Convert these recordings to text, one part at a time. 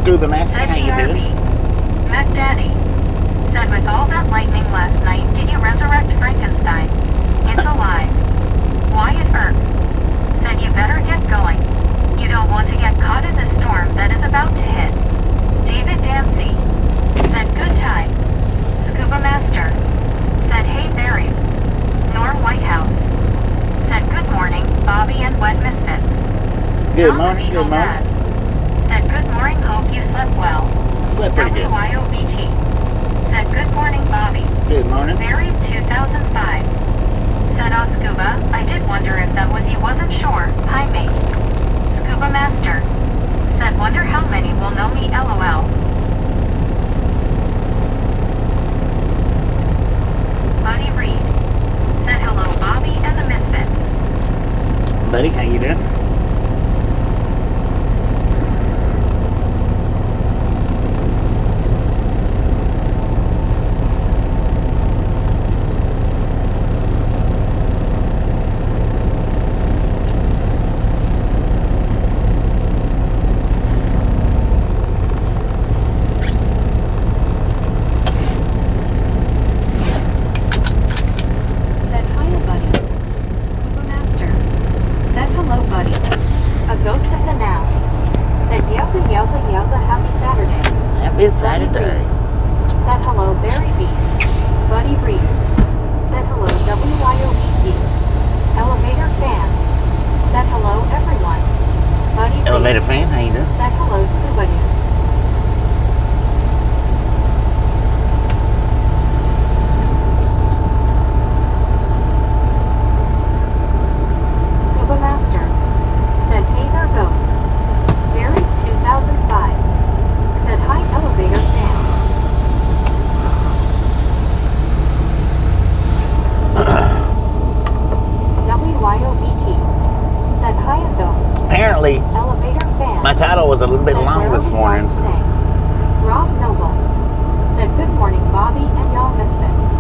Scuba Master, Said how you BRB. doing? Mac Daddy. Said with all that lightning last night, did you resurrect Frankenstein? It's alive. Wyatt Earp. Said you better get going. You don't want to get caught in the storm that is about to hit. David Dancy. Said good time. Scuba Master. Said hey Barry. Norm Whitehouse. Said good morning, Bobby and Wet Misfits. Good morning, good morning. Dad. Said good morning, hope you slept well. Slept pretty good. WYOBT. Said good morning, Bobby. Good morning. Barry 2005. Said Scuba, I did wonder if that was you, wasn't sure. Hi mate. Scuba Master. Said wonder how many will know me, LOL. Buddy Reed. Said hello Bobby and the Misfits. Buddy, how you doing? It's Saturday. Said hello, Barry B. Buddy Reed. Said hello, WYOBT. Elevator fan. Said hello, everyone. Buddy Reed. Elevator fan, how you doing? Said hello, Scuba Dude. Scuba Master. Said hey there goes. Barry 2005. Said hi elevator fan. WYOBT. Said hi at those. Apparently, Elevator fan. my title was a little bit Said long where this are we morning. going today? Rob Noble. Said good morning Bobby and y'all misfits.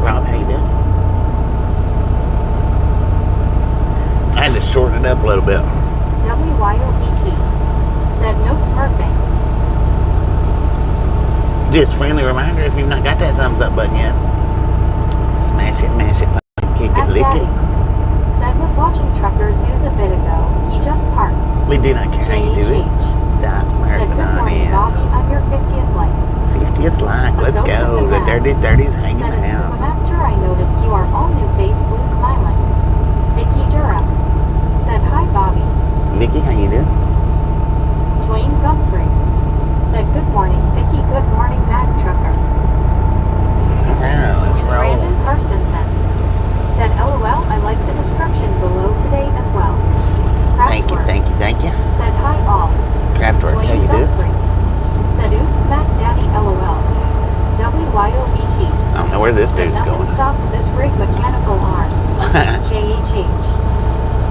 Rob, how you doing? I had to shorten it up a little bit. WYOBT. Said no smurfing. Just friendly reminder, if you've not got that thumbs up button yet, smash it, mash it, kick it, lick it. Said was watching Trucker Zoos a bit ago. He just parked. We do not care how you do it. Stop Said smurfing good on morning in. Bobby on your 50th life. 50th like, let's Ghost go. of The the dirty 30s hanging Said it's out. Scuba Master, I noticed you are all new face blue smiling. Vicky Durham. Said hi Bobby. Vicky, how you doing? Dwayne Gumphrey. Said good morning Vicky, good morning Mac Trucker. Alright, let's roll. Brandon Karstensen. Said LOL, I like the description below today as well. Thank you, thank you, thank you. Said hi all. Craftwork, how you doing? Said oops Mac Daddy LOL. WYOBT. I don't know where this Said dude's nothing going. stops this rig mechanical arm. JHH.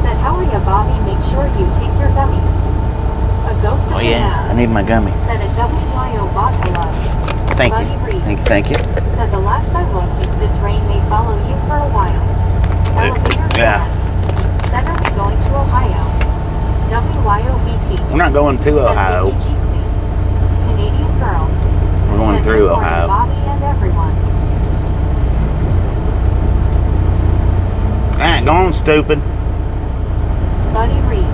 Said how are ya Bobby, make sure you take your gummies. A ghost of Oh yeah, I need my gummy. Said a WYO bot alive. Thank Buddy you, Reed. thank you, thank you. Said the last I looked, this rain may follow you for a while. Elevator Yeah. fan. Said are we going to Ohio? WYOBT. We're not going to Said Ohio. Vicky Jeetsy. Canadian girl. We're going Said through good morning, Ohio. Bobby and everyone. Alright, go on, stupid. Buddy Reed.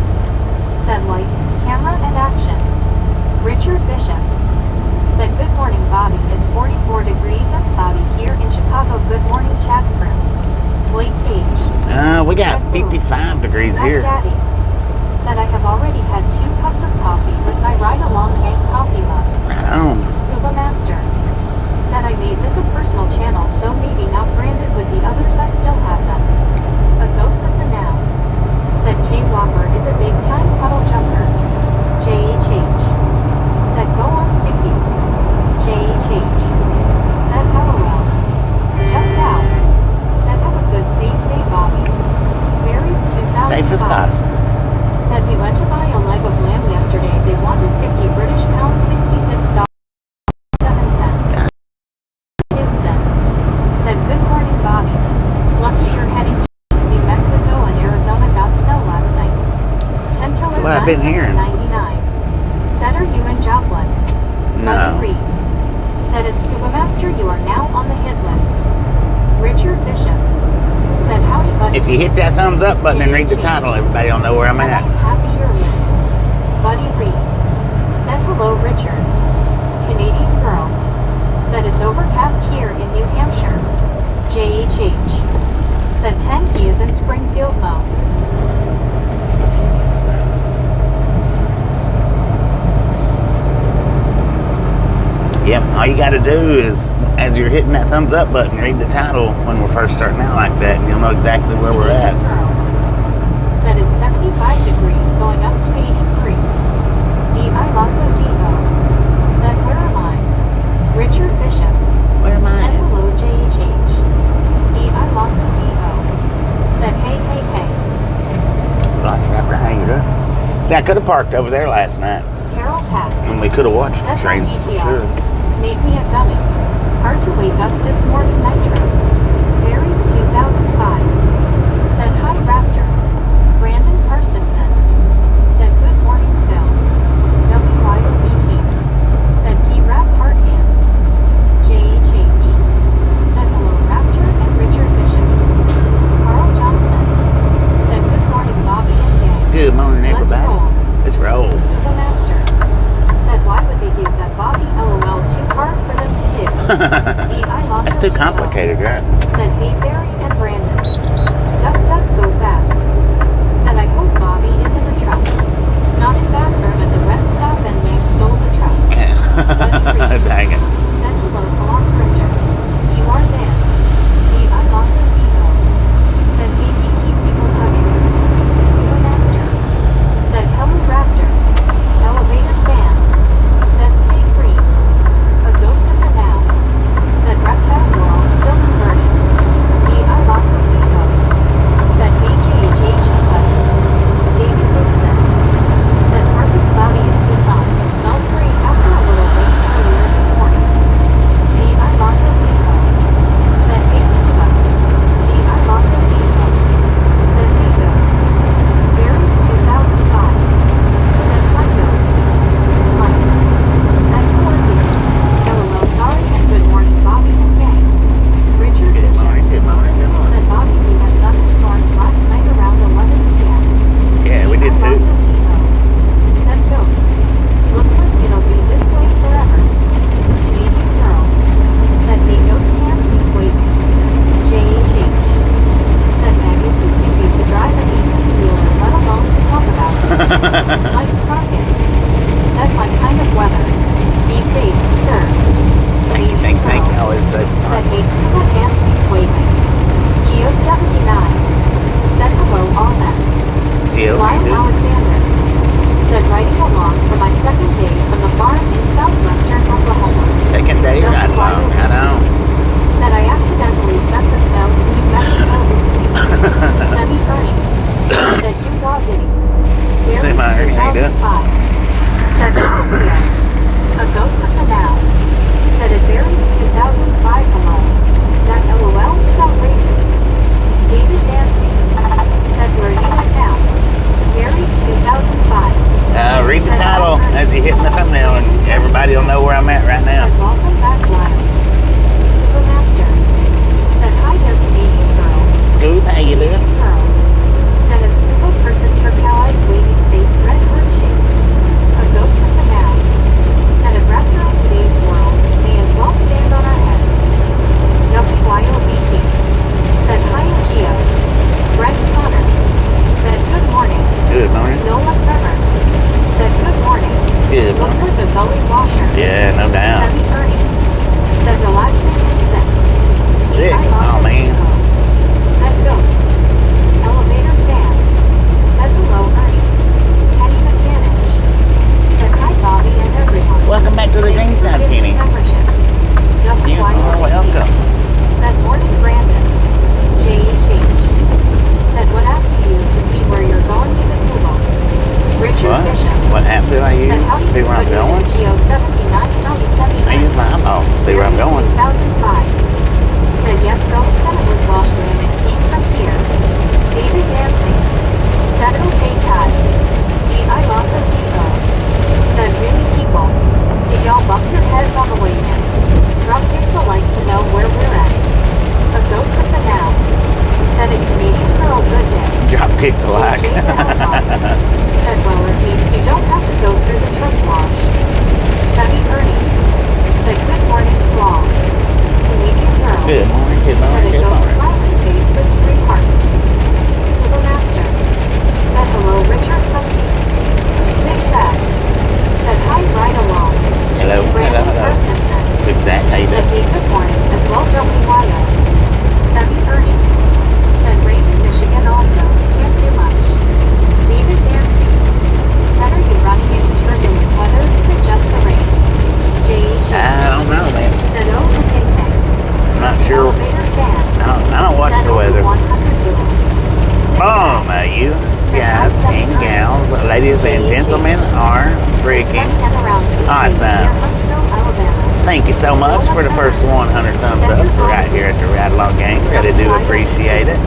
Said lights, camera, and action. Richard Bishop. Said good morning Bobby, it's 44 degrees and cloudy here in Chicago. Good morning chat crew. Blake H. We got Said blue. 55 degrees Mac here. Daddy. Said I have already had 2 cups of coffee with my ride along Hank coffee mug. Right on. Scuba Master. Said I made this a personal channel, so maybe not branded with the others, I still have them. A ghost of the now. Said K Whopper is a big time puddle jumper. JHH. Said go on Sticky. JHH. Said LOL. Just out. Said have a good safe day Bobby. Buried 2005. Safe as possible. Said we went to buy a leg of lamb yesterday. They wanted 50 British pounds, $66.07. Said good morning Bobby. Lucky you're heading to New Mexico and Arizona got snow last night. 10 That's what I've been hearing. 99. Said are you in Joplin? No. Buddy Reed. Said it's Scuba Master, you are now on the hit list. Richard Bishop. Said howdy buddy. If you hit that thumbs up button and read the title, everybody will know where I'm Said at. I'm happy you're with. Buddy Reed. Said hello Richard. Canadian girl. Said it's overcast here in New Hampshire. JHH. Said 10 he is in Springfield Mo. Yep, all you got to do is, as you're hitting that thumbs up button, read the title when we're first starting out like that, and you'll know exactly where we're at. Girl. Said it's 75 degrees going up to 83. D.I. Lasso D.O. Said where am I? Richard Bishop. Where am Said I? hello JHH. D.I. Lasso D.O. Said hey hey hey. See, I could have parked over there last night, Carol Pack. and we could have watched the Said trains for GTR. sure. Made me a dummy. Hard to wake up this morning nitro. Barry 2005. Said hi Raptor. Brandon Karstensen. Said good morning Phil. WYOBT. Said P-Rap Hard Hands. JHH. Said hello Raptor and Richard Bishop. Carl Johnson. Said good morning Bobby and gang. Good morning, Let's everybody. roll. Let's roll. Scuba Master. Said why would they do that Bobby LOL too hard for them to do. D.I. Lasso That's too D.O. complicated, right? Said hey Barry and Brandon. Duck duck go fast. Said I hope Bobby isn't a truck. Not in bathroom at the rest stop and man stole the truck. Dang it. Said hello Velociraptor. You are there. D.I. Lasso D.O. Said BBT people hugging. Scuba Master. Said hello Raptor. Elevator fan. Said stay free. A ghost of the now. Said reptile world still converted. D.I. Lasso D.O. Said HHH buddy. David Gibson. Said partly cloudy in Tucson. It smells great after a little rain earlier this morning. D.I. Lasso D.O. Said hey Scuba. D.I. Lasso D.O. Said hey ghost. Barry 2005. Said hi ghost. Mike. Said Columbia. LOL sorry and good morning Bobby and gang. Richard Good Bishop. morning, good morning, good morning. Said Bobby we had thunderstorms last night around 11 p.m. Yeah, we did D.I. too. Lasso D.O. Said ghost. Looks like it'll be this way forever. Canadian girl. Said may ghost hand keep waving. JHH. Said Meg is too stupid to drive an 18-wheeler, let alone to talk about it. Mike Crockett. Said my kind of weather. Be safe, sir. Thank you, Canadian thank you. girl. Always Said such hey Scuba hand keep waving. Geo 79. Said hello all S. Geo, Lyle you do. Alexander. Said riding along for my second day from the farm in southwestern Oklahoma. Second day right along. I know. Said I accidentally sent the snow to New Mexico oopsie. Semi Ernie. Said you law diddy. Semi Ernie, how you doing? 2005. Said Columbia. A ghost of the now. Said it buried 2005 alone. That LOL is outrageous. David Dancy. Said where you at now. Buried 2005. Read the title as you hit the thumbnail, and everybody will know where I'm at right now. Said welcome back Lyle. Scuba Master. Said hi there Canadian girl. Scoop, how you doing? Canadian girl. Said a scuba person turquoise waving face red heart shape. A ghost of the now. Said a raptor in today's world may as well stand on our heads. WYOBT. Said hi Geo. Brett Connor. Said good morning. Good morning. Nola Trevor. Said good morning. Good Looks morning. like a gully washer. Yeah, no doubt. Semi Ernie. Said relaxing and sick. Sick? D.I. Lasso Oh, man. D.O. Said ghost. Elevator fan. Said hello Ernie. Penny Mechanic. Said hi Bobby and everyone. Welcome back to the Thanks for Greenside, giving Kenny. membership. You are WYOBT. welcome. Said morning Brandon. JHH. Said what app you use to see where you're going using Google. Richard What? Bishop. What app do I use Said how to see where I'm going? Geo 79 County 79. I use my eyeballs to see where I'm going. 2005. Said yes, ghost and it was Welshman and came from here. David Dancy. Said okay Todd. D.I. Lasso D.O. Said really people. Did y'all bump your kick the like. Said, well, at least you don't have to go through the truck wash. Sunny Ernie. Said, good morning to all. Canadian girl. Good morning, good Said, morning, a good ghost morning. smiling face with 3 hearts. Scuba Master. Said, hello, Richard Cookie. Zigzag. Said, hi, right along. Hello, Brandon hello, hello. Kirstensen. Zigzag, how you Said, doing? hey, good morning, as well, WYO. Sunny Ernie. Said, rain in Michigan also. Can't do much. David Dancy. Said, are you running into turbulent weather? Is it just the rain? J.H. I don't know, man. Said, oh, okay, thanks. I'm not sure. Elevator fan. I don't watch Said, the weather. 100 boom. Boom, you guys and gals, ladies and gentlemen are freaking awesome. Thank you so much for the first 100 thumbs up right here at the Ride Along Gang. Really do appreciate it.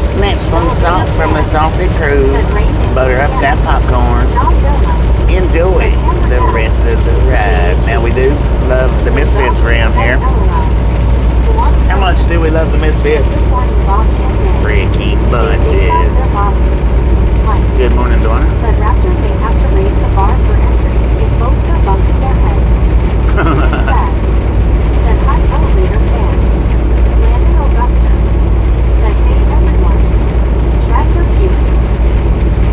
Snatch some salt from the salted crew. Butter up that popcorn. Enjoy the rest of the ride. Now we do love the Misfits around here. How much do we love the Misfits? Freaking bunches. Good morning, Donna. Said Raptor, they have to raise the bar for entry if folks are bumping their heads. Said hi, elevator fan. Landon Augusta. Said hey everyone. Tractor Pewits.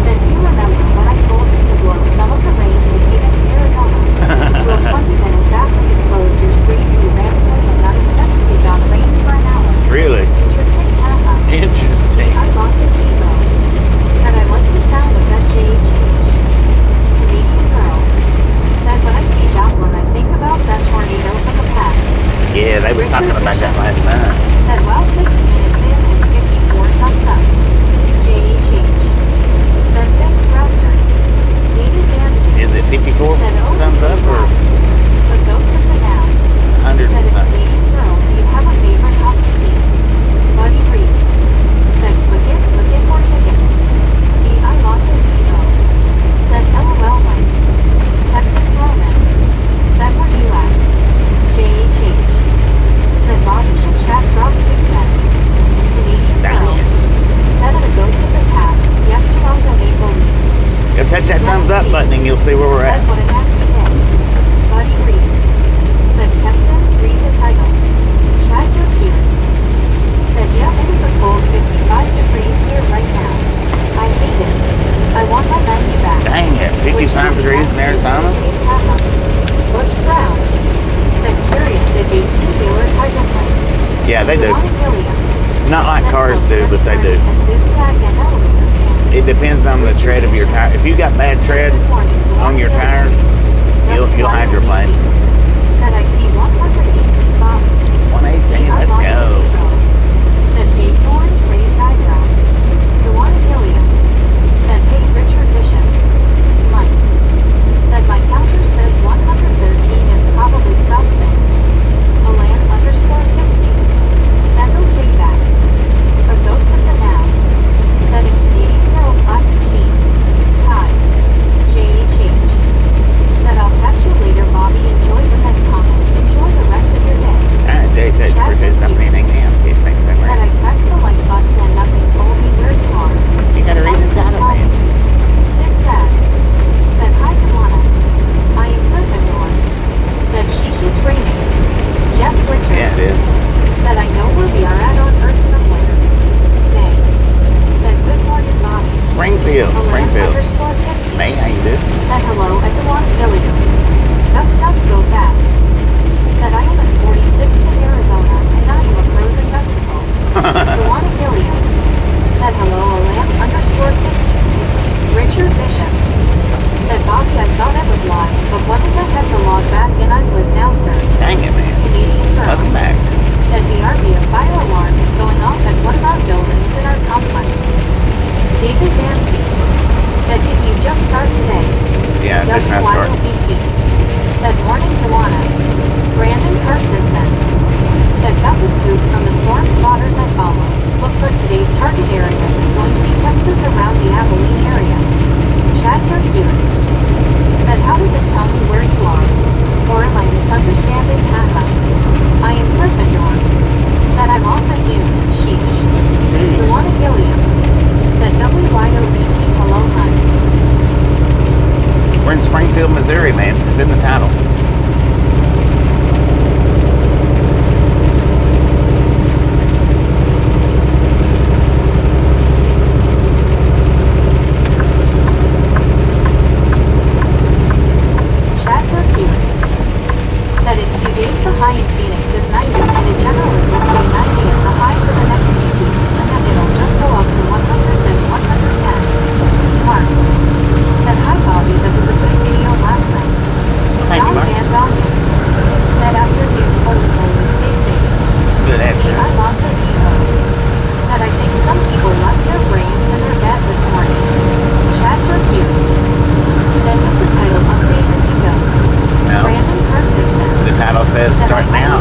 Said do you remember when I told you to blow some of the rain to Phoenix, Arizona? Well, 20 minutes after you closed your screen, you ran away and unexpectedly got rain for an hour. Really? Interesting, haha. Interesting. I lost it, Debo. Said I like the sound of that J.H. Canadian girl. Said when I see Joplin, I think about that tornado from the past. Yeah, they was talking about that last night. Said, well, 6 minutes in and 54 thumbs up. J.H. Said, thanks, Raptor. David Dancy. Is it 54 Said, oh, thumbs up or the ghost of the now. 100 Said, and a something? Canadian girl, do you have a favorite hockey team? Buddy Reed. Said, click it for ticket. I lost it, Debo. Said, LOL, Mike. Tested Roman. Said, where you at? J.H. Said, Bob, you should chat Rob Kickback. Canadian girl. Said, of the ghost of the past. Yes, Toronto Maple Leafs. Go touch that thumbs up button and you'll see where we're Said, at. what a nasty day. Buddy Reed. Said, Keston, read the title. Chat your feelings. Said, yeah, it is a cold 55 degrees here right now. I hate it. I want my menu back. Dang it, 55 degrees in Arizona? Butch Brown. Said, curious if 18-wheelers hydroplane. Yeah, they do. Helium. Not like cars do, but they do. And zigzag and elevator fan. It depends on the tread of your tire. If you got bad tread on your tires, you'll hydroplane. Said, I see 118 Bobby. 118, let's go. Said, Paysorn, raised eyebrow. The one Helium. Said, hey, Richard Bishop. Mike. Said, my counter says 113 is probably stop thing. Alan _50. Said, okay back. A ghost of the now. Said, a Canadian girl classic team. Tie. J.H. Said, I'll catch you later, Bobby. Enjoy 2 days, the high in Phoenix is 90, and it generally will stay 90 as the high for the next 2 weeks, and then it'll just go up to 100 then 110. Mark said, hi Bobby, that was a good video last night. Thank you, Mark. And Dawkins said, afternoon, holy, stay safe. Good answer. I lost a Depot said, I think some people left their brains in their bed this morning. Chapter Hughes sent us the title update as you go. No. Brandon Kirstensen The title says start now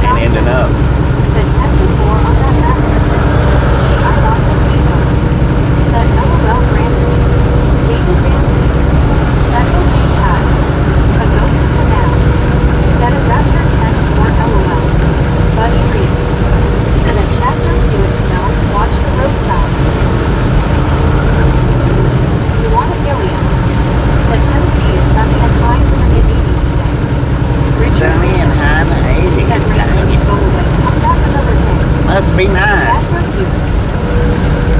and ending up. said 10 to 4 on that record. I lost a Depot said, LOL Brandon. David Dancy said, okay Todd. A ghost of the now said a Raptor 10 to 4 LOL. Buddy Reed said a chapter Felix no, watch the road signs. You want a Gilliam said Tennessee is sunny and highs in the mid-80s today. Richard Sunny and high in the 80s. said rain when you go away. Come back another day. Must be nice. That's what you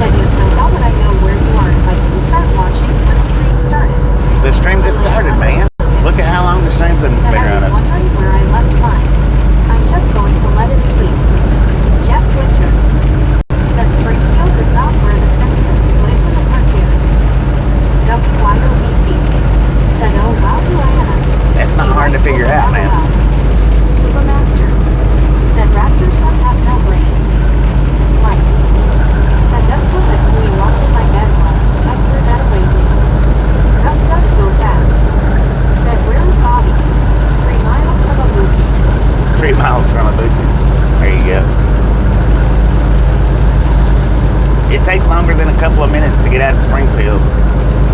said you, so how would I know where you are if I didn't start watching when the stream started? The stream just started, man. Look at how long the stream's been Said I was running. wondering where I left mine. I'm just going to let it sleep. Jeff Winters said Springfield is not where the Simpsons lived in the cartoon. WYOBT said, oh wow, Joanna. That's not hard to figure out, man. Scuba Master said Raptors some have no brains. Mike said that's what the gooey lump in my bed was. I threw that away lately. Duck duck go fast. Said where's Bobby? 3 miles from a Lucy's. 3 miles from a Lucy's. There you go. It takes longer than a couple of minutes to get out of Springfield.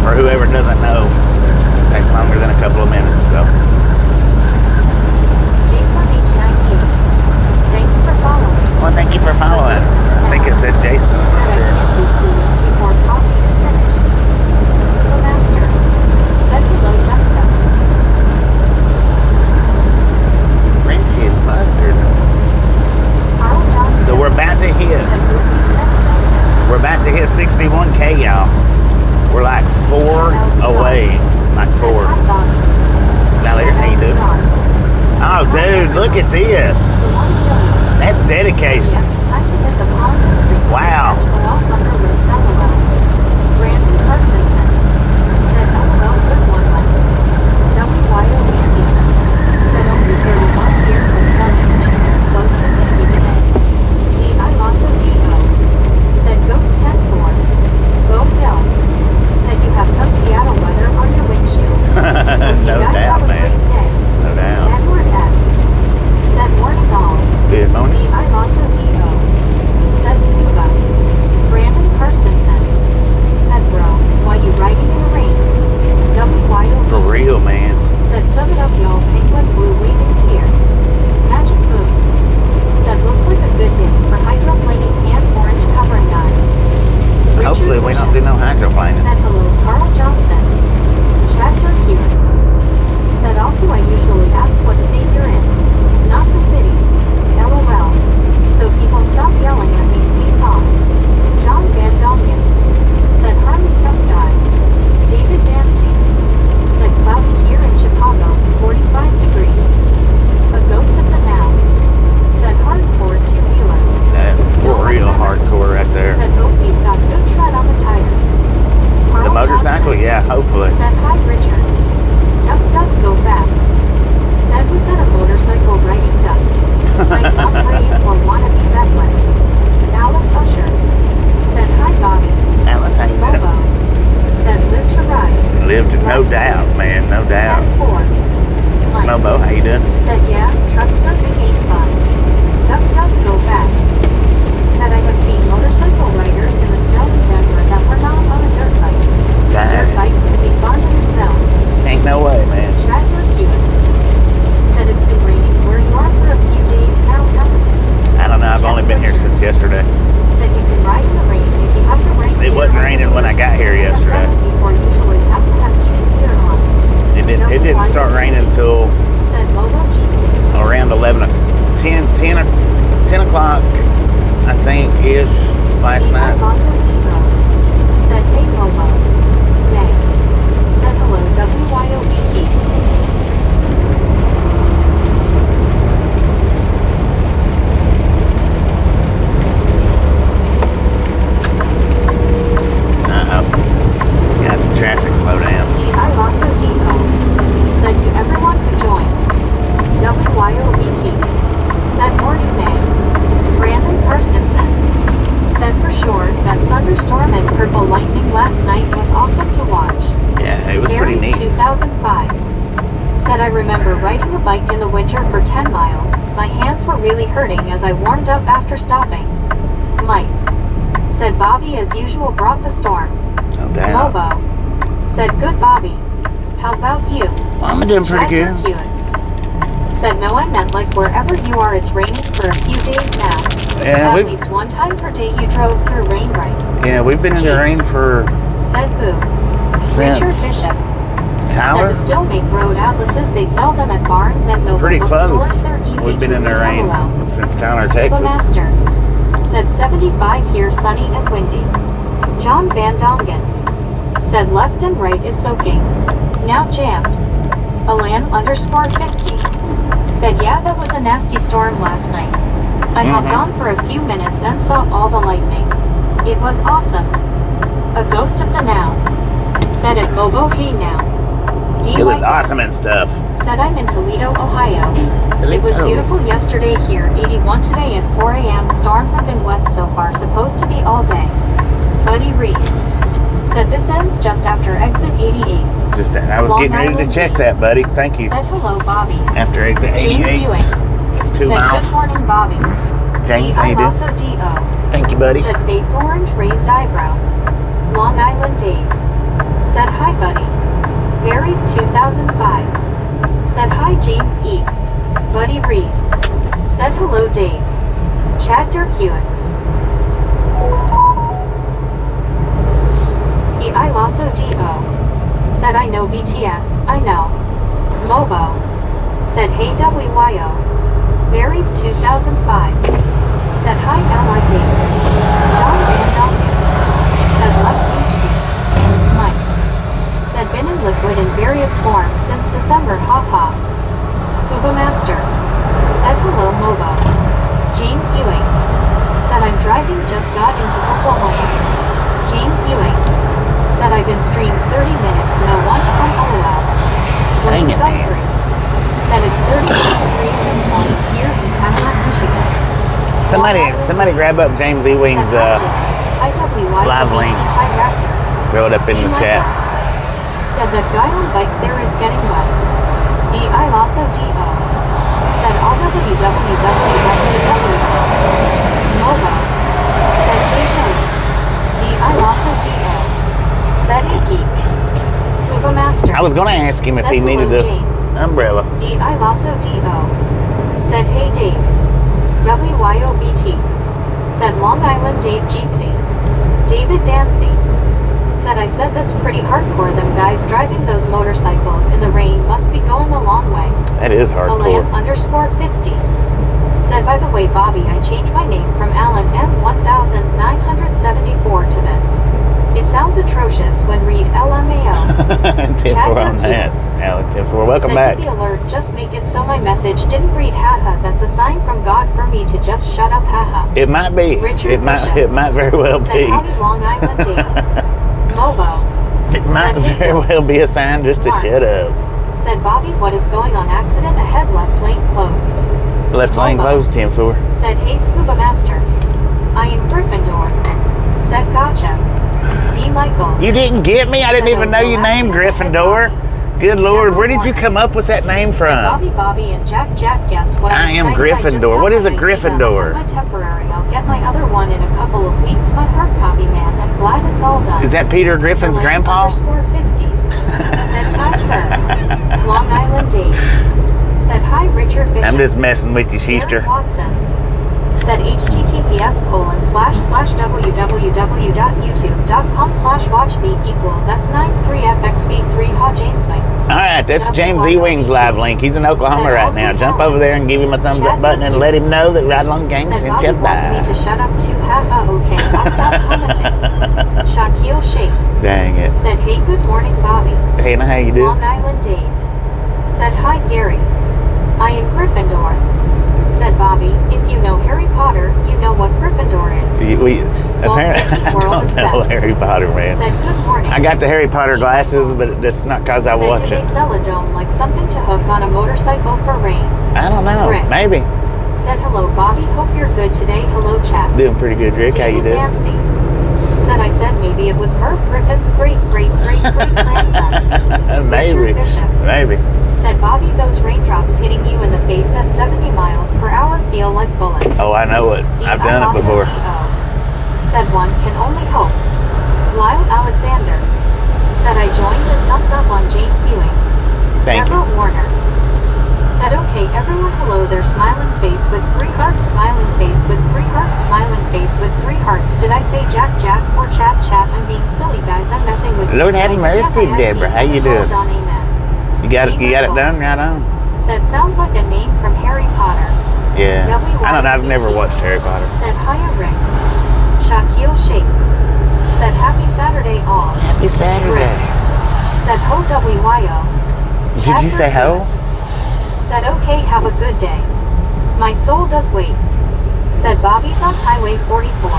For whoever doesn't know, it takes longer than a couple of minutes. So Jason H98. Thanks for following. well, thank you for following. I think it said Jason. I'm not Said sure. I can't do this before coffee is finished. Scuba Master said hello duck duck. French cheese mustard. Carl Johnson So we're about to hit. said Lucy's next. We're about to hit 61K, y'all. We're like 4 away. Like 4. Now later, how you doing? Oh, dude, look at this. That's dedication. Wow. Brandon Carstensen said, LOL, good one, WYOBT said only 31 here, but sunny and close to 50 today. I lost a Depot said Ghost 10-4. Bo Hill said you have some Seattle weather on your windshield. No doubt, man. No doubt. Edward S. said morning all. Good morning. I lost a Depot said Scuba. Brandon Carstensen said bro, why you riding in the rain? WYO For real, man. said sum it up y'all, penguin blue waving tear. Magic Moon said looks like a good day for hydroplaning and orange covering eyes. Hopefully we don't do no hydroplaning. Said hello, Carl Johnson. Chapter Hewitts said also I usually ask what state you're in, not the city. LOL. So people stop yelling at me, please honk. John Van Dongen said Harley tough guy. David Dancy said cloudy here in Chicago, 45 degrees. A ghost of the now said hardcore two-wheeler. That for real hardcore right there. Said hope he's got good tread on the tires. Carl The motorcycle, Johnson yeah, hopefully. said hi Richard. Duck duck go fast. Said was that a motorcycle riding duck? Like not praying or wanna be that way. Alice Usher said hi Bobby. Alice, how you doing? Bobo said live to ride. Lived, no doubt, man, no doubt. 10-4. Mike Mobo, how you doing? said yeah, truck surfing ain't fun. Duck duck go fast. Said I have seen motorcycle riders in the snow in Denver that were not on a dirt bike. A dirt bike can be fun in the snow. Ain't no way, man. Tractor Hewitts said it's been raining where you are for a few days now, hasn't it? I don't know, I've only been here since yesterday. Said you can ride in the rain if you have the rain. It wasn't raining when I got here yesterday. Before usually have to have heated gear on. It didn't start raining until Said Mobo Jeezy. around 10 o'clock, I think, ish, last night. Also Depot said hey Mobo. Nay. Said hello WYOBT. bike in the winter for 10 miles. My hands were really hurting as I warmed up after stopping. Mike. Said Bobby as usual brought the storm. No doubt. Mobo. Said good Bobby. How about you? I'm doing pretty good. Said no, I meant like wherever you are it's raining for a few days now. Yeah, At least one time per day you drove through rain, right? Yeah, we've been in the rain for said Boo. Richard since Bishop. Tyler. Said the still make road atlases, they sell them at barns and mobile Pretty close. stores. They're easy We've been to in the read rain LOL. since Tyler, Scuba Texas. Master. Said 75 here, sunny and windy. John Van Dongen. Said left and right is soaking. Now jammed. Alan_50. Said yeah, that was a nasty storm last night. I hopped on for a few minutes and saw all the lightning. It was awesome. A ghost of the now. Said at Mobo hey now. It was awesome and stuff. Said I'm in Toledo, Ohio. Toledo. It was beautiful yesterday here, 81 today at 4 a.m. Storms have been wet so far, supposed to be all day. Buddy Reed. Said this ends just after exit 88. I was getting ready to check that, buddy. Thank you. Said hello, Bobby. After exit 88. James Ewing. It's 2 said, miles. Good morning, Bobby. James, how you doing? Also D.O. Thank you, buddy. Said face orange, raised eyebrow. Long Island Dave. Said hi, buddy. Buried 2005. Said hi, James E. Buddy Reed. Said hello, Dave. Chad Dirkewicz. I Lasso D.O. Said I know BTS, I know. Mobo. Said hey WYO. Buried 2005. Said hi Ally Dave. John Van Dongen. Said left HD. Mike. Said been in liquid in various forms since December, haha. Scuba Master. Said hello Mobo. James Ewing. Said I'm driving, just got into Oklahoma. James Ewing. Said I've been streamed 30 minutes, no one from LOL. Dang it, man. Said it's 36 degrees and warm here in Cadillac, Michigan. Somebody grab up James Ewing's live link. Throw it up in the chat. Said the guy on bike there is getting wet. D.I. Lasso D.O. Said all www. Mobo. Said hey Joey. D.I. Lasso D.O. Said hey geek. Scuba Master. I was going to ask him if said he needed an umbrella. D.I. Lasso D.O. Said hey Dave. WYOBT. Said Long Island Dave Jeetsy. David Dancy. Said I said that's pretty hardcore, them guys driving those motorcycles in the rain must be going a long way. That is hardcore. Alan_50. Said by the way Bobby, I changed my name from Alan M1974 to this. It sounds atrocious when read LMAO. 10-4 on that. Alan, 10-4. Welcome back. Said to the alert, just make it so my message didn't read haha. That's a sign from God for me to just shut up haha. It might be. Richard It might very well said, be. Howdy Long Island Dave. Mobo. It might very well be a sign just to shut up. Said Bobby, what is going on? Accident ahead, left lane closed. Left lane closed, 10-4. Said hey Scuba Master. I am Gryffindor. Said gotcha. D. Michael. You didn't get me? I didn't even know your name, Gryffindor. Good Lord, where did you come up with that name from? Bobby and Jack guess what I am Gryffindor. What is a Gryffindor? My temporary. I'll get my other one in a couple of weeks. My hard copy, man. I'm glad it's all done. Is that Peter Griffin's grandpa? _50. Said Ty Sir. Long Island Dave. Said hi Richard Bishop. I'm just messing with you, Schuster. Watson. Said https://www.youtube.com/watchv=s93fxv3 ha James Mike. Alright, that's James Ewing's live link. He's in Oklahoma right now. Jump over there and give him a thumbs up button and let him know that Ride Along Gang sent you wants me by. to shut up too, haha, okay, I'll stop commenting. Shaquille Shake. Dang it. Said hey good morning Bobby. Hey, now how you doing? Long Island Dave. Said hi Gary. I am Gryffindor. Said Bobby, if you know Harry Potter, you know what Gryffindor is. Apparently, I don't know Harry Potter, man. Said good morning. I got the Harry Potter glasses, but that's not because I watch Said it. they sell a dome like something to hook on a motorcycle for rain. I don't know. Rick. Maybe. Said hello Bobby, hope you're good today. Hello chat. Doing pretty good, Rick. How you doing? Dancy. Said I said maybe it was Murph Griffin's great-great-great-great-grandson. Maybe. Richard Bishop. Maybe. Said Bobby, those raindrops hitting you in the face at 70 miles per hour feel like bullets. Oh, I know it. I've done it before. Said one can only hope. Lyle Alexander. Said I joined and thumbs up on James Ewing. Thank Deborah you. Warner. Said okay everyone hello there smiling face with 3 hearts smiling face with 3 hearts smiling face with 3 hearts. Did I say Jack Jack or chat chat? I'm being silly guys, I'm messing with Lord you. have mercy, Deborah. How you doing? You got it done right on? Said sounds like a name from Harry Potter. Yeah. I don't know, I've never watched Harry Potter. Said hiya Rick. Shaquille Shake. Said happy Saturday all. Happy Saturday. Rick. Said ho WYO. Did you say ho? Said okay, have a good day. My soul does wait. Said Bobby's on Highway 44.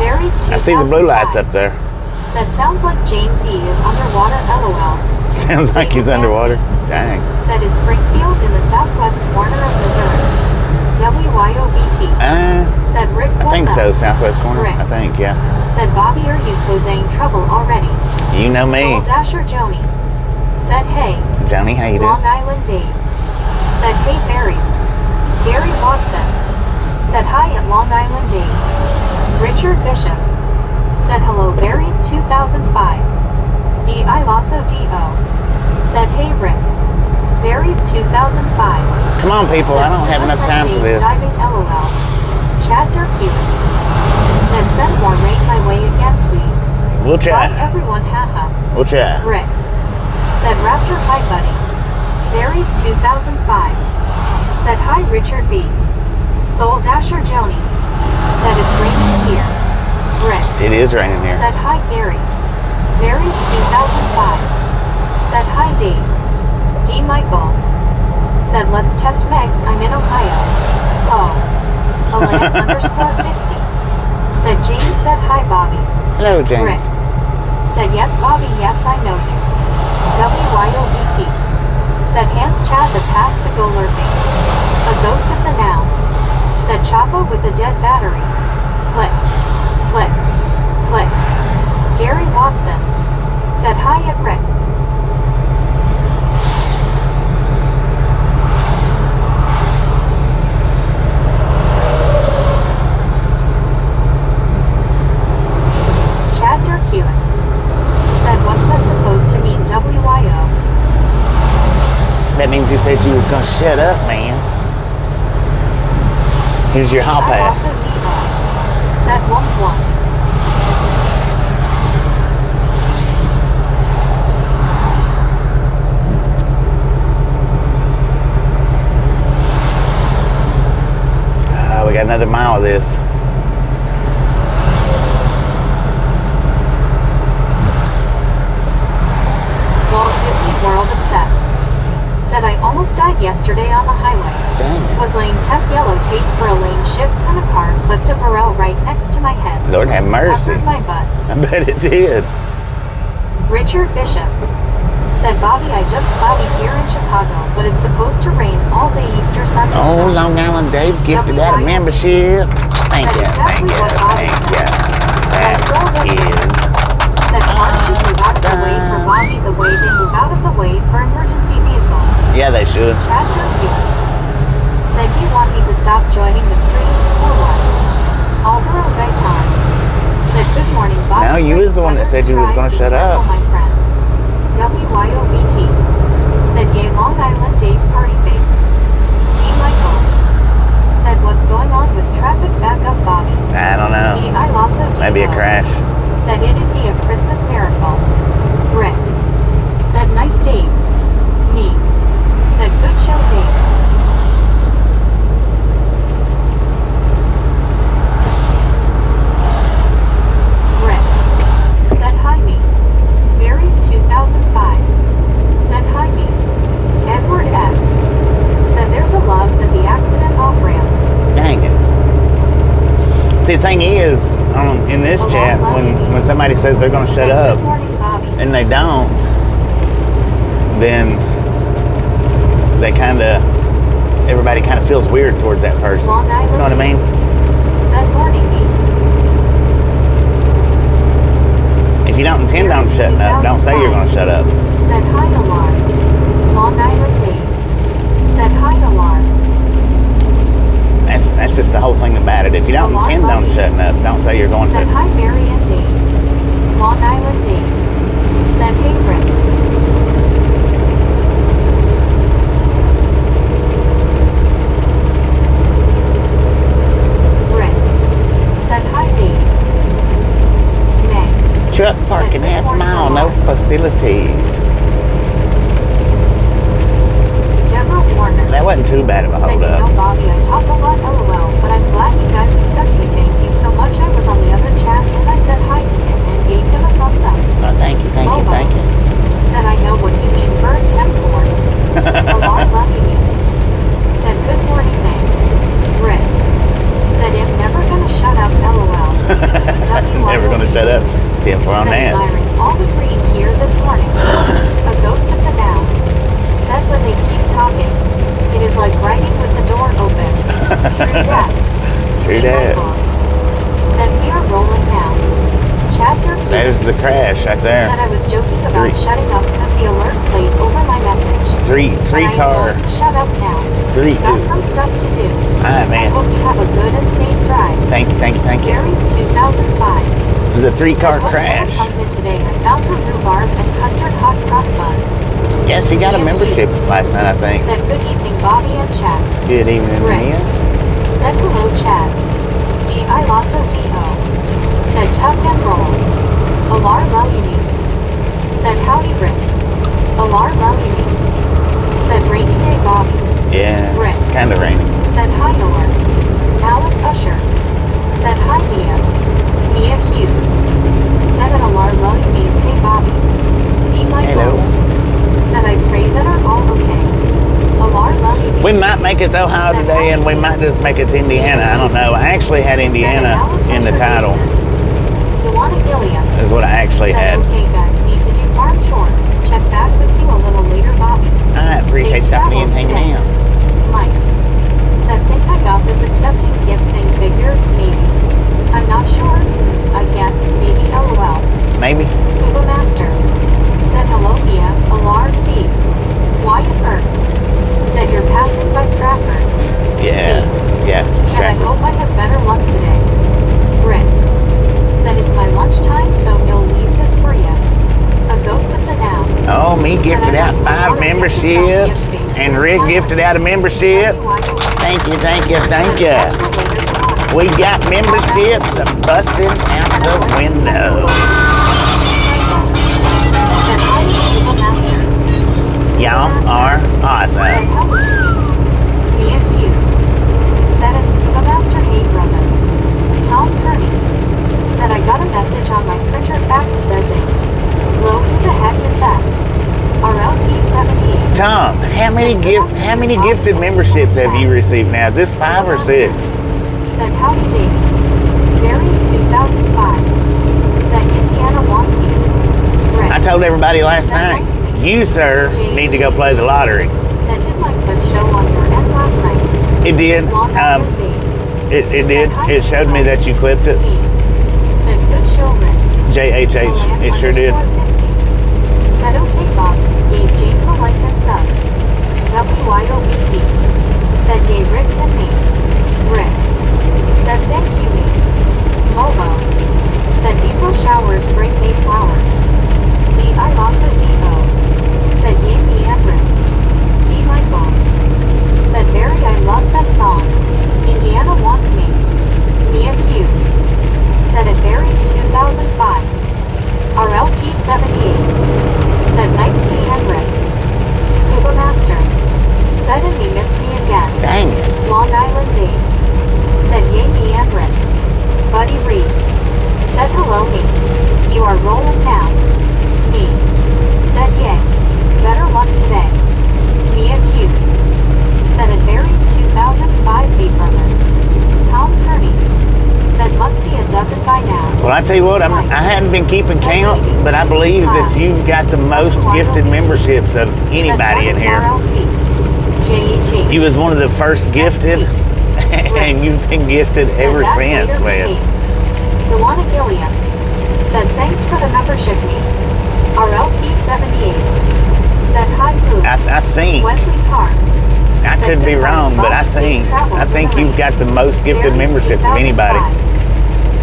Married to I see the blue lights up there. Said sounds like James E is underwater LOL. Sounds like he's underwater. Dang. Said is Springfield in the southwest corner of Missouri. WYOBT. Said Rick. I think so, southwest corner. Rick. I think, yeah. Said Bobby, are you causing trouble already? You know me. Soul Dasher Joni. Said hey. Johnny, how you doing? Long Island Dave. Said hey Barry. Gary Watson. Said hi at Long Island Dave. Richard Bishop. Said hello Barry 2005. D.I. Lasso D.O. Said hey Rick. Barry 2005. Come on people, I don't have enough time for this. Diving LOL. Chad Durkewitz. Said send more rain my way again please. We'll try. Bye everyone haha. We'll try. Rick. Said Raptor hi buddy. Barry 2005. Said hi Richard B. Soul Dasher Joni. Said it's raining here. Rick. It is raining here. Said hi Gary. Barry 2005. Said hi Dave. D. Michaels. Said let's test Meg, I'm in Ohio. Oh. Alan _50. Said James said hi Bobby. Hello James. Rick. Said yes Bobby, yes I know you. WYOBT. Said hands Chad the past to go lurking. A ghost of the now. Said Choppa with a dead battery. Click. Click. Click. Gary Watson. Said hi at Rick. Chad Durkewitz. Said what's that supposed to mean WYO? That means you said you was gonna shut up, man. Here's your hall pass. Also D.O. Said 1-1. We got another mile of this. Walt Disney World obsessed. Said I almost died yesterday on the highway. Dang it. Was laying temp yellow tape for a lane shift and a car flipped a barrel right next to my head. Lord have mercy. Covered my butt. I bet it did. Richard Bishop. Said Bobby, I just cloudy here in Chicago, but it's supposed to rain all day Easter Sunday. Oh, Long Island Dave gifted out a membership. Thank you, thank you, thank you. That is Said cars should move out of the way for Bobby the way they move out of the way for emergency vehicles. Yeah, they should. Chad Durkewitz. Said do you want me to stop joining the streams or what? Alvaro Gaitan. Said good morning Bobby. No, you was the one that said you was going to shut up. My friend. WYOBT. Said yay Long Island Dave party face. D. Michaels. Said what's going on with traffic backup Bobby? I don't know. D. I also Maybe a crash. Said it'd be a Christmas miracle. Rick. Said nice Dave. Me. Said good show Dave. Rick. Said hi me. Barry 2005. Said hi me. Edward S. Said there's a loves at the accident off ramp. Dang it. See, the thing is, in this chat, when somebody says they're going to shut up and they don't, then they everybody kind of feels weird towards that person. You know what I mean? Said morning me. If you don't intend on shutting up, don't say you're going to shut up. Said hi, Alarm. Long Island Dave. Said hi, Alarm. That's just the whole thing about it. If you don't intend on shutting up, don't say you're going to. Said hi, Barry and Dave. Long Island Dave. Said hey, Rick. Rick. Said hi, Dave. Meg. Truck parking half mile, no facilities. Deborah Warner. That wasn't too bad of a Said, hold you know, up. Bobby, I talk a lot, LOL, but I'm glad you guys accept me. Thank you so much. I was on the other chat and I said hi to him and gave him a thumbs up. Oh, thank you, thank you, Momo thank you. Said, I know what you mean for a temp form. Alarm love you means. Said, good morning, Meg. Rick. Said, I'm never gonna shut up, LOL. Never going to shut up. 10 for on Said, that. admiring all the green here this morning. A ghost of the now. Said, when they keep talking, it is like writing with the door open. True dat. True Hey, dat. my boss. Said, we are rolling now. Chapter There's the crash right there. Said I was joking about Three. shutting up because the alert played over my message. Three But I am car. going to shut up now. Three, Got two. some stuff to do. All right, I man. hope you have a good and safe drive. Thank you, thank you, thank you. Gary 2005. It was a 3-car Said, what crash. comes in today? I found the rhubarb and custard hot cross buns. Yeah, she got a membership last night, I think. Said, good evening, Bobby and Chad. Good evening, Rick. Mia. Said, hello, Chad. D.I. Lasso D.O. Said, tuck and roll. Alar Lalies. Said, howdy, Rick. Alar Lalies. Said, rainy day, Bobby. Yeah, Rick. kind of rainy. Said, hi, Alar. Alice Usher. Said, hi, Mia. Mia Hughes. Said, an Alar Lalies, hey, Bobby. D. Michaels. Said, I pray that are all okay. Alar Lalies. We might make it to Ohio today, and we might just make it to Indiana. I don't know. I actually had Indiana in the title. Dewana Gilliam. Is what I actually Said, had. okay, guys, need to do farm chores. Check back with you a little later, Bobby. I appreciate Safe stopping in and travels hanging today. out. Mike. Said, think I got this accepting gift thing figured? Maybe. I'm not sure. I guess. Maybe LOL. Maybe. Scuba Master. Said, hello, Mia. Alar D. Wyatt Earth. Said, you're passing by Stratford. Yeah. Yeah. Said, I Stratford. hope I have better luck today. Rick. Said, it's my lunchtime, so he'll leave this for you. A ghost of the now. Oh, me gifted out 5 memberships, and Rick gifted out a membership. Thank you, thank you, thank you. We got memberships busting out the window. Said, hi, Scuba Master. Y'all are Said, awesome. hello to you. Mia Hughes. Said, it's Scuba Master, hey, brother. Tom Kearney. Said, I got a message on my printer fax says it. Hello, who the heck is that? RLT78. Tom, how many gifted memberships have you received now? Is this 5 or 6? Said, howdy, Dave. Gary 2005. Said, Indiana wants you. Rick. I told everybody last night, you, sir, need to go play the lottery. Said, did my clip show on your end last night? It did. Long Island Dave. It did. It showed me that you clipped it. Me. Said, good show, Rick. JHH. It sure did. Said, okay, Bob. Gave James a like and sub. WYOBT. Said, yay, Rick and me. Rick. Said, thank you, me. Momo. Said, April showers bring May flowers. D.I. Lasso D.O. Said, yay, me and Rick. D. Michaels. Said, Barry, I love that song. Indiana wants me. Mia Hughes. Said, it Barry 2005. RLT 78. Said, nice me and Rick. Scuba Master. Said, and he missed me again. Dang it. Long Island Dave. Said, yay, me and Rick. Buddy Reed. Said, hello, me. You are rolling now. Me. Said, yay. Better luck today. Mia Hughes. Said, it Barry 2005 beat brother. Tom Kearney. Said, must be a dozen by now. Well, I tell you what, I hadn't been keeping count, but I believe that you've got the most gifted memberships of anybody in here. You was one of the first gifted, and you've been gifted ever since, man. Dewana Gilliam. Said thanks for the membership me. RLT78. Said hi Pooh. I think Wesley Carr. I Said could be good wrong, morning, but I Bob. Safe think travels in the you've rain. got the most gifted Barry, memberships of 2005. anybody.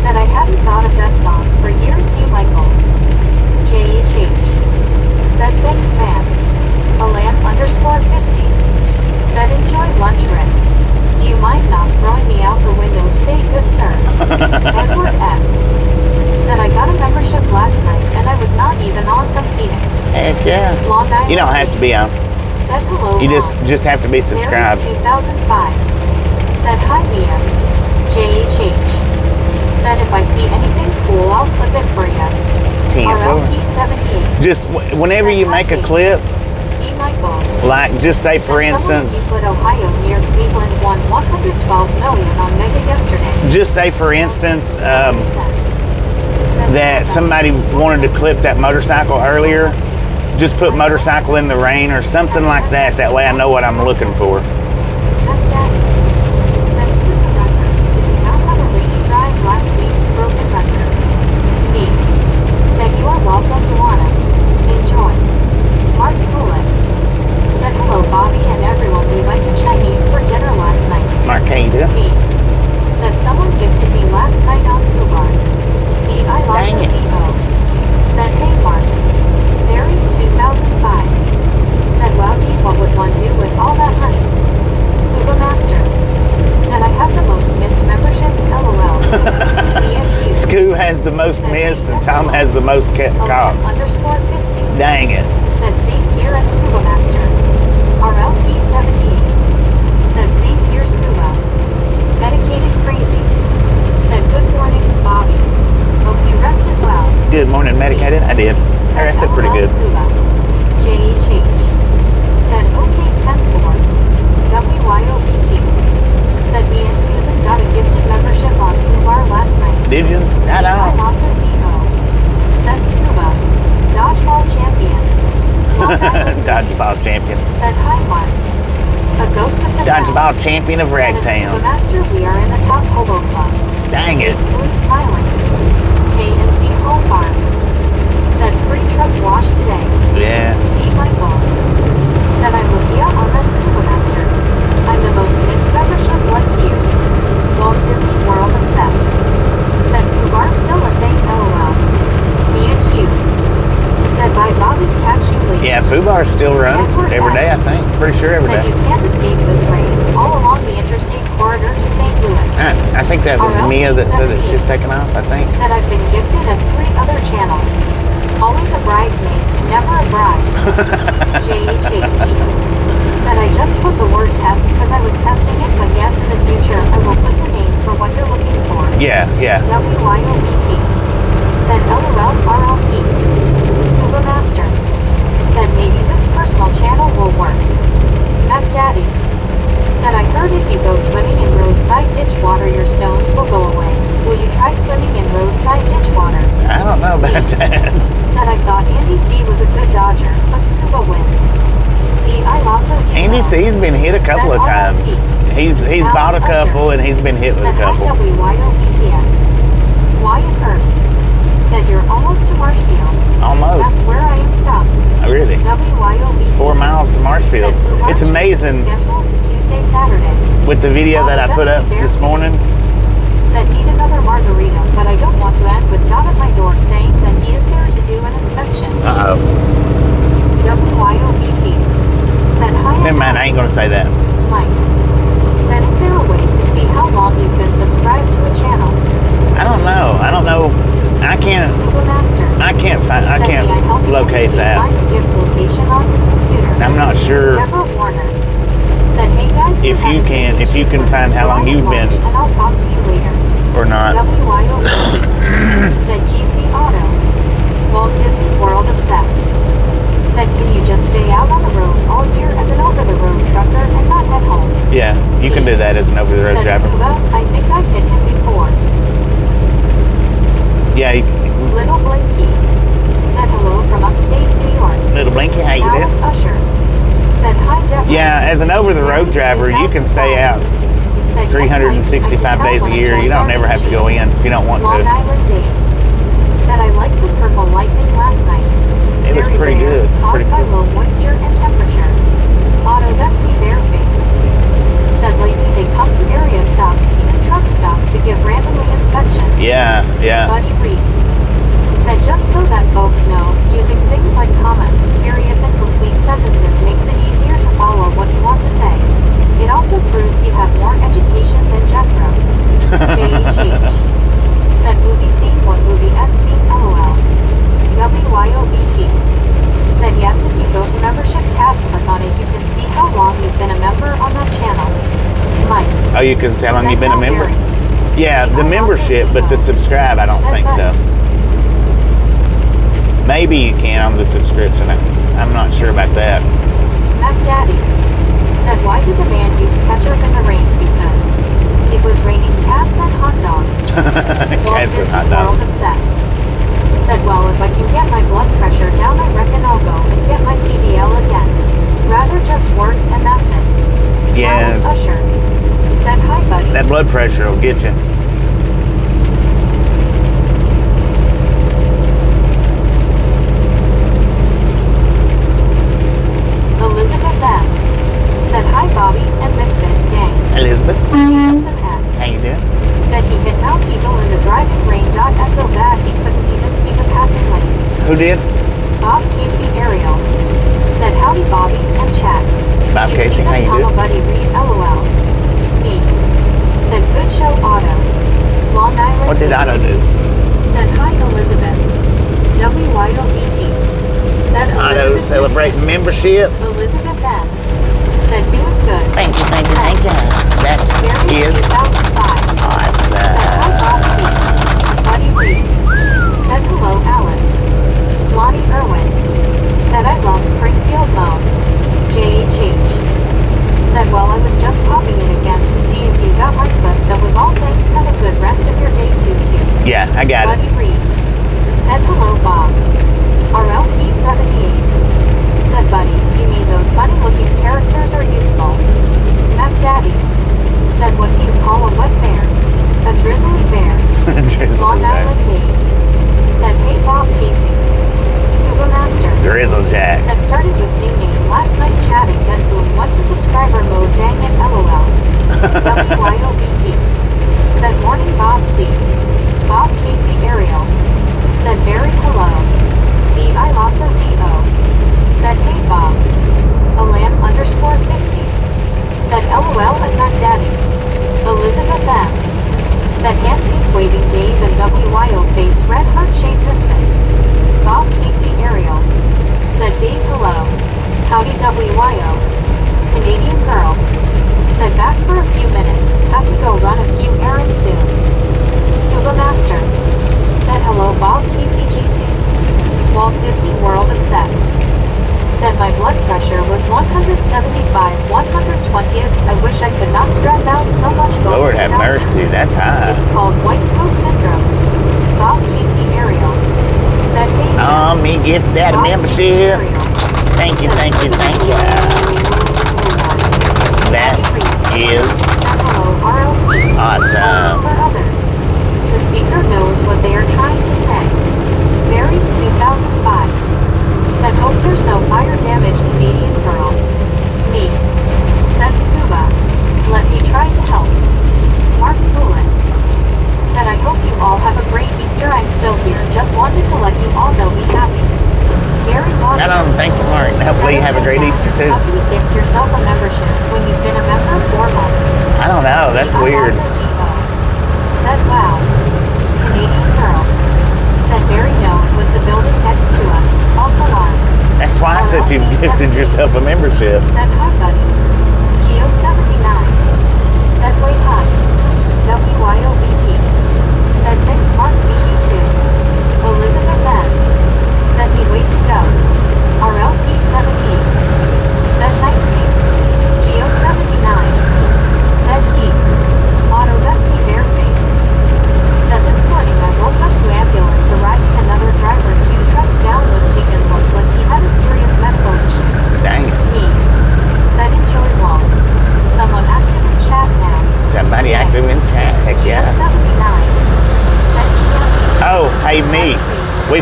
Said I hadn't thought of that song for years. D. Michaels. JHH. Said thanks man. Alan_50. Said enjoy lunch Rick. Do you mind not throwing me out the window today, good sir? Edward S. Said I got a membership last night and I was not even on from Phoenix. Heck yeah. Long Island. You don't have to be on. Said hello. You Ron. just have to be subscribed. Mary 2005. Said hi Mia. JHH. Said if I see anything cool, I'll clip it for you. 10 RLT78. Just whenever you make a clip, D. Michaels. like just say for Said someone in instance, Euclid, Ohio near Cleveland won $112 million on Mega yesterday. just say for instance Said that somebody wanted to clip that motorcycle earlier. Just put motorcycle in the rain or something like that. That way I know what I'm looking for. Welcome to Anna. Enjoy. Mark Bullet. Said hello Bobby and everyone. We went to Chinese for dinner last night. Mark, how you doing? Me. Said someone gifted me last night on Fubar. I lost Dang a it. D.O. Said hey Mark. Barry 2005. Said wow D, what would one do with all that honey? Scuba Master. Said I have the most missed memberships, LOL. Me and you. Scoo has the most missed and Tom has the most caught. _50. Dang it. Said same here at Scuba Master. RLT78. Said same here Scuba. Medicated crazy. Said good morning, Bobby. Hope you rested well. Good morning, medicated. I did. I rested pretty good. Scuba. JHH. Said okay 10-4. WYOBT. Said me and Susan got a gifted membership on Fubar last night. Did you? I I know. lost a D.O. Said Scuba. Dodgeball champion. Long Island. Dodgeball champion. Said hi Mark. A ghost of the Dodgeball champion of Said it's Ragtown. Scuba Master, we are in the top hobo club. Dang it. Gracefully smiling. K&C Home Farms. Said free truck wash today. Yeah. D. Michaels. Said I'm with you on that Scuba Master. I'm the most missed membership like you. Walt Disney World obsessed. Said Fubar still a thing, LOL. Mia Hughes. Said bye Bobby, catch you later. Yeah, Fubar still runs every day, I think. Pretty sure every Said day. you can't escape this rain all along the interstate corridor to St. Louis. I think that was Mia that said that she's taking off, I think. Said I've been gifted at 3 other channels. Always a bridesmaid, never a bride. JHH. Said I just put the word test because I was testing it, but yes, in the future I will put the name for what you're looking for. Yeah, yeah. WYOBT. Said LOL RLT. Scuba Master. Said maybe this personal channel will work. Mac Daddy. Said I heard if you go swimming in roadside ditch water, your stones will go away. Will you try swimming in roadside ditch water? I don't know about that. Said I thought Andy C was a good dodger, but Scuba wins. I lost a D. Andy C's been hit a couple of times. He's bought a couple and he's been hit with a Said couple. IWYOBTS. Wyatt Earth. Said you're almost to Marshfield. Almost. That's where I am from. Oh, really? WYOBT. 4 miles to Marshfield. Said Fubar It's changed amazing the schedule to Tuesday, Saturday. with the video that I put up this morning. Said need another margarita, but I don't want to end with Dot at my door saying that he is there to do an inspection. Uh-oh. WYOBT. Said hi. Never mind, I ain't going to say that. Mike. Said is there a way to see how long you've been subscribed to a channel? I don't know. I can't Scuba Master. I can't Said, "May I help you locate see that. Find a gift location on his computer. I'm not sure Deborah Warner. Said, hey guys, if you can find how long you've been and I'll talk to you later. or not. WYOB. Said Jeezy Auto. Walt Disney World obsessed. Said, can you just stay out on the road all year as an over-the-road trucker and not head home? Yeah, you can do that as an over-the-road Said driver. Scuba, I think I've hit him before. Yeah, Little Blinky. Said hello from upstate New York. Little Blinky, how you Alice doing? Usher. Said hi, Deborah. Yeah, as an over-the-road driver, you can stay out Said, 365 days a year. You don't never have to go in if you don't want Long to. Island Dave. Said I liked the purple lightning last night. It was Very pretty rare, good. Caused Pretty by cool. low moisture and temperature. Otto, that's me bareface. Said lately they come to area stops, even truck stop, to give randomly inspections. Yeah, yeah. Buddy Reed. Said just so that folks know, using things like commas, periods, and complete sentences makes it easier to follow what you want to say. It also proves you have more education than Jethro. J.H.H. Said movie scene, what movie S scene, LOL. WYOBT. Said yes, if you go to membership tab, click on it, you can see how long you've been a member on that channel. Mike. Oh, you can see how long you've been a member? Yeah, the membership, but the subscribe, I don't think so. Maybe you can on the subscription. I'm not sure about that. Mac Daddy. Said why did the man use ketchup in the rain? Because it was raining cats and hot dogs. Cats and hot World dogs. obsessed. Said well, if I can get my blood pressure down, I reckon I'll go and get my CDL again. Rather just work and that's it. Yeah. Alice Usher. Said hi buddy. That blood pressure will get you. Elizabeth M. Said hi Bobby and Misfit gang. Elizabeth. S&S. How you doing? Said he hit Mount Eagle in the driving rain. So bad he couldn't even see the passing lane. Who did? Bob Casey Ariel. Said howdy Bobby and Chad. Bob You Casey, see how them, you comma, doing? buddy read LOL. Me. Said good show Otto. Long Island. What did Otto do? Said hi Elizabeth. WYOBT. Said Otto Elizabeth celebrating membership. Elizabeth M. Said doing good. Thank you, thank you, thank you. That Barry is 2005. awesome. Said hi Bob C. Buddy Reed. Said hello Alice. Lonnie Irwin. Said I love Springfield Mo. J.H.H. Said well I was just popping in again to see if you got my clip. That was all, thanks. Have a good rest of your day too. Yeah, I got Buddy it. Reed. Said hello Bob. RLT78. Said buddy, you mean those funny looking characters are useful. Mac Daddy. Said what do you call a wet bear? A drizzly bear. Long Island Dave. Said hey Bob Casey. Scuba Master. Grizzle Jack. Said started with nickname last night chatting, then boom went to subscriber mode, dang it LOL. WYOBT. Said morning Bob C. Bob Casey Ariel. Said very hello. D.I. Lasso D.O. Said hey Bob. Alan _50. Said LOL and Mac Daddy. Elizabeth M. Said hand pink waving Dave and WYO face red heart shaped misfit. Bob Casey Ariel. Said Dave hello. Howdy WYO. Canadian girl. Said back for a few minutes. Have to go run a few errands soon. Scuba Master. Said hello Bob Casey Jeezy. Walt Disney World obsessed. Said my blood pressure was 175/120ths. I wish I could not stress out so much. Lord have mercy, that's high. It's called white coat syndrome. Bob Casey Ariel. Said hey. Me get that Bob membership. Casey Ariel. Thank you, thank you, thank you. That is Said hello RLT. awesome. For others. The speaker knows what they are trying to say. Barry 2005. Said hope there's no fire damage Canadian girl. Me. Said Scuba. Let me try to help. Mark Poulin. Said I hope you all have a great Easter. I'm still here. Just wanted to let you all know be happy. Gary Watson. I don't thank you, Mark. Hopefully you have a great Easter too. How can you gift yourself a membership when you've been a member 4 months? I don't know, that's weird. Said wow. Canadian girl. Said Barry no, it was the building next to us. False alarm. That's twice that you've gifted yourself a membership. Said hi buddy. Geo 79. Said wait hi. WYOBT. Said thanks Mark VU 2. Elizabeth M. Said me way to go. RLT 78. Said thanks me. Geo 79. Said he. Otto that's me bareface. Said this morning I woke up to ambulance arriving, another driver 2 trucks down was taken, looked like he had a serious medical issue. Dang it. Me. Said in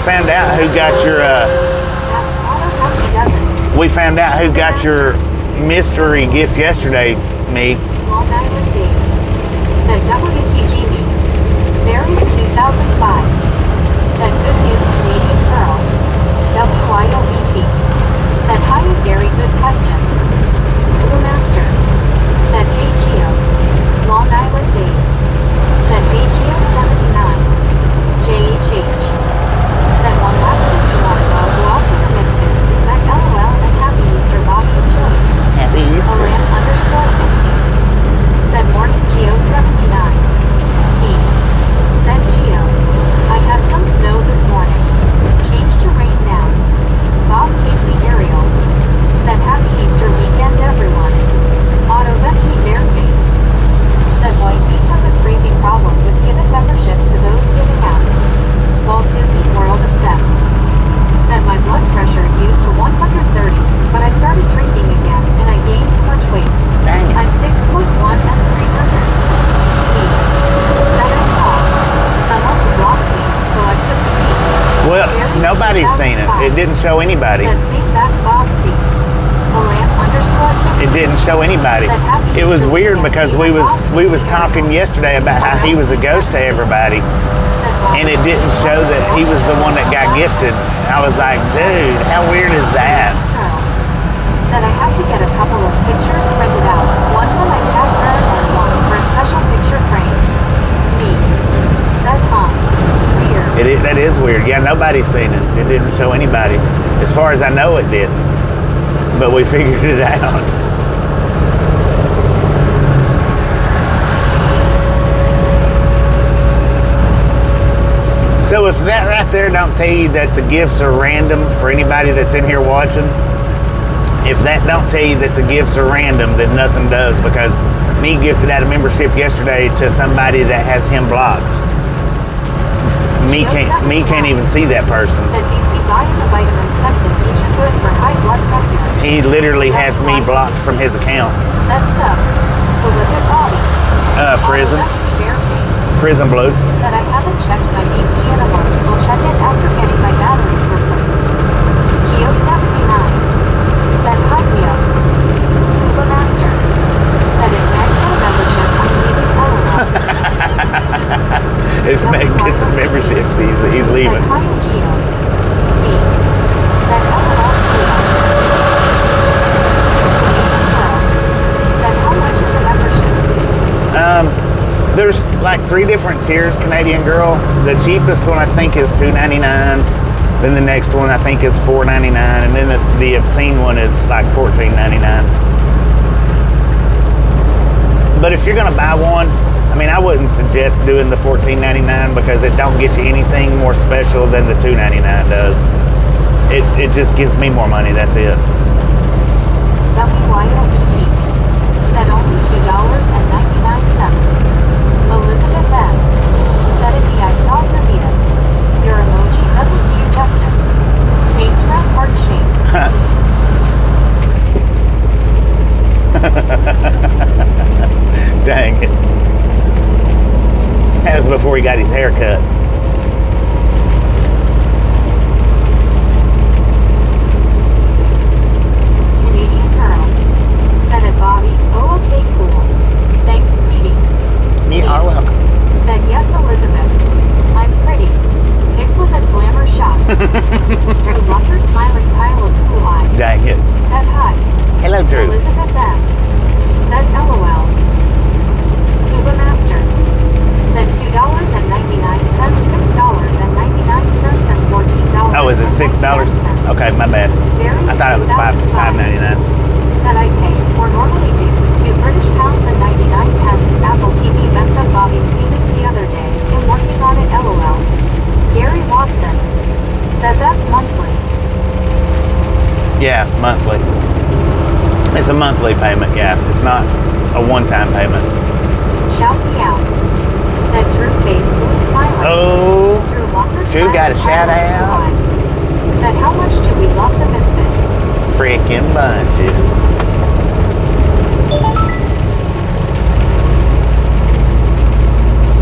found out who got your, we found out who got your mystery gift yesterday, me. Long Island Dave. Said WTGB. Married 2005. Said good news Canadian girl. WYOBT. Said hi Gary, good question. Scuba Master. Said hey Geo. Long Island Dave. Said hey Geo 79. JHH. Said one last thing you want to know who else is a misfits is Mac LOL and Happy Easter Bobby and Joey. Happy Easter. Alan_50. Said morning Geo 79. He. Said Geo. I had some snow this morning. Changed to rain now. Bob Casey Ariel. Said happy Easter weekend everyone. Otto Betsy Bareface. Said YT has a crazy problem with giving membership to those giving out. Walt Disney World obsessed. Said my blood pressure used to 130, but I started drinking again and I gained too much weight. Dang it. I'm 6'1" and 300. Me. Said I saw. Someone who blocked me, so I couldn't see. Well, nobody's seen it. It didn't show anybody. Said same back Bob C. Alan_50. It didn't show anybody. It was weird because we was talking yesterday about how he was a ghost to everybody, and it didn't show that he was the one that got gifted. I was like, dude, how weird is that? Said I have to get a couple of pictures printed out. One for my cat's urn and one for a special picture frame. Me. Said weird. That is weird. Yeah, nobody's seen it. It didn't show anybody. As far as I know, it did. But we figured it out. So if that right there don't tell you that the gifts are random for anybody that's in here watching, if that don't tell you that the gifts are random, then nothing does, because me gifted out a membership yesterday to somebody that has him blocked. Me can't even see that person. Said easy buying the vitamin septin each are good for high blood pressure. He literally has me blocked from his account. Said so. Who was it Bobby? Prison. Prison Blue. Said I haven't checked my BP in a month. I'll check it after getting my batteries replaced. Geo 79. Said hi Leo. Scuba Master. Said if Meg get a membership, I'm leaving If Meg gets a membership, he's leaving. Said hi Geo. Me. Said LOL Geo. Said how much is a membership? There's like 3 different tiers, Canadian Girl. The cheapest one I think is $2.99. Then the next one I think is $4.99, and then the obscene one is like $14.99. But if you're gonna buy one, I mean, I wouldn't suggest doing the $14.99 because it don't get you anything more special than the $2.99 does. It just gives me more money. That's it. WYOBT said only $2.99. Elizabeth M. said if I saw Revita, your emoji doesn't do you justice. Face red heart shape. Dang it. That was before he got his hair cut. Canadian girl said it Bobby. Oh okay cool. Thanks sweetie. You are welcome. Said yes Elizabeth. I'm pretty. Pick was at Glamour Shops. Drew Rucker smiling pile of blue eye. Dang it. Said hi. Hello Drew. Elizabeth M. Said LOL. Scuba Master. Said $2.99, $6.99, and $14. Oh, is it $6? Okay, my bad. I thought it was $5.99. Said I pay, or normally do, £2 and 99 pence. Apple TV messed up Bobby's payments the other day. I'm working on it LOL. Gary Watson. Said that's monthly. Yeah, monthly. It's a monthly payment, yeah. It's not a one-time payment. Shout me out. Said Drew face blue smiling. Oh, Drew Walker Drew got a shout out. Said how much do we love the misfit? Freaking bunches.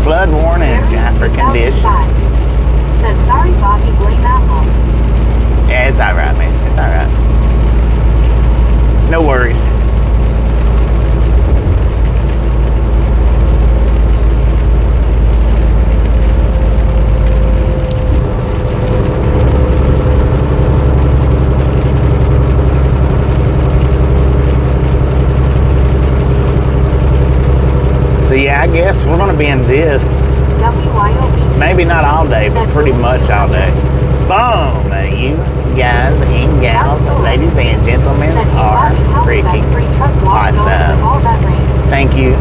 Flood warning, Jasper conditions. Said sorry Bobby, blame out So yeah, I guess we're gonna be in this. WYOBT. Maybe not all day, but pretty much all day. Boom! You guys and gals, ladies and gentlemen, are freaking awesome. Thank you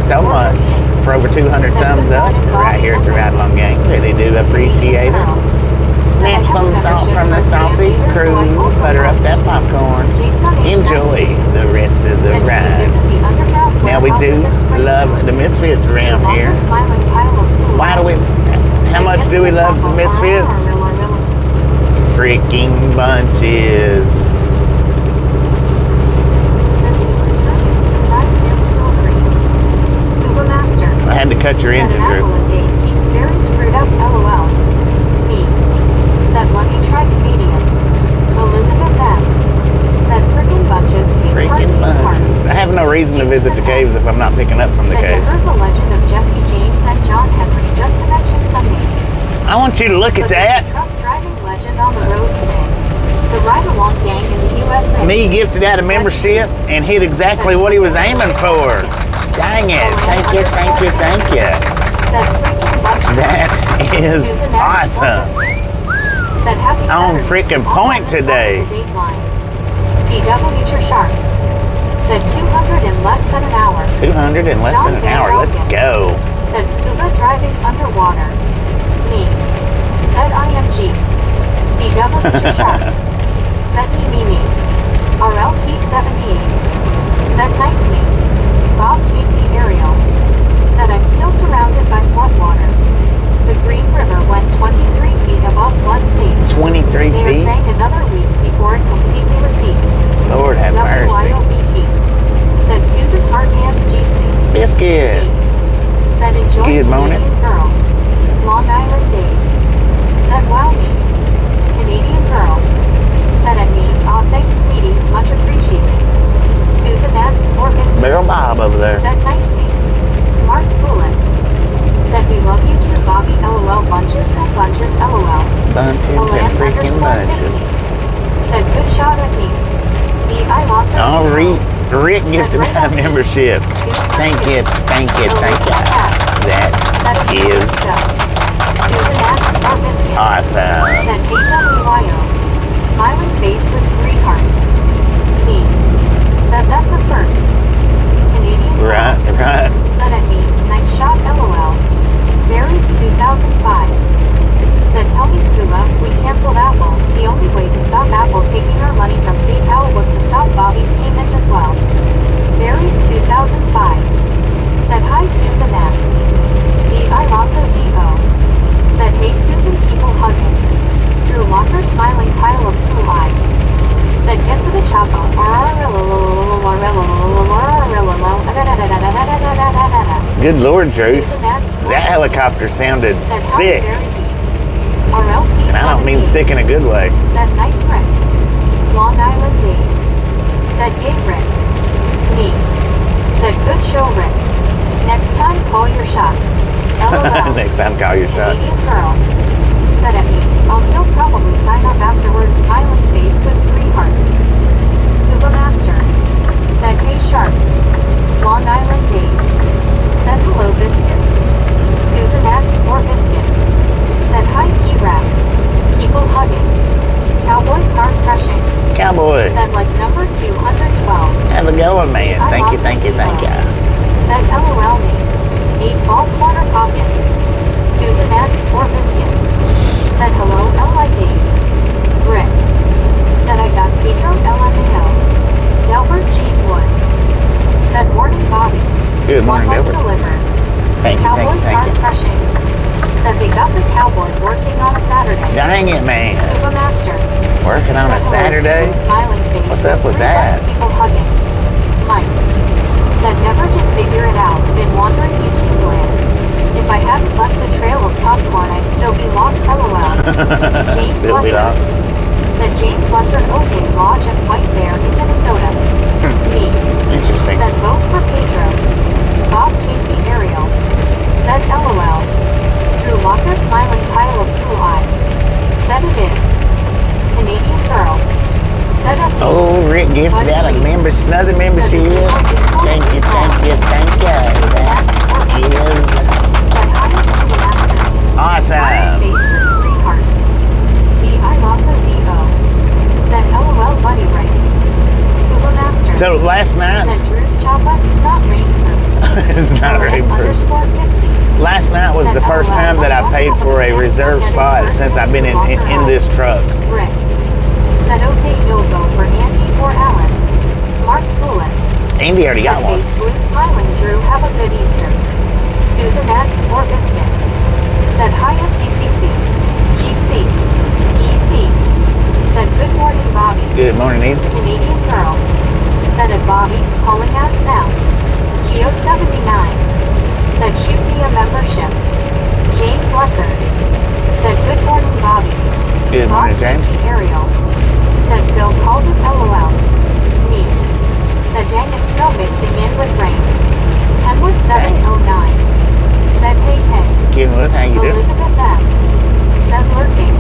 so much for over 200 thumbs up right here at the Ride Along Gang. Really do appreciate it. Snatch some salt from the salty crew, butter up that popcorn. Enjoy the rest of the ride. Now we do love the Misfits around here. Why do we? How much do we love the Misfits? Freaking bunches. I had to cut your engine, Drew. Keeps very screwed up, LOL. Me. Said lucky try Canadian. Elizabeth M. Said frickin' bunches. Freaking bunches. I have no reason to visit the caves if I'm not picking up from the caves. Said the legend of Jesse James and John Henry, just to mention some names. I want you to look at that. Truck driving legend on the road today. The Ride Along Gang in the USA. Me gifted out a membership and hit exactly what he was aiming for. Dang it. Thank you, thank you, thank you. That is awesome. On freaking point today. CW Sharp. Said 200 in less than an hour. 200 in less than an hour. Let's go. Said scuba driving underwater. Me. Said IMG. CW Sharp. Said me. RLT 78. Said nice me. Bob Casey Ariel. Said I'm still surrounded by floodwaters. The Green River went 23 feet above flood stage. 23 They feet? are saying another week before it completely recedes. Lord have mercy. WYOBT. Said Susan Hartman's Jeetsy. Biscuit. Said enjoy Good morning. Canadian Girl. Long Island Dave. Said wow me. Canadian Girl. Said at me, aw thanks sweetie, much appreciated. Susan S. or Biscuit. Barrel Bob over there. Said nice me. Mark Poulin. Said we love you too Bobby LOL bunches and bunches LOL. Bunches and freaking bunches. Said good shot at me. D.I. Lawson. Oh, Rick gifted out a membership. Thank you, thank you, thank you. That is Susan S. or Biscuit. awesome. Said KWYO. Smiling face with 3 hearts. Me. Said that's a first. Canadian. Right. Said at me, nice shot LOL. Buried 2005. Said tell me Scuba, we canceled Apple. The only way to stop Apple taking our money from PayPal was to stop Bobby's payment as well. Buried 2005. Said hi Susan S. D.I. Lasso D.O. Said hey Susan people hugging. Drew Walker smiling pile of blue eye. Said get to the chopper. Good Lord, Drew. That helicopter sounded sick. And I don't mean sick in a good way. Said nice Rick. Long Island Dave. Said yay Rick. Me. Said good show Rick. Next time call your shot. LOL. Next time call your shot. Canadian Girl. Said at me, I'll still probably sign up afterwards smiling face with 3 hearts. Scuba Master. Said hey Sharp. Long Island Dave. Said hello Biscuit. Susan S. or Biscuit. Said hi E-Rap. People hugging. Cowboy car crushing. Cowboy. Said like number 212. How's it going, man? Thank you, thank you, thank you. Said LOL me. 8 ball corner pocket. Susan S. or Biscuit. Said hello LID. Rick. Said I got Pedro LMAO. Delbert G. Woods. Said morning Bobby. Good morning, One Delbert. Delivered. Thank you, Cowboy thank you, car thank you. crushing. Said they got the cowboy working on a Saturday. Dang it, man. Scuba Master. Working on a Said hello, Saturday? Susan smiling face. What's up with 3 that? bunch people hugging. Mike. Said never did figure it out. Been wandering YouTube land. If I hadn't left a trail of popcorn, I'd still be lost. LOL. James Still be Lesser. lost. Said James Lesser OK Lodge at White Bear in Minnesota. Me. Interesting. Said vote for Pedro. Bob Casey Ariel. Said LOL. Drew Walker smiling pile of blue eye. Said it is. Canadian Girl. Said up. Oh, Rick gifted out a another membership. Thank you, thank you, thank you. It's not really proof. Last night was the first time that I paid for a reserve spot since I've been in this truck. Rick said, okay, no go for Andy or Alan. Mark Poulin. Andy already got one. Face blue smiling Drew, have a good Easter. Susan S. or Biscuit said, hiya CCC. Jeet C. EC said, good morning Bobby. Good morning, Easy. Canadian girl said it Bobby, calling us now. Geo 79 said, shoot me a membership. James Lesser said, good morning Bobby. Good morning, James. Ariel said, Bill called it LOL. Me said, dang it, snow mixing in with rain. Kenwood 709 said, hey hey. Kenwood, how you doing? Elizabeth M said, lurking.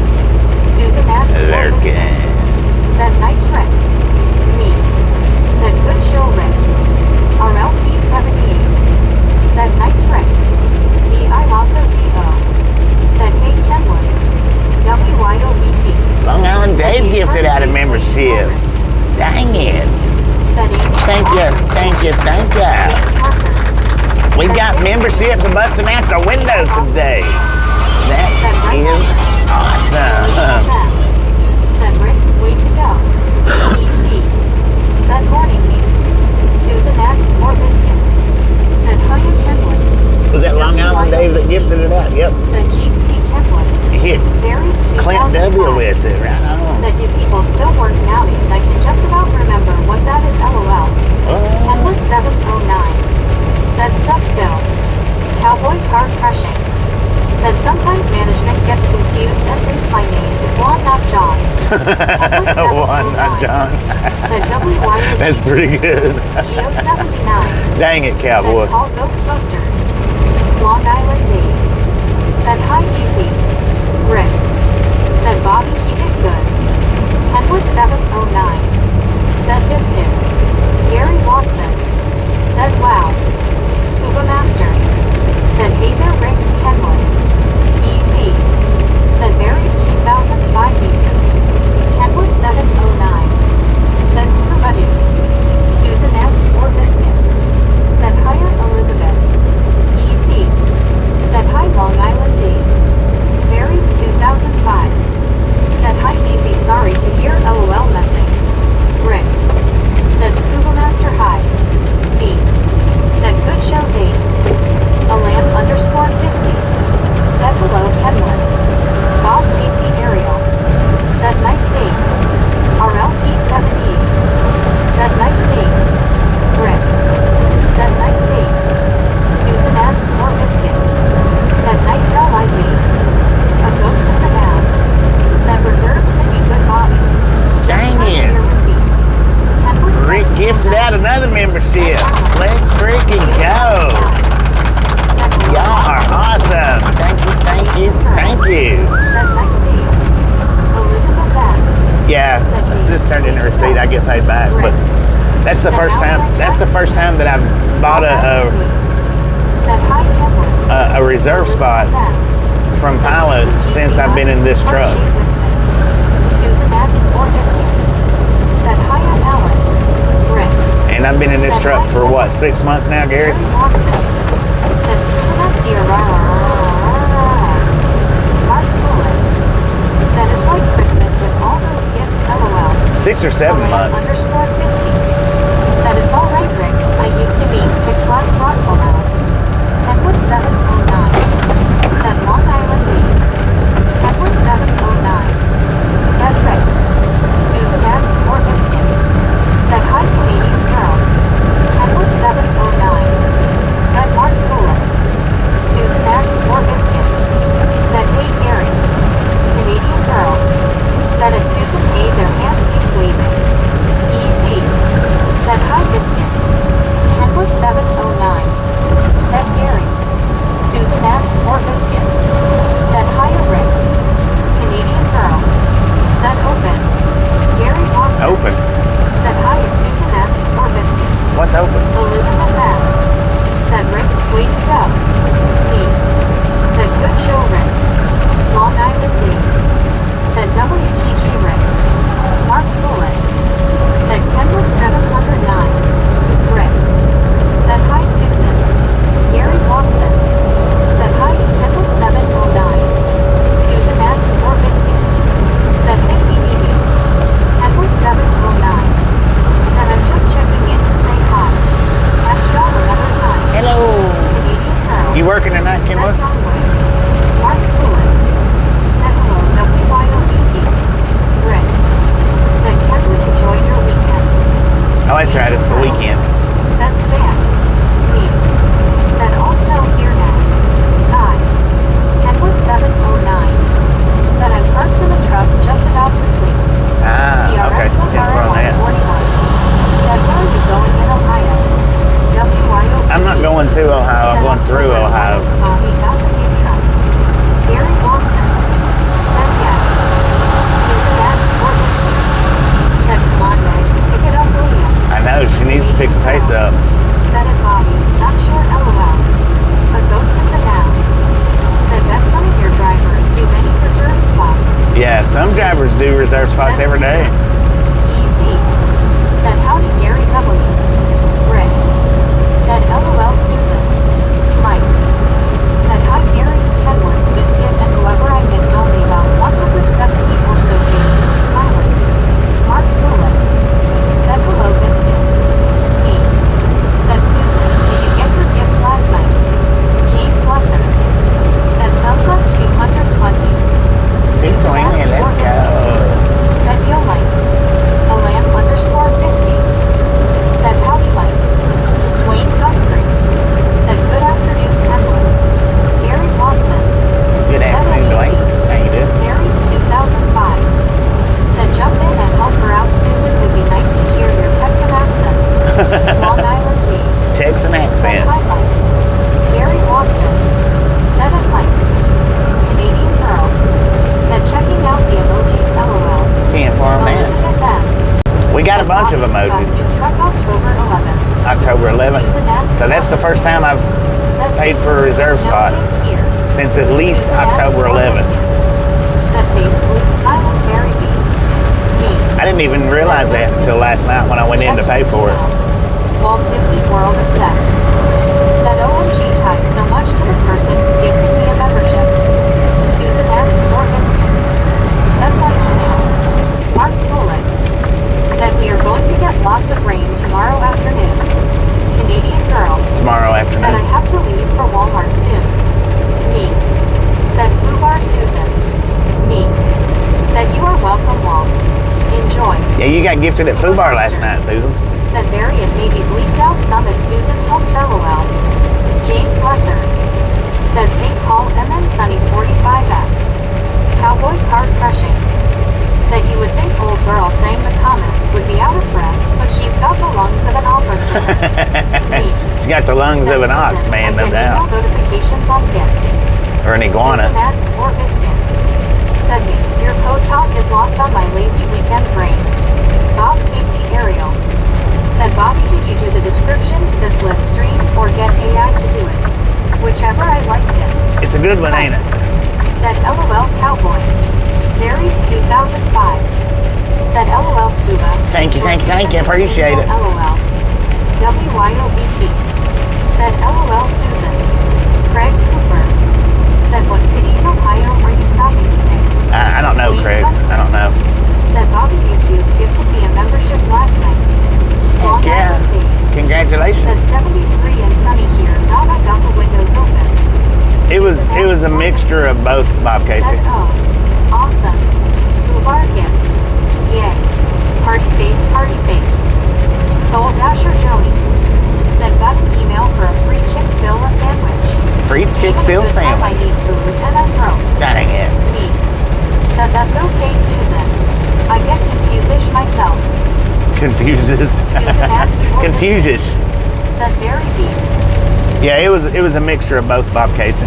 Susan S. Lurking. Said, nice Rick. Me said, good show Rick. RLT 78 said, nice Rick. DI also DO said, hey Kenwood. WYOBT Long Island Dave gifted out a membership. Dang it. said, Thank you, thank you, thank you. We got memberships busting out the window today. That is awesome. Said Rick, way to go. EC said, morning me. Susan S. or Biscuit said, hiya Kenwood. Was that Long Island Dave that gifted it out? Yep. Said Jeet C. Kenwood. Hit Very Clint W with it, right on. Said, do people still work nowadays? I can just about remember what that is, LOL. Kenwood 709 said, sup Bill. Cowboy car crushing. Said, sometimes management gets confused and thinks my name is Juan, not John. Juan, not John. Said, WY. That's pretty good. Geo 79 Dang it, Cowboy. said, call Ghostbusters. Long Island Dave said, hi easy. Rick said, Bobby, he did good. Kenwood 709 said, Biscuit. Gary Watson said, wow. Scuba Master said, hey there Rick. Kenwood. EZ said, buried 2005 meter. Kenwood 709 said, Scuba Doo. Susan S. or Biscuit said, hiya Elizabeth. EZ said, hi Long Island Dave. Buried 2005 said, hi easy, sorry to hear LOL messing. Rick said, Scuba Master hi. Me said, good show Dave. Alan _50 said, hello Kenwood. Bob Casey Ariel said, nice Dave. RLT 78 said, nice Dave. Rick said, nice Dave. Susan S. or Biscuit said, nice LI Dave. A ghost in the map said, reserve can be good Bobby. Dang it. Rick gifted out another membership. Let's freaking go. Y'all are awesome. Thank you, thank you, thank you. Said, nice Dave. Elizabeth M. Yeah, just turned in a receipt. I get paid back, but that's the first time. That's the first time that I've bought a reserve spot from Pilot since I've been in this truck. Susan S. or Biscuit said, hiya Alan. Rick And I've been in this truck for what, 6 months now, Gary? Said, Susan S. dear Mark Poulin said, it's like Christmas with all those gifts, LOL. 6 or 7 months. _50 said, it's all right, Rick. I used to be picked last thoughtful now. Kenwood 709 said, Long Island Dave. Kenwood 709 said, Rick. Susan S. or Biscuit said, hi Canadian girl. Kenwood 709 said, Mark Poulin. Susan S. or Biscuit said, hey Gary. Canadian girl said, it's Susan A. Their hand keep waving. EZ said, hi Biscuit. Kenwood 709 You working tonight, Kenwood? Mark Coolin. Said hello, WYOBT. Rick. Said Kenwood enjoy your weekend. Oh, that's right. It's the weekend. Said Stan. Me. Said all snow here now. Sigh. Kenwood 709. Said I'm parked in the truck just about to sleep. Ah, okay. TRX Can't run that. 41. Said where are you going in Ohio? WYOBT. I'm not going to Ohio. I'm going through Ohio. He got the big truck. Gary Watson. Said yes. Susan asked for whiskey. Said come on, Meg. Pick it up, will you? I know. She needs to pick the pace up. Said it, Bobby. Not sure, LOL. But ghosted the now. Said bet some of your drivers do many reserve spots. Yeah, some drivers do reserve spots every day. Easy. Said howdy, Gary W. Rick. Said LOL, Susan. Mike. Said hi, Gary, Kenwood, Biscuit, and whoever I missed only about 170 or so cases. Smiling. Mark Coolin. Said hello, Biscuit. Me. Said Susan, did you get your gift last night? James Lesser. Said thumbs up 220. Keep swinging, let's go. Said yo, Mike. Alan _50. Said howdy, Mike. Wayne Guthrie. Said good afternoon, Kenwood. Gary Watson. Good afternoon, Dwayne. How you doing? Gary 2005. Said jump in and help her out, Susan. It'd be nice to hear your Texan accent. Long Island D. Texan Said accent. hi, Mike. Gary Watson. Said it, Mike. Canadian girl. Said checking out the emojis, LOL. 10 for a man. Elizabeth M. We got a bunch of emojis. Truck October 11th. October 11th. Susan S. So that's the first time I've Said paid for a reserve no spot gift here. since at least Susan S. October 11th. Said face blue smiling Gary B. Me. I didn't even realize that until last night when I went in to pay for it. Walt Disney World obsessed. Said OMG tied so much to the person who gifted me a membership. Susan S. or Biscuit. Said like now. Mark Coolin. Said we are going to get lots of rain tomorrow afternoon. Canadian girl. Tomorrow Said I afternoon. have to leave for Walmart soon. Me. Said Fubar Susan. Me. Said you are welcome, Walt. Enjoy. Yeah, you got gifted at Fubar last night, Susan. Said Barry and maybe bleeped out some if Susan helps, LOL. James Lesser. Said St. Paul MN Sunny 45F. Cowboy car crushing. Said you would think old girl saying the comments would be out of breath, but she's got the lungs of an opera singer. Me. She's got the lungs Said of an ox, Susan, man, I no get email doubt. notifications on gifts. Or an iguana. Susan S. or Biscuit. Said me, your code talk is lost on my lazy weekend brain. Bob Casey Ariel. Said Bobby, did you do the description to this live stream or get AI to do it? Whichever, I liked it. It's a good one, ain't it? Said LOL Cowboy. Barry 2005. Said LOL Scuba. Thank you, thank you, thank you. Appreciate it. LOL. WYOBT. Said LOL Susan. Craig Cooper. Said what city in Ohio are you stopping today? I don't know, Craig. I don't know. Said Bobby YouTube gifted me a membership last night. Long Yeah. Island D. Congratulations. Said 73 and sunny here. Now I got the windows open. It was a mixture of both, Bob Casey. Said oh. Awesome. Fubar gift. Yay. Party face, party face. Soul Dasher Joey. Said got an email for a free Chick-fil-A sandwich. Free Even Chick-fil-A this time I sandwich. need food and I'm broke. Dang it. Me. Said that's okay, Susan. I get confused myself. Confuses. Susan S. or Confuses. Said Barry B. Yeah, it was a mixture of both, Bob Casey.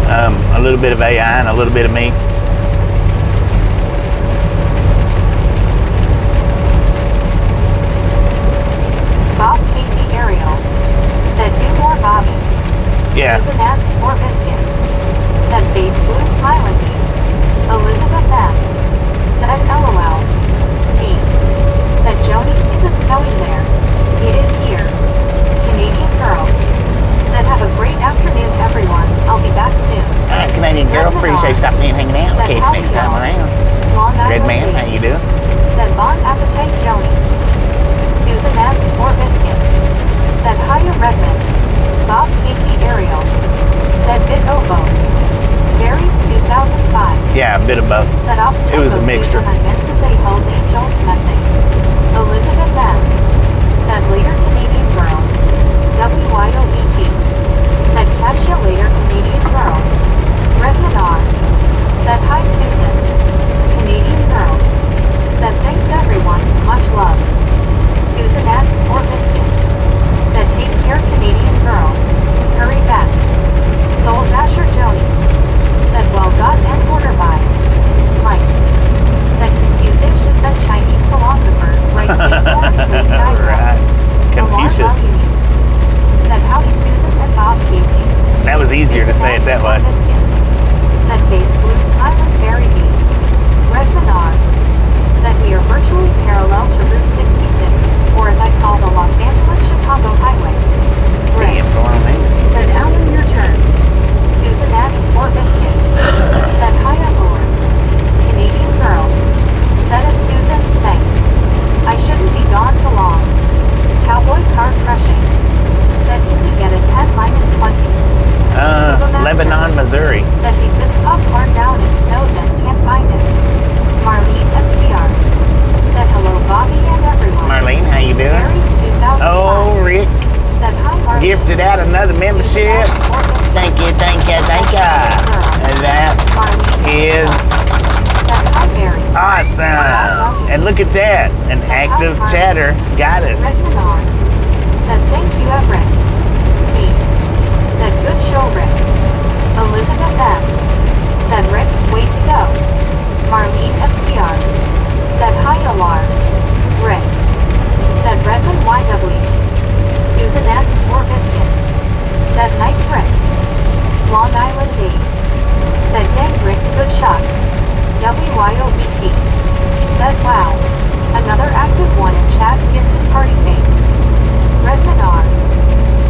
A little bit of AI and a little bit of me. Bob Casey Ariel. Said do more Bobby. Yeah. Susan S. or Biscuit. Said face blue smiling me. Elizabeth M. Said LOL. Me. Said Joni, is it snowing there? It is here. Canadian girl. Said have a great afternoon, everyone. I'll be back soon. Canadian girl, appreciate you stopping in and hanging out. Bob Casey Ariel. Said bit Ovo. Buried 2005. Yeah, a bit of both. Said It was a mixture. Susan, I meant to say Hell's Angel messing. Elizabeth M. Said later Canadian girl. WYOBT. Said catch ya later Canadian girl. Redmond R. Said hi Susan. Canadian girl. Said thanks everyone, much love. Susan S. or Biscuit. Said take care Canadian girl. Hurry back. Soul Dasher Joni. Said well got and order by. Mike. Said Confucius is that Chinese philosopher, right? Right. Confucius. Said howdy Susan and Bob Casey. That was easier to say it that way. Said face blue smiling very deep. Red Manar. Said we are virtually parallel to Route 66, or as I call the Los Angeles-Chicago Highway. Red. Said Alan your turn. Susan S. or Biscuit. Said hi Lord. Canadian girl. Said it Susan, thanks. I shouldn't be gone too long. Cowboy car crushing. Said can we get a 10 minus 20? Lebanon, Missouri. Said he sits popcorn down in snow then can't find it. Marlene STR. Said hello Bobby and everyone. Marlene, how you doing? Buried 2005. Oh, Rick. Said hi Marlene. Gifted out another membership. Thank you, thank you, thank you. And that is Said hi Mary. awesome. And look at that. An active chatter. Got it. Red Menard. Said thank you Everett. Me. Said good show Rick. Elizabeth M. Said Rick, way to go. Marlene STR. Said hi Alar. Rick. Said Redmond YW. Susan S. or Biscuit. Said nice Rick. Long Island D. Said dang Rick, good shot. WYOBT. Said wow. Another active one in chat gifted party face. Redmond R.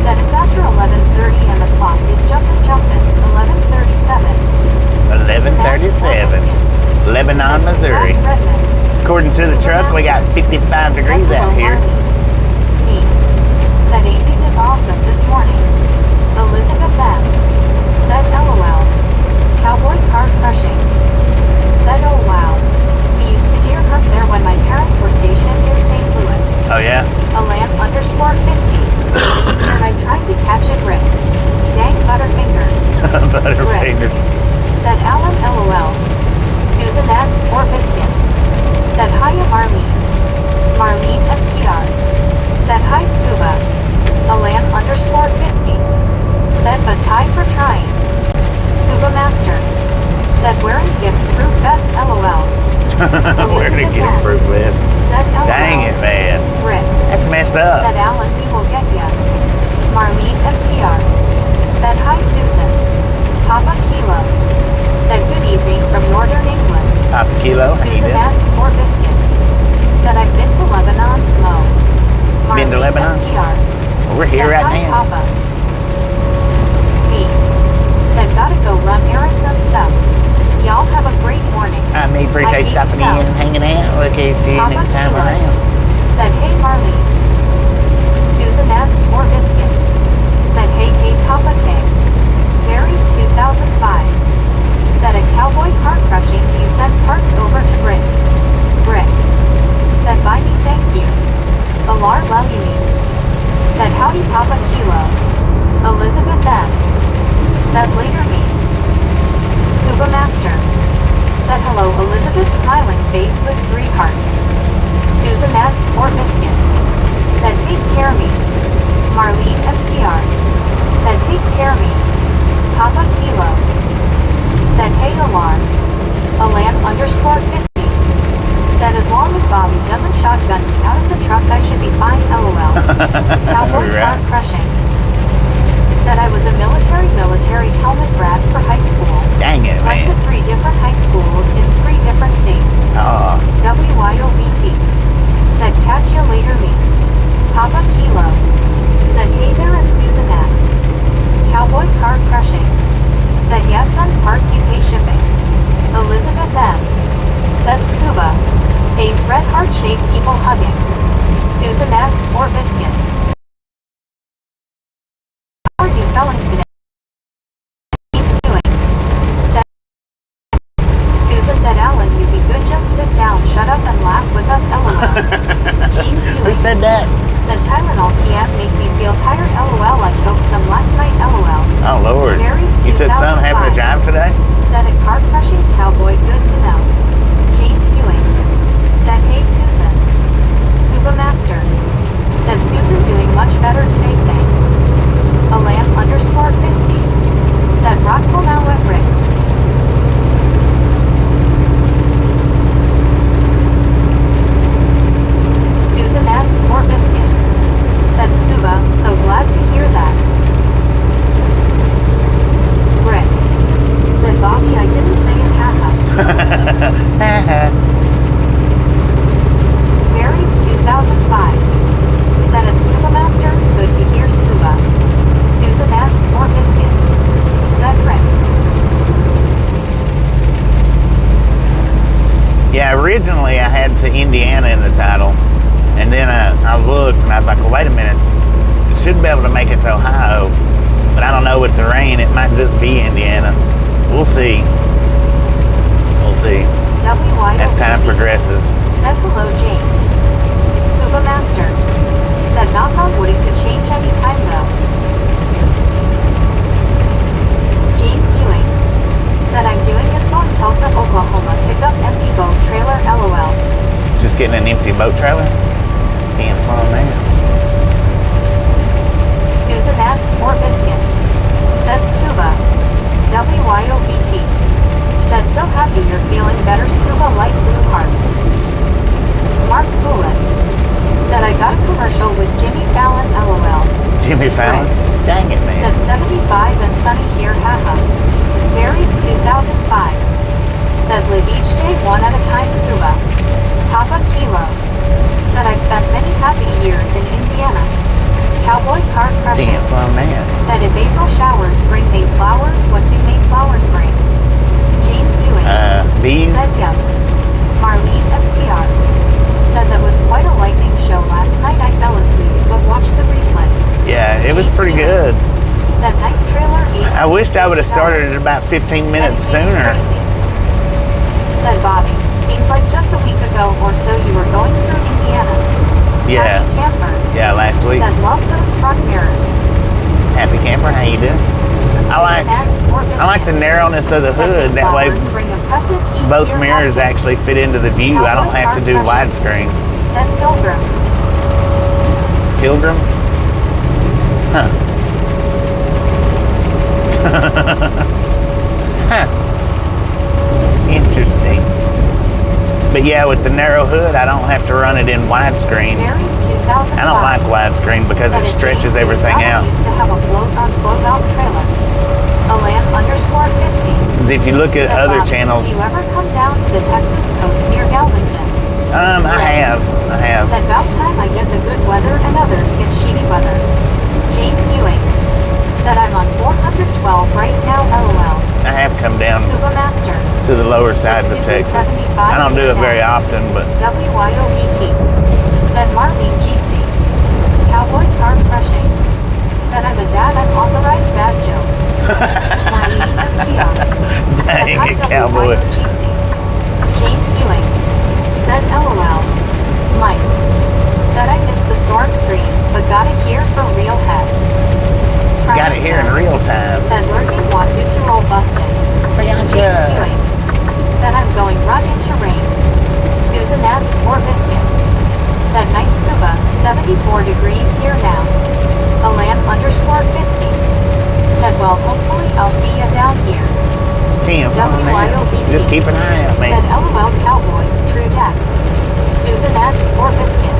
Said it's after 11:30 and the clock is jumping. 11:37. 11:37. Lebanon, Missouri. According to the truck, we got 55 degrees out here. Me. Said evening is awesome this morning. Elizabeth M. Said LOL. Cowboy car crushing. Said oh wow. We used to deer hunt there when my parents were stationed in St. Louis. Oh yeah? Alan _50. Said I tried to catch it Rick. Dang butterfingers. Butterfingers. Said Alan LOL. Susan S. or Biscuit. Said hiya Marlene. Marlene STR. Said hi Scuba. Alan _50. Said but tie for trying. Scuba Master. Said wearing gift proof vest LOL. Where did he get a proof vest? Said LOL. Dang it, man. Rick. That's messed up. Said Alan we will get ya. Marlene STR. Said hi Susan. Papa Kilo. Said good evening from Northern England. Papa Kilo, how you Susan doing? S. or Biscuit. Said I've been to Lebanon. No. Been to Lebanon? STR. We're here Said right hi, now. Papa. Me. Said gotta go run errands and stuff. Y'all have a great morning. I appreciate you stopping in and hanging out. Look at you Papa next time Kilo. around. Said hey Marlene. Susan S. or Biscuit. Said hey Papa K. Buried 2005. Said a cowboy car crushing. Do you send parts over to Brick? Brick. Said bye me thank you. Alar Lelunies. Said howdy Papa Kilo. Elizabeth M. Said later me. Scuba Master. Said hello Elizabeth smiling face with 3 hearts. Susan S. or Biscuit. Said take care me. Marlene STR. Said take care me. Papa Kilo. Said hey Alarm. Alan _50. Said as long as Bobby doesn't shotgun me out of the truck I should be fine LOL. Cowboy car crushing. Said I was a military helmet grad for high school. Dang it, Went to man. 3 different high schools in 3 different states. Oh, WYOBT. Said catch ya later me. Papa Kilo. Said hey there and Susan S. Cowboy car crushing. Said yes son parts you pay shipping. Elizabeth M. Said scuba. Ace red heart shaped people hugging. Susan S. or Biscuit. spelling today. James doing? Said Susan said, Alan, you be good, just sit down, shut up and laugh with us, LOL. James Who doing? said that? Said Tylenol PM make me feel tired, LOL. I took some last night, LOL. Oh, Lord. Married You took some having a 2005. drive today? Said a car crushing cowboy, good to know. James Ewing. Said, hey Susan. Scuba Master. Said Susan doing much better today, thanks. Alam _50. Said Rockville now at Rick. Susan S. or Biscuit. Said Scuba, so glad to hear that. Rick. Said Bobby, I didn't say it, haha. Married 2005. Said it, Scuba Master, good to hear Scuba. Susan S. or Biscuit. Said Rick. Yeah, originally I had to Indiana in the title. And then I looked and I was like, well, wait a minute. It should be able to make it to Ohio. But I don't know with the rain, it might just be Indiana. We'll see. We'll see. As time progresses. Said hello, James. Scuba Master. Said knock on wood, it could change any time though. James Ewing. Said I'm doing this going Tulsa, Oklahoma. Pick up empty boat trailer, LOL. Just getting an empty boat trailer? Being fun, man. Susan S. or Biscuit. Said Scuba. WYOBT. Said so happy you're feeling better, Scuba, light blue heart. Mark Bullet. Said I got a commercial with Jimmy Fallon, LOL. Jimmy Fallon? Dang it, man. Said 75 and sunny here, haha. Married 2005. Said live each day one at a time, Scuba. Papa Kilo. Said I spent many happy years in Indiana. Cowboy car crushing. Damn fun, man. Said if April showers bring May flowers, what do May flowers bring? James Ewing. Bees? Said yep. Marlene STR. Said that was quite a lightning show last night. I fell asleep, but watched the replay. Yeah, it was pretty good. Said nice trailer. I wished I would have started it about 15 minutes sooner. Said Bobby. Seems like just a week ago or so you were going through Indiana. Yeah. Happy camper. Yeah, last week. Said love those front mirrors. Happy camper, how you doing? I like the narrowness of the hood. That way both mirrors actually fit into the view. I don't have to do widescreen. Said Pilgrims. Pilgrims? Huh. Huh. Interesting. But yeah, with the narrow hood, I don't have to run it in widescreen. I don't like widescreen because it stretches everything out. Used to have a float out trailer. Alam _50. If you look at other channels, Do you ever come down to the Texas coast near Galveston? I have. Said about time I get the good weather and others get shitty weather. James Ewing. Said I'm on 412 right now, LOL. I have come down Scuba Master. to the lower sides of Texas. I don't do it very often, but WYOBT. Said Marlene Jeetsy. Cowboy car crushing. Said I'm a dad, I'm authorized bad jokes. Marlene STR. dang it, cowboy. James Ewing. Said LOL. Mike. Said I missed the storm screen, but got it here for real head. Got it here in real time. Said lurking Watusi-roll busted. James Ewing. Said I'm going run into rain. Susan S. or Biscuit. Said nice scuba, 74 degrees here now. Alam _50. Said well hopefully I'll see ya down here. Damn, WYOBT. just keep an eye out, man. Said LOL cowboy, true death. Susan S. or Biscuit.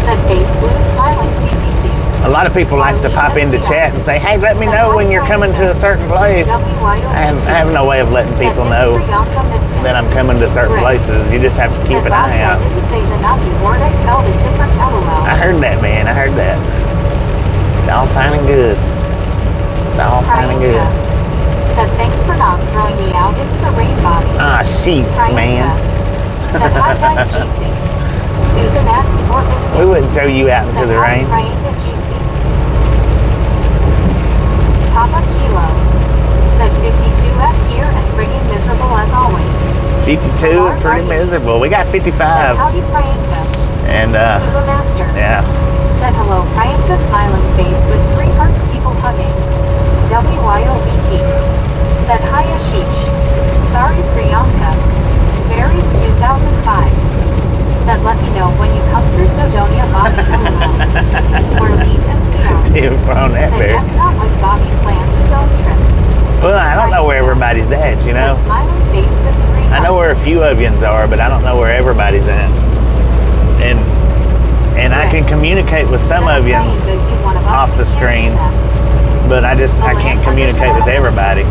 Said face blue smiling CCC. A lot of people likes to pop into chat and say, hey, let me know when you're coming to a certain place. I have no way of letting people know that I'm coming to certain places. You just have to keep an eye out. I didn't say the naughty word, I spelled it different, LOL. I heard that, man. I heard that. It's all fine and good. It's all fine and good. Said thanks for not throwing me out into the rain, Bobby. Ah, sheets, man. Said hi guys, Jeetsy. Susan S. or Biscuit. We wouldn't throw you out into the rain. 52, pretty miserable. We got 55. Said, howdy, Priyanka. And, Scuba Master. yeah. Said, hello, Priyanka, smiling face with 3 hearts, people hugging. WYOBT. Said, hi, Ashish. Sorry, Priyanka. Buried 2005. Said, let me know when you come through Snowdonia, Bobby. Or leave STL. Dude, on that Said, bear. yes, not like Bobby plans his own trips. Well, I don't know where everybody's at, you know. Said, smiling face with 3 I know where a hearts. few of yous are, but I don't know where everybody's at. And I can communicate with some Said, of yous Priyanka, you one of us, off we the can't do screen, that. but I can't communicate with everybody.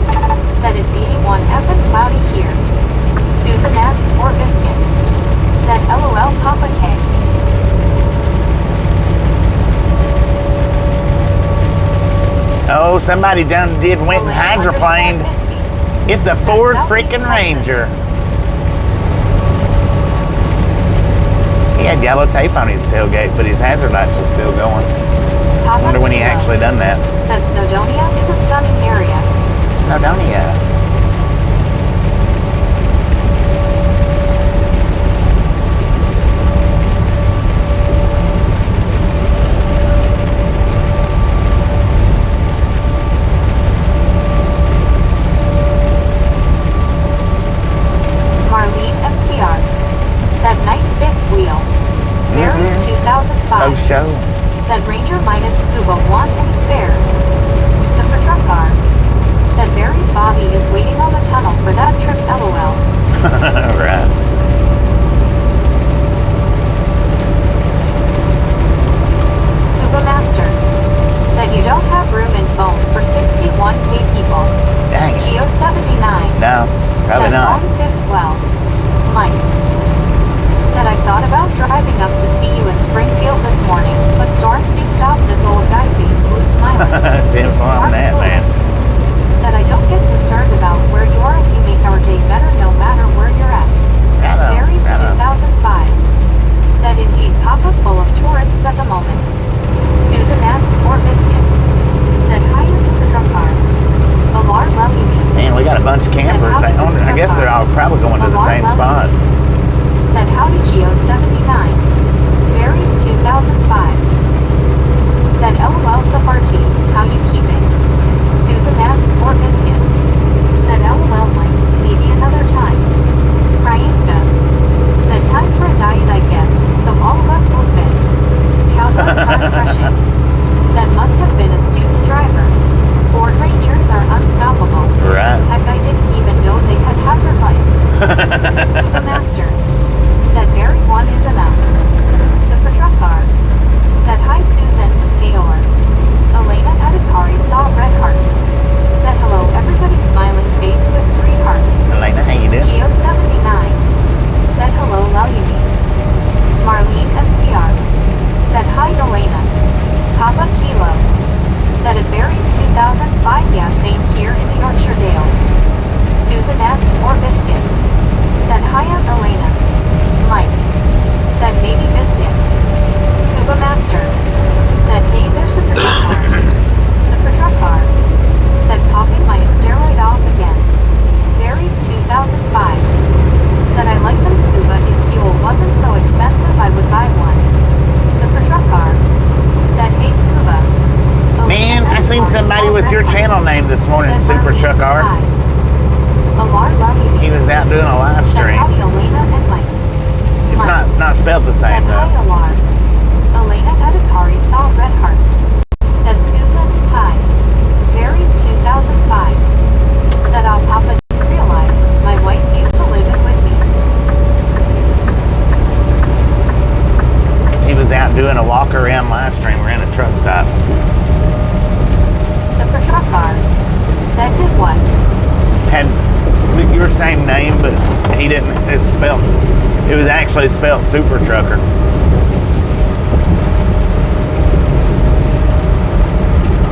Said it's 81 effing cloudy here. Susan S. or Biscuit. Said LOL Papa K. Oh, somebody went and hydroplaned. It's a Ford freaking Ranger. He had yellow tape on his tailgate, but his hazard lights were still going. I wonder when he actually done that. Said Snowdonia is a stunning area. Snowdonia. Marlene STR. Said nice fifth wheel. Buried 2005. Oh, show. Said Ranger minus Scuba want any spares. Super truck car. Said Barry Bobby is waiting on the tunnel for that trip, LOL. Right. Scuba Master. Said you don't have room in phone for 61K people. Dang it. Geo 79. No, probably Said not. on fifth well. Mike. Said I thought about driving up to see you in Springfield this morning, but storms do stop this old guy face blue smiling. 10 on that, man. Said I don't get concerned about where you are if you make our day better no matter where you're at. Right on, Buried right on. 2005. Said indeed pop-up full of tourists at the moment. Susan S. or Biscuit. Said hi to Super Truck Car. Alar Levy means. Man, we got a bunch of campers. I guess they're all probably going to the same spots. Said howdy Geo 79. Buried 2005. Said LOL Safarti, how you keeping? Susan S. or Biscuit. Said LOL Mike, maybe another time. Priyanka. Said time for a diet I guess, so all of us will fit. Cowboy car crushing. Said must have been a student driver. Ford Rangers are unstoppable. Right. Heck, I didn't even know they had hazard lights. Scuba Master. Said Barry 1 is enough. Super truck car. Said hi Susan, Gaylor. Elena Adhikari saw red heart. Said hello everybody smiling face with 3 hearts. Elena, how you doing? Geo 79. Said hello Lalunis. Marlene STR. Said hi Elena. Papa Kilo. Said it buried 2005, yeah same here in the Yorkshire Dales. Susan S. or Biscuit. Said hiya Elena. Mike. Said baby Biscuit. Scuba Master. Said hey there's Super Truck Car. Super Truck Car. Said popping my steroid off again. Buried 2005. Said I like them Scuba if fuel wasn't so expensive I would buy one. Super Truck Car. Said hey Scuba. Man, I seen somebody with your channel name this morning, Super Truck R. He was out doing a live stream. It's not spelled the same though. Elena Adhikari saw red heart. Said Susan, hi. Buried 2005. Said I'll Papa realize my wife used to live it with me. He was out doing a walk around live stream. We're in a truck stop. Super truck car. Said did what? Had your same name, but he didn't. It was actually spelled Super Trucker.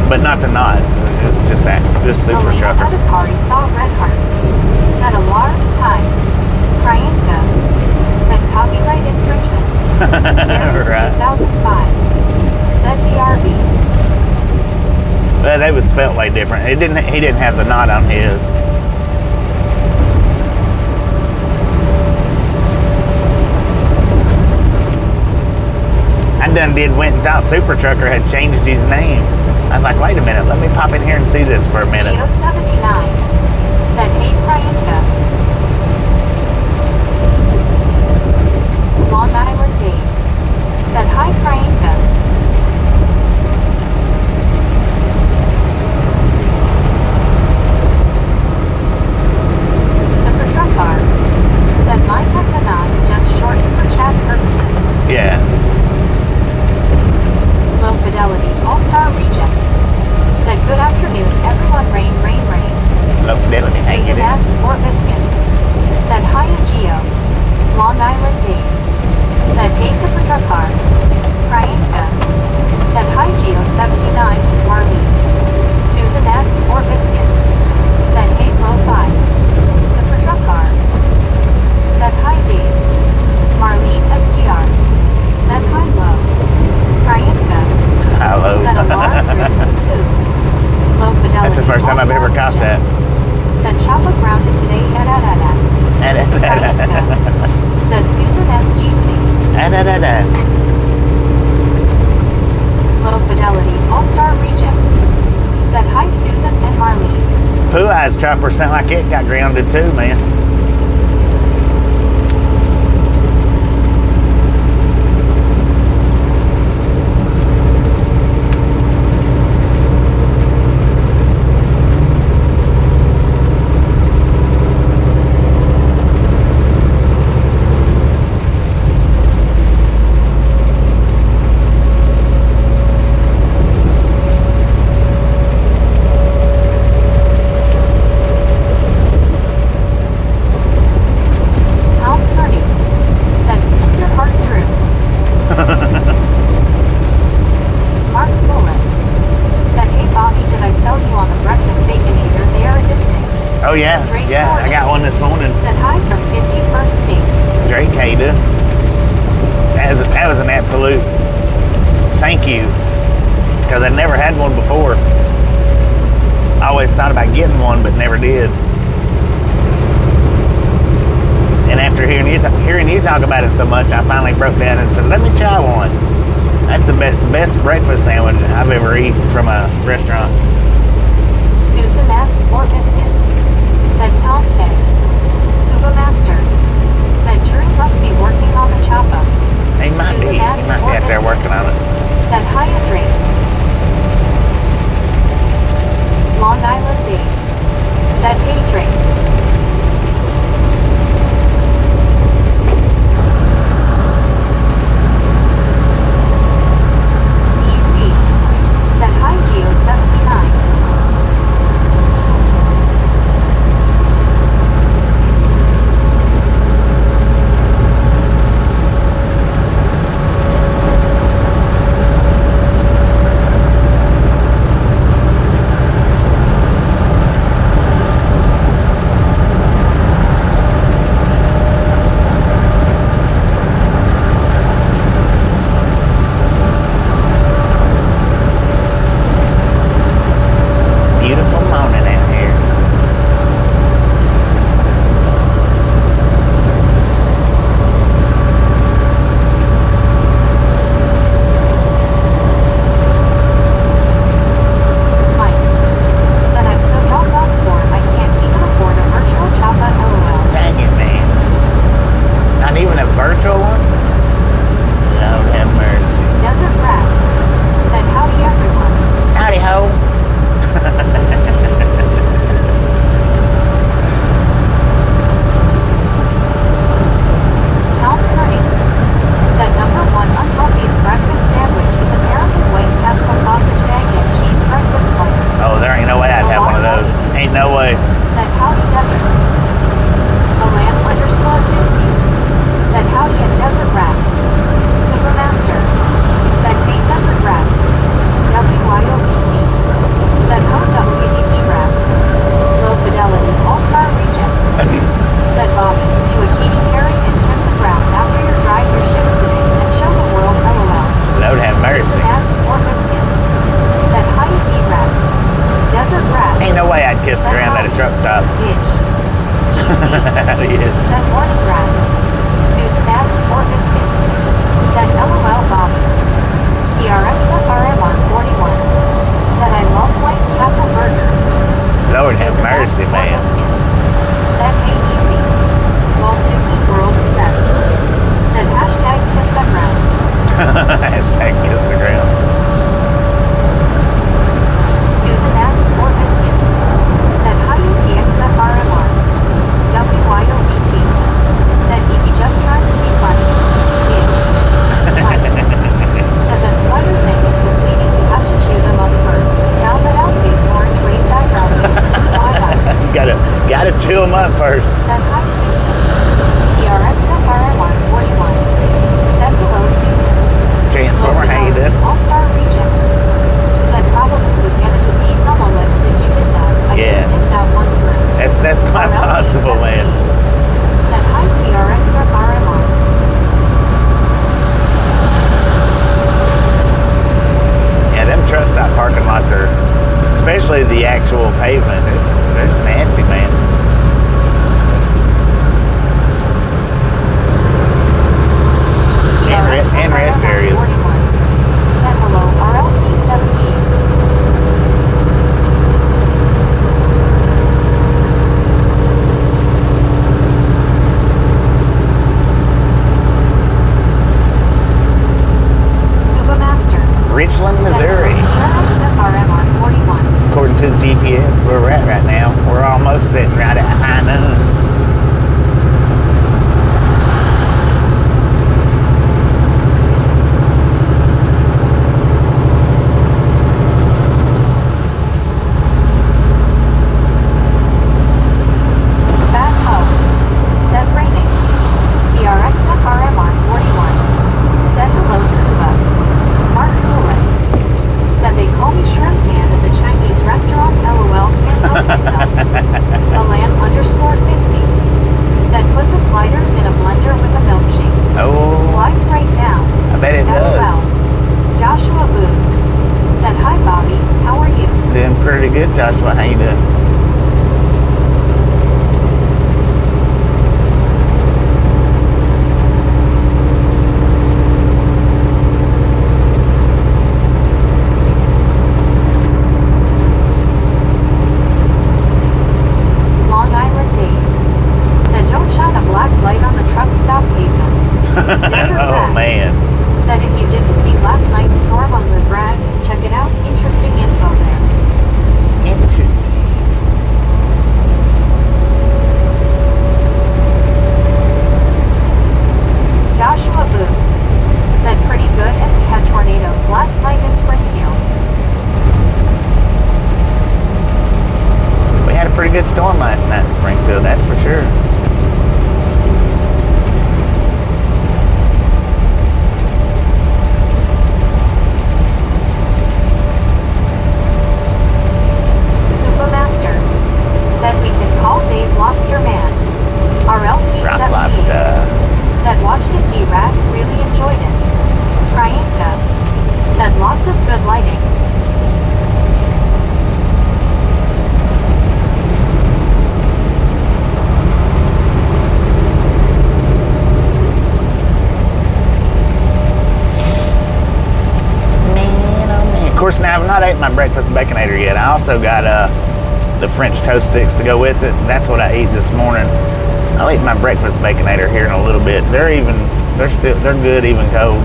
But not the knot. It's just that. Just Super Elena Trucker. Adhikari saw red heart. Said Alar, hi. Priyanka. Said copyright infringement. Right. 2005. Said BRB. Well, they was spelled way different. He didn't have the knot on his. went and thought Super Trucker had changed his name. I was like, wait a minute, let me pop in here and see this for a minute. Geo 79 said, hey, Priyanka. Long Island Dave said, hi, Priyanka. Super Trucker said, mine has the nod, just shortened for chat purposes. Yeah. Low Fidelity All-Star Reject said, good afternoon, everyone, rain, rain, rain. Low Fidelity, thank you. Susan S. Fort Biscuit said, hiya, Geo. Long Island Dave said, hey, Super Trucker. Priyanka said, hi, Geo 79, Marlene. Susan S. Fort Biscuit said, hey, Low 5. Super Trucker said, hi, Dave. Marlene SGR said, hi, Low. Priyanka Hello. said, alarm, rip, scoop. Low Fidelity. That's the first time I've ever caught that. Said, chopper grounded today, da-da-da-da. Said Susan S. Jeetsy. Low Fidelity All-Star Reject said, hi, Susan and Marlene. Pooh Eyes chopper sound like it got grounded too, man. Oh yeah, yeah, I got one this morning. Said hi from 51st State. Drake, how you doing? That was an absolute thank you, because I never had one before. I always thought about getting one, but never did. And after hearing you talk about it so much, I finally broke down and said, let me try one. That's the best breakfast sandwich I've ever eaten from a restaurant. Susan S. Fort Biscuit said Tom K. Scuba Master said Drew must be working on the chopper. He might be out there working on it. Said hiya, Drake. Long Island Dave said hey, Drake. Easy said hi, Geo 79. Said, morning, Brad. Susan S. Fort Biscuit. Said, LOL, Bobby. Said, hi, Dee-Rap. Desert Rat. Said, TRX FRMR 41. Said I love White Castle burgers. Lord have Susan mercy, S. man. Ormiskin. Said hey easy. Walt Disney World says. Said hashtag kiss the ground. Hashtag kiss the ground. Susan S. Ormiskin. Said hi TX FRMR. WYOBT. Said he just tried to be funny. Said that slider thing is misleading. You have to chew them up first. Found that out face orange raised eyebrow face and wide eyes. Gotta chew them up first. Said hi Susan. TRX FRMR 41. Said hello Susan. Transformer, how you doing? All-Star Region. Said probably would get a disease on the lips if you did that. I Yeah. didn't think that one through. That's quite possible, man. Said hi TRX FRMR. Yeah, them truck stop parking lots are, especially the actual pavement, they're just nasty, man. And rest areas. 41. Said hello RLT 17. Scuba Master. Richland, Missouri. FRMR 41. According to the GPS, where we're at right now, we're almost sitting right at high noon. Bad Ho. Said raining. TRX FRMR 41. Said hello Scuba. Mark Houlihan. Said they call me Shrimp Man at the Chinese restaurant. LOL. Can't help myself. Alan _ 50. Said put the sliders in a blender with a milkshake. Oh, Slides right down. I bet it LOL. does. Joshua Booth. Said hi Bobby. How are you? Doing pretty good, Joshua. How you doing? Long Island Dave. Said don't shine a black light on the truck stop pavement. Desert Oh, Rat. man. Said if you didn't see last night's storm on the drag, check it out. Interesting info there. Interesting. Joshua Booth. Said pretty good and we had tornadoes last night in Springfield. We had a pretty good storm last night in Springfield, that's for sure. Scuba Master. Said we can call Dave Lobster Man. RLT Rock 78. lobster. Said watched it D-Rat, really enjoyed it. Priyanka. Said lots of good lighting. Man, oh man. Of course, now I've not ate my breakfast baconator yet. I also got the French toast sticks to go with it. That's what I ate this morning. I'll eat my breakfast baconator here in a little bit. They're good even cold.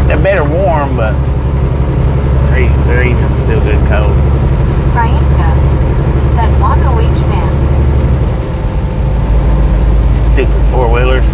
They're better warm, but they're even still good cold. Priyanka. Said 1OH man. Stupid four-wheelers.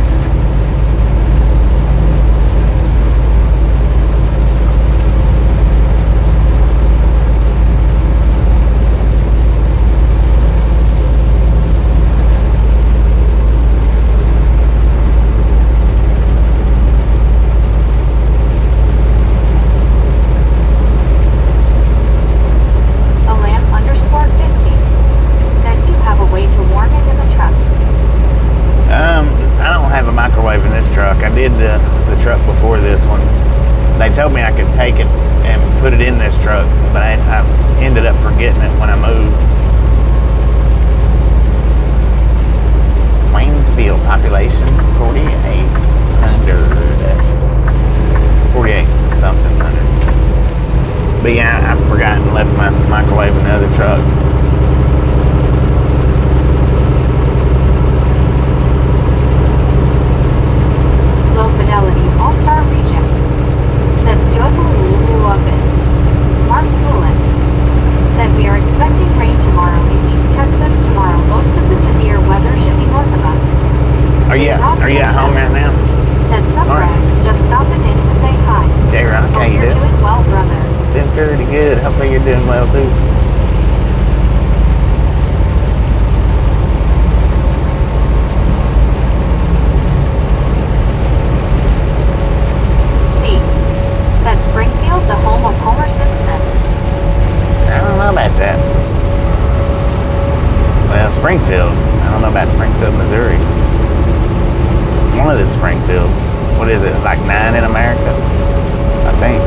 told me I could take it and put it in this truck, but I ended up forgetting it when I moved. Springfield, population 4,800. 48 something hundred. But yeah, I forgot and left my microwave in the other truck. Low fidelity, all-star region. Said Stuart Luluoven. Mark Poulin. Said we are expecting rain tomorrow in East Texas tomorrow. Most of the severe weather should be north of us. Are you at home right now? Said Subbrag, just stopping in to say hi. J-Rock, how Hope you you're doing? doing well, brother. Doing pretty good. Hopefully you're doing well too. C. Said Springfield, the home of Homer Simpson. I don't know about that. Well, Springfield. I don't know about Springfield, Missouri. One of the Springfields. What is it, like 9 in America? I think.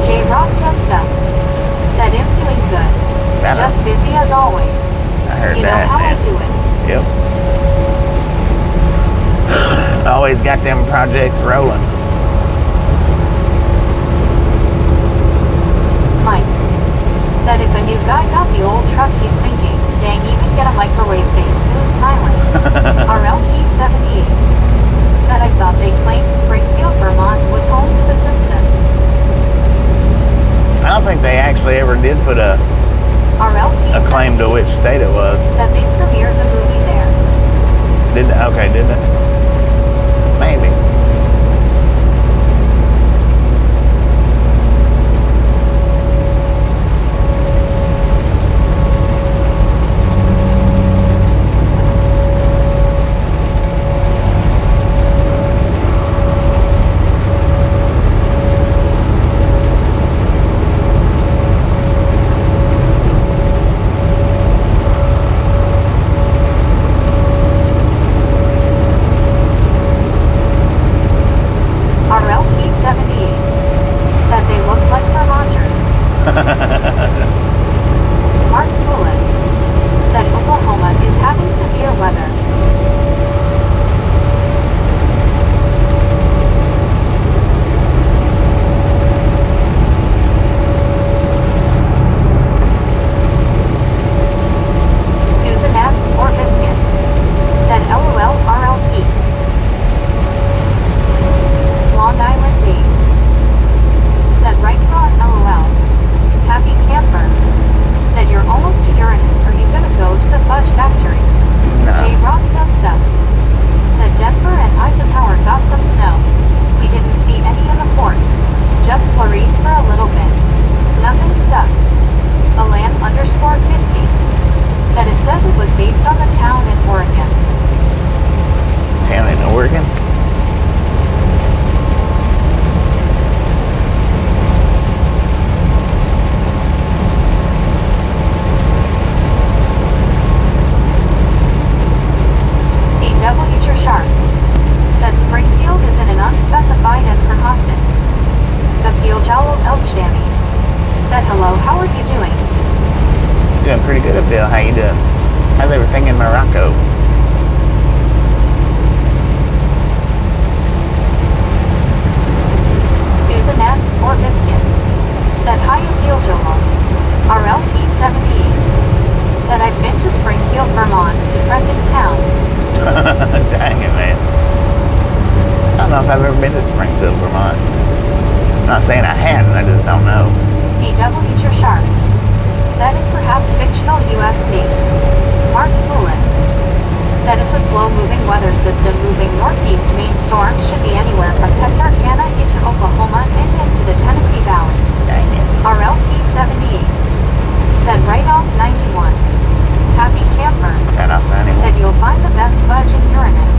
J-Rock Desta. Said him doing good. Just busy as always. I heard You know that, how man. I do it. Yep. Always got them projects rolling. Mike. Said if a new guy got the old truck he's thinking, dang, even get a microwave face. Who's smiling? RLT78. Said I thought they claimed Springfield, Vermont was home to the Simpsons. I don't think they actually ever did put a RLT78. claim to which state it was. Said they premiered the movie there. Did they? Okay, did they? Maybe. RLT78. Said they looked like Vermonters. Mark Poulin. Said Oklahoma is having severe weather. Susan S. or Biscuit. Said LOL RLT. Long Island Dave. Said right on LOL. Happy camper. Said you're almost to Uranus. Are you gonna go to the fudge factory? No. J-Rock does stuff. Said Denver and Eisenhower got some snow. We didn't see any in the port. Just flurries for a little bit. Nothing stuck. Alan _ 50. Said it says it was based on the town in Oregon. Town in Oregon? CW Sharp. Said Springfield is in an unspecified and Perhassins. Abdil Jalal Elchdami. Said hello, how are you doing? Doing pretty good, Abdel. How you doing? How's everything in Morocco? Susan S. or Biscuit. Said hi Abdil Jalal. RLT78. Said I've been to Springfield, Vermont. Depressing town. Dang it, man. I don't know if I've ever been to Springfield, Vermont. I'm not saying I hadn't, I just don't know. CW Sharp. Said it perhaps fictional U.S. state. Mark Poulin. Said it's a slow-moving weather system moving northeast. Main storms should be anywhere from Texarkana into Oklahoma and into the Tennessee Valley. Dang it. RLT78. Said right off 91. Happy camper. Got off 91. Said you'll find the best fudge in Uranus.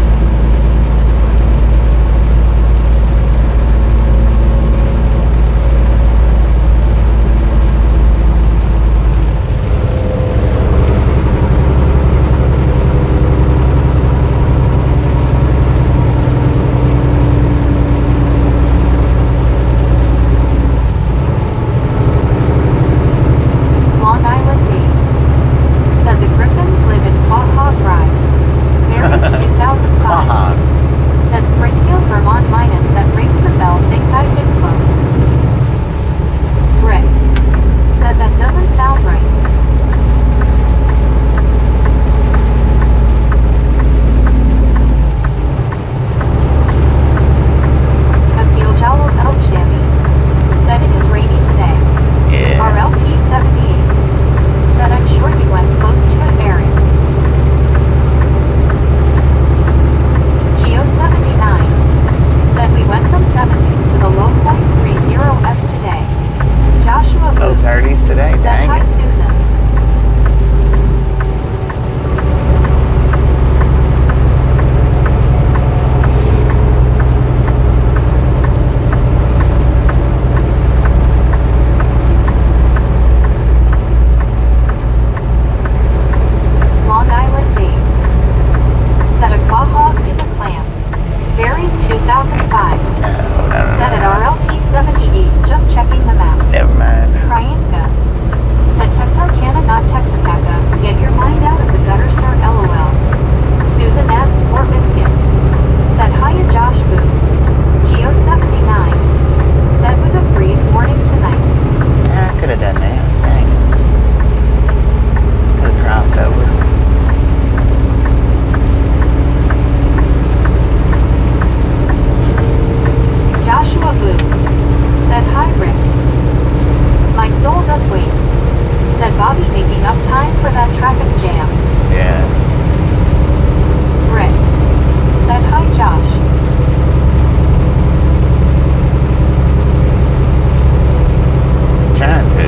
checking the map. Never mind. Priyanka said Texarkana, not Texarkana. Get your mind out of the gutter, sir. LOL. Susan S. Fort Biscuit said hiya, Josh Boo. Geo79 said with a freeze warning tonight. I could have done that. Dang. Could have crossed over. Joshua Blue said hi, Rick. My soul does wait. Said Bobby, making up time for that traffic jam. Yeah. Rick said hi, Josh. Trying to.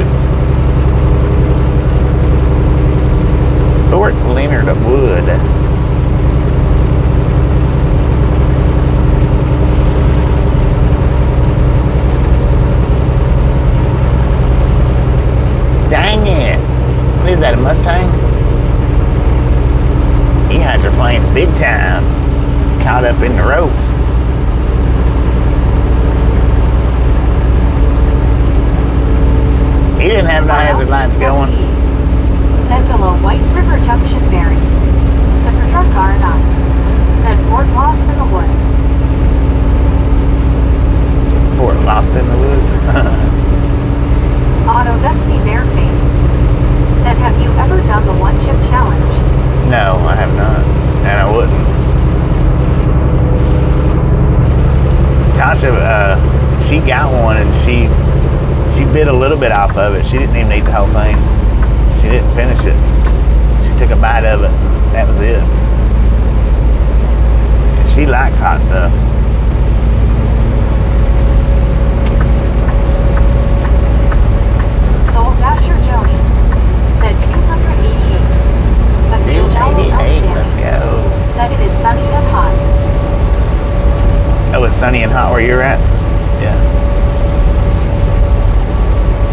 Fort Leonard Wood. Dang it. What is that, a Mustang? You guys are playing big time. Caught up in the ropes. He didn't have no hazard lights going. Said below White River Junction bearing. Said for truck R9. Said Fort lost in the woods. Fort lost in the woods. Otto, that's me, Bareface. Said, have you ever done the one chip challenge? No, I have not. And I wouldn't. Tasha, she got one and she bit a little bit off of it. She didn't even eat the whole thing. She didn't finish it. She took a bite of it. That was it. She likes hot stuff. Soul Dasher Joni said 288. Let's do Jello 288, Elk let's Jammy. go. Said it is sunny and hot. Oh, it's sunny and hot where you're at? Yeah.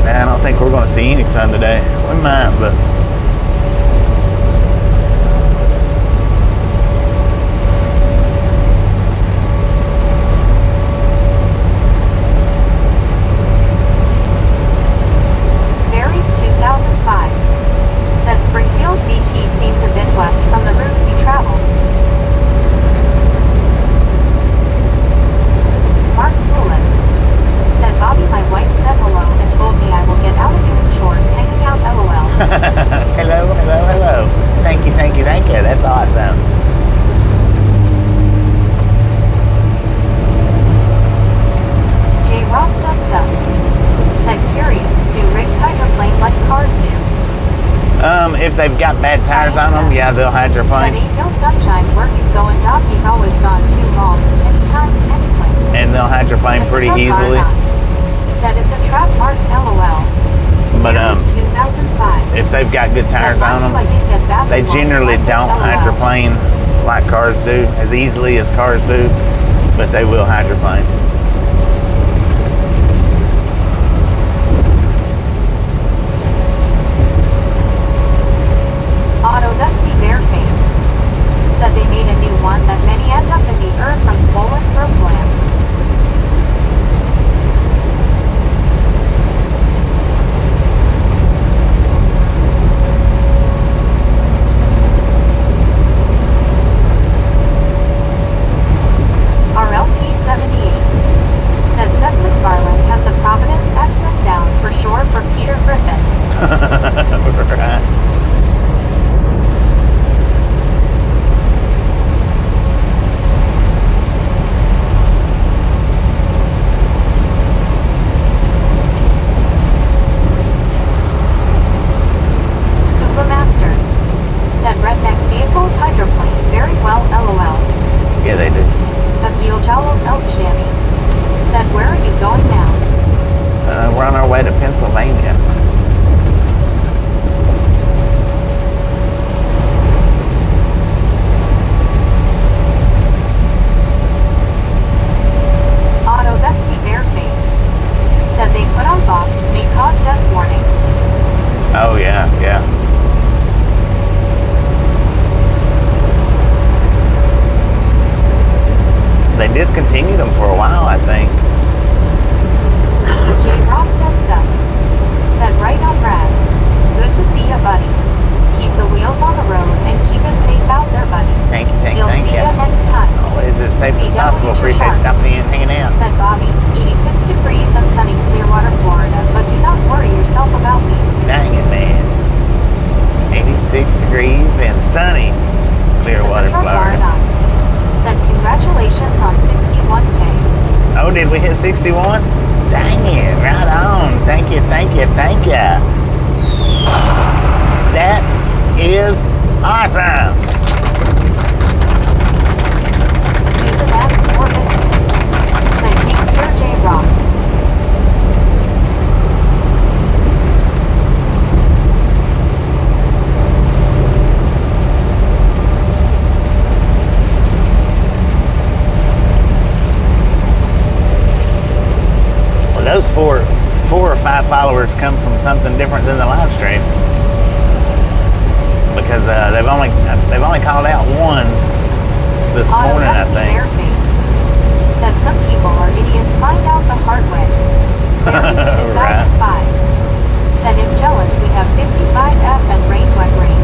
Nah, I don't think we're going to see any sun today. We might, but... Barry 2005 said Springfield's VT seems a bit west from the route we traveled. Mark Poulin said Bobby, my wife said hello and told me I will get out of doing chores, hanging out, LOL. Hello, hello, hello. Thank you, thank you, thank you. That's awesome. J. Rock Dusta said curious, do rigs hydroplane like cars do? If they've got bad tires on them, yeah, they'll Said hydroplane. ain't no sunshine where he's going, Doc, he's always gone too long, anytime, anyplace. And they'll hydroplane Said pretty truck easily. R9. Said it's a trap, Mark, LOL. But Barry 2005 if they've got good tires said, on "Mind you, I them, did get bathroom they loans generally collected, don't LOL." hydroplane like cars do, as easily as cars do, but they will hydroplane. Otto, that's me, Bareface. Said they made a new one that many end up in the earth from swollen throat glands. RLT78 said Seth MacFarlane has the Providence accent down for sure for Peter Griffin. Right. Scuba Master said redneck vehicles hydroplane very well, LOL. Yeah, they do. Abdil Jalal Elk Jammy said, where are you going now? We're on our way to Pennsylvania. Otto, that's me, Bareface. Said they put on box, may cause death warning. Oh, yeah, yeah. They discontinued them for a while, I think. J. Rock 61? Dang it, right on. Thank you, thank you, thank you. That is awesome. Susan asks for biscuit. Said take your J-Rock. Those four or five followers come from something different than the live stream, because they've only called out one this morning, I think. Said some people are idiots, find out the hard way. Mary 2005 Right. said if jealous we have 55F and rain wet rain.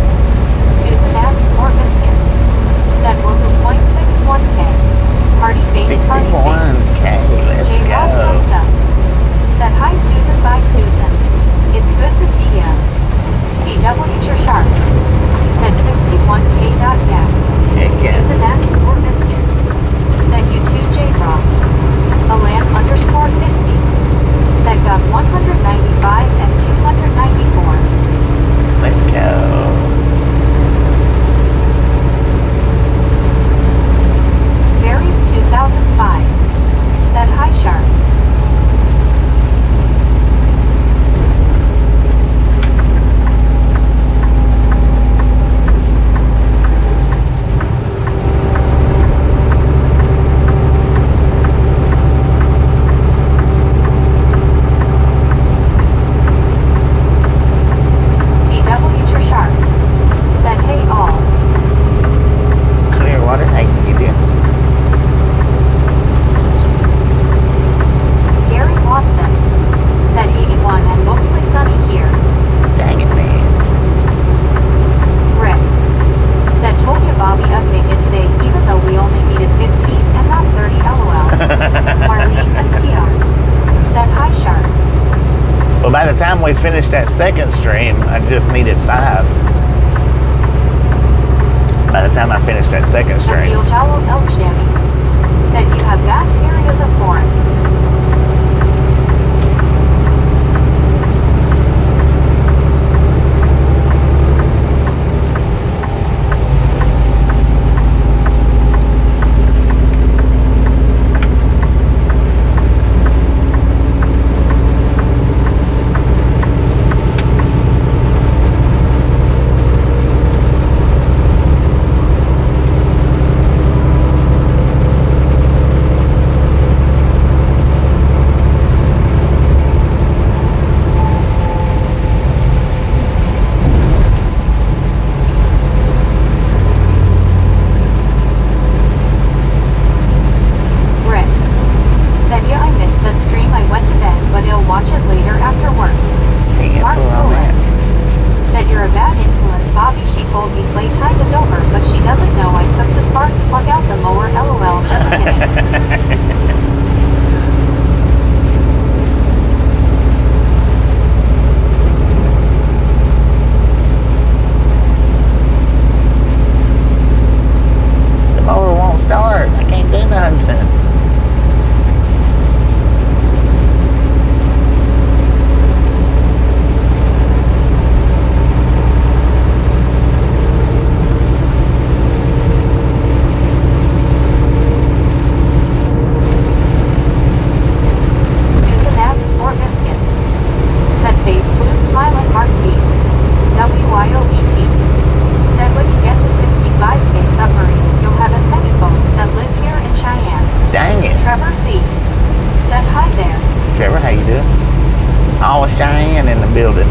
Susan asks for biscuit. Said we'll do 0.61K. Party face, party face. 61K, let's J-Rock go. Costa said hi Susan, bye Susan. It's good to see ya. CW you're sharp. Said 61K.gap. Heck yeah. Susan asks for biscuit. Said you too J-Rock. Alan _50. Said got 195 and 294. Let's go. Barry 2005. Said hi sharp. CW you're sharp. Said hey all. Clearwater, how you doing? Gary Watson said 81 and mostly sunny here. Dang it, man. Rick said told you Bobby I'd make it today even though we only needed 15 and not 30 LOL. Marlene STR said hi sharp. Well, by the time we finished that second stream, I just needed 5. By the time I finished that second stream. Abdil Jalal Elk Jammy said you have vast areas of forests. Rick said yeah I missed that stream I went to bed but I'll watch it later after work. Mark Fuller said you're a bad influence Bobby, she told me playtime is over but she doesn't know I took the spark plug out the mower LOL, just kidding. The mower won't start. I can't do nothing. Susan asks for biscuit. Said face blue smiling Mark P. WYOET. Said when you get to 65K submarines you'll have as many folks that live here in Cheyenne. Dang it. Trevor C. said hi there. Trevor, how you doing? All Cheyenne in the building.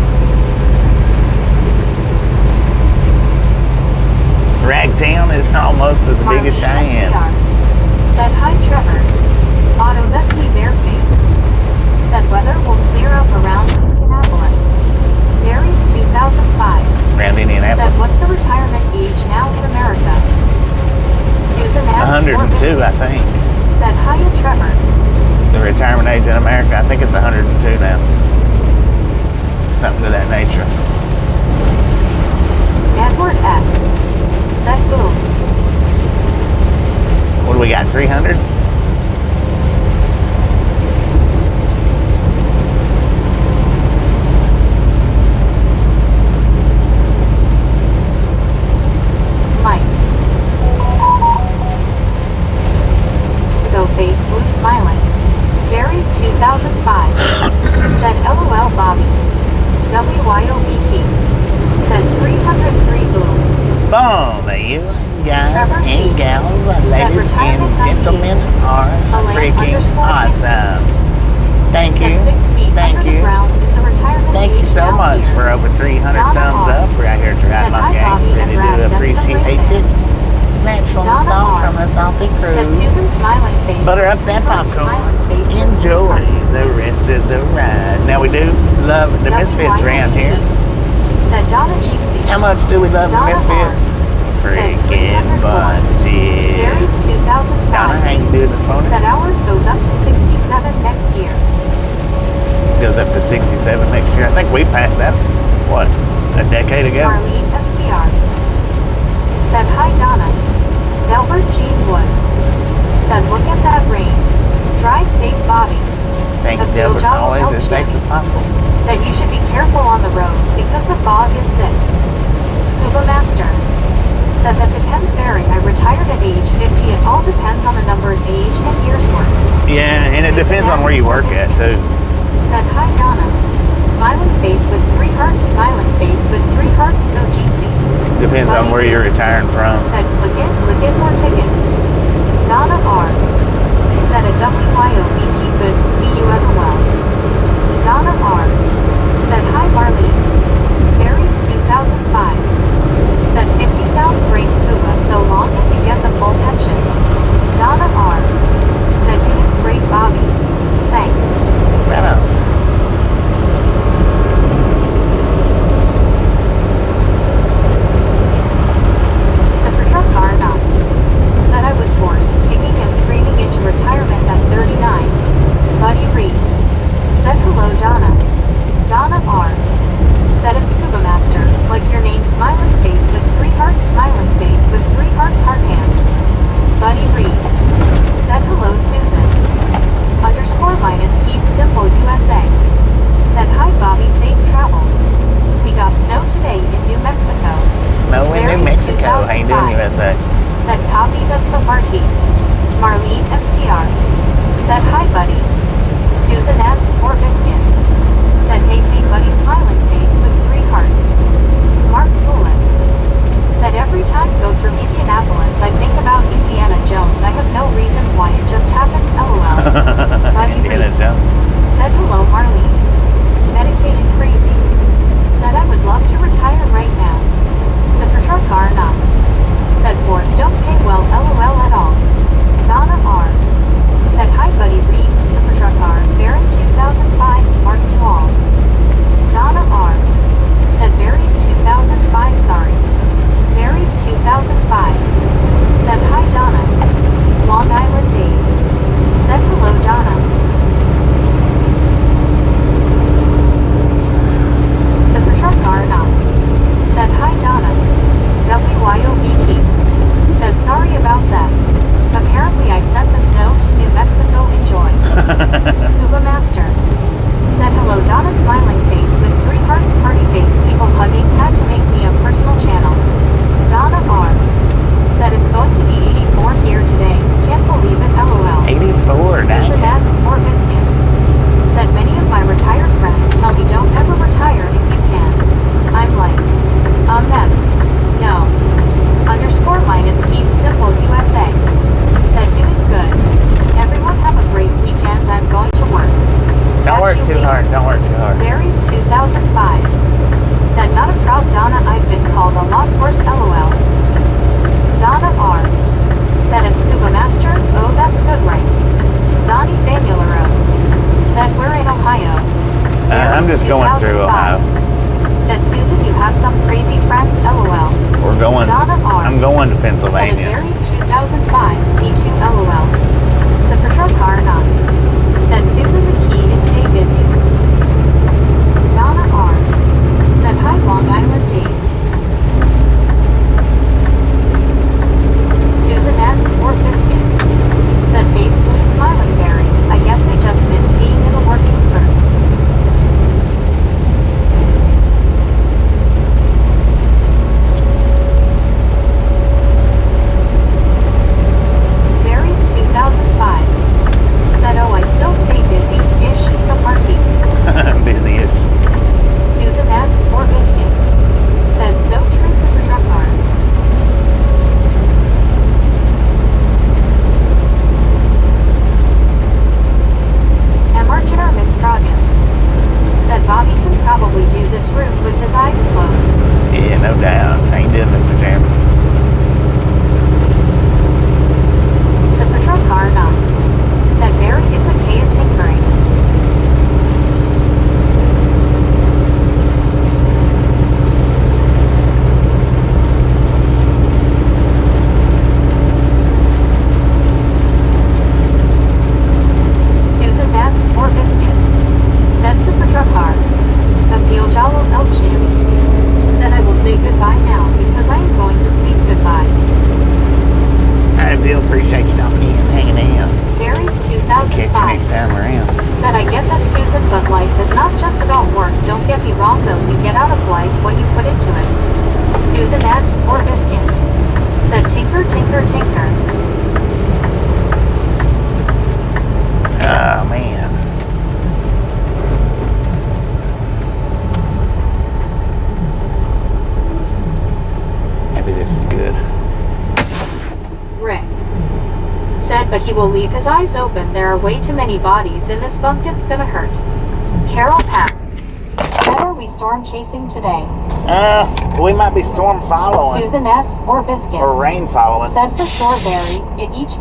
Ragtown is almost as big as Marlene Cheyenne. STR said hi Trevor. Otto Leslie Bareface said weather will clear up around Indianapolis. Barry 2005 Around said Indianapolis. what's the retirement age now in America? Susan asked 102, I think. said hi to Trevor. The retirement age in America, I think it's 102 now. Something to that nature. Edward S. said boom. What do we got, 300? you guys Trevor C. and gals, Said ladies and retirement gentlemen are Elaine freaking _ awesome. Thank you. Said 6 feet Thank under you. the ground is the retirement Thank you age so down much here. for over 300 Donna thumbs R. up. We're out here to ride Said my hi, gang. Bobby and Really Brad. do That's appreciate so it. Snatch some Donna salt R. from the salty Said crew. Susan smiling face. Butter up that Smiling popcorn. face with Enjoy hearts. the rest of the ride. Now we do love the Misfits around here. Said Donna Jinxie. How much do we love the Donna Misfits? Freaking bunches. Buried 2005. Donna, how you doing this morning? Said ours goes up to 67 next year. Goes up to 67 next year. I think we passed that, what, a decade ago? Marlene STR. Said hi Donna. Delbert Jean Woods. Said look at that rain. Drive safe Bobby. Thank you, Abdul Delbert. Jalal Always as safe as possible. Said you should be careful on the road because the fog is thick. Scuba Master. Said that depends vary. I retired at age 50. It all depends on the numbers, age, and years work. Yeah, and it depends on where you work at, too. Said hi Donna. Smiling face with 3 hearts. Smiling face with 3 hearts. So jeansy. Depends on where you're retiring from. Said click it more ticket. Donna R. Said a WYOBT good to see you as well. Donna R. Said hi Marlene. Buried 2005. Said 50 sounds great scuba so long as you get the full pension. Donna R. Said doing great Bobby. Thanks. Right on. Said for truck car not. Said I was forced, kicking and screaming into retirement at 39. Buddy Reed. Said hello Donna. Donna R. Said it's Scuba Master, like your name smiling face with 3 hearts. Smiling face with 3 hearts heart hands. Buddy Reed. Said hello Susan. Underscore minus peace simple USA. Said hi Bobby safe travels. We got snow today in New Mexico. Snow in New Buried Mexico. How you doing, 2005. USA? Said copy that's a party. Marlene STR. Said hi buddy. Susan S. or Biscuit. Said hey buddy smiling face with 3 hearts. Mark Poulin. Said every time go through Indianapolis I think about Indiana Jones. I have no reason why it just happens LOL. Buddy Indiana Reed. Jones. Said hello Marlene. Medicated crazy. Said I would love to retire right now. Said for truck car not. Said force don't pay well LOL at all. Donna R. Said hi buddy Reed. Said for truck car. Baron 2005. Mark to all. Donna R. Said buried 2005 sorry. Buried 2005. Said hi Donna. Long Island Dave. Said hello Donna. Said for truck car not. Said hi Donna. WYOBT. Said sorry about that. Apparently I sent the snow to New Mexico. Enjoy. Scuba Master. Said hello Donna smiling face with 3 hearts party face people hugging had to make me a personal channel. Donna R. Said it's going to be 84 here today. Can't believe it LOL. 84, Susan dang. S. or Biscuit. Said many of my retired friends tell me don't ever retire if you can. I'm like, them. No. Underscore minus peace simple USA. Said doing good. Everyone have a great weekend. I'm going to work. Don't work Got you too later. hard. Don't work too hard. Buried 2005. Said not a proud Donna. I've been called a lot worse LOL. Donna R. Said it's Scuba Master. Oh that's good right. Donnie Famularo. Said we're in Ohio. I'm just going through 2005. Ohio. Said Susan you have some crazy friends LOL. We're going. Donna R. I'm going to Said Pennsylvania. it buried 2005. Me too LOL. Said for truck car not. Said Susan the key is stay busy. Donna R. Said hi Long Island Dave. Susan S. or Biscuit. Said face blue smiling berry. I guess they just miss being in a working crew. Buried 2005. Said oh He will leave his eyes open. There are way too many bodies in this bunk. It's gonna hurt. Carol Pat. Better we storm chasing today. We might be storm following. Susan S. or Biscuit. Or rain following. Said for sure, Barry. It each.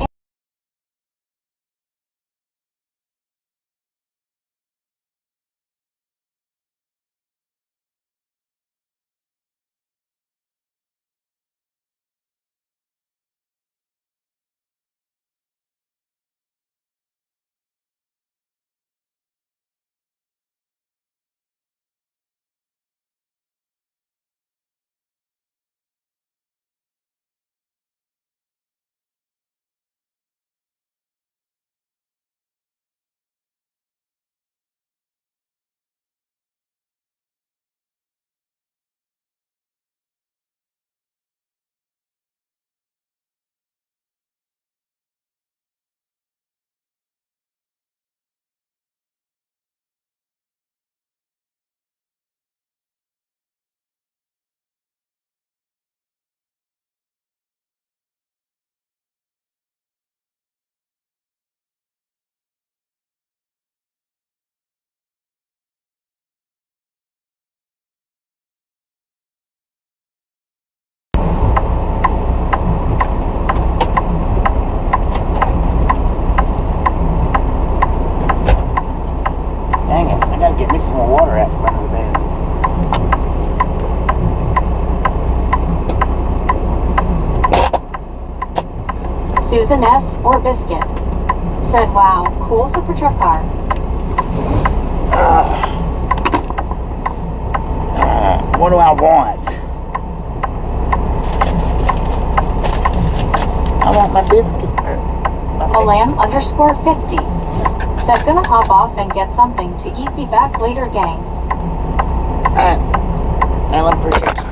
Dang it, I gotta get me some more water out from under the bed. Susan S. or Biscuit. Said, wow, cool super truck car. What do I want? I want my biscuit. Alam underscore 50. Said gonna hop off and get something to eat. Be back later, gang. Alan, appreciate you.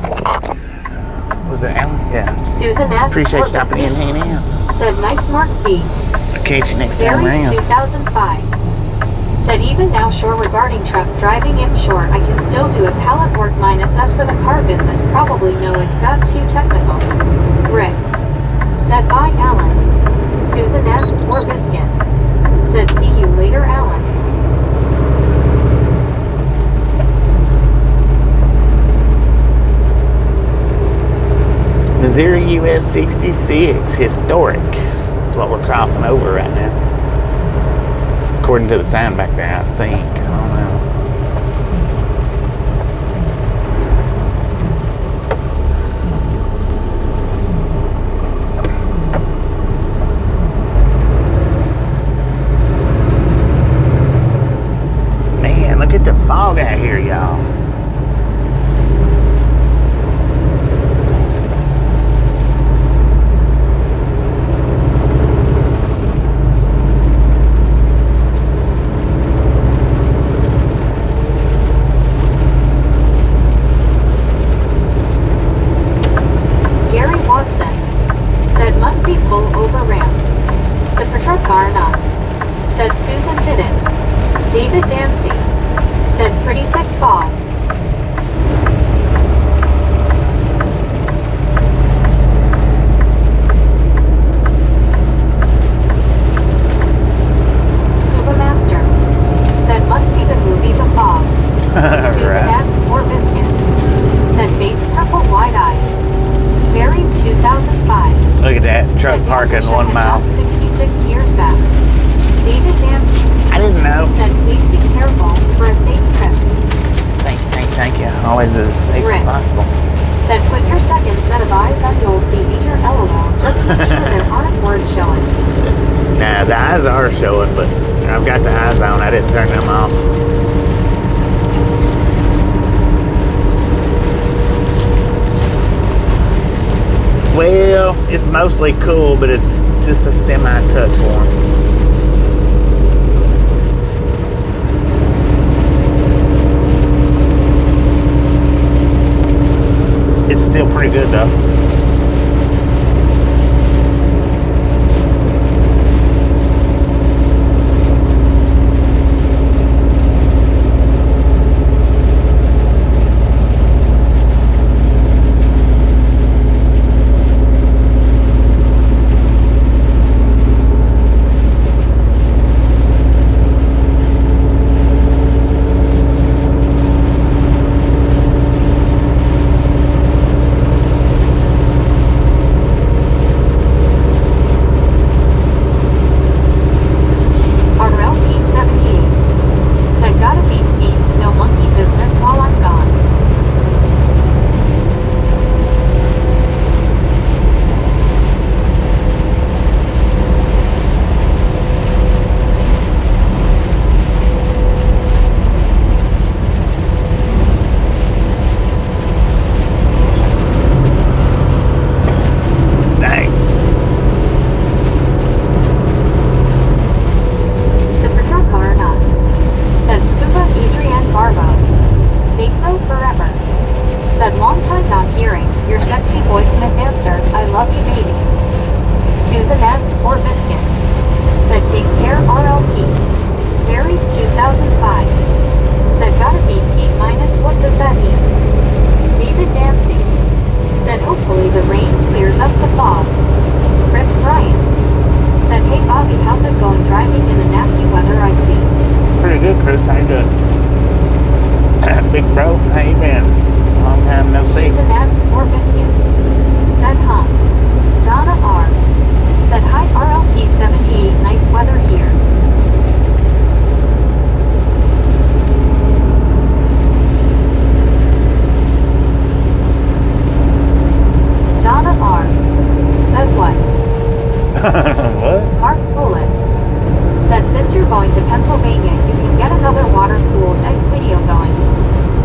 Was it Alan? Yeah. Susan S. Appreciate or you stopping in, Biscuit. hanging out. Said nice Mark B. I'll catch you next time Barry around. 2005. Said even now sure regarding truck driving in short I can still do a pallet work minus as for the car business probably no it's got too technical. Rick. Said bye Alan. Susan S. or Biscuit. Said see you later Alan. Missouri US 66 historic is what we're crossing over right now. According to the sign back there, I think. I don't know. Man, look at the fog out here, y'all. Parking 1 mile. 66 years back. David Dancy. I didn't know. Said please be careful for a safe trip. Thank you. Always as safe as possible. Said put your second set of eyes on you'll see meter LOL. Just make sure there aren't words showing. Nah, the eyes are showing, but I've got the eyes on. I didn't turn them off. Well, it's mostly cool, but it's just a semi-touch warm. It's still pretty good though. big bro. How you been? Long time no see. Susan S. or Biscuit. Said huh. Donna R. Said hi RLT 78. Nice weather here. Donna R. Said what? What? Mark Bullet. Said since you're going to Pennsylvania, you can get another water-cooled eggs video going.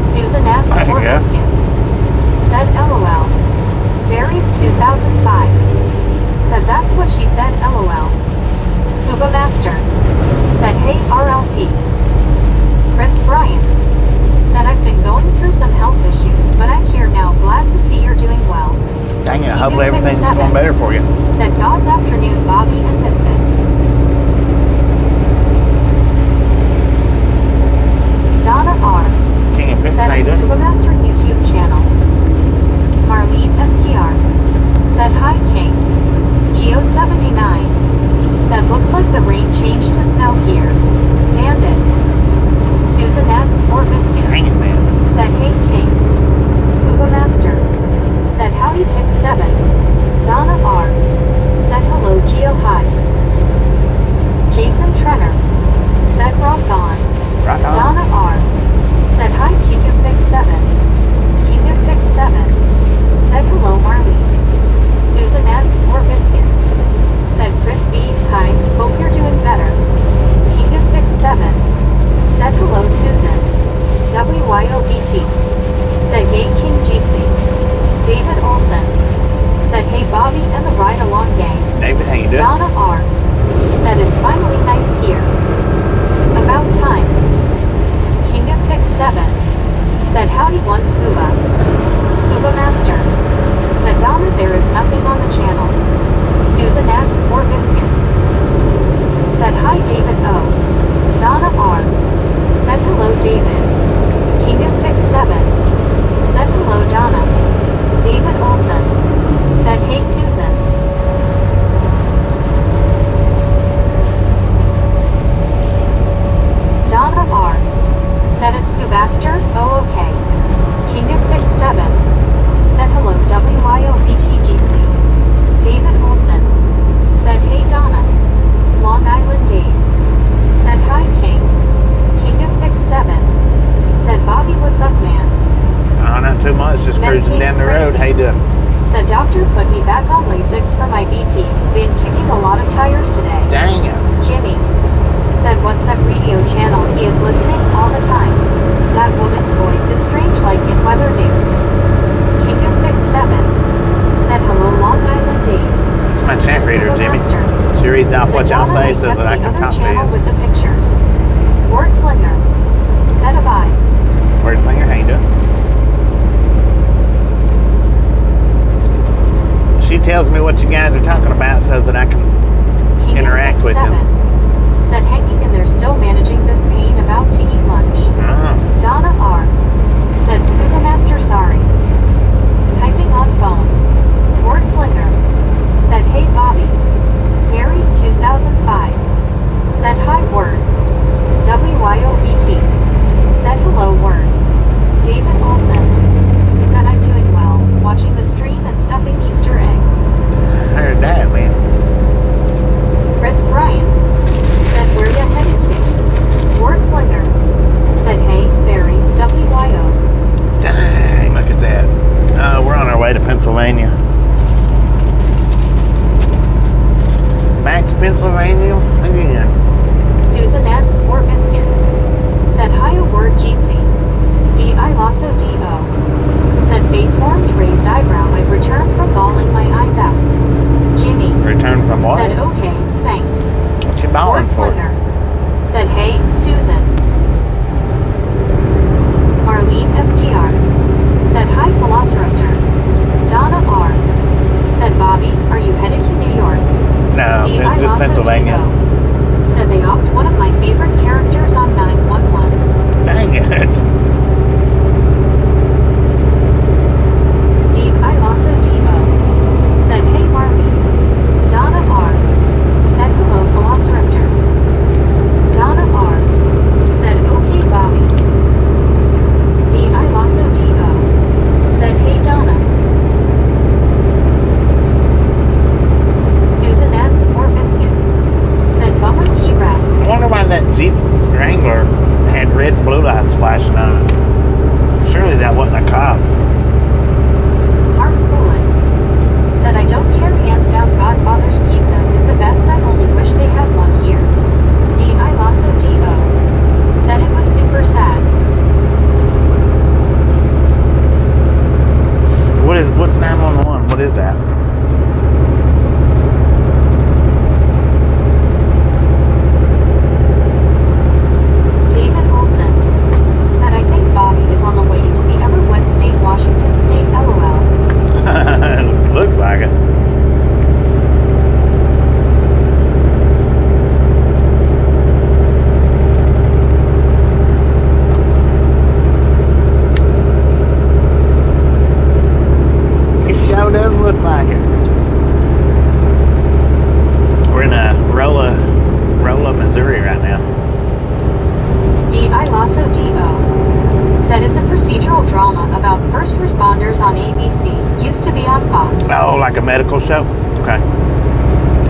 Susan S. or Yeah. Biscuit. Said LOL. Buried 2005. Said that's what she said LOL. Scuba Master. Said hey RLT. Chris Bryant. Said I've been going through some health issues, but I'm here now. Glad to see you're doing well. Dang it, hopefully everything's going better for you. Said God's afternoon, Bobby and Misfits. Donna R. King of Pimps, Said how you it's doing? Scuba Master YouTube channel. Marlene STR. Said hi King. Geo79. Said looks like the rain changed to snow here. Damned it. Susan S. or Biscuit. Dang it, man. Said hey King. Scuba Master. Said howdy pick 7. Donna R. Said hello Geo hi. Jason Trenner. Said rock on. Rock on. Donna R. Said hi King of Pick 7. King of Pick 7. Said hello Marley. Susan S. or Biscuit. Said Chris B. Hi, hope you're doing better. King of Pick 7. Said hello Susan. WYOBT. Said yay King Jeetsy. David Olson. Said hey Bobby and the Ride Along Gang. David, how you doing? Donna R. Said it's finally nice here. About time. King of Pick 7. Said howdy one Scuba. Scuba Master. Said Donna there is nothing on the channel. Susan S. or Biscuit. Said hi David O. Donna R. Said hello David. King of Pick 7. Said hello Donna. David Olson. Said hey Susan. Donna R. Said it's Scubaster, oh okay. King of Pick 7. Said hello WYOBTGC. David Olson. Said hey Donna. Long Island Dave. Said hi King. King of Pick 7. Said Bobby what's up man. Oh, not too much, just cruising down the road. How you doing? Said doctor put me back on Lasix for my BP. Been kicking a lot of tires today. Dang it. Jimmy. Said what's that radio channel? He is listening all the time. That woman's voice is strange like in weather news. King of Pick 7. Said hello Long Island Dave. It's my chat reader, Scuba Jimmy. Master. She reads off Said what y'all Donna say linked so up that I the can other talk to channel you. with the pictures. Wordslinger. Said abides. Word singer, how you doing? She tells me what you guys are talking about so that I can King of interact Pick with 7. you. Said hanging in there still managing this pain about to eat lunch. Oh. Donna R. Said Scuba Master sorry. Typing on phone. Wordslinger. Said hey Bobby. Buried 2005. Said hi Word. WYOBT. Said hello Word. David Olson. Said I'm doing well, watching the stream and stuffing Easter eggs. I heard that, man. Chris Bryant. Said where ya headed to? Wordslinger. Said hey, Barry, WYO. Dang, look at that. We're on our way to Pennsylvania. Back to Pennsylvania again. Susan S. or Biscuit. Said hi a word Jeetsy. D.I. Lasso D.O. Said face orange raised eyebrow. I've returned from bawling my eyes out. Jimmy. Return from what? Said okay, thanks. What you bawling for? Wordslinger. Said hey, Susan. Marlene STR. Said hi Velociraptor. Donna R. Said Bobby, are you headed to New York? No, D.I. just Lasso Pennsylvania. D.O. Said they opt one of my favorite characters on 911. Dang it. D.I. Lasso D.O. Said hey Marley. Donna R. Said hello Velociraptor. Donna R. First Responders on ABC. Used to be on Fox. Oh, like a medical show? Okay.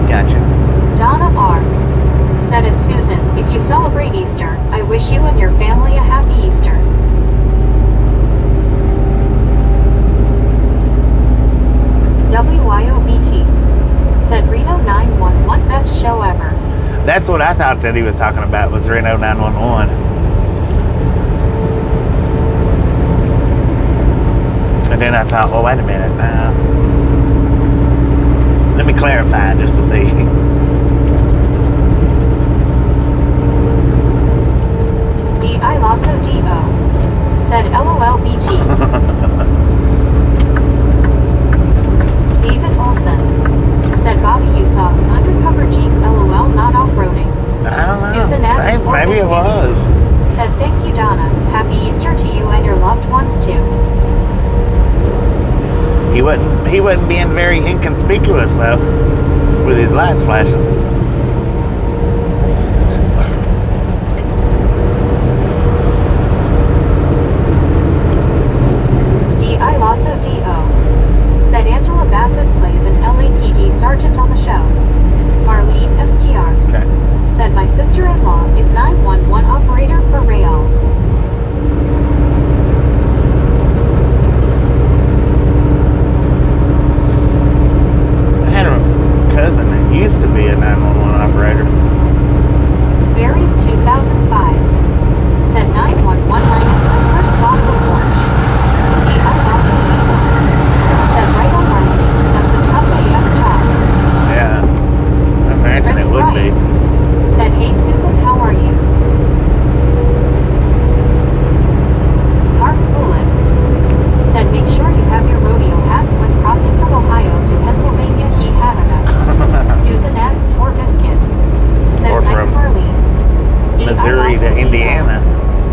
Gotcha. Donna R. said it's Susan. If you celebrate Easter, I wish you and your family a happy Easter. WYOBT said Reno 911 best show ever. That's what I thought that he was talking about, was Reno 911. And then I thought, well, wait a minute. Let me clarify just to see. D.I. Lasso D.O. said LOLBT. David Olson said Bobby, you saw an undercover Jeep LOL not off-roading. I don't know. Susan S. Maybe it was. Said thank you, Donna. Happy Easter to you and your loved ones too. He wasn't being very inconspicuous though, with his lights flashing. D.I. Lasso D.O. said Angela Bassett plays an LAPD sergeant on the show. Marlene S.T.R. Okay. said my sister-in-law is 911 operator for Rails. I had a cousin that used to be a 911 operator. Buried 2005 said 911 minus the first lock of Porsche. D.I. Lasso D.O. said right on right. That's a tough AF job. Yeah. I imagine Chris it would be. Wright said hey Susan, how are you? Mark Bullitt said make sure you have your rodeo hat when crossing from Ohio to Pennsylvania. He had enough. Susan S. or Biscuit said Or nice from Marlene. D.I. Missouri Lasso to D.O. Indiana.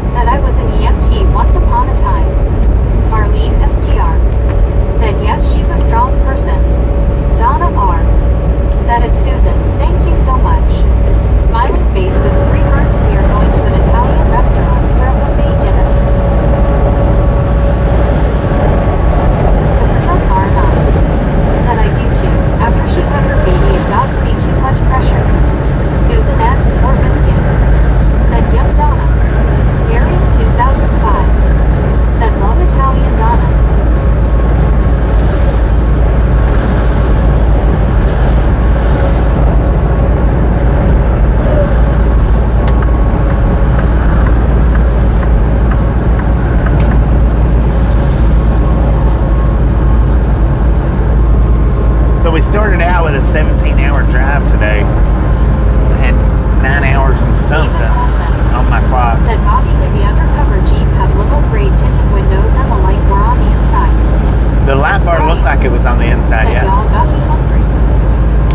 said I was an EMT once upon a time. Marlene S.T.R. said yes, she's a strong person. Donna R. said it's Susan, thank you so much. Smiling face with 3 hearts, we are going to an Italian restaurant for a buffet dinner. Sabrina Arna said I do too. After she had her baby, it got to be too much pressure. Susan S. or Biscuit said young Donna. Buried 2005 said love Italian Donna. So we started out with a 17-hour drive today. I had 9 hours and something on my clock. Said Bobby, did the undercover Jeep have little gray tinted windows and the light were on the inside? The light bar looked like it was on the inside, Said yeah. y'all got me hungry.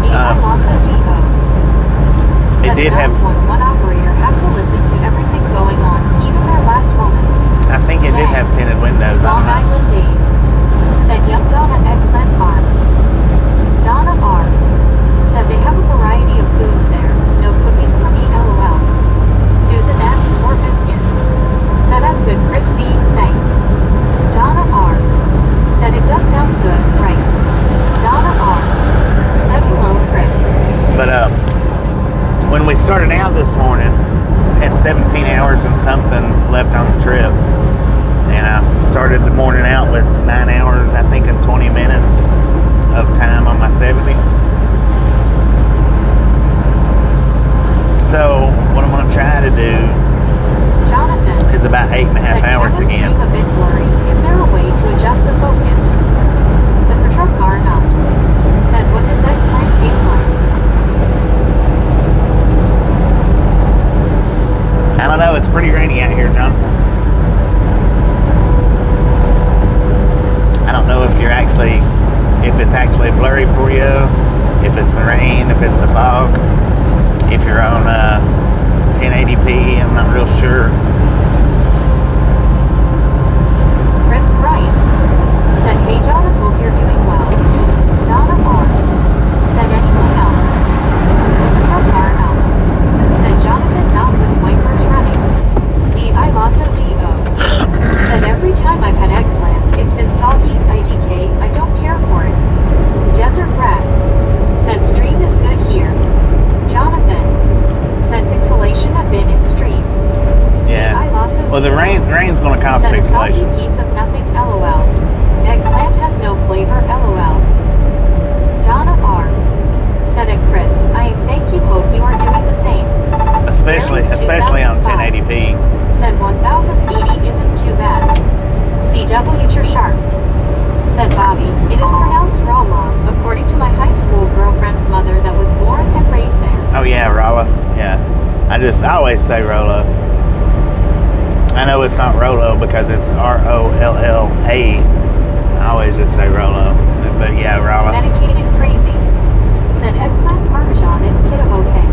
D.I. Lasso D.O. It Said did have, 911 operator have to listen to everything going on, even their last moments. I think it did have tinted windows Long on it. Island Dave said young Donna Eggplant Farm. Donna R. said they have a variety of foods there. No cooking for me, LOL. Susan S. or Biscuit said I'm good, crispy, thanks. Donna R. said it does sound good, right? Donna R. said hello, Chris. But when we started out this morning, had 17 hours and something left on the trip. And I started the morning out with 9 hours, I think, and 20 minutes of time on my 70. So what I'm going to try to do Jonathan is about 8.5 hours camera again. stream a bit blurry. Is there a way to adjust the focus? Secretary Carnot said, what does eggplant taste like? I don't know, it's pretty rainy out here, Jonathan. I don't know if it's actually blurry for you, if it's the rain, if it's the fog, if you're on 1080p, I'm not real sure. Chris Bright said, hey Donna, hope you're doing well. Donna R. said anything else? Secretary Carnot said Jonathan not with wipers running. D.I. Lasso D.O. said every time I've had eggplant, It's been soggy, IDK, I don't care for it. Desert rat. Said stream is good here. Jonathan. Said pixelation a bit in stream. Yeah. Well, the rain's going to cause said pixelation. A soggy piece of nothing, LOL. Eggplant has no flavor, LOL. Donna R. Said it, Chris. I thank you. Hope you are doing the same. Especially on 1080p. Said 1080 isn't too bad. CW you're sharp. Said Bobby. It is pronounced Rala, according to my high school girlfriend's mother that was born and raised there. Oh yeah, Rala. Yeah. I always say Rolo. I know it's not Rolo because it's R-O-L-L-A. I always just say Rolo. But yeah, Rala. Medicated crazy. Said eggplant parmesan is kid of okay.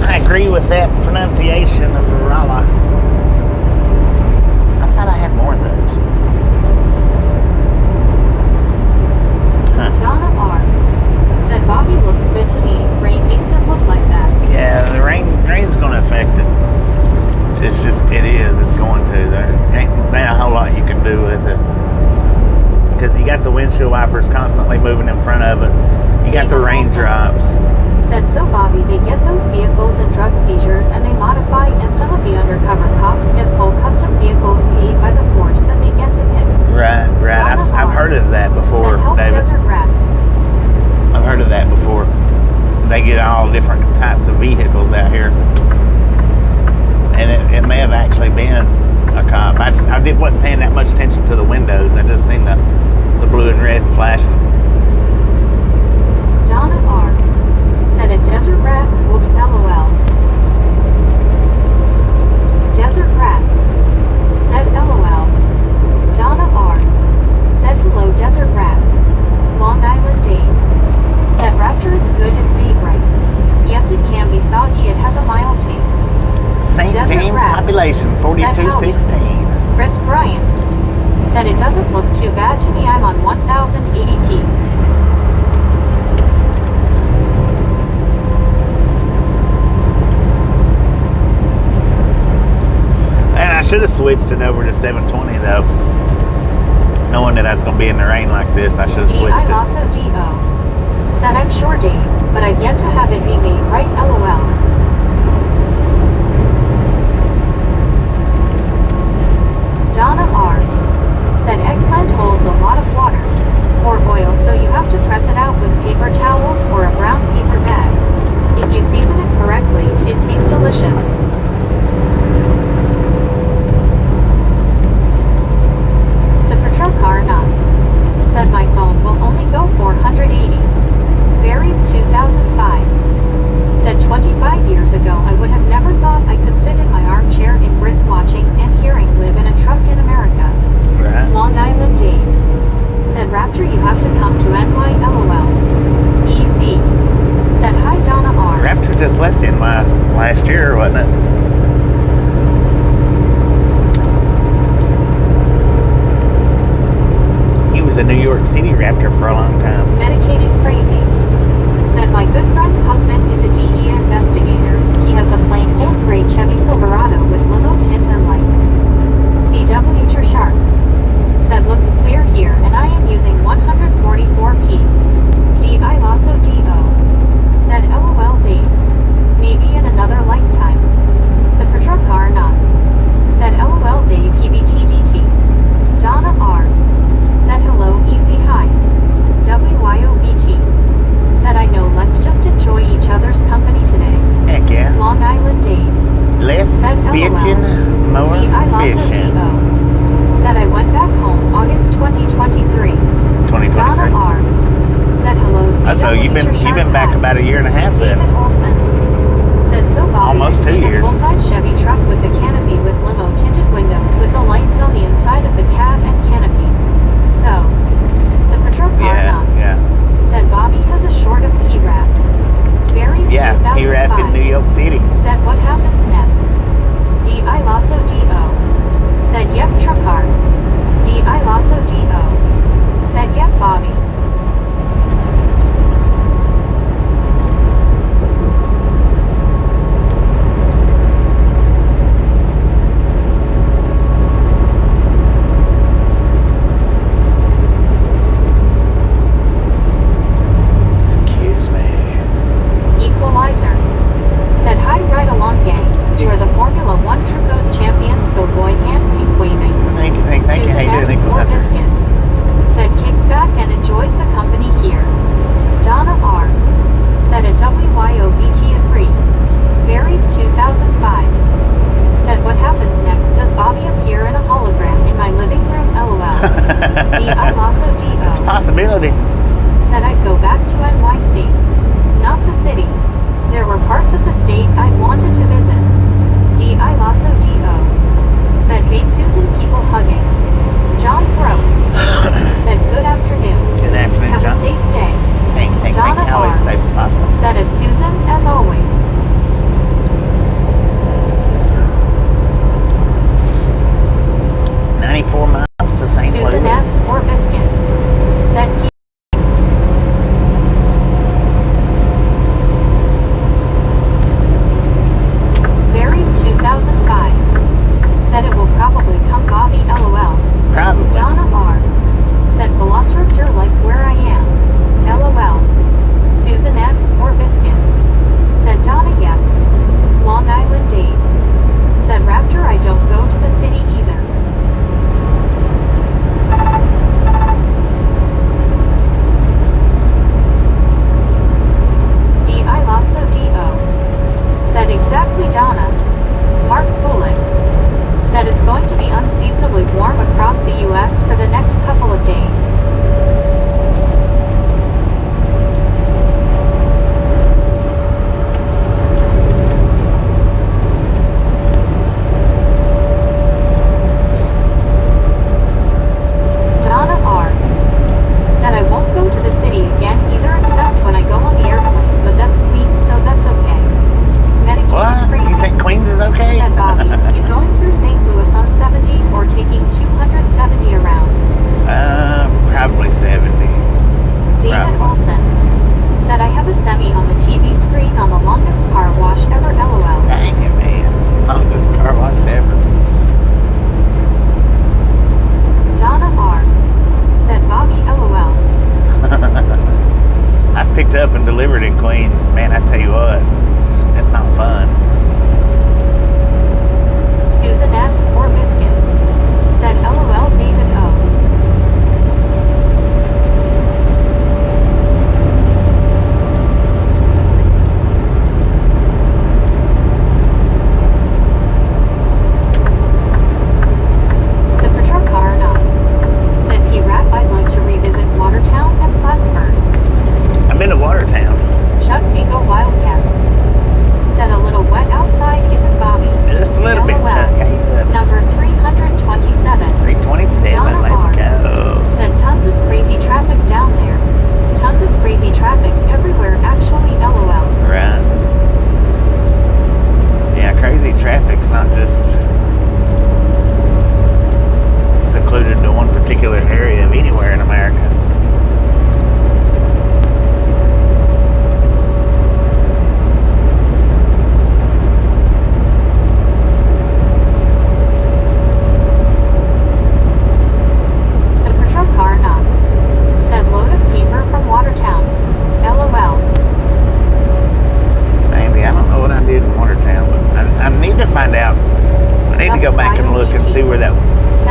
I agree with that pronunciation of Rala. I thought I had more of those. Huh. Donna R. Said Bobby looks good to me. Rain makes it look like that. Yeah, the rain's going to affect it. It's going to. There ain't a whole lot you can do with it. Because you got the windshield wipers constantly moving in front of it. You got the raindrops. Said so Bobby, they get those vehicles and drug seizures and they modify, and some of the undercover cops get full custom vehicles paid by the force that they get to pick. Right. I've heard of that before, said, help David. Desert rat. I've heard of that before. They get all different types of vehicles out here. And it may have actually been a cop. I wasn't paying that much attention to the windows. I just seen the blue and red flashing. Donna R. Said a desert rat, whoops, LOL. Desert rat. Said LOL. Donna R. Said hello, desert rat. Long Island Dave. Said Raptor, it's good if made right. Yes, it can be soggy, it has a mild taste. St. James population, 4216. Chris Bryant. Said it doesn't look too bad to me, I'm on 1080p. And I should have switched it over to 720 though. Knowing that I was going to be in the rain like this, I should have switched it. Also D.O. Said I'm sure Dave, but I've yet to have it be made right, LOL. Donna R. Said eggplant holds a lot of water or oil, so you have to press it out with paper towels or a brown paper bag. If you season it correctly, it tastes delicious. Sapatrokarna. Said my phone will only go 480. Buried 2005. Said 25 years ago I would have never thought I could sit in my armchair in Britain watching and hearing live in a truck in America. Right. Long Island Dave. Said Raptor you have to come to NY LOL. EZ. Said hi Donna R. Raptor just left in my last year, wasn't it? He was a New York City Raptor for a long time. Medicated crazy. Said my good friend's husband is a DEA investigator. He has a plain old gray Chevy Silverado with limo tint and lights. CW you're sharp. Said looks clear here and I am using 144p. D.I. Lasso D.O. Said LOL Dave. Maybe in another lifetime. Sapatrocar not. Said LOL Dave EBTDT. Donna R. Said hello easy hi. WYOBT. Said I know let's just enjoy each other's company today. Heck yeah. Long Island Dave. Less Said bitchin', more D.I. Lasso fishing. D.O. Said I went back home August 2023. 2023. Donna R. Said hello CW So you've been back about a year and a half then. David Olson. Said so Bobby, Almost I've 2 seen years. a full-size Chevy truck with the canopy with limo tinted windows with the lights on the inside of the cab and canopy. So Patrocar Yeah. Said Bobby has a short of P-Rap. Buried Yeah, 2005. he rapped in New York City. Said what happens next? D.I. Lasso D.O. Said yep truckar. D.I. Lasso D.O. Said yep Bobby.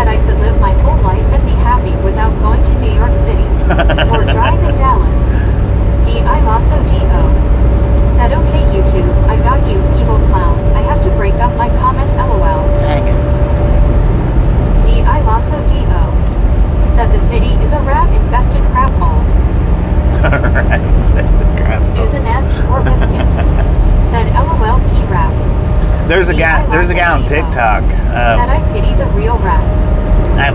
Said I could live my whole life and be happy without going to New York City. Or drive in Dallas. D.I. Lasso D.O. Said okay YouTube, I got you, evil clown. I have to break up my comment LOL. Dang it. D.I. Lasso D.O. Said the city is a rat-infested crap hole. Rat-infested crap hole. Susan S. or Biscuit. Said LOL P-Rap. There's a guy on TikTok. Said I pity the real rats. I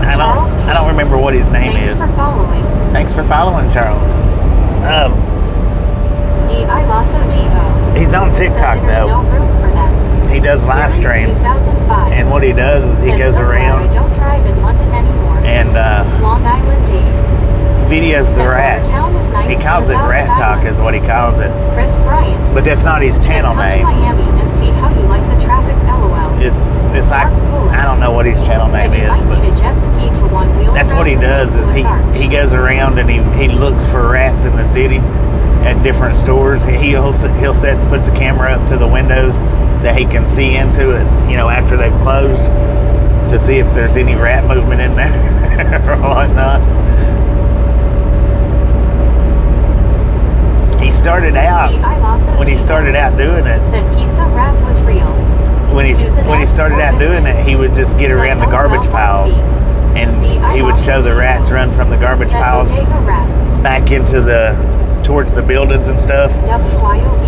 don't remember what his name is. Thanks for following. Thanks for following, Charles. D.I. Lasso D.O. He's on TikTok Said there's though. no room for them. He does live streams, 2005. and what he does is he Said goes so glad around I don't drive in London anymore. and Long Island Dave. videos the Said rats. Watertown is nice He calls and it Rat Thousand Talk, is Islands. what he calls it. Chris Bryant. But that's not his channel Said, name. come to Miami and see how you like the traffic LOL. It's like, I don't know what his channel Said name you is, might but need a jet ski to one wheel that's what he around the does. Is St. Louis Arch. he goes around and he looks for rats in the city at different stores. He'll put the camera up to the windows that he can see into it, you know, after they've closed, to see if there's any rat movement in there or whatnot. He started out when he started out doing it. Said pizza rat was real. When he started out doing it, he would just get around the garbage piles, and he would show the rats run from the garbage piles back into towards the buildings and stuff.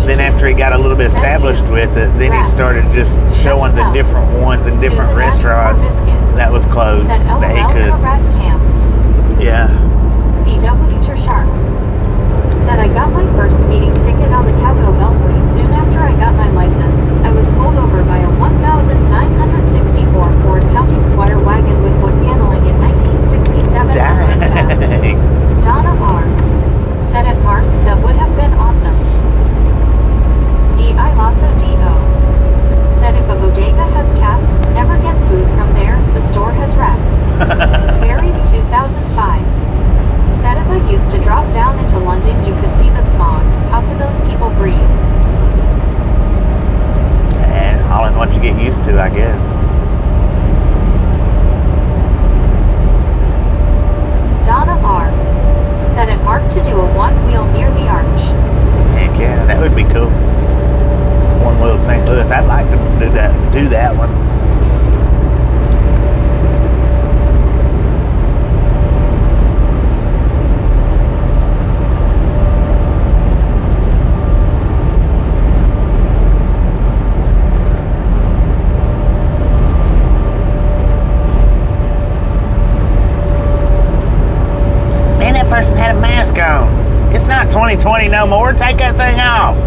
Then after he got a little bit established with it, then he started just showing the different ones in different restaurants that was closed that he could. Yeah. CW Sharp. Said I got my first speeding ticket on the Capitol Beltway soon after I got my license. I was pulled over by a 1964 Ford County Squire wagon with wood paneling in 1967. Dang. Donna R. Said at Mark, that would have been awesome. D.I. Lasso D.O. Said if a bodega has cats, never get food from there, the store has rats. Buried 2005. Said as I used to drop down into London you could see the smog. How could those people breathe? And all in what you get used to, I guess. Donna R. Said at Mark to do a one-wheel near the arch. Heck yeah, that would be cool. One wheel St. Louis. I'd like to do that one. Man, that person had a mask on. It's not 2020 no more. Take that thing off.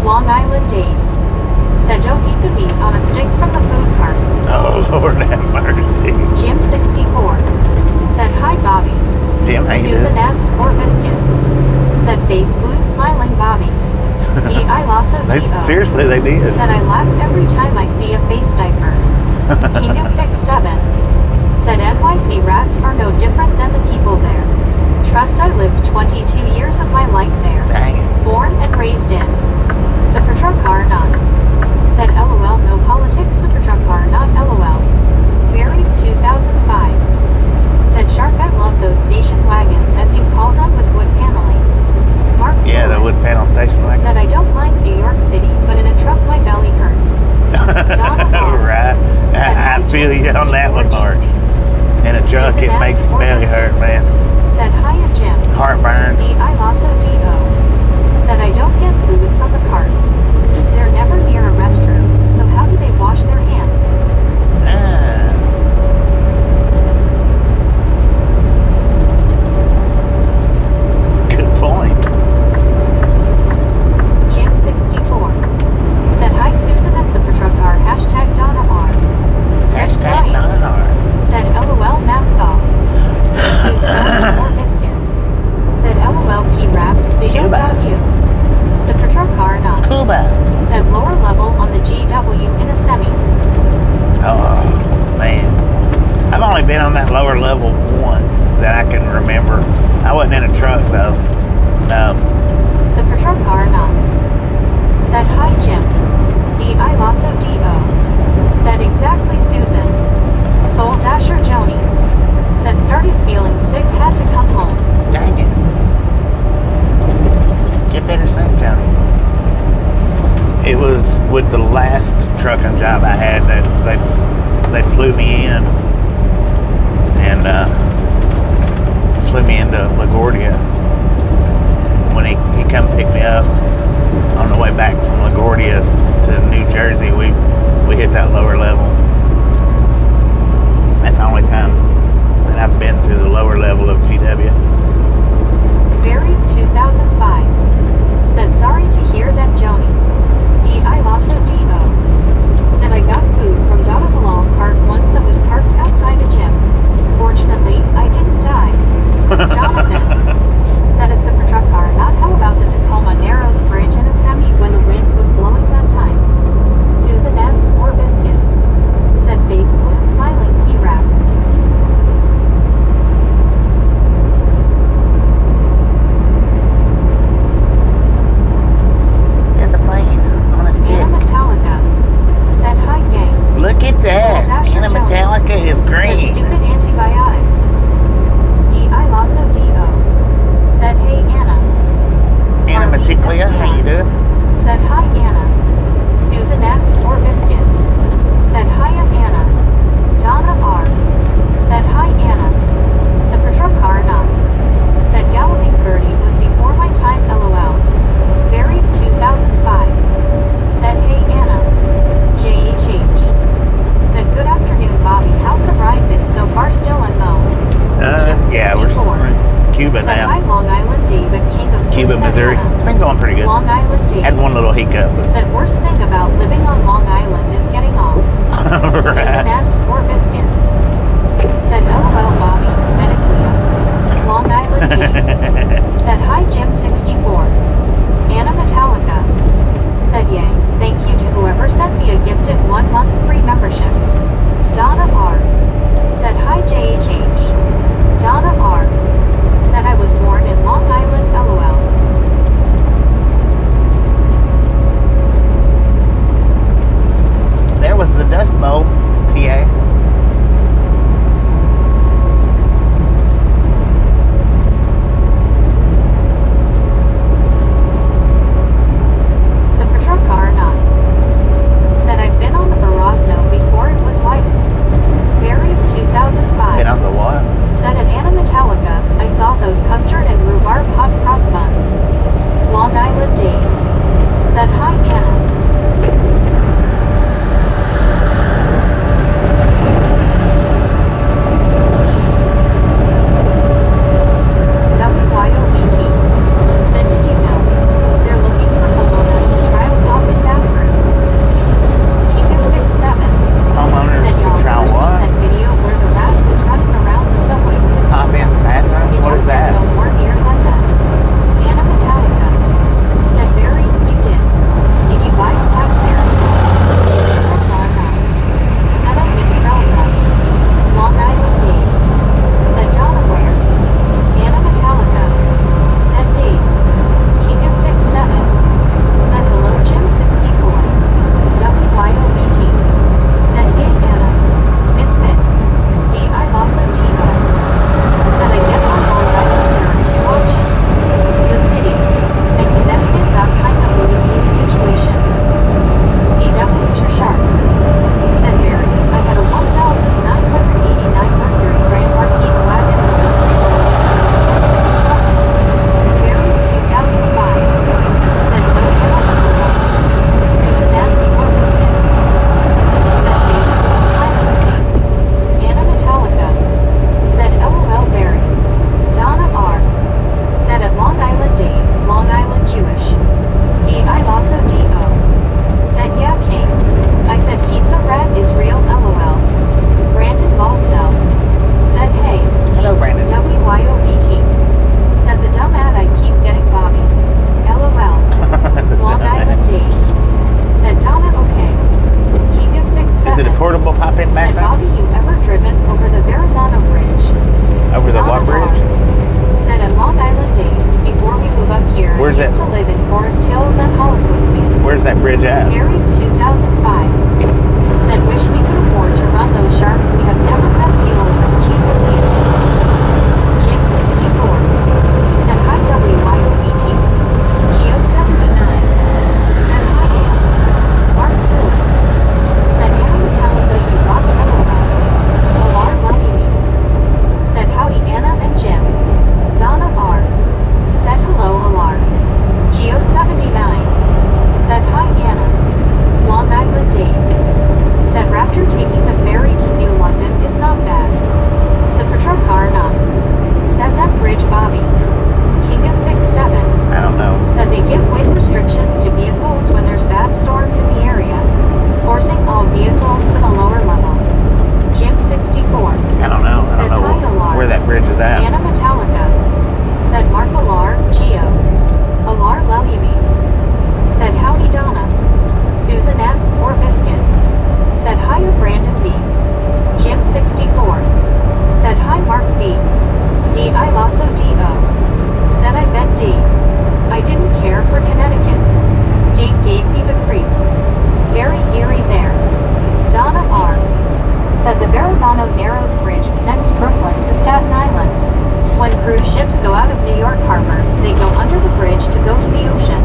Long Island Dave. Said don't eat the meat on a stick from the food carts. Oh, Lord have mercy. Jim 64. Said hi Bobby. Jim, how you Susan doing? S. or Biscuit. Said face blue smiling Bobby. D.I. Lasso G.O. Seriously, they did. Said I laugh every time I see a face diaper. He knew pick 7. Said NYC rats are no different than the people there. Trust I lived 22 years of my life there. Dang it. Born and raised in. Supertruck car not. Said LOL no politics Supertruck car not LOL. Buried 2005. Said Shark I love those station wagons as you call them with wood paneling. Mark Yeah, the wood panel station wagon. Said I don't mind New York City, but in a truck my belly hurts. Right. I feel you on that one, Mark. In a truck, it makes my belly hurt, man. Said hiya Jim. Heartburn. D.I. Lasso D.O. Said I don't get food from the carts. They're never near a restroom, so how do they wash their hands? Ah. Good point. Jim 64. Said hi Susan at Supertruck car. Hashtag Donna R. Hashtag Donna R. Said LOL mask off. Susan S. or Biscuit. Said LOL P-Rap. They don't Cuba. doubt you. Supertruck car not. Cuba. Said lower level on the GW in a semi. Oh, man. I've only been on that lower level once that I can remember. wasn't in a truck though. No. Super truck car not. Said hi Jim. D.I. Lasso D.O. Said exactly Susan. Soul Dasher Joni. Said started feeling sick, had to come home. Dang it. Get better soon, Johnny. It was with the last trucking job I had that they flew me in and flew me into LaGuardia. When he come pick me up on the way back from LaGuardia to New Jersey, we hit that lower level. That's the only time that I've been to the lower level of GW. Buried 2005. Said sorry to hear that Joni. D.I. Lasso D.O. Said I got food from Donna Malone cart once that was parked outside a gym. Fortunately, I didn't die. Jonathan. Said it's a truck car, not how about the Tacoma Narrows Bridge in a semi when the wind was blowing that time. Susan S. or Biscuit. Said face blue smiling P-Rap. There's a plane on a stick. Anna Metallica. Said hi gang. Look at that. Soul Dasher Anna Metallica is Said green. student antibiotics. D.I. Lasso D.O. Said hey Anna. Anna Marlene Metallica, S.T.I. how you doing? Said hi Anna. Susan S. or Biscuit. Said hi Anna. Donna R. Said hi Anna. Super truck car not. Said galloping birdie was before my time LOL. Buried 2005. Said hey Anna. J.H.H. Said good afternoon Bobby, how's the ride been so far, still unknown? Yeah, we're in Cuba Said hi now. Long Island David, king of Cuba, Said Missouri. Anna. It's been going pretty good. Long Island David. Had one little hiccup. Said worst thing about living on Long Island is getting off. Susan S. or Biscuit. Said LOL Bobby, Mediclia. Long Island D. Said hi Jim 64. Anna Metallica. Said yay, thank you to whoever sent me a gifted 1 month free membership. Donna R. Said hi JHH. Donna R. Said I was born in Long Island LOL. There was the Dust Bowl, TA. Said the Verrazano Narrows Bridge connects Brooklyn to Staten Island. When cruise ships go out of New York Harbor, they go under the bridge to go to the ocean.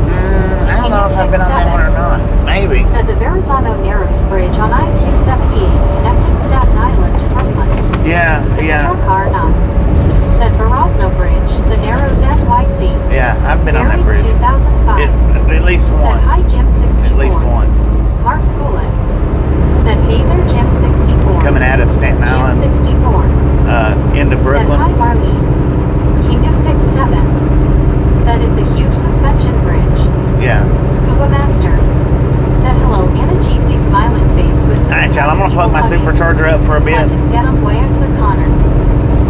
I don't know if I've been on that one or not. Maybe. Said the Verrazano Narrows Bridge on I-278 connecting Staten Island to Brooklyn. Yeah, Said yeah. Patrol car 9. Said Verrazano Bridge, the Narrows NYC. Yeah, I've been on that bridge. 2005. At least once. Said hi Jim 64. At least once. Mark Coolin. Said hey there Jim 64. Coming out of Staten Island. Jim 64. Into Said Brooklyn. hi Marlene. King of Fix 7. Said it's a huge suspension bridge. Yeah. Scuba Master. Said hello Anna Jeetsy smiling face with. Alright, y'all, I'm gonna plug my supercharger up for a bit. Get up Wags of Connor.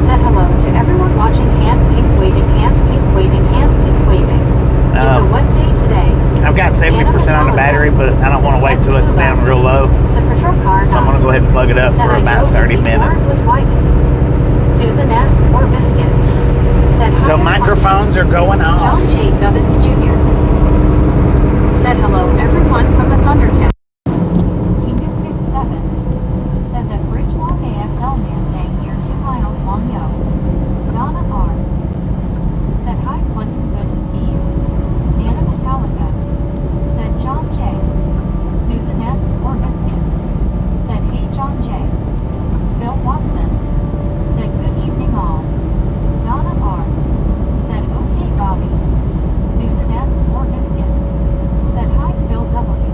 Said hello to everyone watching hand pink waving, hand pink waving, hand pink waving. It's a wet day today. I've got 70% on the battery, but I don't want to wait till it's down real low. Said Patrol car So I'm gonna go ahead and plug it up for about 30 minutes. Was Susan S. or Biscuit. Said So hi, microphones are going off. John J. Gubbins Jr. Said hello everyone from the Thundercat. King of Fix 7. Said that bridge long ASL man dang near 2 miles long yo. Donna R. Said hi Quentin, good to see you. Anna Metallica. Said John J. Susan S. or Biscuit. Said hey John J. Phil Watson. Said good evening all. Donna R. Said okay Bobby. Susan S. or Biscuit. Said hi Phil W.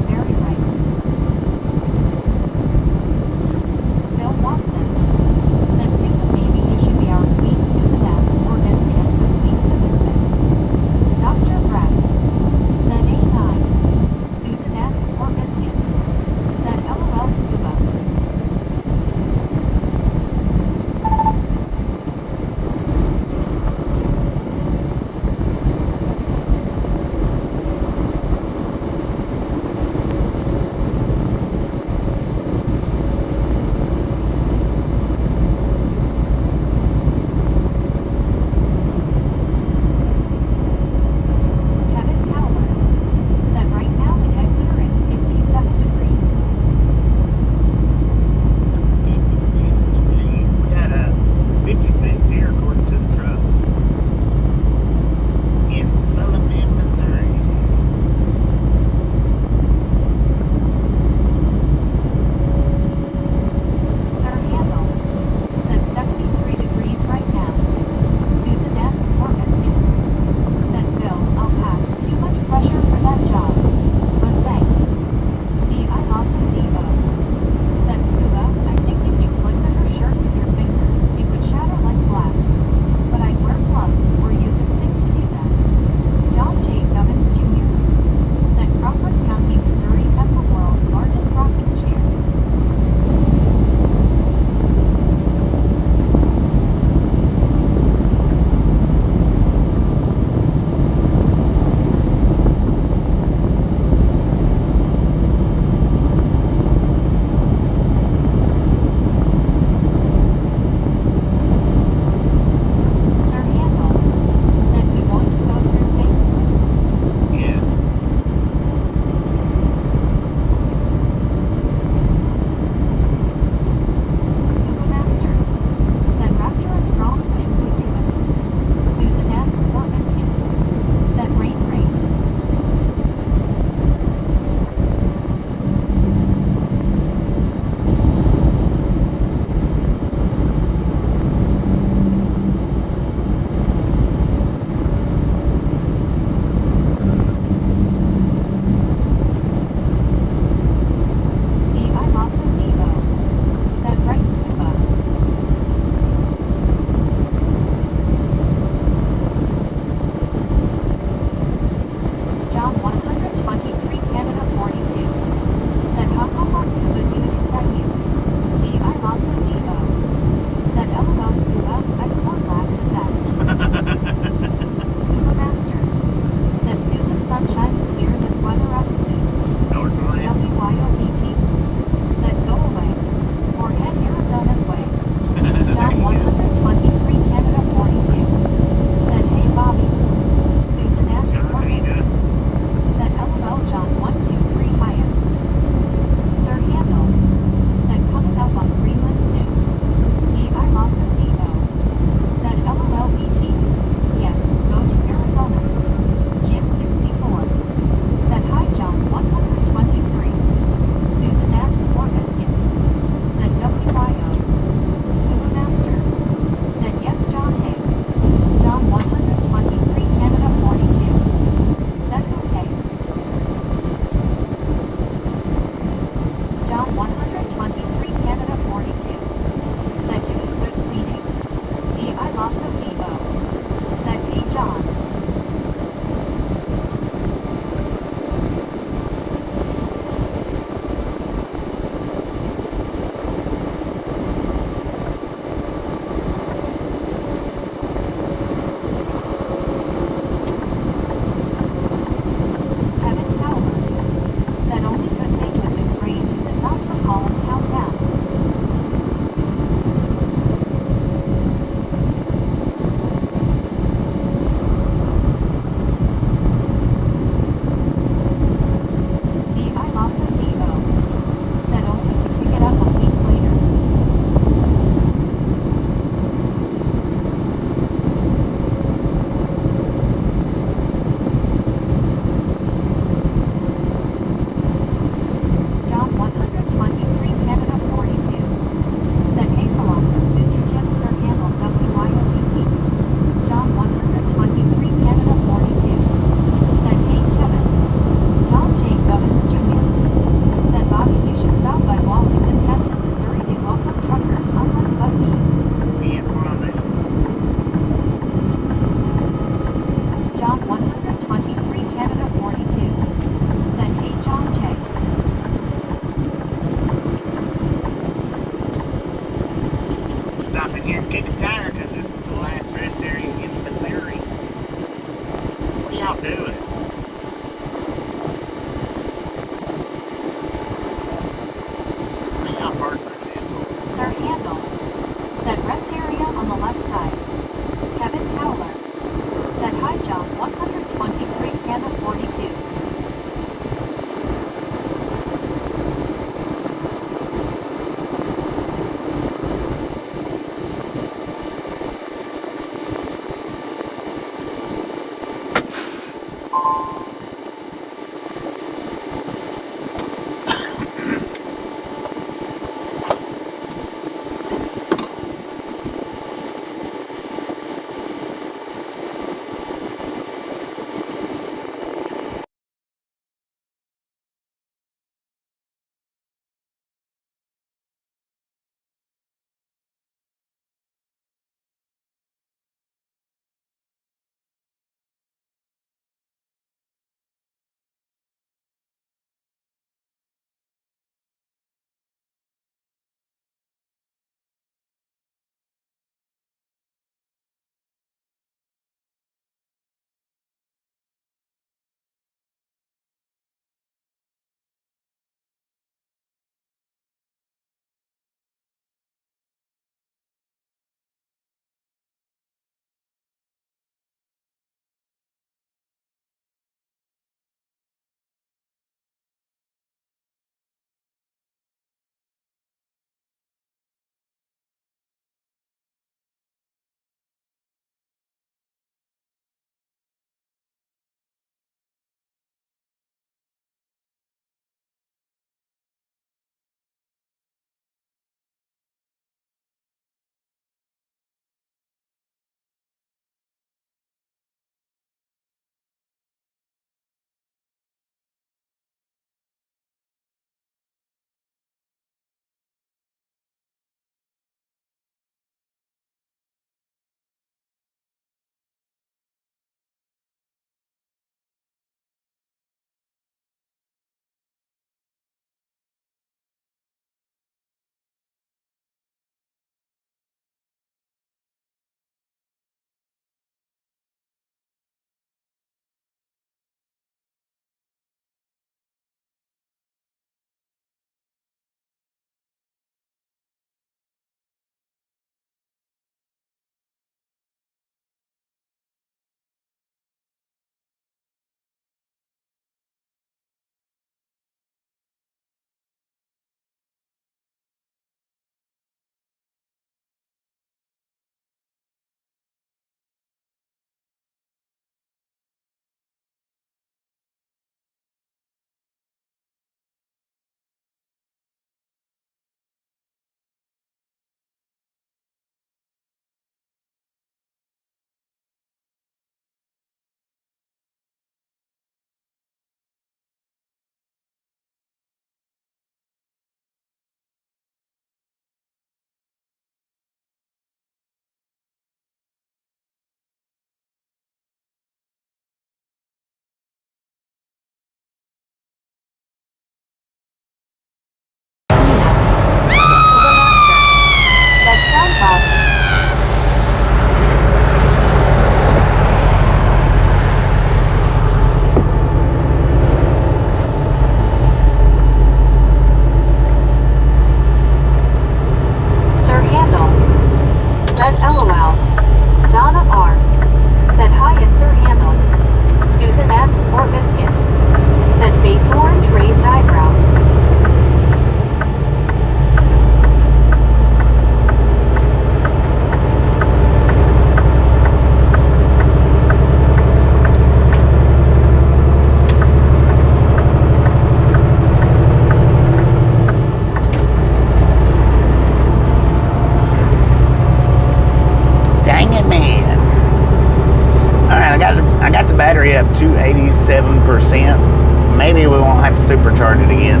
80%. Maybe we won't have to supercharge it again.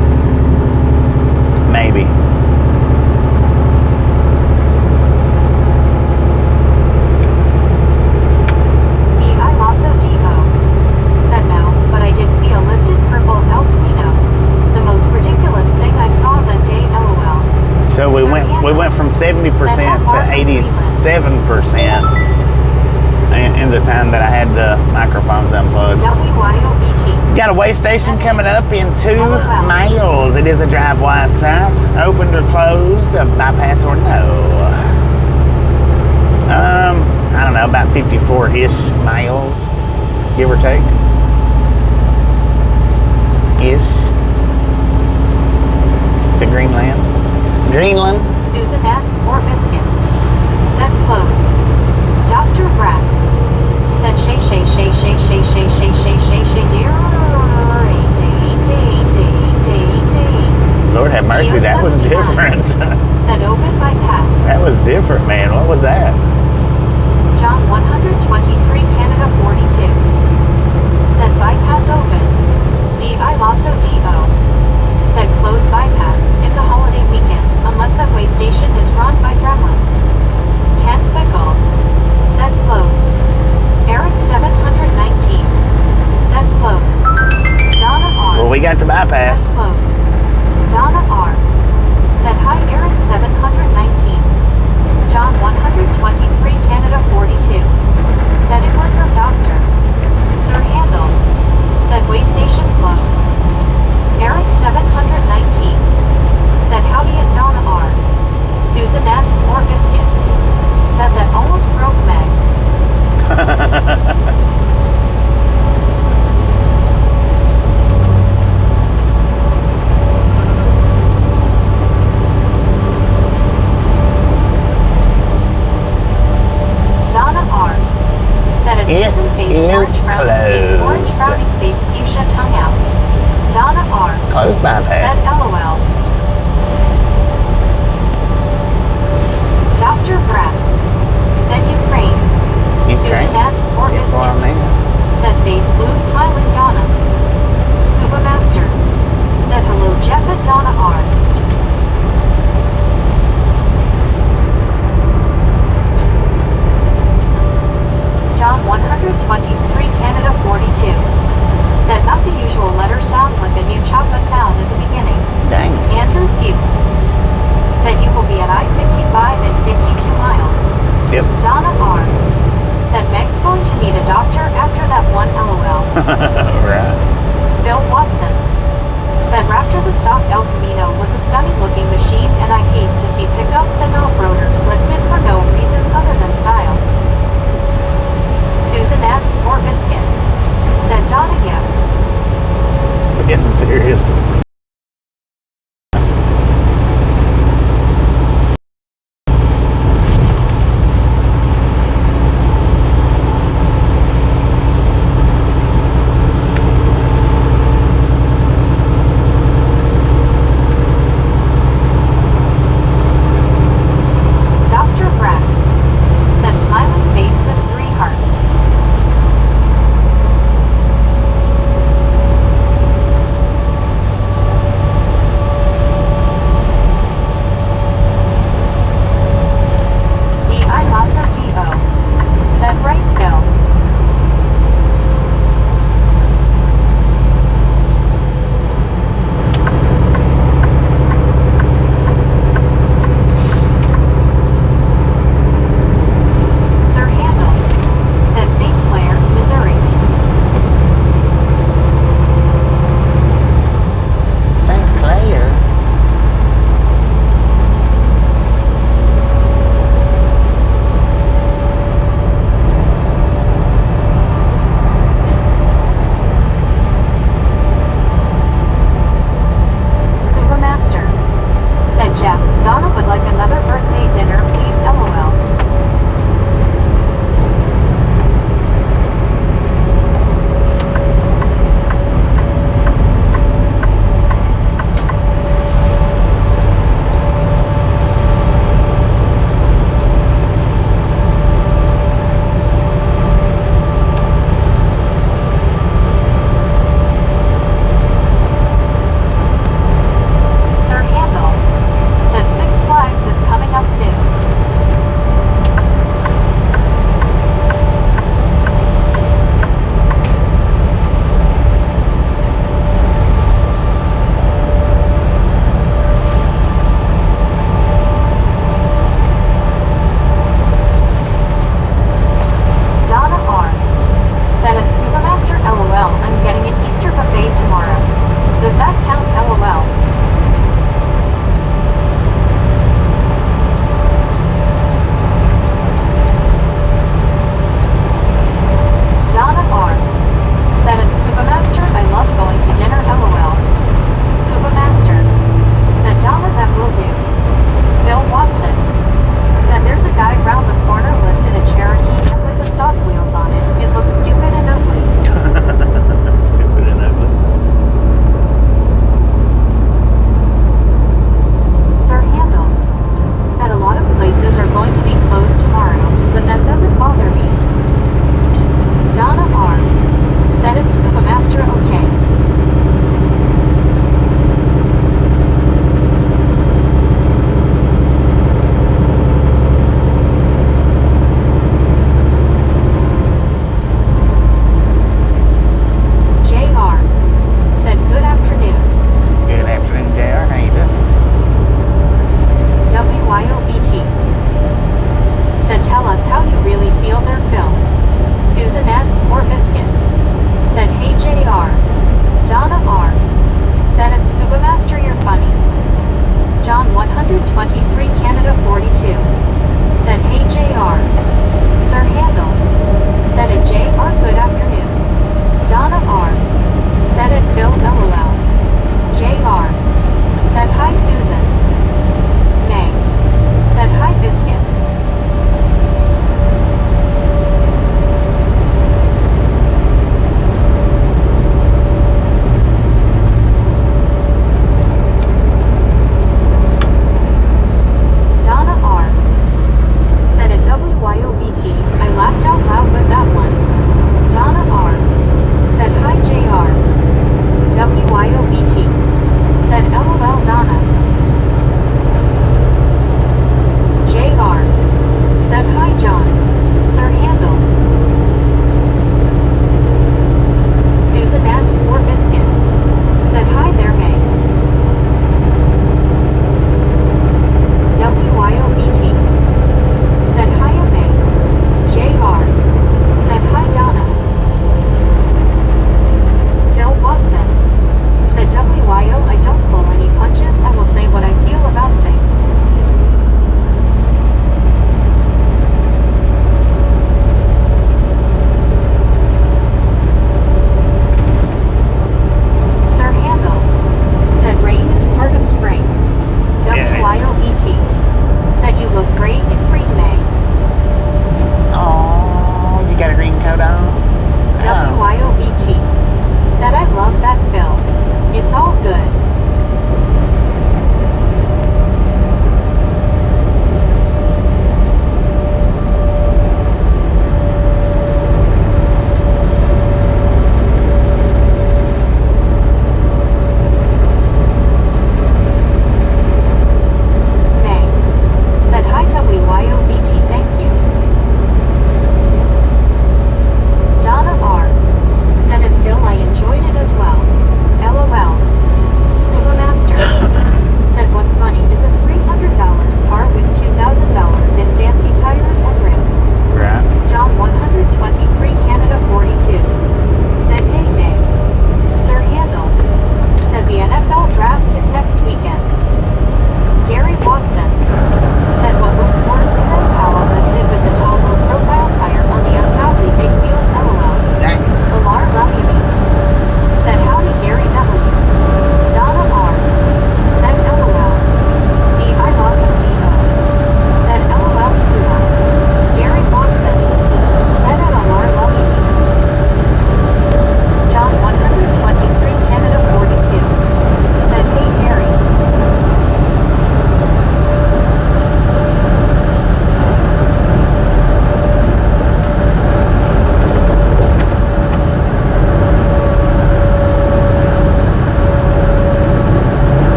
Maybe. Said no, but I did see a lifted purple El Camino. The most ridiculous thing I saw that day, LOL. So we went from 70% to 87% in the time that I had the microphones unplugged. WYOBT. Got a way station coming up in 2 miles. It is a drive-wide site. Opened or closed, a bypass or no. I don't know, about 54-ish miles, give or take. Ish. To Greenland. Greenland. Susan S. or Biscuit. Said closed. Dr. Brad. Said shay dear. Lord have mercy, that was different. Said open bypass. That was different, man. What was that? John 123 Canada 42. Said bypass open. D.I. Lasso D.O. Said closed bypass. It's a holiday weekend, unless that way station is run by gremlins. Ken Fickle. Said closed. Eric 719. Said closed. Donna R. Well, we got the bypass. Said closed. Donna R. Said hi Eric 719. John 123 Canada 42. Said it was from Dr. Sir Handel. Said way station closed. Eric 719. Said howdy at Donna R. Susan S. or Biscuit. Said that almost broke Meg. Donna R. Said it's Susan face orange frowning face orange frowning face fuchsia tongue out. Donna R. Closed bypass. Said LOL. Dr. Brad. Said Ukraine. Susan S. or Biscuit. Said face blue smiling Donna. Scuba Master. Said hello Jeff at Donna R. John 123 Canada 42. Said not the usual letter sound like a new choppa sound at the beginning. Dang. Andrew Fuchs. Said you will be at I-55 in 52 miles. Yep. Donna R. Said Meg's going to need a doctor after that one LOL. Right. Bill Watson. Said Raptor the stock El Camino was a stunning looking machine and I hate to see pickups and off-roaders lifted for no reason other than style. Susan S. or Biscuit. Said Donna yeah. Getting serious. Dr. Brad. Said smiling face with 3 hearts.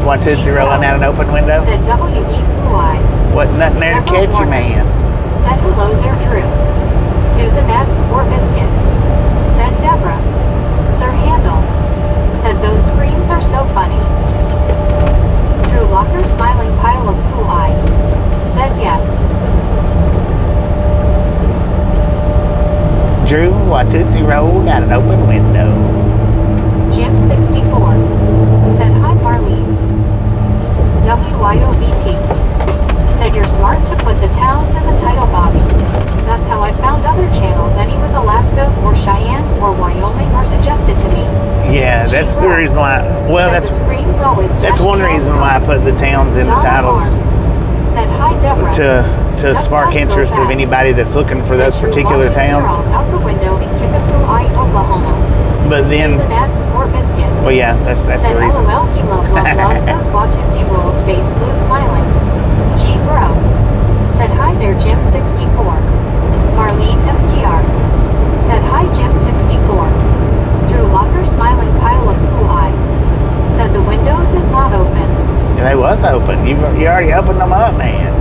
What Tootsie rolling out an open window? Said W-E-Blue-I. Wasn't nothing there to catch you, man. Said hello there, Drew. Susan S. or Biscuit. Said Deborah. Sir Handel. Said those screams are so funny. Drew Locker smiling pile of poo eye. Said yes. Drew, what Tootsie rolled out an open window. Jim 64. Said hi Marlene. WYOBT. Said you're smart to put the towns in the title, Bobby. That's how I found other channels, any with Alaska or Cheyenne or Wyoming are suggested to me. Yeah, that's the reason why. Well, that's one reason why I put the towns in the titles. Said hi Deborah. To spark interest of anybody that's looking for those particular towns. Out the window in Kickapoo, Oklahoma. But then, Susan S. or Biscuit. well, yeah, that's the reason. LOL, he loves those Wachitsy rolls, face blue smiling. G Bro. Said hi there, Jim 64. Marlene STR. Said hi, Jim 64. Drew Locker smiling pile of poo eye. Said the windows is not open. They was open. You already opened them up, man.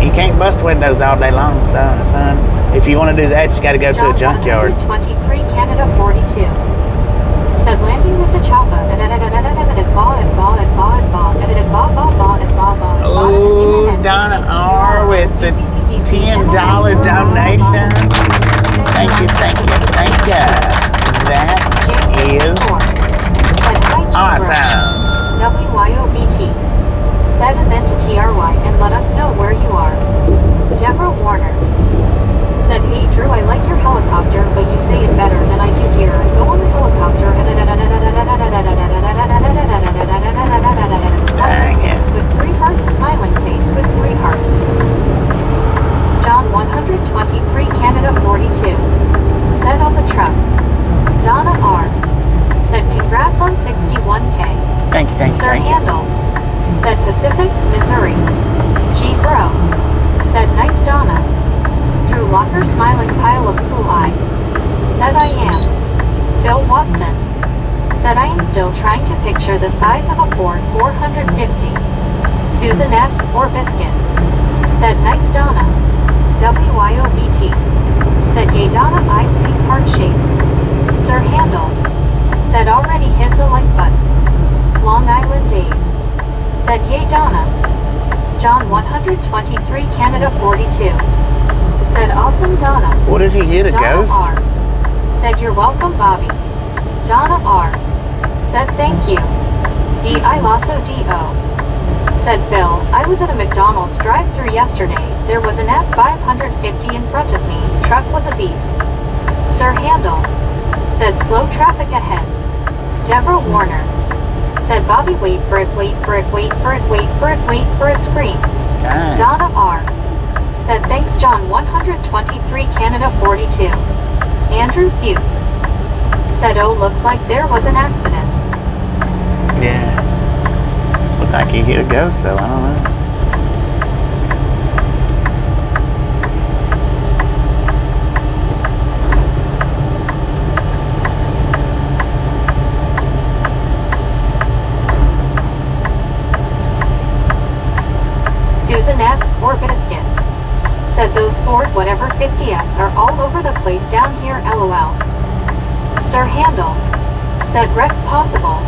You can't bust windows all day long, son. If you want to do that, you got to go to a junkyard. 23 Canada 42. Said landing with the chopper. Oh, Donna R with the $10 donation. Thank you. That is awesome. WYOBT. Said and then to TRY and let us know where you are. Deborah Warner. Said, hey Drew, I like your helicopter, but you say it better than I do here. Go on the helicopter. Smiling face with 3 hearts, smiling face with 3 hearts. John 123 Canada 42. Said on the truck. Donna R. Said congrats on 61K. Thank you. Sir Handel. Said Pacific, Missouri. G Bro. Said nice Donna. Drew Locker smiling pile of poo eye. Said I am. Phil Watson. Said I am still trying to picture the size of a Ford 450. Susan S. or Biscuit. Said nice Donna. WYOBT. Said yay Donna eyes pink heart shape. Sir Handel. Said already hit the like button. Long Island Dave. Said yay Donna. John 123 Canada 42. Said awesome Donna. What did he hit, a Donna ghost? R. Said you're welcome Bobby. Donna R. Said thank you. D.I. Lasso D.O. Said Bill, I was at a McDonald's drive-thru yesterday. There was an F550 in front of me. Truck was a beast. Sir Handel. Said slow traffic ahead. Deborah Warner. Said Bobby wait for it, scream. Dang. Donna R. Said thanks John 123 Canada 42. Andrew Fuchs. Said oh looks like there was an accident. Yeah. Looked like he hit a ghost though, I don't know. Susan S. or Biscuit. Said those Ford whatever 50s are all over the place down here LOL. Sir Handel. Said wreck possible.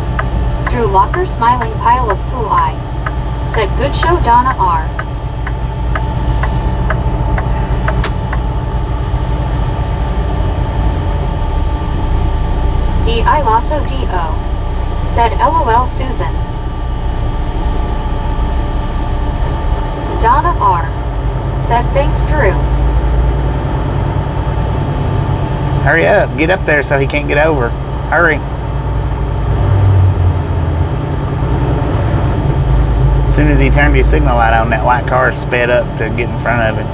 Drew Locker smiling pile of poo eye. Said good show Donna R. D.I. Lasso D.O. Said LOL Susan. Donna R. Said thanks Drew. Hurry up, get up there so he can't get over. Hurry. As soon as he turned his signal light on, that white car sped up to get in front of him.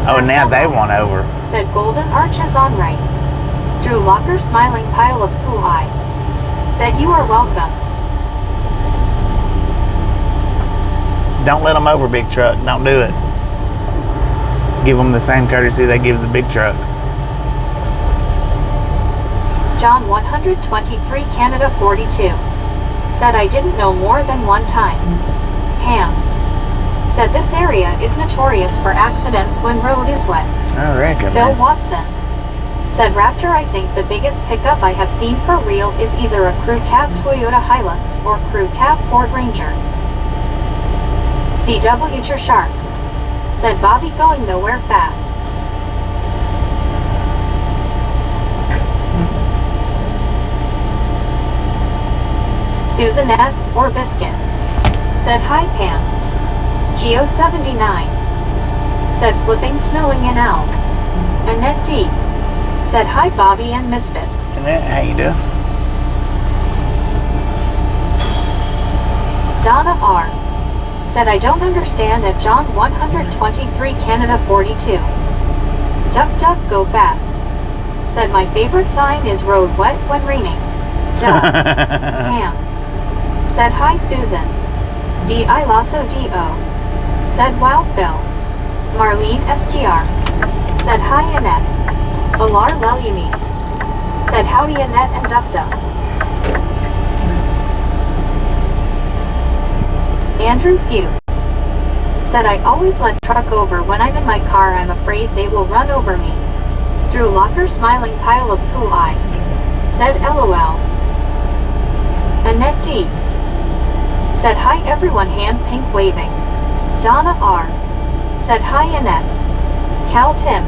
Oh, now they want over. Said golden arches on right. Drew Locker smiling pile of poo eye. Said you are welcome. Don't let them over, big truck. Don't do it. Give them the same courtesy they give the big truck. John 123 Canada 42. Said I didn't know more than one time. Hams. Said this area is notorious for accidents when road is wet. I reckon, Phil man. Watson. Said Raptor, I think the biggest pickup I have seen for real is either a crew cab Toyota Hilux or crew cab Ford Ranger. CW Sharp. Said Bobby going nowhere fast. Susan S. or Biscuit. Said hi Pams. Geo79. Said flipping snowing in Al. Annette D. Said hi Bobby and Misfits. Annette, how you doing? Donna R. Said I don't understand at John 123 Canada 42. Duck duck go fast. Said my favorite sign is road wet when raining. Duh. Hams. Said hi Susan. D.I. Lasso D.O. Said wow Phil. Marlene S.T.R. Said hi Annette. Alar Lelyumes. Said howdy Annette and Duck Duck. Andrew Fuchs. Said I always let truck over when I'm in my car, I'm afraid they will run over me. Drew Locker smiling pile of poo eye. Said LOL. Annette D. Said hi everyone hand pink waving. Donna R. Said hi Annette. Cal Tim.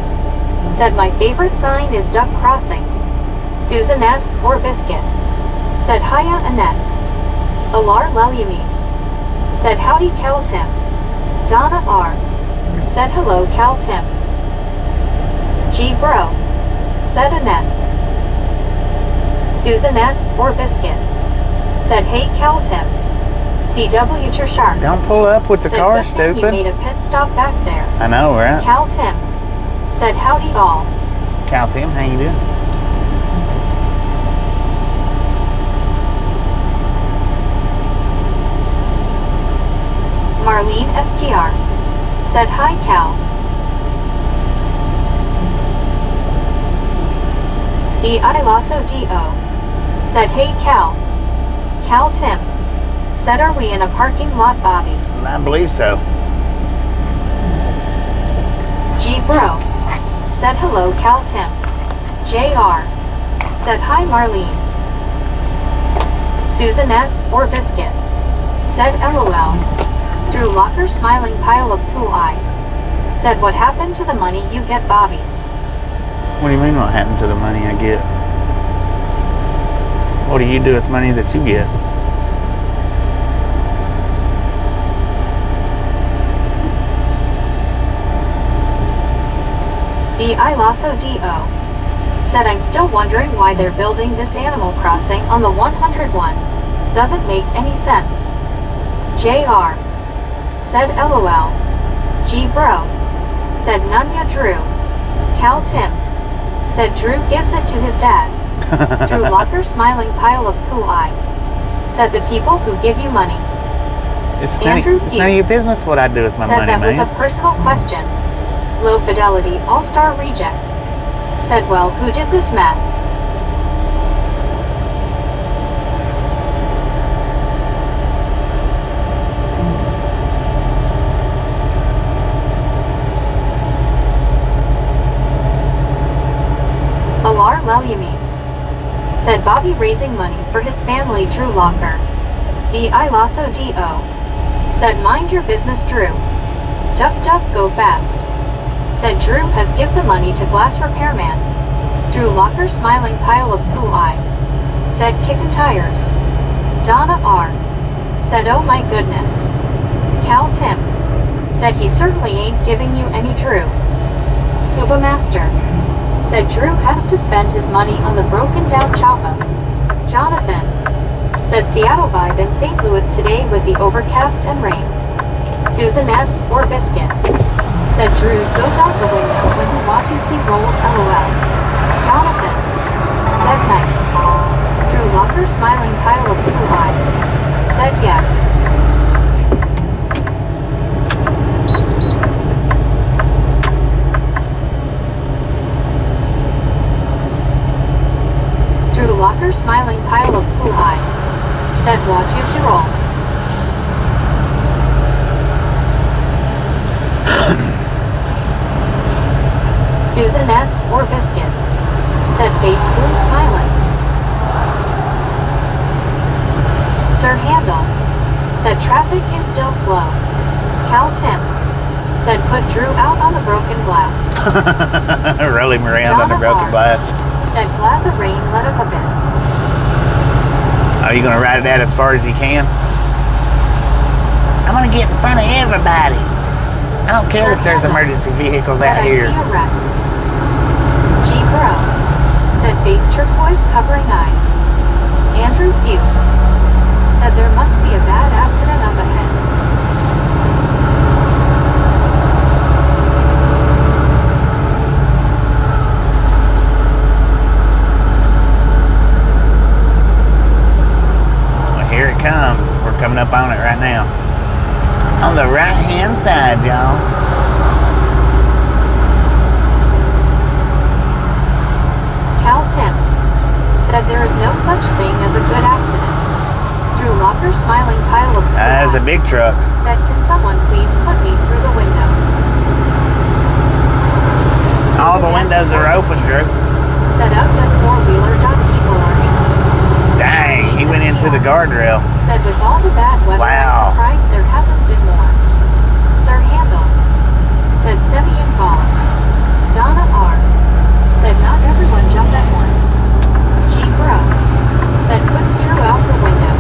Said my favorite sign is duck crossing. Susan S. or Biscuit. Said hiya Annette. Alar Lelyumes. Said howdy Cal Tim. Donna R. Said hello Cal Tim. G Bro. Said Annette. Susan S. or Biscuit. Said hey Cal Tim. CW Shark. Don't pull up with the Said car, good thing stupid. You made a pit stop back there. I know, right? Cal Tim. Said howdy all. Calcium, how you doing? Marlene STR. Said hi Cal. D.I. Lasso D.O. Said hey Cal. Cal Tim. Said are we in a parking lot Bobby? I believe so. G Bro. Said hello Cal Tim. JR. Said hi Marlene. Susan S. or Biscuit. Said LOL. Drew Locker smiling pile of poo eye. Said what happened to the money you get Bobby? What do you mean what happened to the money I get? What do you do with money that you get? D.I. Lasso D.O. Said I'm still wondering why they're building this Animal Crossing on the 101. Doesn't make any sense. JR. Said LOL. G Bro. Said Nunya Drew. Cal Tim. Said Drew gives it to his dad. Drew Locker smiling pile of poo eye. Said the people who give you money. It's Andrew none of your Hughes. business what I do with my Said money, that was man. a personal question. Low Fidelity All-Star Reject. Said well, who did this mess? Alar Lelyumes. Said Bobby raising money for his family Drew Locker. D.I. Lasso D.O. Said mind your business Drew. Duck duck go fast. Said Drew has give the money to glass repairman. Drew Locker smiling pile of poo eye. Said kickin' tires. Donna R. Said oh my goodness. Cal Tim. Said he certainly ain't giving you any Drew. Scuba Master. Said Drew has to spend his money on the broken down choppa. Jonathan. Said Seattle vibe in St. Louis today with the overcast and rain. Susan S. or Biscuit. Said Drew's goes out the window when the Watusi rolls LOL. Jonathan. Said nice. Drew Locker smiling pile of blue eye. Said yes. Drew Locker smiling pile of poo eye. said Watusirol. Susan S. or Biscuit, said Face Blue smiling. Sir Handel, said traffic is still slow. Cal Tim, said put Drew out on the broken glass. Roll him around on the broken glass. Said glad the rain let up a bit. Are you going to ride it out as far as you can? I'm going to get in front of everybody. I don't care if there's emergency vehicles out here. I see a wreck. G. Bro, said face turquoise covering eyes. Andrew Fuchs, said there must be a bad accident up ahead. Well, here it comes. We're coming up on it right now. On the right-hand side, y'all. Cal Tim, said there is no such thing as a good accident. Drew Locker smiling pile of That's a big truck. said can someone please put me through the window. All the windows are open, Drew. Said up that four-wheeler done evil learning. Dang, he went into the guardrail. Said with all the bad weather, Wow. I'm surprised there hasn't been more. Sir Handel, said semi-involved. Donna R, said not everyone jumped at once. G. Bro, said puts Drew out the window.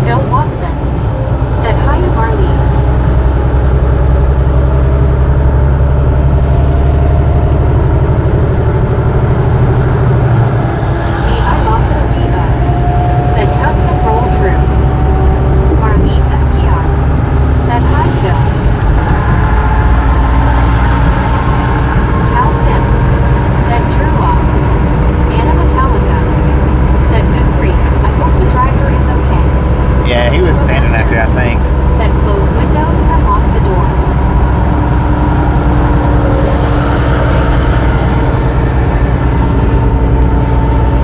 Phil Watson, said hi to Marlene. Said tuck and roll Drew. Marlene STR, said hi Phil. Cal Tim, said Drew off. Anna Metallica, said good grief, I hope the driver is okay. Yeah, he was standing out there, I think. Said close windows and lock the doors.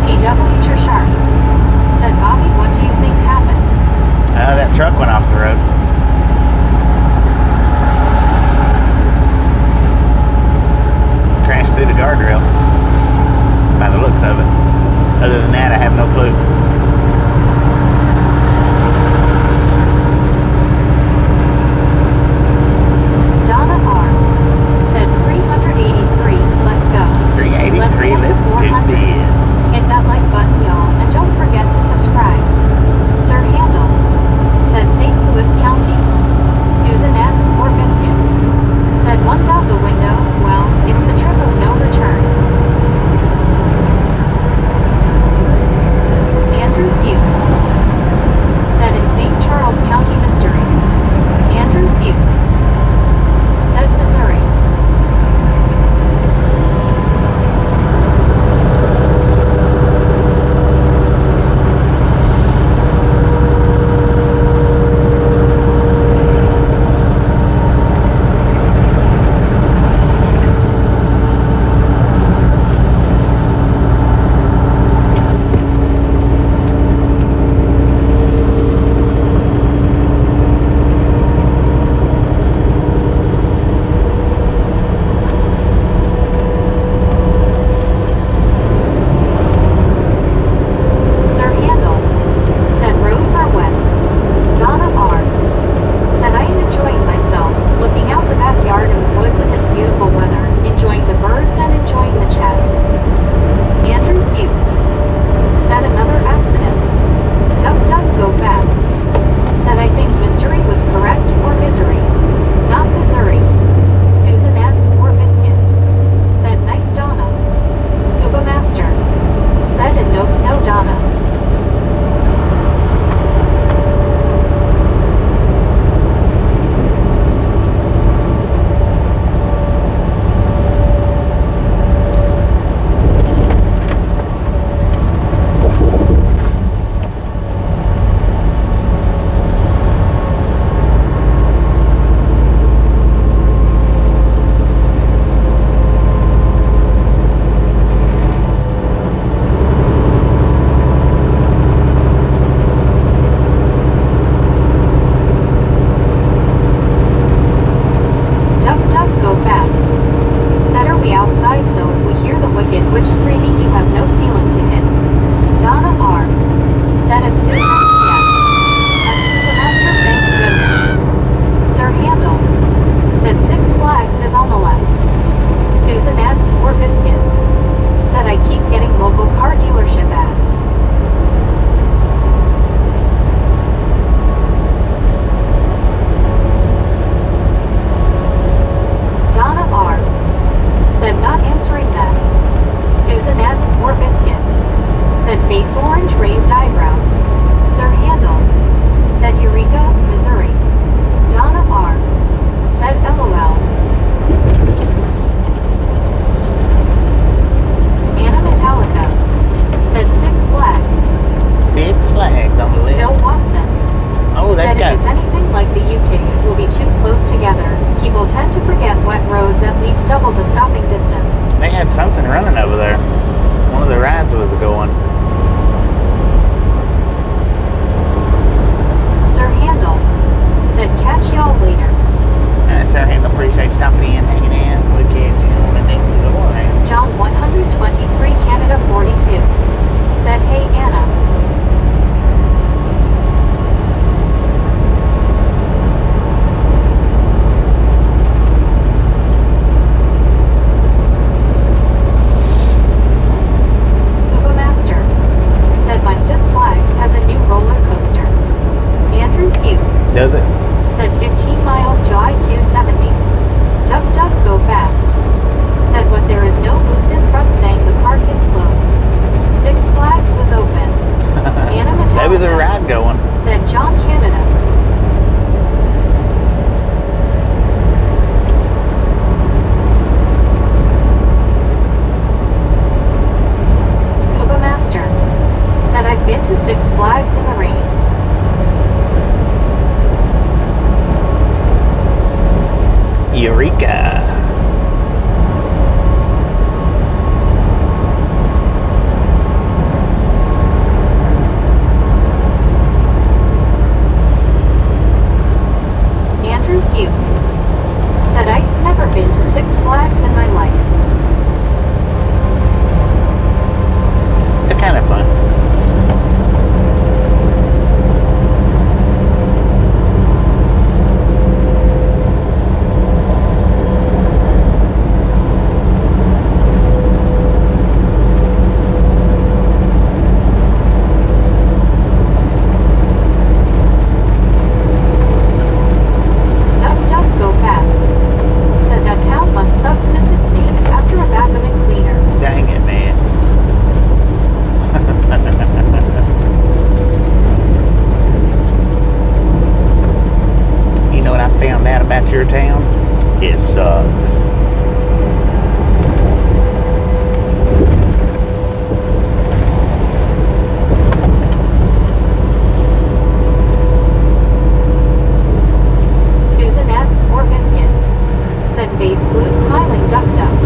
CW Sharp, said Bobby, what do you think happened? That truck went off the road. Crashed through the guardrail. By the looks of it. Other than that, I have no clue. Does it? Said 15 miles to I-270. Duck, duck, go fast. Said what there is no moose in front saying the park is closed. Six Flags was open. Anna Metallica. There was a ride going. Said John Canada. Scuba Master. Said I've been to Six Flags in the rain. Eureka. Andrew Fuchs. Said I've never been to Six Flags in my life. They're kind of fun. Duck, duck, go fast. Said that town must suck since it's named after a bathroom cleaner. Dang it, man. You know what I found out about your town? It sucks. Susan S. or Biscuit. Said face blue smiling duck duck.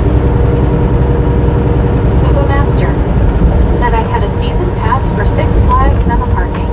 Scuba Master. Said I had a season pass for Six Flags and the parking.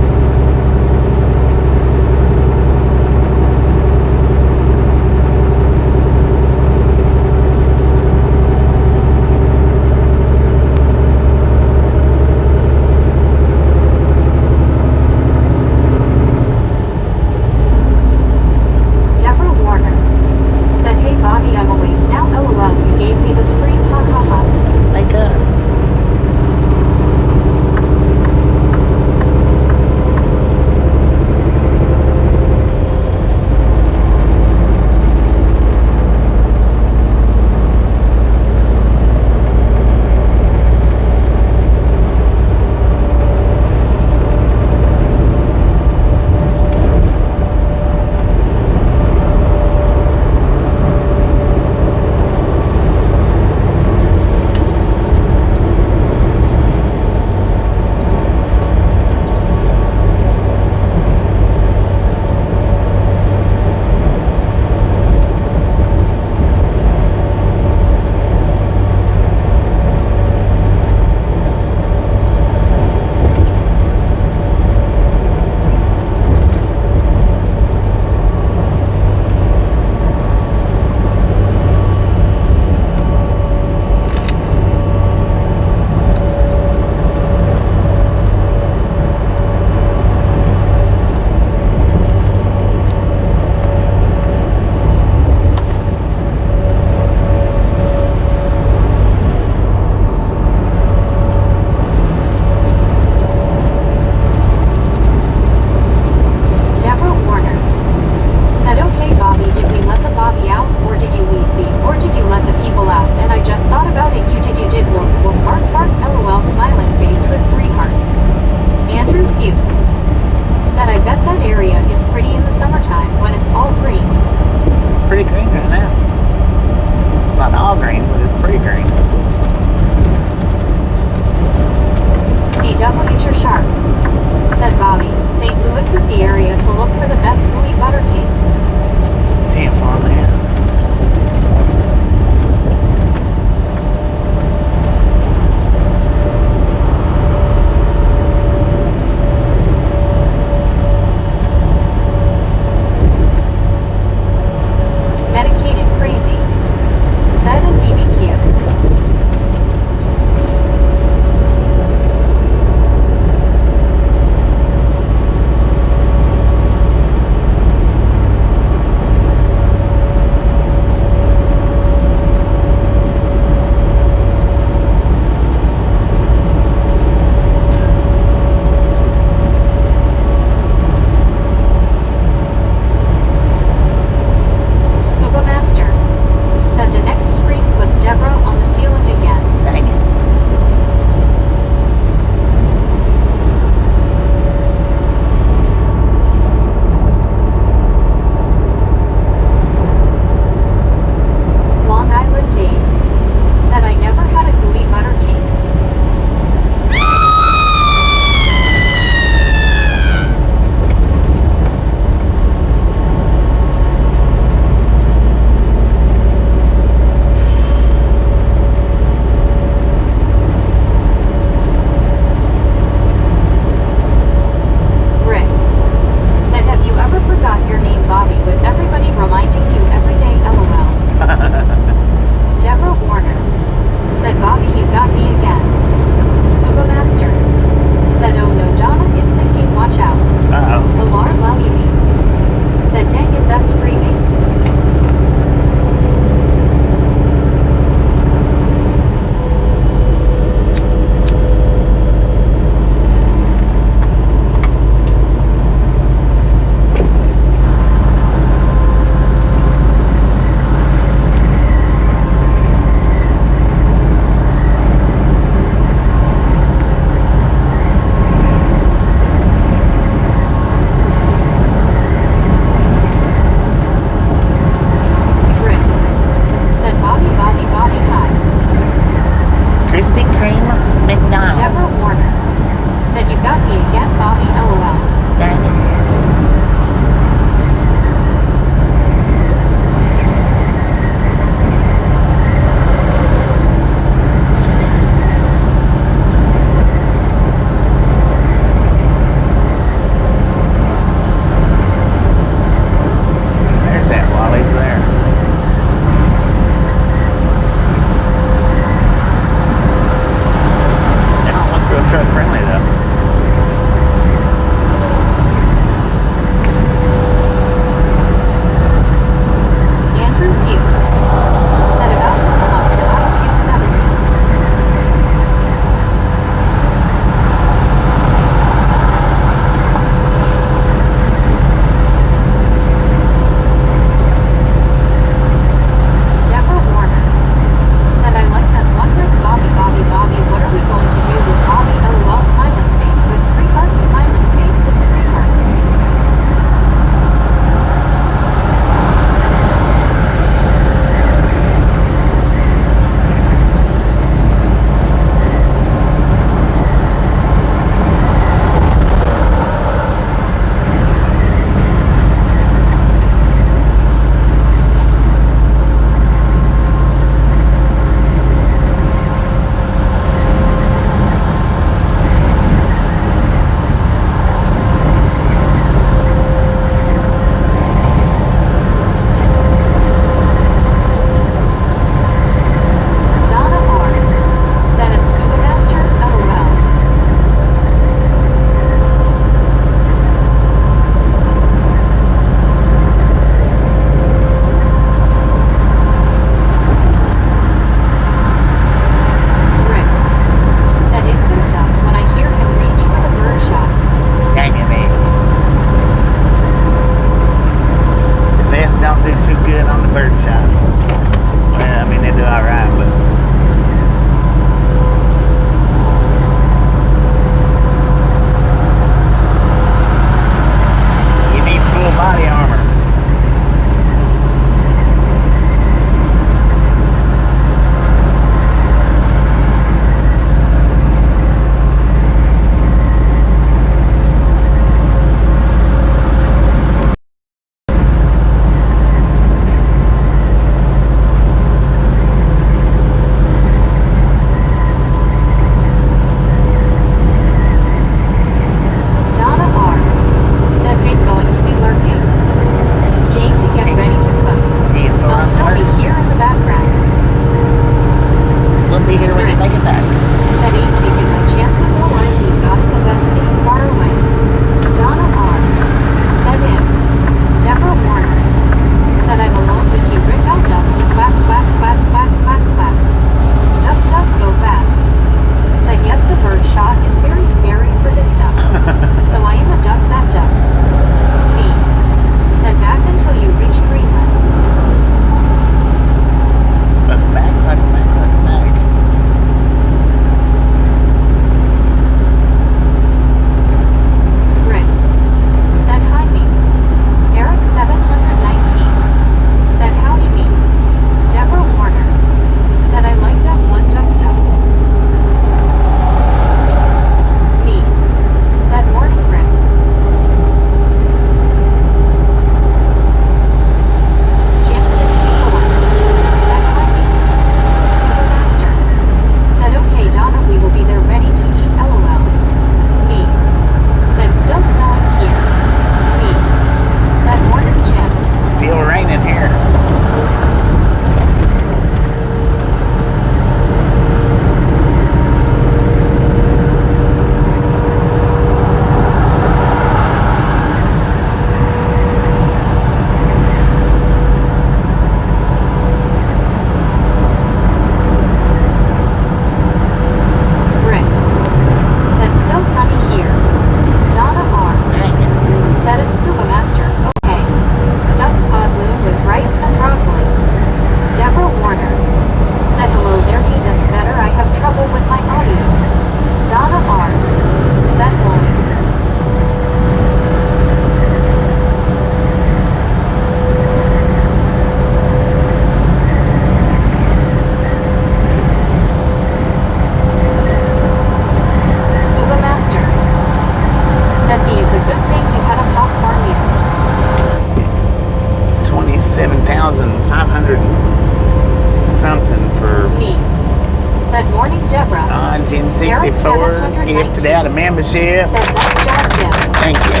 Jim Eric 64 gift 719 out a membership. said, nice job, Jim. Thank you.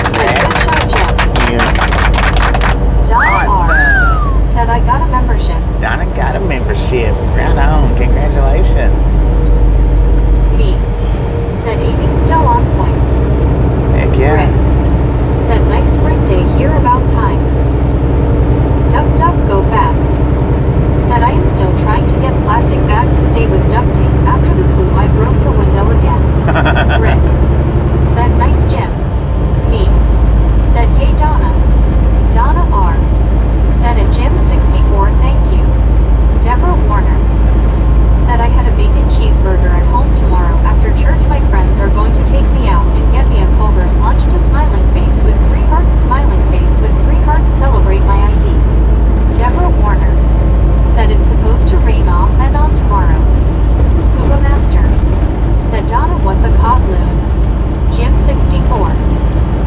Said, good show, Jim. Yes. Donna R Awesome. said, I got a membership. Donna got a membership. Right on. Congratulations. Me said, aiming still on points. Heck yeah. Rick said, nice spring day here about time. Duck, duck, go fast. Said, I am still trying to get plastic bag to stay with duct tape. After the flu, I broke the window again. Rick said, nice Jim. Me said, yay Donna. Donna R said, at Jim 64, thank you. Deborah Warner said, I had a bacon cheeseburger at home tomorrow. After church, my friends are going to take me out and get me a Culver's lunch to smiling face with 3 hearts, smiling face with 3 hearts, celebrate my ID. Deborah Warner said, it's supposed to rain off and on tomorrow. Scuba Master said, Donna, what's a codloon? Jim 64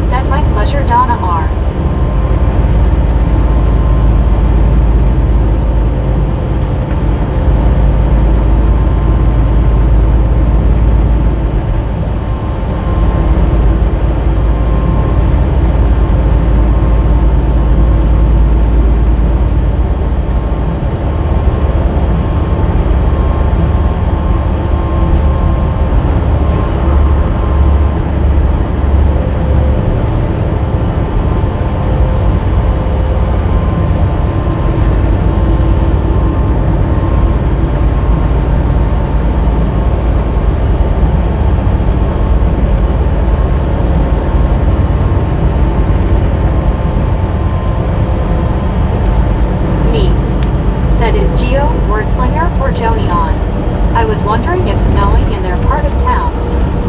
said, my pleasure, Donna R.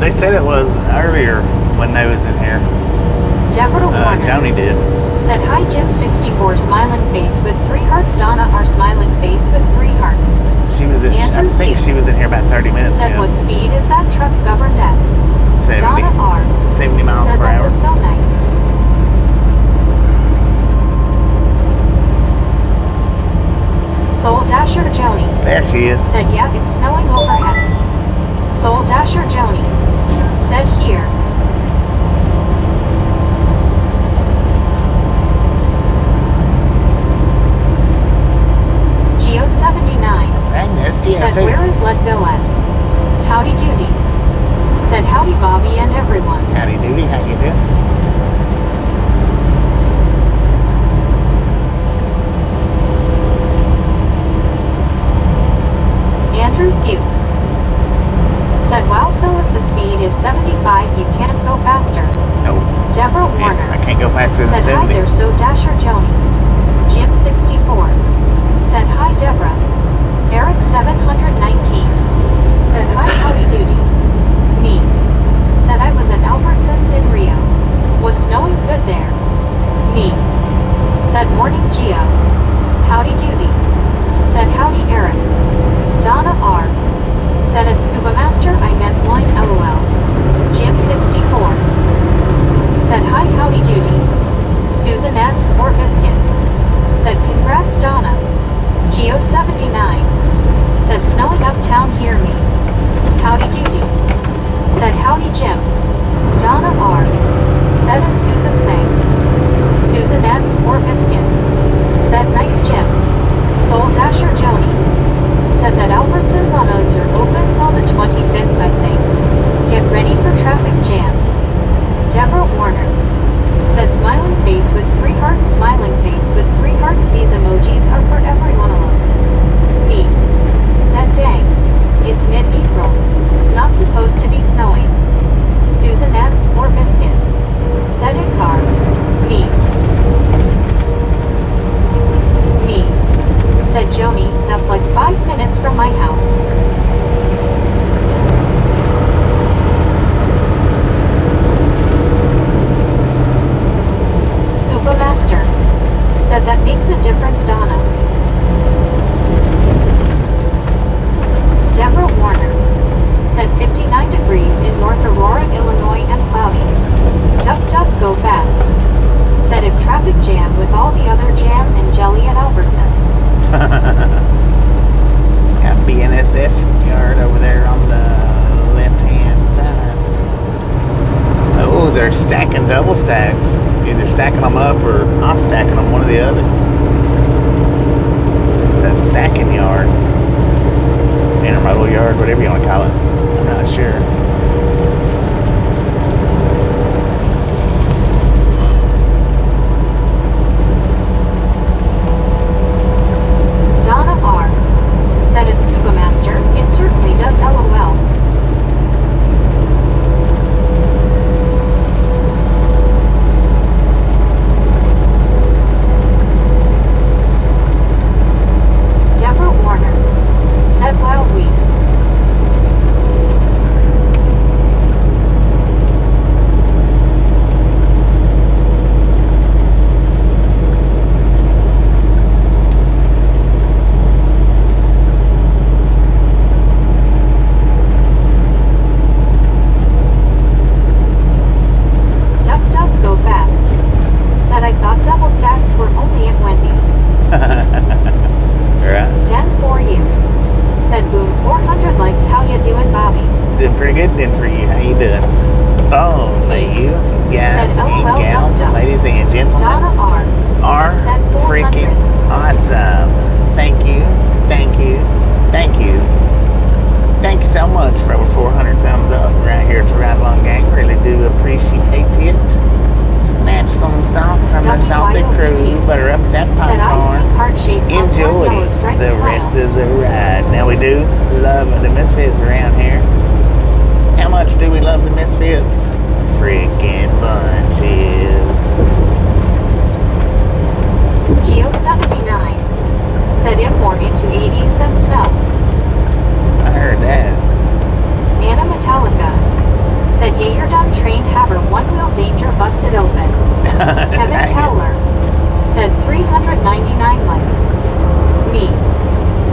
They said it was earlier when they was in here. Deborah Warner Joni did. said, hi Jim 64, smiling face with 3 hearts. Donna R smiling face with 3 hearts. She was in, I think she was in here about 30 minutes said, ago. what speed is that truck governed at? 70. Donna R 70 miles said, per that hour. was so nice. Soul Dasher Joni There she is. said, yeah, it's snowing overhead. Soul Dasher Joni said, here. Geo 79 And there's Geo said, too. where is Leadville at? Howdy doody. Said, howdy Bobby and everyone. Howdy doody, how you doing? Andrew Fuchs said, wow, so if the speed is 75, you can't go faster. Nope. Deborah Yeah, Warner I can't go faster than said, hi 70. there, so Dasher Joni. Jim 64 said, hi Deborah. Eric 719 said, hi howdy doody. Me said, I was at Albertsons in Rio. Was snowing good there. Me said, morning Geo. Howdy doody. Said, howdy Eric. Donna R said, at Scuba Master I meant loin LOL. Jim 64 said, hi howdy doody. Susan S or Biscuit said, congrats Donna. Geo 79 said, snowing uptown want to call it. I'm not sure. Donna R. said it's Scuba Master. It certainly does, LOL. Deborah Warner said loudly. Duck Duck Go Fast said I thought double stacks were only at Wendy's. Right. Jen for you said boom 400 likes. How you doing, Bobby? Doing pretty good, doing for you. How you doing? Oh, you guys Said and LOL gals, Duck Duck. ladies and gentlemen, Donna R. are said 400. freaking awesome. Thank you, thank you, thank you. Thank you so much for over 400 thumbs up right here at the Ride Along Gang. Really do appreciate it. Snatch some salt from the salty crew, butter up that Said ice popcorn. cream heart shaped Enjoy the rest of the ride. Now we do love the Misfits around here. How much do we love the Misfits? Freaking bunches. Geo79 said if more into 80s than snow. I heard that. Anna Metallica said yeah, you're done train haver, one wheel danger busted open. Kevin Dang it. Towler said 399 likes. Me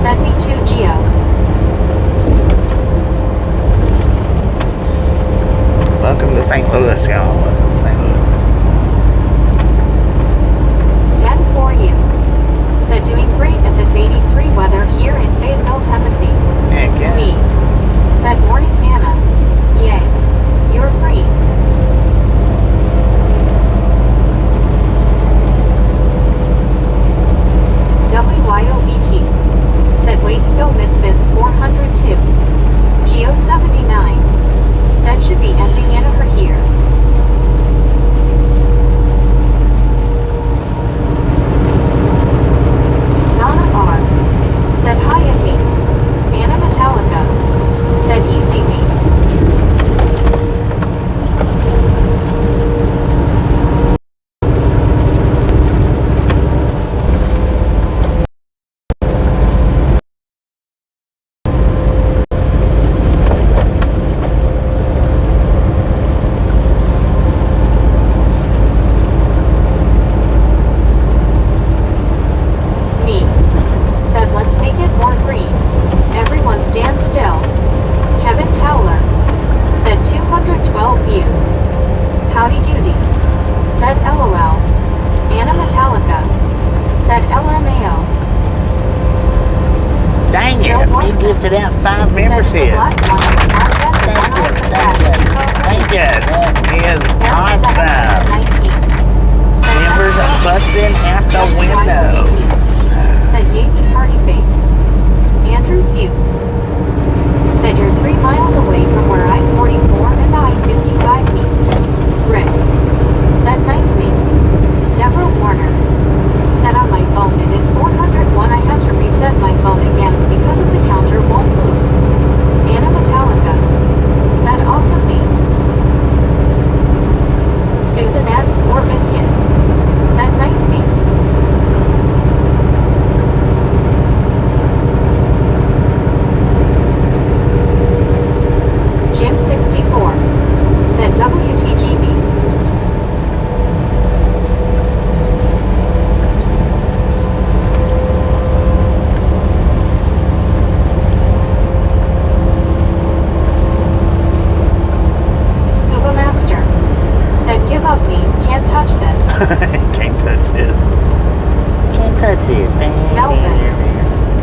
said me too, Geo. Welcome to St. Louis, y'all. Welcome to St. Louis. Jen for you said doing great at this 83 weather here in Fayetteville, Tennessee. Heck yeah. Me said morning Anna. Yay. You're free. WYOBT said way to go Misfits 402. Geo79 said should be ending it over here. Donna R. said hi at me. Anna Metallica said evening me. Me said let's make it more green. Everyone stand still. Kevin Towler said 212 views. Howdy doody said LOL. Anna Metallica said LMAO. Dang Joe it. We Watson gifted out 5 said the memberships. last one, I'll bet the Thank one you, off the thank back. you, So thank you. That is Eric awesome. 719 said Members let's go. busting out the window. Said Yankee party face. Andrew Hughes said you're 3 miles away from where I-44 and I-55 meet. Rick said nice meet. Deborah Warner said on my phone it is 401. I had to reset my phone again because of the counter won't move. Anna Metallica said awesome meet. Susan S. or Biscuit said nice meet. Jim 64 said WTGB. Scuba Master said give up me, can't touch this. Can't touch this. Can't touch this. Melvin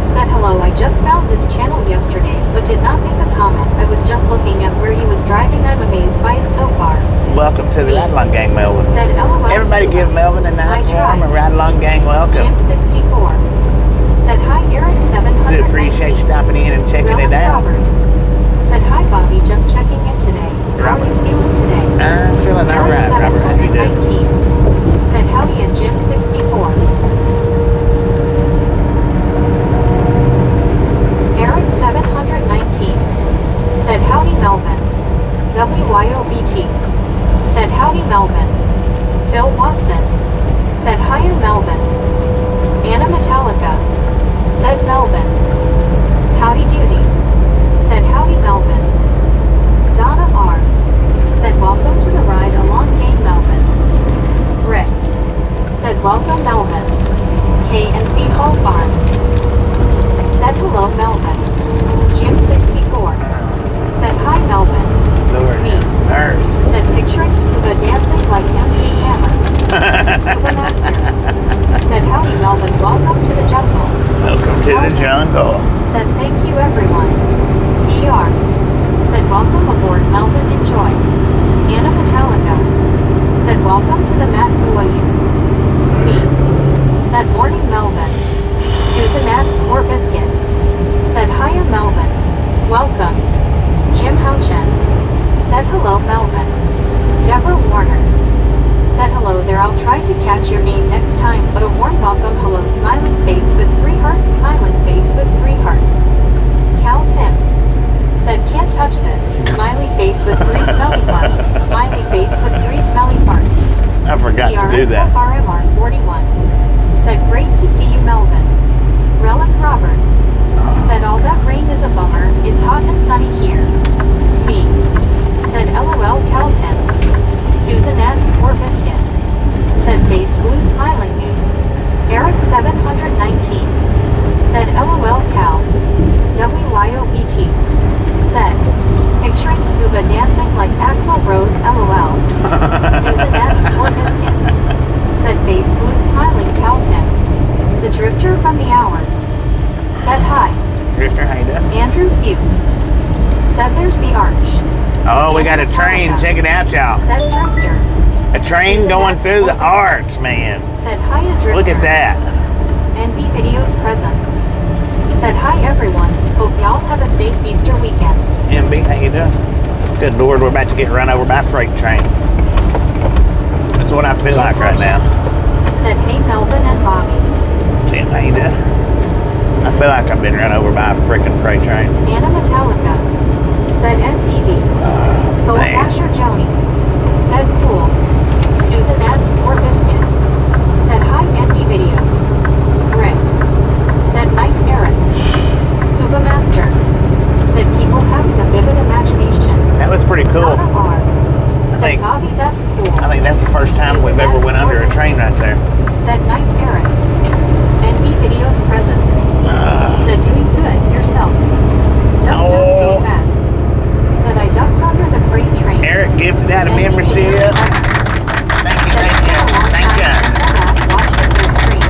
said hello, I just found this channel yesterday, but did not make a comment. I was just looking at where you was driving. I'm amazed by it so far. Welcome to the Ride Along Gang, Melvin. Said LOL. Everybody Scuba. give Melvin a nice I tried. warm Ride Along Gang welcome. Jim 64 said hi Eric 700. Do appreciate you stopping in and checking it out. Robert WYOBT. Said howdy Melvin. Phil Watson. Said hiya Melvin. Anna Metallica. Said Melvin. Howdy Doody. Said howdy Melvin. Donna R. Said welcome to the ride along game Melvin. Rick. Said welcome Melvin. K&C Hall Farms. Said hello Melvin. Jim 64. Said hi Melvin. Lord, Me. nurse. Said picturing Scuba dancing like MC Hammer. Scuba Master. Said howdy Melvin, welcome to the jungle. Welcome to the jungle. Said thank you everyone. PR. Said welcome aboard Melvin, enjoy. Anna Metallica. Said welcome to the Matt Boyens. Me. Said morning Melvin. Susan S. or Biscuit. Said hiya Melvin. Welcome. Jim Houchin. Said hello Melvin. Deborah Warner. Said hello there, I'll try to catch your name next time, but a warm welcome hello smiling face with 3 hearts, smiling face with 3 hearts. Cal Tim. Said can't touch this, smiley face with 3 smelly farts, smiley face with 3 smelly farts. I forgot to do that. RMR 41. Said great to see you Melvin. Relic Robert. Said all that rain is a bummer, it's hot and sunny here. Me. Said LOL Cal Tim. Susan S. or Biscuit. Said face blue smiling me. Eric 719. Said LOL Cal. WYOBT. Said picturing Scuba dancing like Axl Rose LOL. Susan S. or Biscuit. Said face blue smiling Cal Tim. The Drifter from the Hours. Said hi. Drifter, how you doing? Andrew Fuchs. Said there's the arch. Oh, we got a train. Check it out, y'all. Said Drifter. A train Susan going S. through the or arch, man. Said hiya Drifter. Look at that. NB Videos presents. Said hi everyone. Hope y'all have a safe Easter weekend. MB, how you doing? Good Lord, we're about to get run over by a freight train. That's what I feel like right now. Said hey Melvin and Bobby. Tim, how you doing? I feel like I've been run over by a freaking freight train. Anna Metallica. Said NPV. Soul man. Asher Joni. Said cool. Susan S. or Biscuit. Said hi NB Videos. Rick. Said nice Eric. Scuba Master. Said people having a vivid imagination. That was pretty cool. Donna R. Said think- Bobby that's cool. I think that's the first time we've ever went under a train right there. Said nice Eric. NB Videos presents. Said doing good yourself. Don't go fast. Said I ducked under the freight train. Eric gifted out a NB membership. Videos presents. Thank you, Said thank it's you, been a long thank time you. since I last watched a good screen.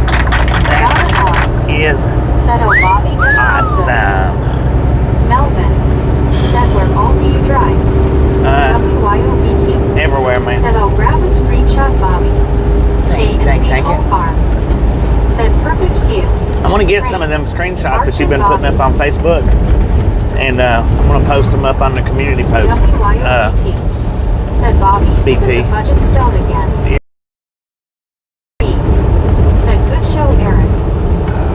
Donna R. Is Said oh Bobby gets home good. awesome. Melvin. Said where all do you drive? WYOBT. Everywhere, man. Said I'll grab a screenshot Bobby. K&C thank Hall you. Farms. Said perfect view. I want to get some of them screenshots that you've been putting up on Facebook. And I'm going to post them up on the community post. WYOBT. Said Bobby. BT. Said the budget stone again. Yeah. B. Said good show Eric.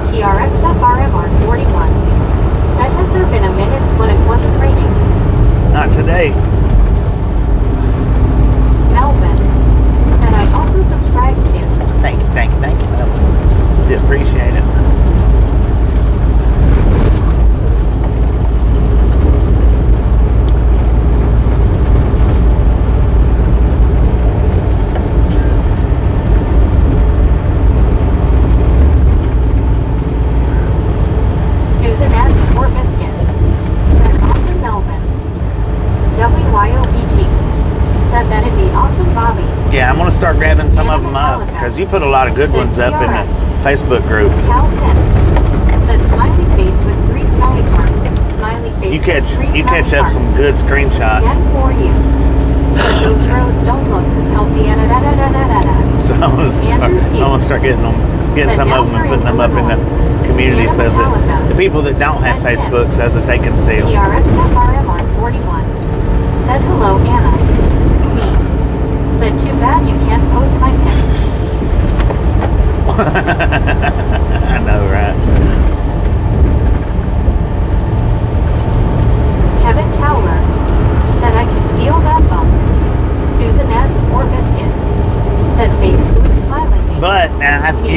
TRXFRMR 41. Said has there been a minute when it wasn't raining? Not today. Melvin. Said I also subscribed to. Thank you, Melvin. Do appreciate it. Susan S. or Biscuit. Said awesome Melvin. WYOBT. Said that'd be awesome Bobby. Yeah, I'm going to start grabbing some of them up because you put a lot of good ones up in the Facebook group. Cal 10. Said smiley face with 3 smelly farts. Smiley face You with 3 catch smelly up some farts. good screenshots. Dead for you. Said those roads don't look healthy. So I'm gonna start getting some of them and putting them up in the community so that the people that don't have Facebook so that they can see them. TRXFRMR 41. Said hello Anna. Me. Said too bad you can't post my pic. I know, right? Kevin Towler. Said I can feel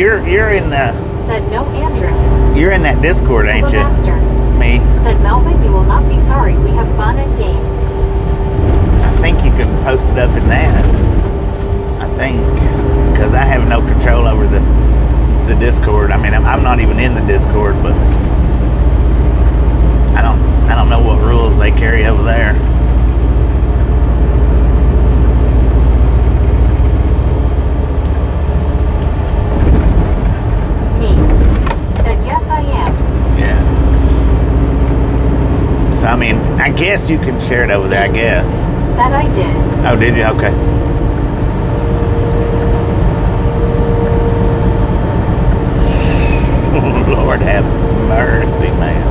you're in the Said no, Andrew. you're in that Discord, ain't Scuba you? Master. Me. Said Melvin, you will not be sorry. We have fun and games. I think you can post it up in that. I think because I have no control over the Discord. I mean, I'm not even in the Discord, but I don't know what rules they carry over there. Me. Said yes, I am. Yeah. So I mean, I guess you can share it over there. I guess. Said I did. Oh, did you? Okay. Lord have mercy, man.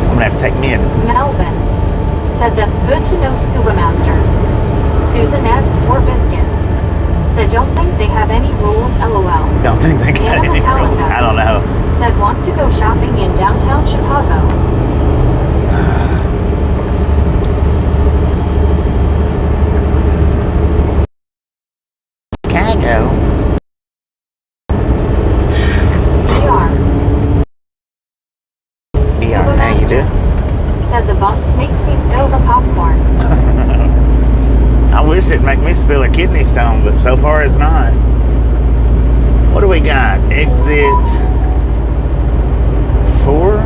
I'm gonna have to take me in. Melvin. Said that's good to know, Scuba Master. Susan S. or Biscuit. Said don't think they have any rules, LOL. Don't think they got any rules. I don't know. Said wants to go shopping in downtown Chicago. Chicago. BR. Yeah, how you do? Said the bumps makes me spill the popcorn. I wish it'd make me spill a kidney stone, but so far it's not. What do we got? Exit 4?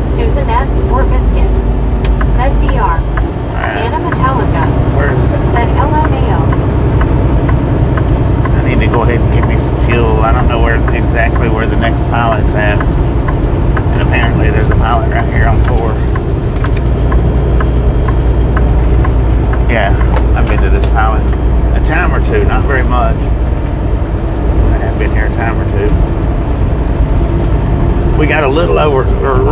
Susan S. or Biscuit. Said BR. Anna Metallica. Where is it? Said LMAO. I need to go ahead and get me some fuel. I don't know exactly where the next pilot's at. And apparently there's a pilot right here on 4. Yeah, I've been to this pilot a time or two, not very much. I have been here a time or two. We got a little over, or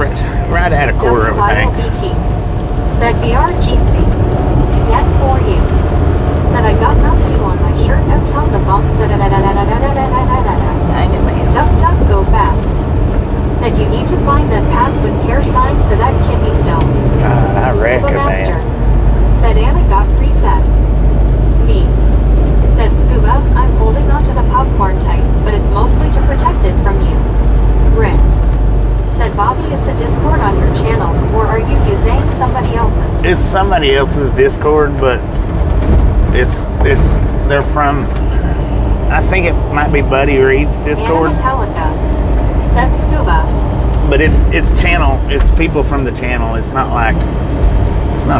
right at a quarter of a tank. BT. Said BR Jeetsy. Dead for you. Said I got Mountain Dew on my shirt out on the bump. Said duck duck go fast. Said you need to find that pass with care sign for that kidney stone. God, I Scuba reckon, Master. man. Said Anna got free sets. Me. Said Scuba, I'm holding onto the popcorn tight, but it's mostly to protect it from you. Rick. Said Bobby, is the Discord on your channel, or are you using somebody else's? It's somebody else's Discord, but they're from, I think it might be Buddy Reed's Discord. Anna Metallica. Said Scuba. But it's channel, it's people from the channel. It's not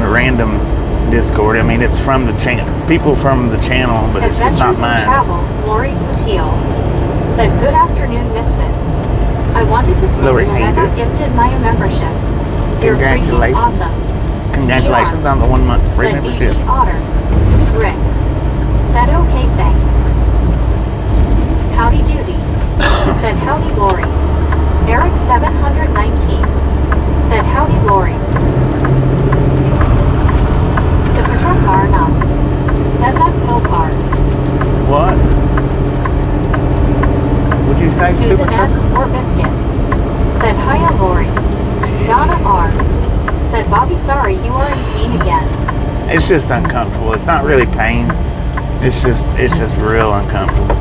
a random Discord. I mean, it's from the channel, people from the channel, but it's just not mine. Travel, Lori Cutiel. Said good afternoon, Misfits. I wanted to thank Lori, you how you and I doing? gifted my membership. You're freaking Congratulations. awesome. Congratulations on the 1 month free Said membership. BT Otter. Rick. Said okay, thanks. Howdy doody. Said howdy Lori. Eric 719. Said howdy Lori. Supertruck car not. Said that pill car. What? Would you say Susan super S. truck? or Biscuit. Said hiya Lori. Donna R. Said Bobby, sorry you are in pain again. It's just uncomfortable. It's not really pain. It's just real uncomfortable.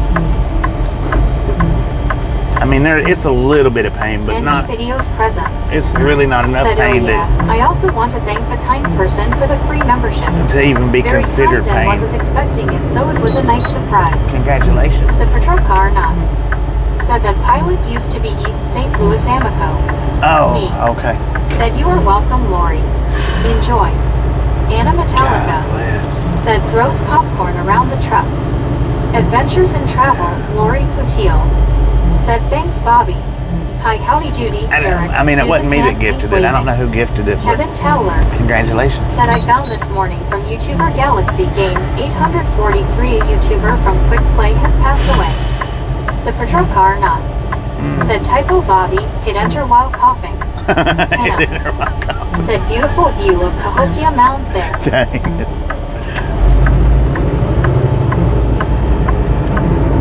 I mean, it's a little bit of pain, but not. Videos presents. It's really not enough Said, pain oh, yeah. I also want to thank the kind person for the free membership. to even be Very considered kind and pain. wasn't expecting it, so it was a nice surprise. Congratulations. Supertruck car not. Said that pilot used to be East St. Louis Amico. Oh, Me. okay. Said you are welcome, Lori. Enjoy. Anna Metallica. God bless. Said throws popcorn around the truck. Adventures in Travel, Lori Cutiel. Said thanks, Bobby. Hi, howdy doody, Eric. I mean, it wasn't me that Susan gifted it. I don't know who gifted it, but Kevin Towler. congratulations. Said I found this morning from YouTuber Galaxy Games 843. A YouTuber from Quick Play has passed away. Supertruck car not. Said typo Bobby, hit enter while coughing. Said beautiful view of Cahokia Mounds there. Dang it.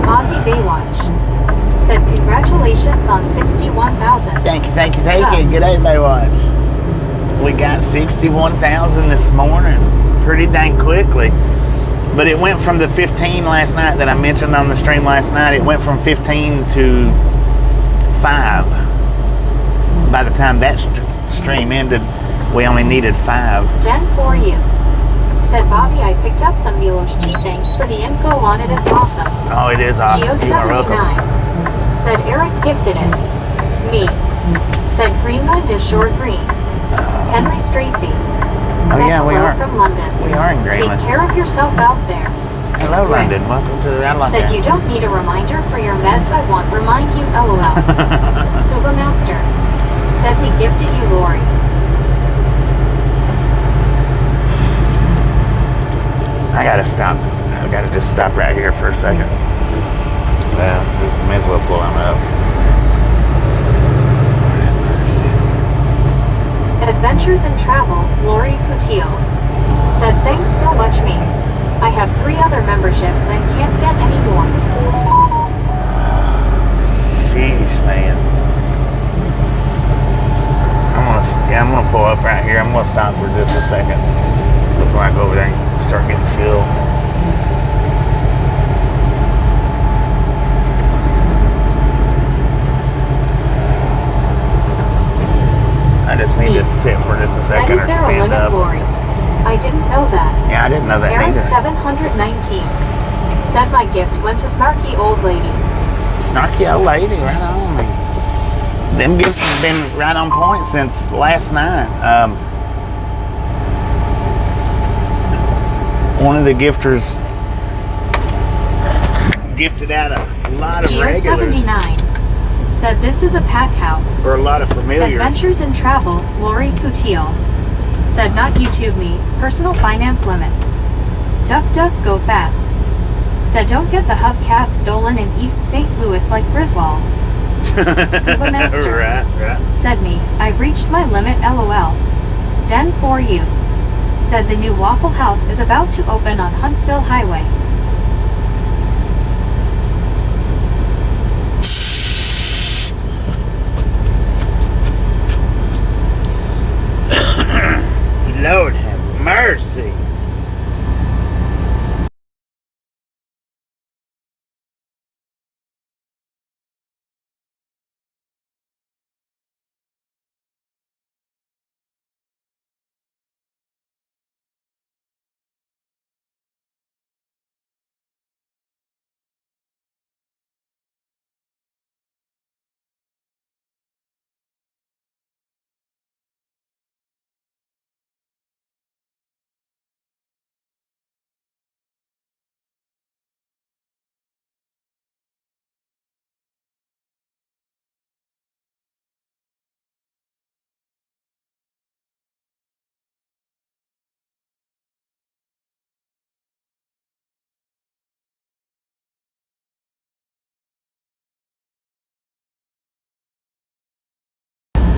Ozzy Baywatch. Said congratulations on 61,000. Thank you. Good day, Baywatch. We got 61,000 this morning, pretty dang quickly. But it went from the 15 last night that I mentioned on the stream last night. It went from 15 to 5. By the time that stream ended, we only needed 5. Jen for you. Said Bobby, I picked up some Milos tea. Thanks for the info on it. It's awesome. Oh, it is awesome. You are welcome. Geo79. Said Eric gifted it. Me. Said Greenland is short green. Henry Stracy. Oh yeah, we are. From London. We are in Greenland. Take care of yourself out there. Hello, London. Welcome to the London. Said you don't need a reminder for your meds. I won't remind you. LOL. Scuba Master. Said we gifted you, Lori. I gotta stop. I gotta just stop right here for a second. Well, just may as well pull him up. Adventures in Travel, Lori Coutillo. Said thanks so much, me. I have 3 other memberships and can't get any more. Sheesh, man. I'm gonna pull up right here. I'm gonna stop for just a second before I go over there and start getting fuel. I just need to sit for just a second or stand up. I didn't know that. Yeah, I didn't know that Eric either. 719. Said my gift went to Snarky Old Lady. Snarky Old Lady, right on. Them gifts have been right on point since last night. One of the gifters gifted out a lot of regulars. 79. Said this is a pack house. For a lot of familiars. Adventures in Travel, Lori Coutillo. Said not YouTube me, personal finance limits. Duck duck go fast. Said don't get the hubcap stolen in East St. Louis like Griswold's. Scuba Master. Right. Said me, I've reached my limit LOL. Jen for you. Said the new Waffle House is about to open on Huntsville Highway. Lord have mercy.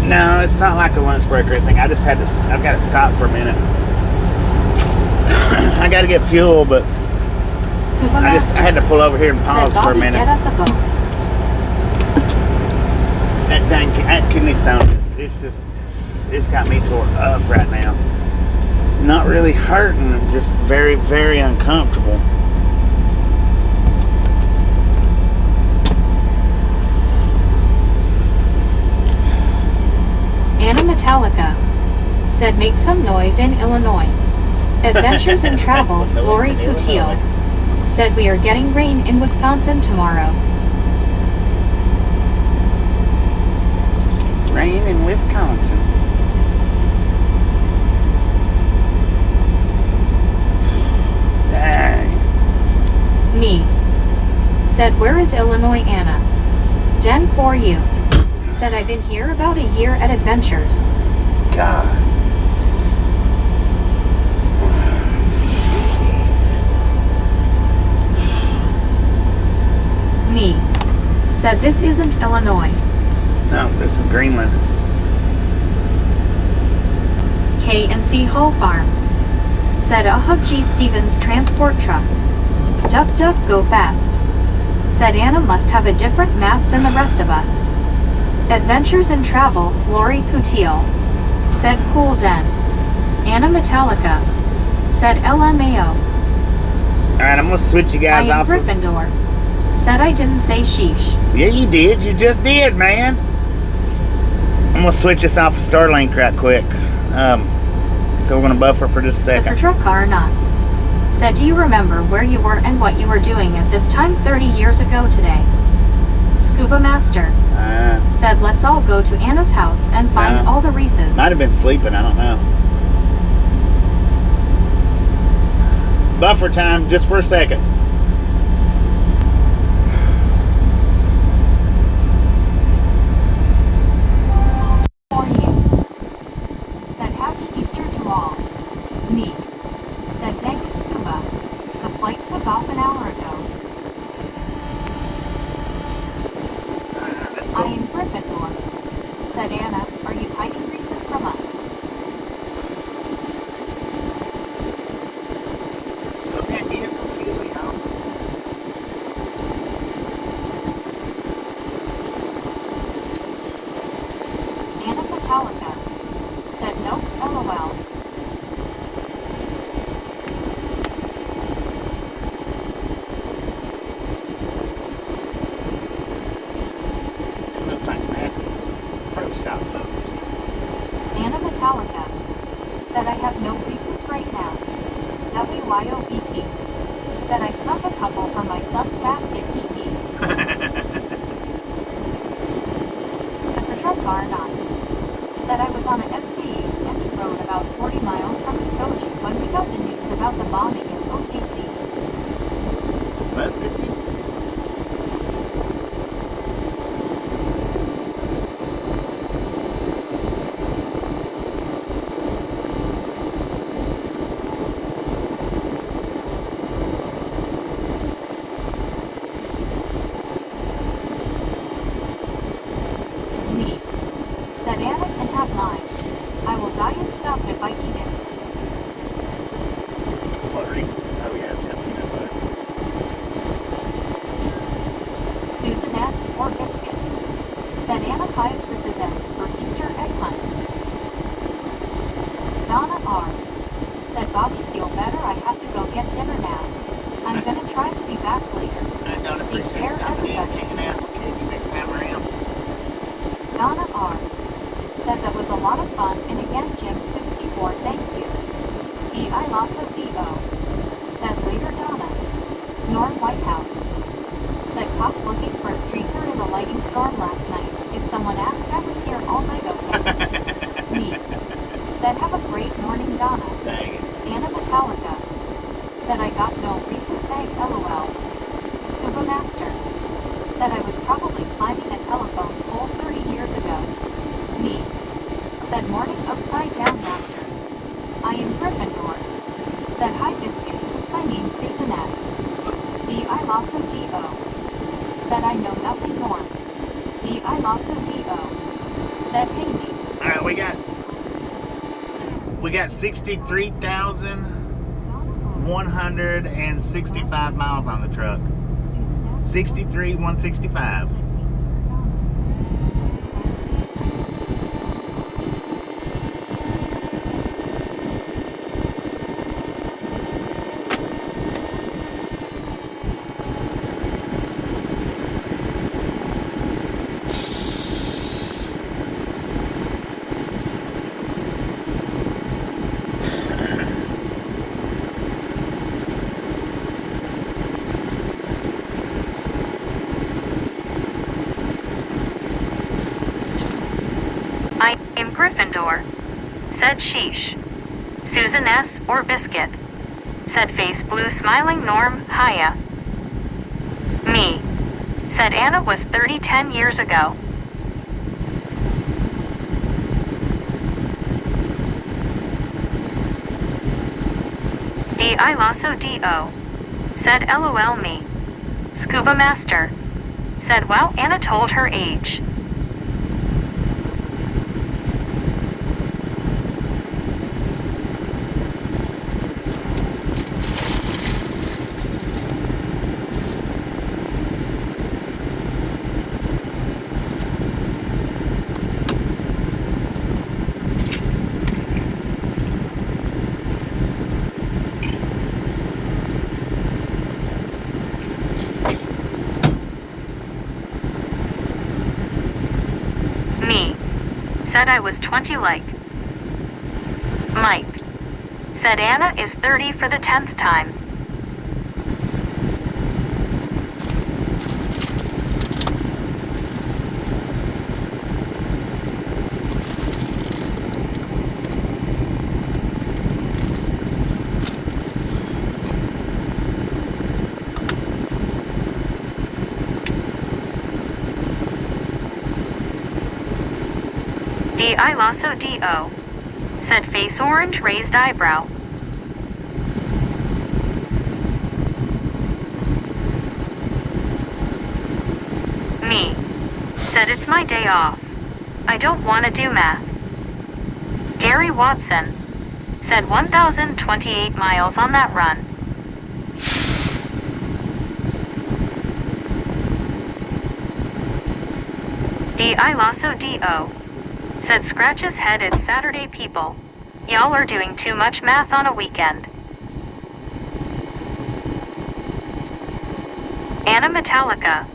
No, it's not like a lunch break or anything. I've got to stop for a minute. I got to get fuel, but I had to pull over here and pause for a minute. Get us a boat. That kidney stone, it's got me tore up right now. Not really hurting, just very, very uncomfortable. Anna Metallica. Said make some noise in Illinois. Adventures in Travel, Lori Coutillo. Said we are getting rain in Wisconsin tomorrow. Rain in Wisconsin. Dang. Me. Said where is Illinois, Anna? Jen for you. Said I've been here about a year at Adventures. God. Me. Said this isn't Illinois. No, this is Greenland. K&C Hall Farms. Said a Hub G. Stevens transport truck. Duck duck go fast. Said Anna must have a different map than the rest of us. Adventures in Travel, Lori Coutillo. Said cool den. Anna Metallica. Said LMAO. Alright, I'm gonna switch you guys I am off. Gryffindor. Said I didn't say sheesh. Yeah, you did. You just did, man. I'm gonna switch us off of Starlink right quick. So we're gonna buffer for just a Said second. Patrol car or not. Said, do you remember where you were and what you were doing at this time 30 years ago today? Scuba Master. Said, let's all go to Anna's house and find all the Reeses. Might have been sleeping, I don't know. Buffer time, just for a second. For you. Said, happy Easter to all. Me. Said, dang it, Scuba. The flight took off an hour ago. That's I am Gryffindor. Said Anna, are you hiding Reeses from us? Still can't get some fuel, y'all. Anna Metallica. Said, nope, LOL. It looks like nasty pro shop photos. Anna Metallica. Said, I have no Reeses right now. WYOBT. Said, I snuck a couple from my son's basket, hee hee. Said, Patrol car or not. Said, I was on a SK8 empty road about 40 miles from Muskogee when we got the news about the bombing in OKC. Muskogee? Me. Said, Anna can have mine. I will die in stuff if I eat it. What Reese's? Oh yeah, it's got peanut butter. Susan S. or Biscuit. Said Anna hides Reese's eggs for Easter egg hunt. Donna R. Said Bobby, feel better, I have to go get dinner now. I'm gonna try to be back later. I don't Take appreciate care, stopping in and everybody. hanging out with kids next time around. Donna R. Said that was a lot of fun, and again Jim 64, thank you. D.I. Lasso D.O. Said later Donna. Norm Whitehouse. Said cops looking for a streaker in the lightning storm last night. If someone asked, I was here all night, okay? Me. Said have a great morning, Donna. Dang it. Anna Metallica. Said I got no Reese's egg, LOL. Scuba Master. Said I was probably climbing a telephone pole 30 years ago. Me. Said morning upside down laughter. I am Gryffindor. Said hi Biscuit. Oops, I mean Susan S. D.I. Lasso D.O. Said I know nothing more. D.I. Lasso D.O. Said hey me. Alright, we got 63,165 miles on the truck. 63,165. I am Gryffindor. Said sheesh. Susan S. or Biscuit. Said face blue smiling Norm, hiya. Me. Said Anna was 10 years ago. D.I. Lasso D.O. Said LOL me. Scuba Master. Said wow, Anna told her age. Said I was 20 like. Mike. Said Anna is 30 for the 10th time. D.I. Lasso D.O. Said face orange raised eyebrow. Me. Said it's my day off. I don't want to do math. Gary Watson. Said 1,028 miles on that run. D.I. Lasso D.O. Said scratch his head, it's Saturday people. Y'all are doing too much math on a weekend. Anna Metallica.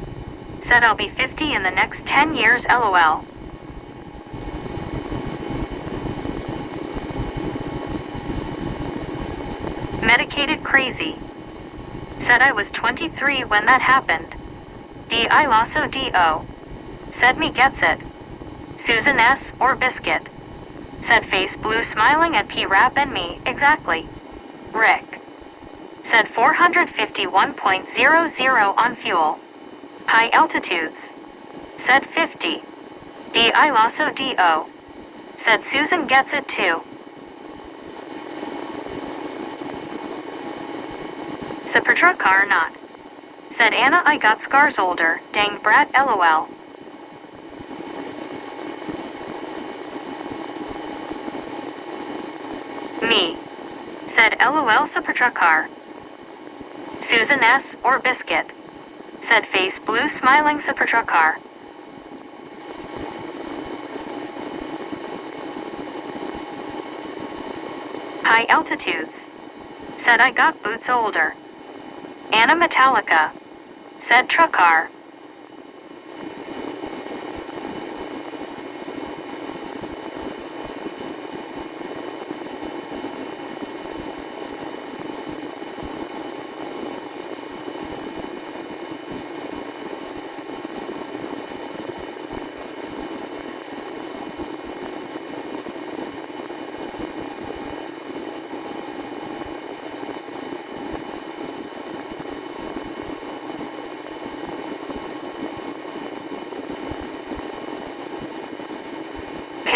Said I'll be 50 in the next 10 years LOL. Medicated crazy. Said I was 23 when that happened. D.I. Lasso D.O. Said me gets it. Susan S. or Biscuit. Said face blue smiling at P-Rap and me, exactly. Rick. Said 451.00 on fuel. High altitudes. Said 50. D.I. Lasso D.O. Said Susan gets it too. Supertruck car not. Said Anna I got scars older, danged brat LOL. Me. Said LOL Supertruck car. Susan S. or Biscuit. Said face blue smiling Supertruck car. High altitudes. Said I got boots older. Anna Metallica. Said truck car.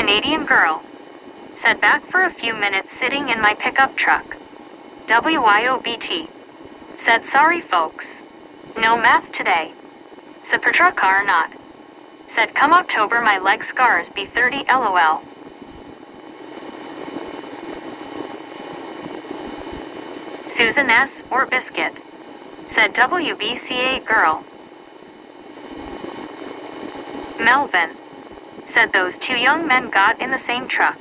Canadian girl. Said back for a few minutes sitting in my pickup truck. WYOBT. Said sorry folks. No math today. Supertruck car not. Said come October my leg scars be 30 LOL. Susan S. or Biscuit. Said WBCA girl. Melvin. Said those two young men got in the same truck.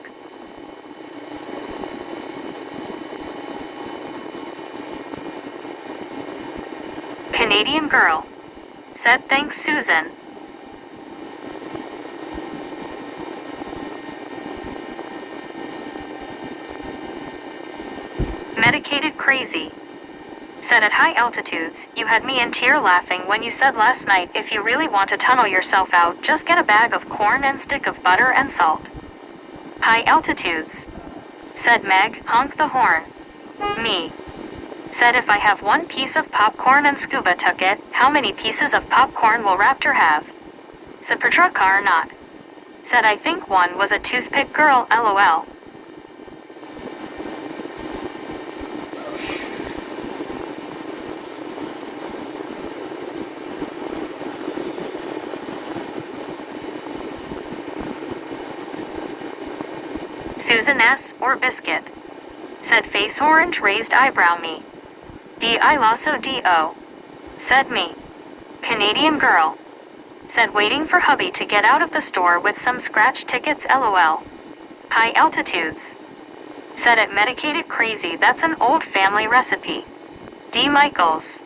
Canadian girl. Said thanks Susan. Medicated crazy. Said at high altitudes, you had me in tear laughing when you said last night if you really want to tunnel yourself out, just get a bag of corn and stick of butter and salt. High altitudes. Said Meg, honk the horn. Me. Said if I have one piece of popcorn and scuba took it, how many pieces of popcorn will Raptor have? Supertruck car not. Said I think one was a toothpick girl LOL. Susan S. or Biscuit. Said face orange raised eyebrow me. D.I. Lasso D.O. Said me. Canadian girl. Said waiting for hubby to get out of the store with some scratch tickets LOL. High altitudes. Said it medicated crazy, that's an old family recipe. D. Michaels.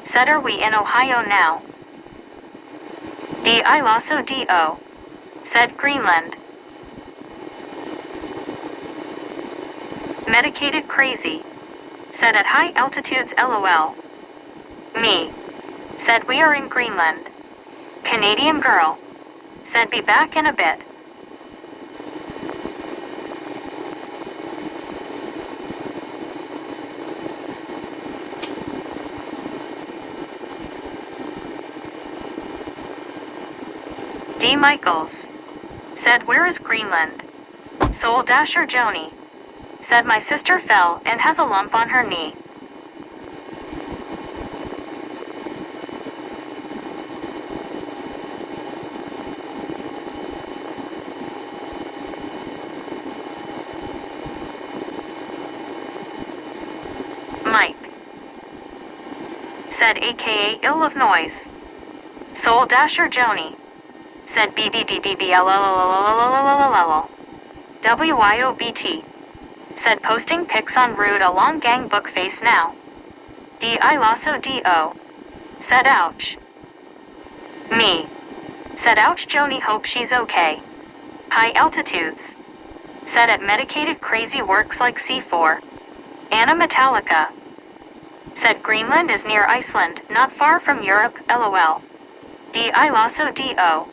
Said are we in Ohio now? D.I. Lasso D.O. Said Greenland. Medicated crazy. Said at high altitudes LOL. Me. Said we are in Greenland. Canadian girl. Said be back in a bit. D. Michaels. Said where is Greenland? Soul Dasher Joni. Said my sister fell and has a lump on her knee. Mike. Said aka ill of noise. Soul Dasher Joni. Said BBDDBLLLLLLLLLLL. WYOBT. Said posting pics on Rude a long gang book face now. D.I. Lasso D.O. Said ouch. Me. Said ouch Joni hope she's okay. High altitudes. Said at medicated crazy works like C4. Anna Metallica. Said Greenland is near Iceland, not far from Europe, LOL. D.I. Lasso D.O.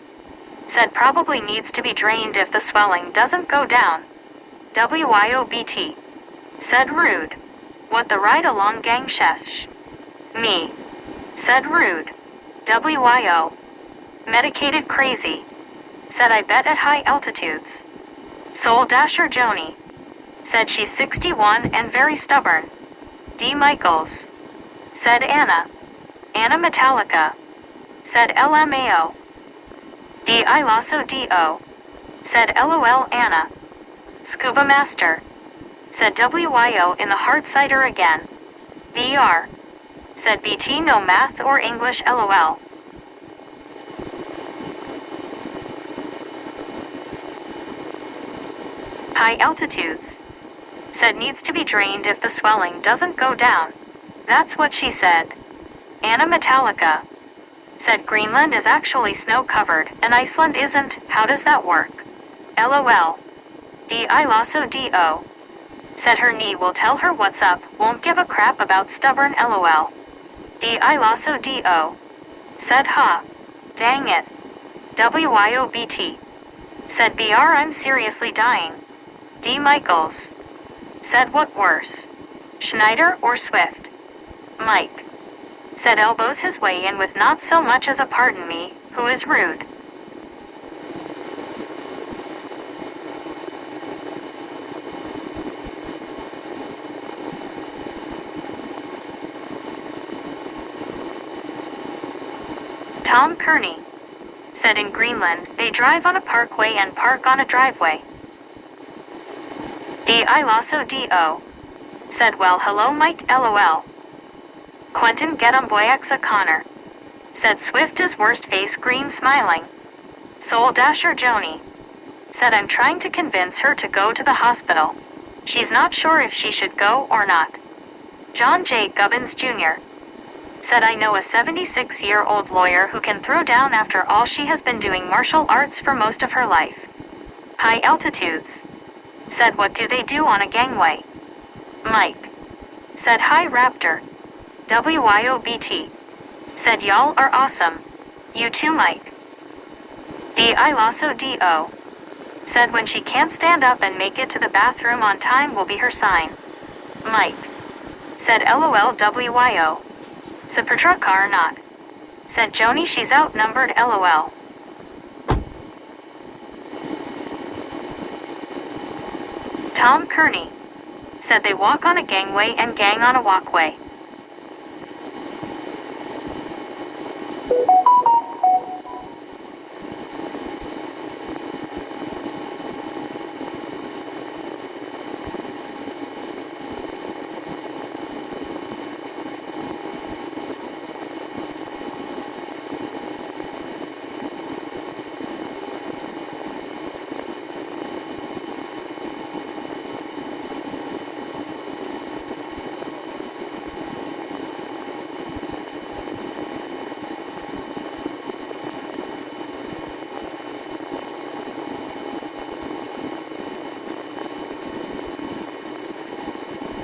Said probably needs to be drained if the swelling doesn't go down. WYOBT. Said rude. What the ride along gang shesh. Me. Said rude. WYO. Medicated crazy. Said I bet at high altitudes. Soul Dasher Joni. Said she's 61 and very stubborn. D. Michaels. Said Anna. Anna Metallica. Said LMAO. D.I. Lasso D.O. Said LOL Anna. Scuba Master. Said WYO in the hard cider again. VR. Said BT no math or English LOL. High altitudes. Said needs to be drained if the swelling doesn't go down. That's what she said. Anna Metallica. Said Greenland is actually snow-covered and Iceland isn't, how does that work? LOL. D.I. Lasso D.O. Said her knee will tell her what's up, won't give a crap about stubborn LOL. D.I. Lasso D.O. Said ha. Dang it. WYOBT. Said BR I'm seriously dying. D. Michaels. Said what worse? Schneider or Swift? Mike. Said elbows his way in with not so much as a pardon me, who is rude. Tom Kearney. Said in Greenland, they drive on a parkway and park on a driveway. D.I. Lasso D.O. Said well hello Mike LOL. Quentin Getumboyaxa Connor. Said Swift is worst face green smiling. Soul Dasher Joni. Said I'm trying to convince her to go to the hospital. She's not sure if she should go or not. John J. Gubbins Jr. Said I know a 76-year-old lawyer who can throw down after all she has been doing martial arts for most of her life. High altitudes. Said what do they do on a gangway? Mike. Said hi Raptor. WYOBT. Said y'all are awesome. You too Mike. D.I. Lasso D.O. Said when she can't stand up and make it to the bathroom on time will be her sign. Mike. Said LOL WYO. Supertruck car not. Said Joni she's outnumbered LOL. Tom Kearney. Said they walk on a gangway and gang on a walkway.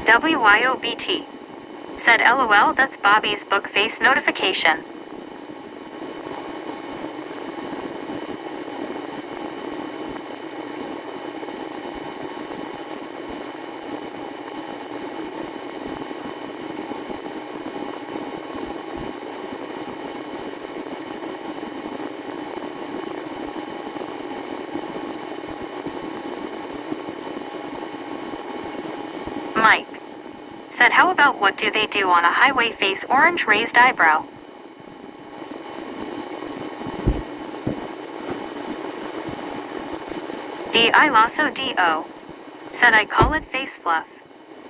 WYOBT. Said LOL, that's Bobby's book face notification. Mike. Said how about what do they do on a highway face orange raised eyebrow? I lasso DO. Said I call it face fluff.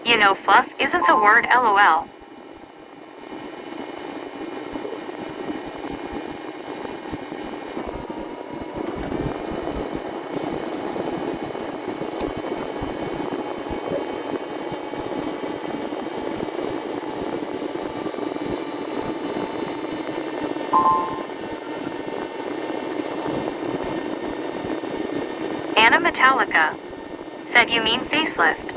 You know fluff isn't the word LOL. Anna Metallica. Said you mean facelift.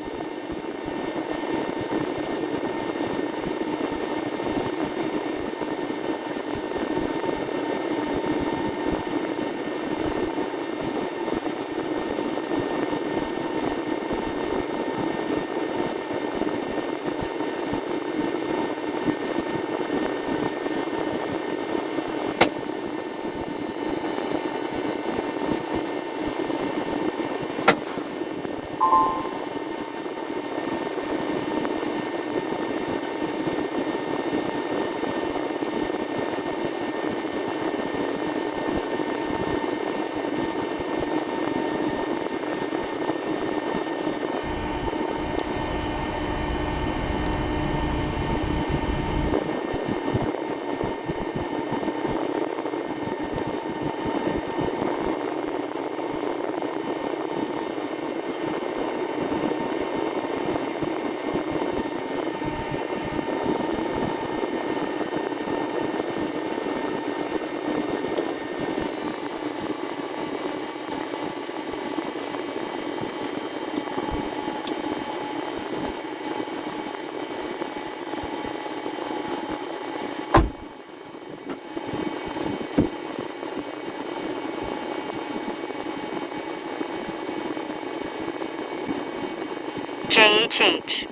JHH.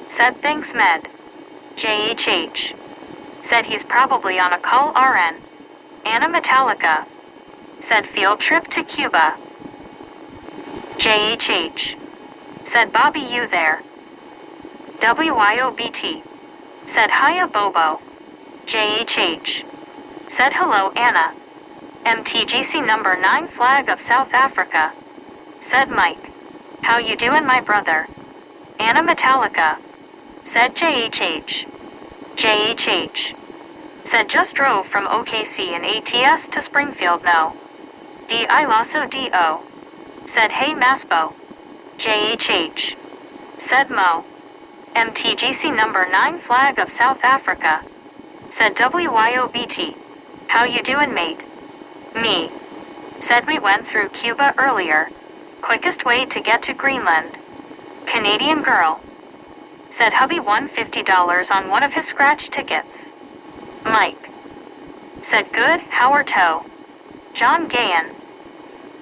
Said thanks med. JHH. Said he's probably on a call RN. Anna Metallica. Said field trip to Cuba. JHH. Said Bobby you there. WYOBT. Said hiya Bobo. JHH. Said hello Anna. MTGC number 9 flag of South Africa. Said Mike. How you doing my brother? Anna Metallica. Said JHH. JHH. Said just drove from OKC and ATS to Springfield no. I lasso DO. Said hey Masbo. JHH. Said Mo. MTGC number 9 flag of South Africa. Said WYOBT. How you doing mate? Me. Said we went through Cuba earlier. Quickest way to get to Greenland. Canadian girl. Said hubby won $50 on one of his scratch tickets. Mike. Said good, how are toe? John Gayan.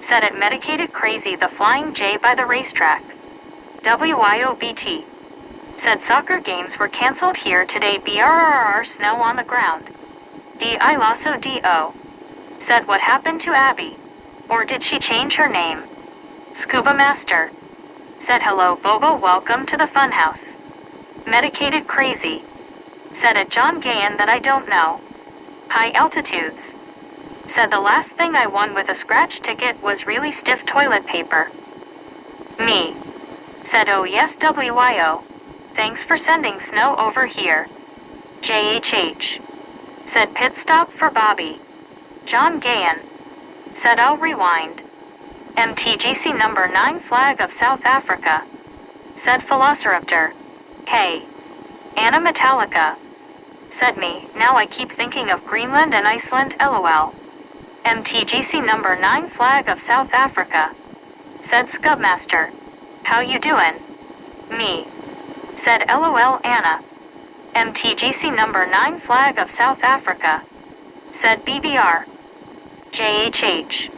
Said it medicated crazy the Flying J by the racetrack. WYOBT. Said soccer games were cancelled here today BRRR snow on the ground. I lasso DO. Said what happened to Abby? Or did she change her name? Scuba Master. Said hello Bobo welcome to the funhouse. Medicated crazy. Said at John Gayan that I don't know. High altitudes. Said the last thing I won with a scratch ticket was really stiff toilet paper. Me. Said oh yes WYO. Thanks for sending snow over here. JHH. Said pit stop for Bobby. John Gayan. Said I'll rewind. MTGC number 9 flag of South Africa. Said Velociraptor. Hey. Anna Metallica. Said me, now I keep thinking of Greenland and Iceland LOL. MTGC number 9 flag of South Africa. Said Scubmaster. How you doing? Me. Said LOL Anna. MTGC number 9 flag of South Africa. Said BBR. JHH.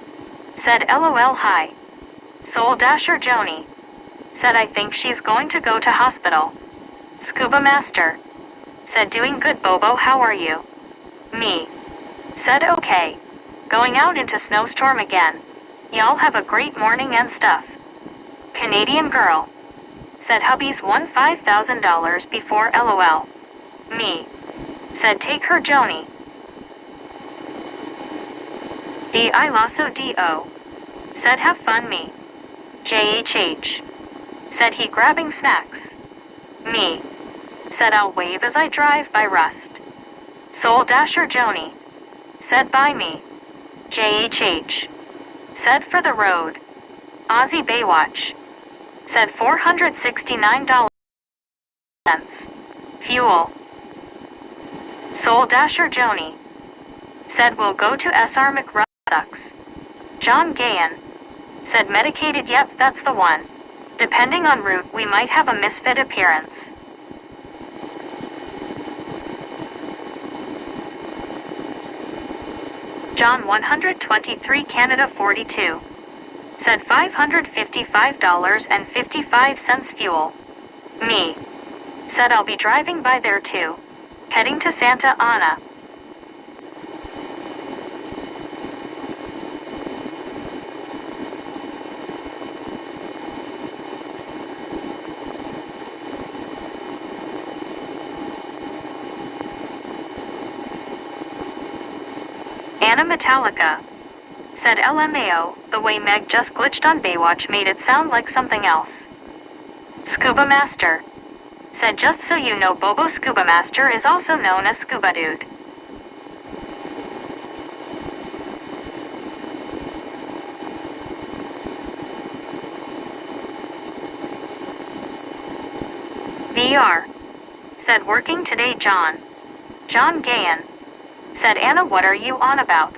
Said LOL hi. Soul Dasher Joni. Said I think she's going to go to hospital. Scuba Master. Said doing good Bobo, how are you? Me. Said okay. Going out into snowstorm again. Y'all have a great morning and stuff. Canadian Girl. Said hubby's won $5,000 before LOL. Me. Said take her Joni. D.I. Lasso D.O. Said have fun me. JHH. Said he grabbing snacks. Me. Said I'll wave as I drive by Rust. Soul Dasher Joni. Said by me. JHH. Said for the road. Aussie Baywatch. Said $469. Fuel. Soul Dasher Joni. Said we'll go to SR McRucks. John Gayan. Said medicated, yep, that's the one. Depending on route, we might have a misfit appearance. John 123 Canada 42. Said $555.55 fuel. Me. Said I'll be driving by there too. Heading to Santa Ana. Anna Metallica. Said LMAO, the way Meg just glitched on Baywatch made it sound like something else. Scuba Master. Said just so you know, Bobo Scuba Master is also known as Scuba Dude. VR. Said working today John. John Gayan. Said Anna, what are you on about?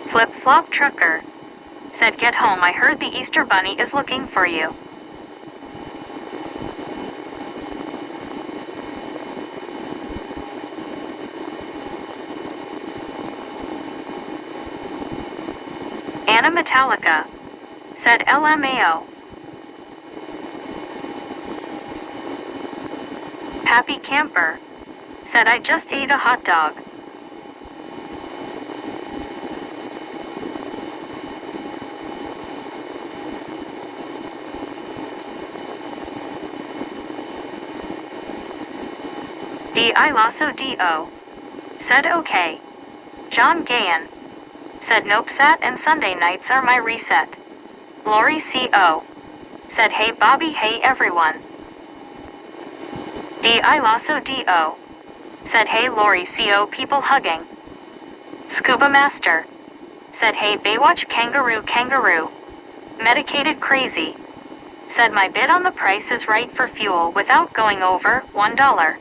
Flip Flop Trucker. Said get home, I heard the Easter Bunny is looking for you. Anna Metallica. Said LMAO. Happy Camper. Said I just ate a hot dog. D.I. Lasso D.O. Said okay. John Gayan. Said nope, Sat and Sunday nights are my reset. Lori C.O. Said hey Bobby, hey everyone. D.I. Lasso D.O. Said hey Lori C.O. people hugging. Scuba Master. Said hey Baywatch kangaroo kangaroo. Medicated crazy. Said my bid on the price is right for fuel without going over $1.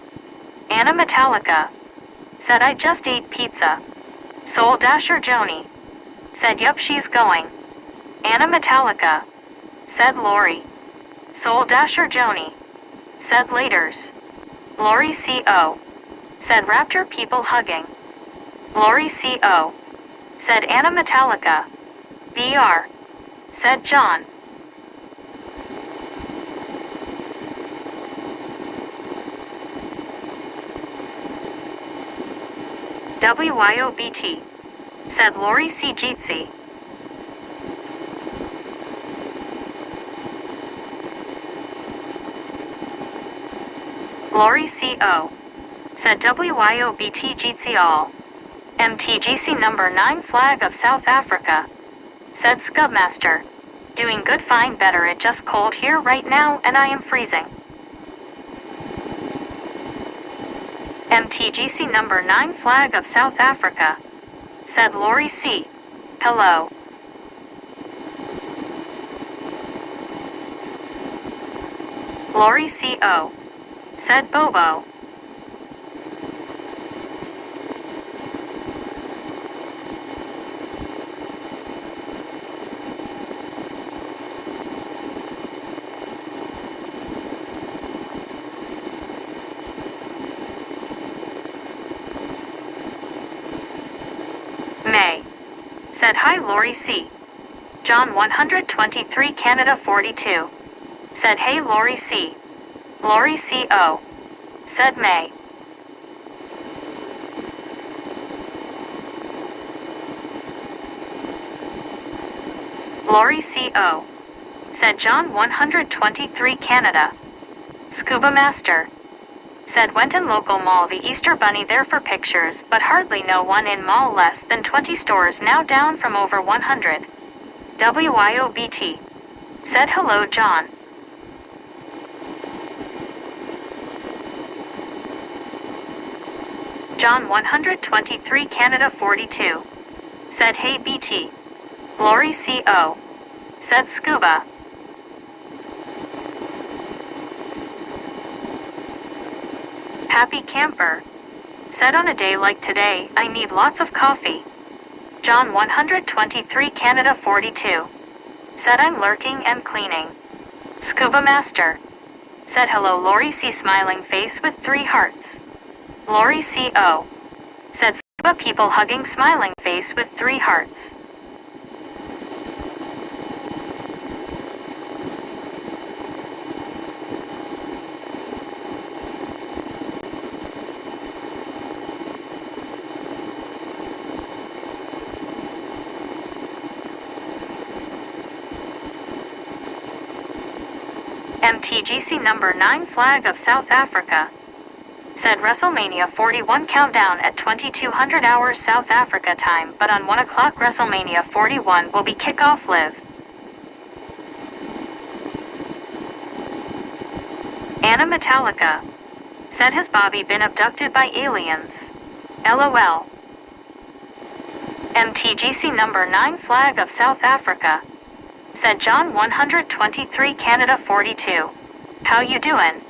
Anna Metallica. Said I just ate pizza. Soul Dasher Joni. Said yup, she's going. Anna Metallica. Said Lori. Soul Dasher Joni. Said laters. Lori C.O. Said Raptor people hugging. Lori C.O. Said Anna Metallica. BR. Said John. WYOBT. Said Lori C. Jeetsy. Lori C.O. Said WYOBT Jeetsy all. MTGC number 9 flag of South Africa. Said Scubmaster. Doing good, fine, better, it just cold here right now and I am freezing. MTGC number 9 flag of South Africa. Said Lori C. Hello. Lori C.O. Said Bobo. Said hi Lori C. John 123 Canada 42. Said hey Lori C. Lori C.O. Said May. Lori C.O. Said John 123 Canada. Scuba Master. Said went in local mall the Easter Bunny there for pictures, but hardly no one in mall less than 20 stores now down from over 100. WIOBT. Said hello John. John 123 Canada 42. Said hey BT. Lori C.O. Said scuba. Happy camper. Said on a day like today, I need lots of coffee. John 123 Canada 42. Said I'm lurking and cleaning. Scuba Master. Said hello Lori C. Smiling face with 3 hearts. Lori C.O. Said scuba people hugging smiling face with 3 hearts. MTGC number 9 flag of South Africa. Said WrestleMania 41 countdown at 2200 hours South Africa time, but on 1 o'clock WrestleMania 41 will be kickoff live. Anna Metallica. Said has Bobby been abducted by aliens? LOL. MTGC number 9 flag of South Africa. Said John 123 Canada 42. How you doin'?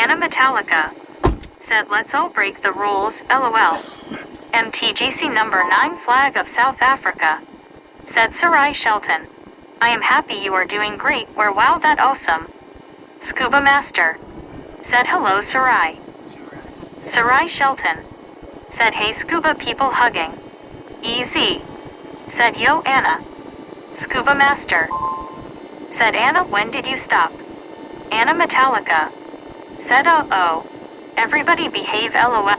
Anna Metallica said, let's all break the rules, LOL. MTGC number 9 flag of South Africa said, Sarai Shelton, I am happy you are doing great, where wow that awesome. Scuba Master said, hello Sarai. Sarai Shelton said, hey scuba people hugging. EZ said, yo Anna. Scuba Master said, Anna, when did you stop? Anna Metallica said, oh. Everybody behave, LOL.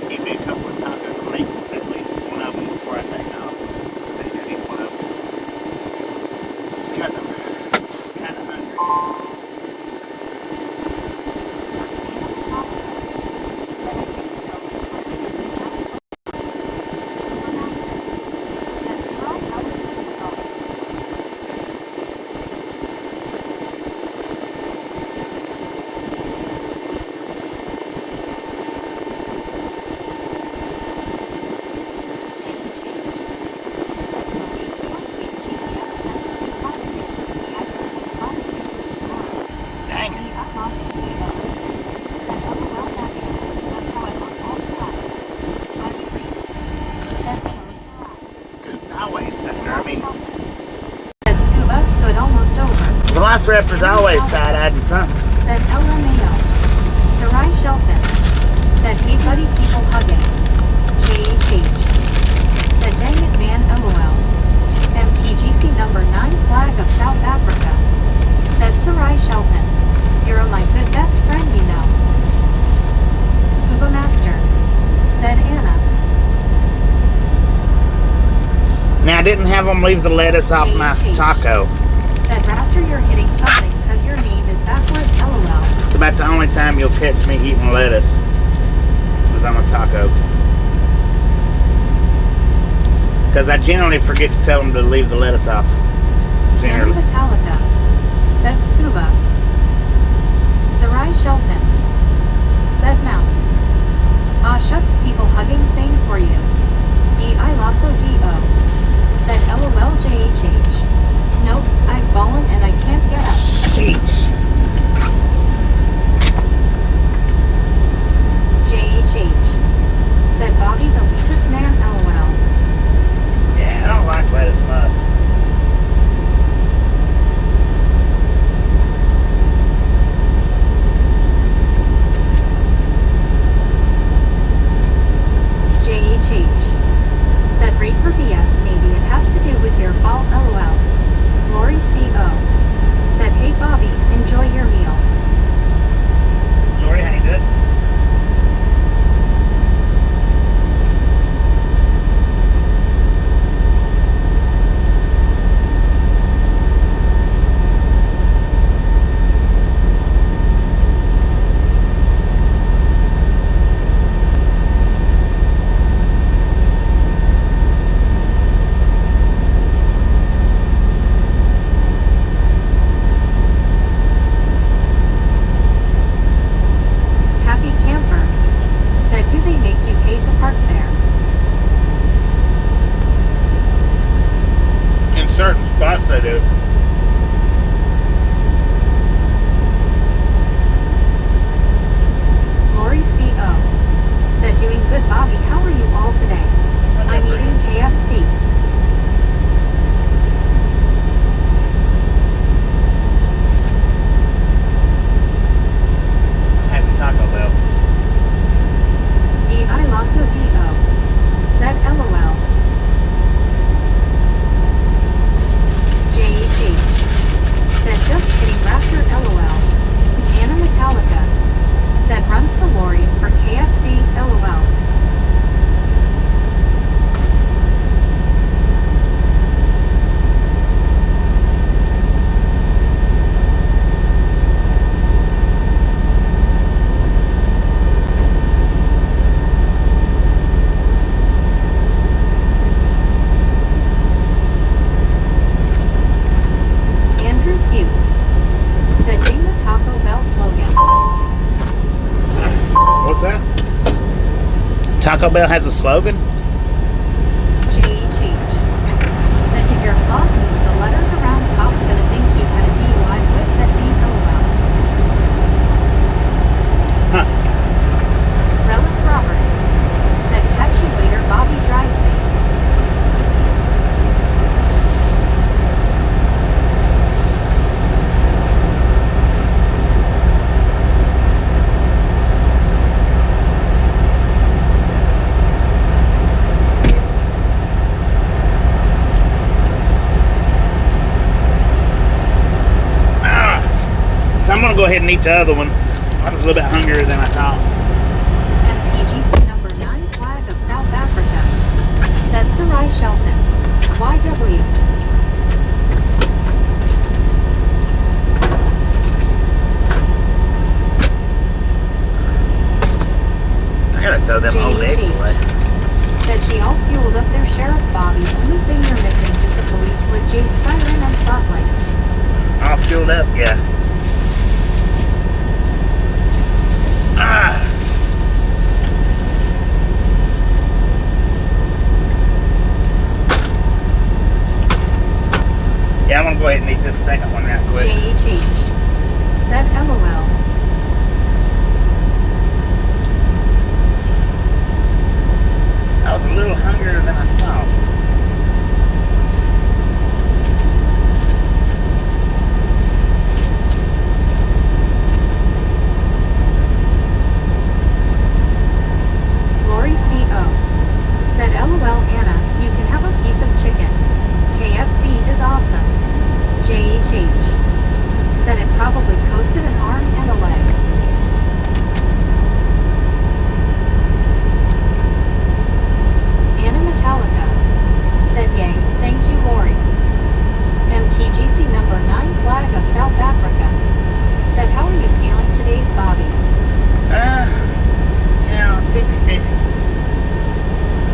Give me a couple of tacos. I'm gonna eat at least one of them before I take off. So you gotta eat one of them. Just because I'm kind of hungry. Velociraptor's always side-eyed and something. Said LMAO. Sarai Shelton said, hey buddy, people hugging. JHH said, dang it man, LOL. MTGC number 9 flag of South Africa said, Sarai Shelton, you're my good best friend, you know. Scuba Master said, Anna. Now I didn't have them leave the lettuce off my taco. Said Raptor, you're hitting something because your name is backwards, LOL. It's about the only time you'll catch me eating lettuce was on a taco. Because I generally forget to tell them to leave the lettuce off. Generally. Anna Metallica said Scuba. Sarai Shelton said Mount. Ah shucks, people hugging, same for you. D.I. Lasso D.O. said LOL JHH. Nope, I've fallen and I can't get up. Sheesh. JHH said Bobby the Leetus man, LOL. Yeah, I don't like lettuce much. JHH said rate for BS, maybe it has to do with your fault, LOL. Lori CO said, hey Bobby, enjoy your meal. Lori, how you doing? Certain spots I do. Lori CO said, doing good Bobby, how are you all today? I'm eating KFC. I'm having Taco Bell. D.I. Lasso D.O. said LOL. JHH Taco Bell has a slogan? JHH. Said to your claws move the letters around, cops gonna think you had a DUI with that name LOL. Huh. Relic Robert. Said catch you later, Bobby, drive safe. So I'm gonna go ahead and eat the other one. I was a little bit hungrier than I thought. MTGC number 9 flag of South Africa. Said Sarai Shelton. YW. I gotta throw them old eggs away. Said she all fueled up their Sheriff Bobby. Only thing you're missing is the police lit Jade siren and spotlight. All fueled up, yeah. Yeah, I'm gonna go ahead and eat this second one real quick. JHH. Said LOL. I was a little hungrier than I thought. Lori CO. Said LOL Anna, you can have a piece of chicken. KFC is awesome. JHH. Said it probably coasted an arm and a leg. Anna Metallica. Said yay, thank you Lori. MTGC number 9 flag of South Africa. Said how are you feeling today's Bobby? Yeah, 50-50.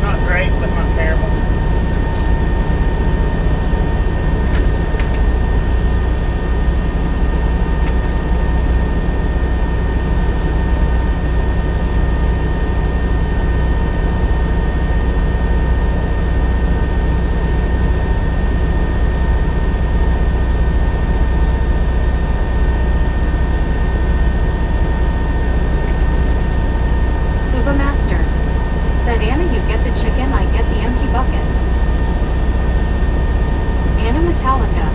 Not great, but not terrible. Scuba Master. Said Anna, you get the chicken, I get the empty bucket. Anna Metallica.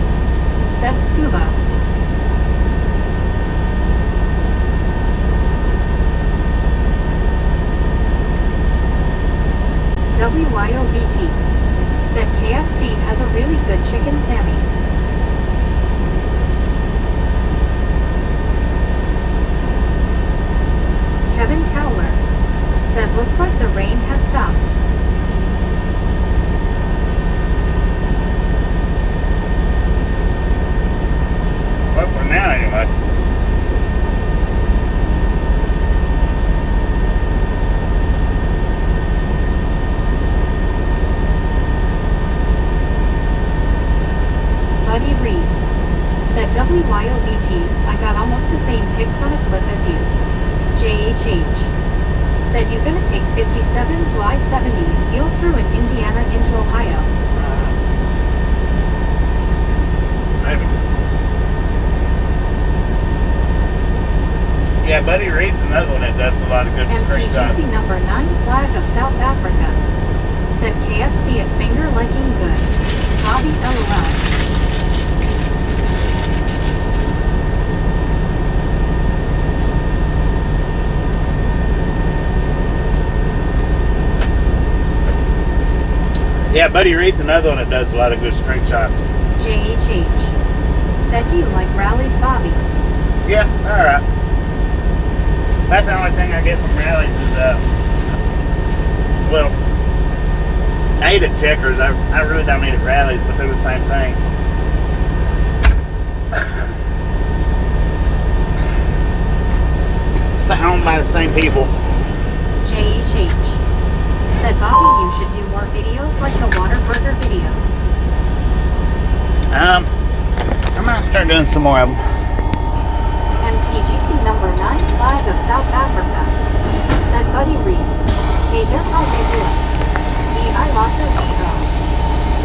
Said Scuba. WYOBT. Said KFC has a really good chicken Sammy. Kevin Towler. Said looks like the rain has stopped. Well, for now anyway. Buddy Reed. Said WYOBT, I got almost the same pics on a clip as you. JHH. Said you gonna take 57 to I-70, you'll through in Indiana into Ohio. Maybe. Yeah, Buddy Reed's another one that does a lot of good screenshots. MTGC number 9 flag of South Africa. Said KFC at finger licking good. Bobby LOL. Yeah, Buddy Reed's another one that does a lot of good screenshots. JHH. Said do you like rallies, Bobby? Yeah, alright. That's the only thing I get from rallies is, well, I eat at Checkers. I really don't eat at rallies, but they're the same thing. Owned by the same people. JHH. Said Bobby, you should do more videos like the water burger videos. I might start doing some more of them. MTGC number 9 flag of South Africa. Said Buddy Reed. Hey there, how you doing? I losso D.O.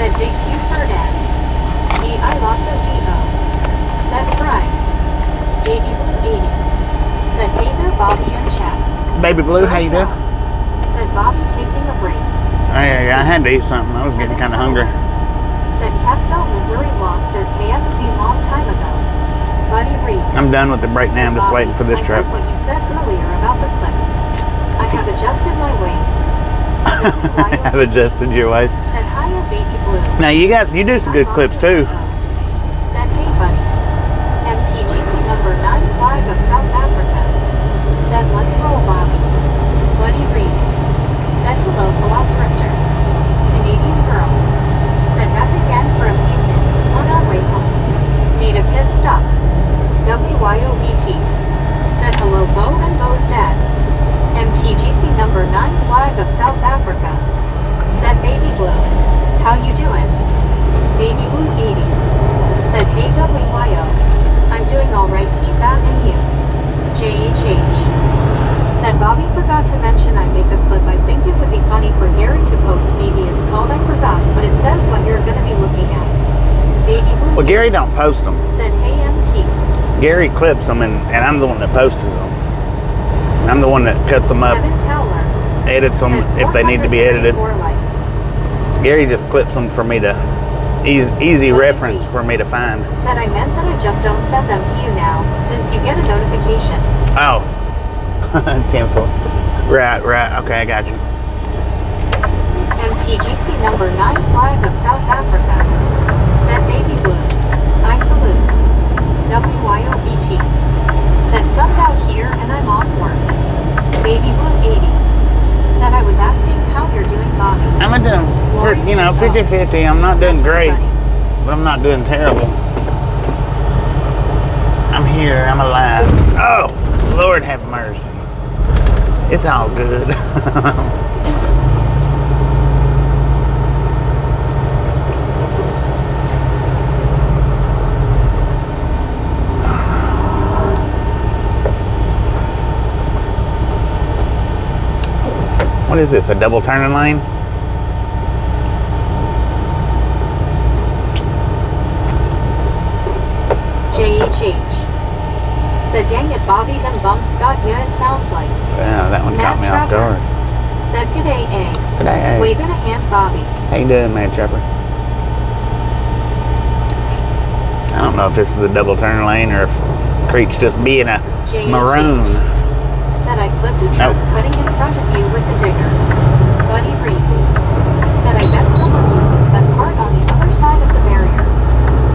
Said Big Q Ferdad. I losso D.O. Said Bryce. Baby Blue 80. Said hey there, Bobby and chat. Baby Blue, how you doing? Said Bobby taking a break. Oh, yeah, I had to eat something. I was getting kind of hungry. Said Casco, Missouri lost their KFC long time ago. Buddy Reed. I'm done with the breakdown. I'm just waiting for this trip. I heard what you said earlier about the clips. I have adjusted my ways. I've adjusted your ways. Said hiya, Baby Blue. Now you do some good clips too. Said hey, buddy. MTGC number 95 of South Africa. Said let's roll, Bobby. Buddy Reed. Said hello, Velociraptor. Canadian girl. Said back again for a few minutes on our way home. Need a pit stop. WYOBT. Said hello, Bo and Bo's dad. MTGC number 9 flag of South Africa. Said Baby Blue. How you doing? Baby Blue 80. Said hey WYO. I'm doing alright, T-Bat and you. JHH. Said Bobby forgot to mention I make a clip. I think it would be funny for Gary to post. Maybe it's called I forgot, but it says what you're gonna be looking at. Baby Blue. Well, Gary don't post them. Said hey MT. Gary clips them, and I'm the one that posts them. I'm the one that cuts them up, Kevin Towler. edits them Said if they need to be edited. 434 likes. Gary just clips them for me to easy reference for me to find. Said I meant that I just don't send them to you now, since you get a notification. Oh, 10-4. Right. Okay, I got you. MTGC number 9 flag of South Africa. Said Baby Blue. I salute. WYOBT. Said sun's out here and I'm off work. Baby Blue 80. Said I was asking how you're doing, Bobby. I'm doing, 50-50. I'm not doing great, but I'm not doing terrible. I'm here. I'm alive. Oh, Lord have mercy. It's all good. What is this, a double turning lane? JHH. Said dang it, Bobby, them bumps got ya, it sounds like. Yeah, that one caught me off guard. Said g'day, A. G'day, A. Waving a hand, Bobby. How you doing, Mad Trapper? I don't know if this is a double turn lane or if Creek's just being a maroon. Said I clipped a truck cutting in front of you with the digger. Buddy Reed. Said I bet someone uses that part on the other side of the barrier.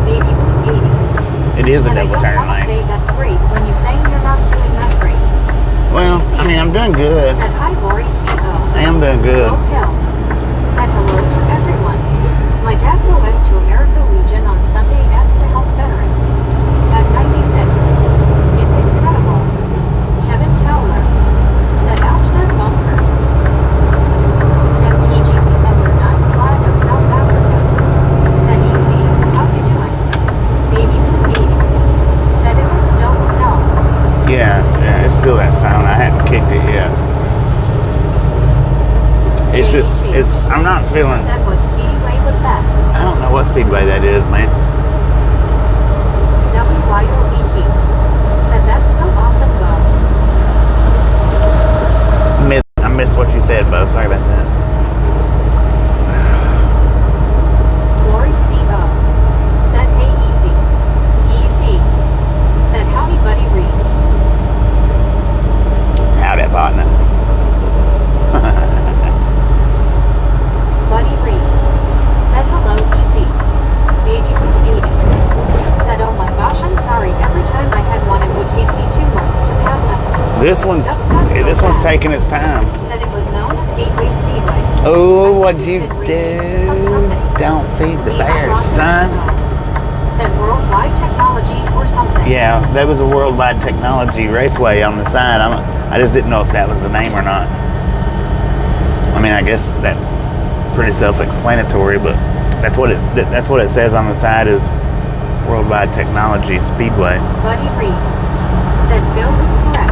Baby 80. It is a double turn I don't want to lane. say that's great when you say you're not doing that great. Well, I mean, I'm doing good. Said hi, Lori C.O. I am doing good. Oh, hell. Said hello to everyone. My dad goes to America Legion on Sundays to help veterans. At 96. It's incredible. Kevin Towler. Said ouch, that bumper. MTGC number 9 flag of South Africa. Said easy, how you doing? Baby Blue 80. Said is it still snow? Yeah, it's still that sound. I hadn't kicked it yet. It's just, I'm not feeling, Said what speedway was that? I don't know what speedway that is, man. WYOBT. Said that's so awesome, though. I missed what you said, Bo. Sorry about that. Lori C.O. Said hey easy. Easy. Said howdy, Buddy Reed. Howdy, partner. Buddy Reed. Said hello, easy. Baby Blue 80. Said oh my gosh, I'm sorry. Every time I had one, it would take me 2 months to pass it. This one's taking its time. Said it was known as Gateway Speedway. Oh, what'd you do? Don't feed the bears, son. Said Worldwide Technology or something. Yeah, that was a Worldwide Technology Raceway on the side. I just didn't know if that was the name or not. I mean, I guess that pretty self-explanatory, but that's what it says on the side is Worldwide Technology Speedway. Buddy Reed. Said Bill is correct.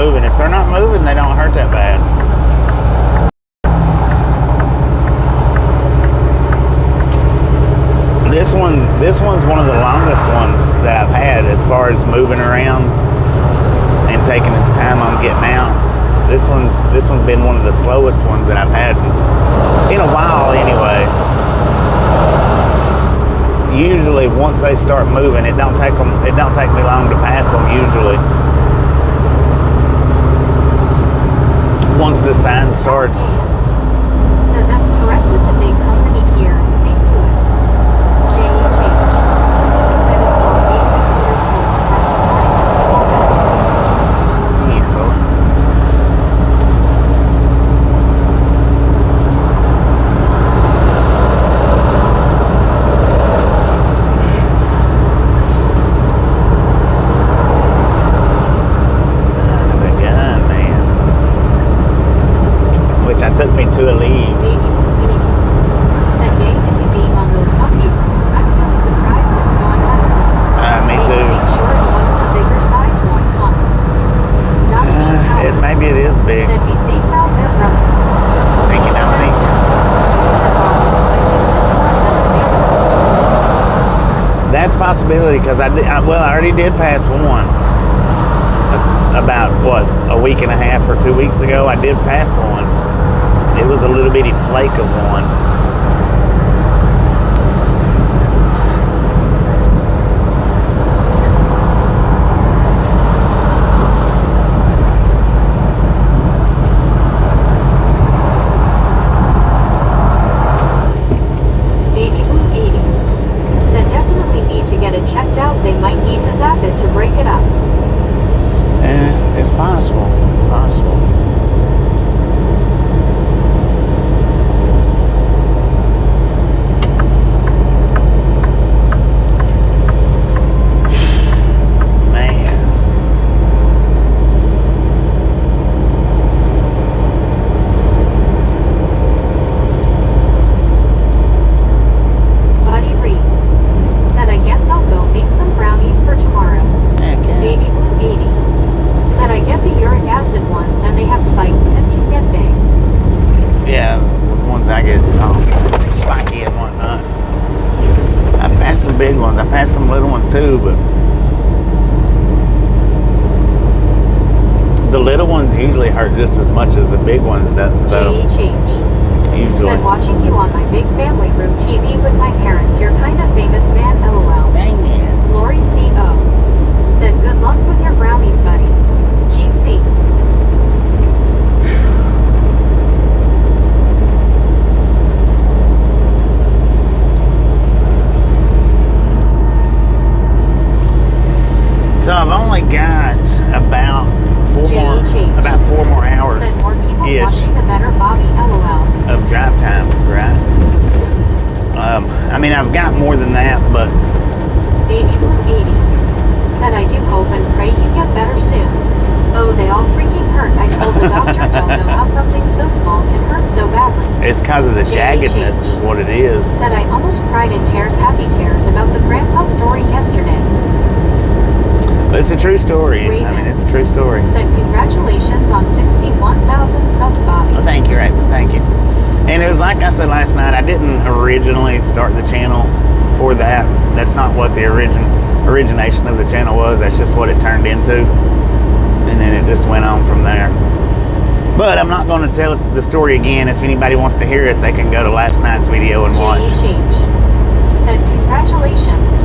moving. If they're not moving, they don't hurt that bad. This one's one of the longest ones that I've had as far as moving around and taking its time on getting out. This one's been one of the slowest ones that I've had in a while anyway. Usually once they start moving, it don't take me long to pass them usually. Once the sign starts. So that's correct. It's a big company here in St. Louis. J.E. Change. Said it's called 8 years old. Beautiful. Son of a gun, man. Which I took me to a leave. Said yay at me being on those puppy roads. I'm really surprised it's going that slow. Me Maybe too. make sure it wasn't a bigger size one, huh? Dominique Howard Maybe it is big. said be safe out there, brother. Thank you, Dominique. Said Bob, I think this one has a big That's a possibility because I already did pass one. About what, a week and a half or 2 weeks ago, I did pass one. It was a little bitty flake of one. Baby Blue 80. Said definitely need to get it checked out. They might need to zap it to break it up. It's possible. It's possible. Buddy Reed. Said I guess I'll go make some brownies for tomorrow. Baby Blue 80. Said I get the uric acid ones and they have spikes and can get big. Yeah, the ones I get soft, spiky and whatnot. I've passed some big ones. I've passed some little ones too, but the little ones usually hurt just as much as the big ones doesn't, though. J.E. Change. Usually. Said watching you on my big family room TV with my parents. You're kind of famous, man. LOL. Dang it. Lori C.O. Said good luck with your brownies, buddy. Gene C. So I've only got about four more hours Said more people ish watching the better Bobby. LOL. of drive time, right? I mean, I've got more than that, but Baby Blue 80. Said I do hope and pray you get better soon. Oh, they all freaking hurt. I told the doctor don't know how something so small can hurt so badly. it's because of the jaggedness is what it is. Said I almost cried in tears, happy tears, about the grandpa story yesterday. But it's a true story. Raven. I mean, it's a true story. Said congratulations on 61,000 subs, Bobby. Well, thank you, Raven. Thank you. And it was like I said last night, I didn't originally start the channel for that. That's not what the origination of the channel was. That's just what it turned into. And then it just went on from there. But I'm not going to tell the story again. If anybody wants to hear it, they can go to last night's video and watch. J.E. Change. Said congratulations.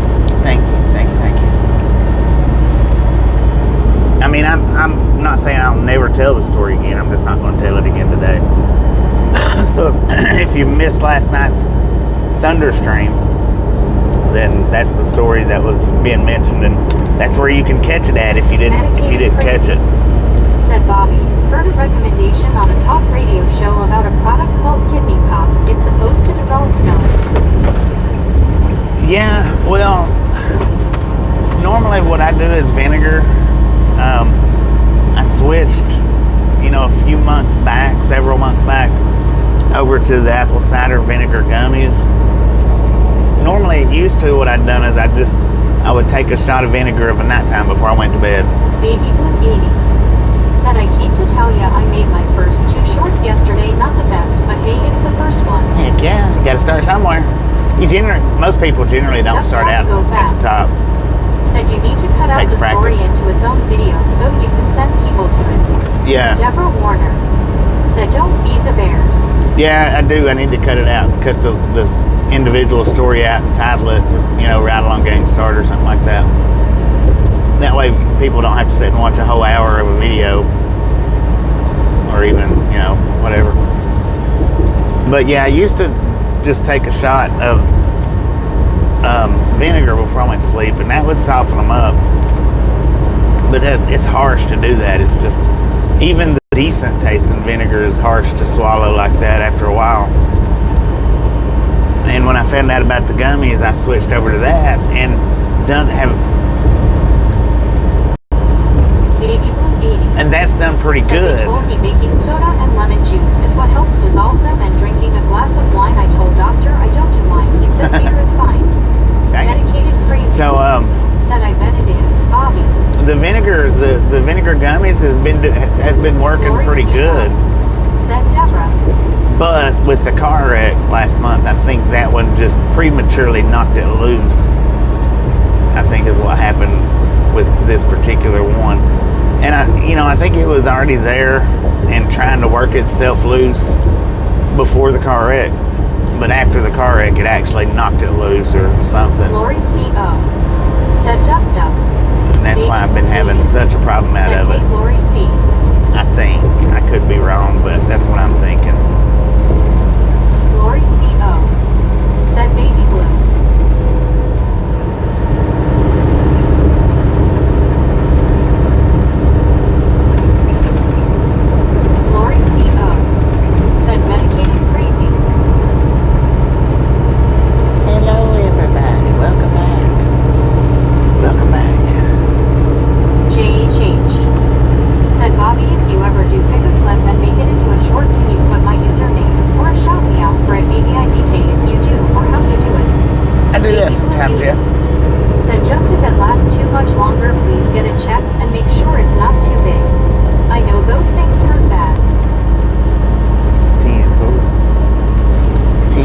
Thank you. I mean, I'm not saying I'll never tell the story again. I'm just not going to tell it again today. So if you missed last night's Thunderstream, then that's the story that was being mentioned, and that's where you can catch it at if you didn't catch it. Said Bobby, heard a recommendation on a talk radio show about a product called Kidney Pop. It's supposed to dissolve stones. Yeah, well, normally what I do is vinegar. I switched, several months back, over to the apple cider vinegar gummies. Normally, what I'd done is I would take a shot of vinegar of a nighttime before I went to bed. Baby Blue 80. Said start somewhere. Most people generally don't start out at the top. Said you need to cut out the story into its own video so you can send people to it. Yeah. Deborah Warner said don't feed the bears. Yeah, I do. I need to cut it out. Cut this individual story out and title it, Ride Along Getting Started or something like that. That way people don't have to sit and watch a whole hour of a video or even, whatever. But yeah, I used to just take a shot of vinegar before I went to sleep, and that would soften them up. But it's harsh to do that. It's just, even the decent tasting vinegar is harsh to swallow like that after a while. And when I found out about the gummies, I switched over to that and and that's done pretty good. They told me baking soda and lemon juice is what helps dissolve them, and drinking a glass of wine. I told doctor I don't do wine. He said beer is fine. Medicated crazy. So said I bet it is, Bobby. The vinegar gummies has been working pretty good. Said Deborah. But with the car wreck last month, I think that one just prematurely knocked it loose. I think is what happened with this particular one. And I think it was already there and trying to work itself loose before the car wreck. But after the car wreck, it actually knocked it loose or something. Lori C.O. said duck duck. And that's why I've been having such a problem out of it. Lori C. I think. I could be wrong, but that's what I'm thinking. Lori C.O. said baby blue. Lori C.O. said medicated crazy. Hello, everybody. Welcome back. Welcome back. J.E. changed. Said Bobby, if you ever do pick a clip and make it into a short, can you put my username or shout me out for it? Maybe IDK if you do, or how you do it. I do that sometimes, yeah. Said just if it lasts too much longer, please get it checked and make sure it's not too big. I know those things hurt bad. 10-4. 10-4.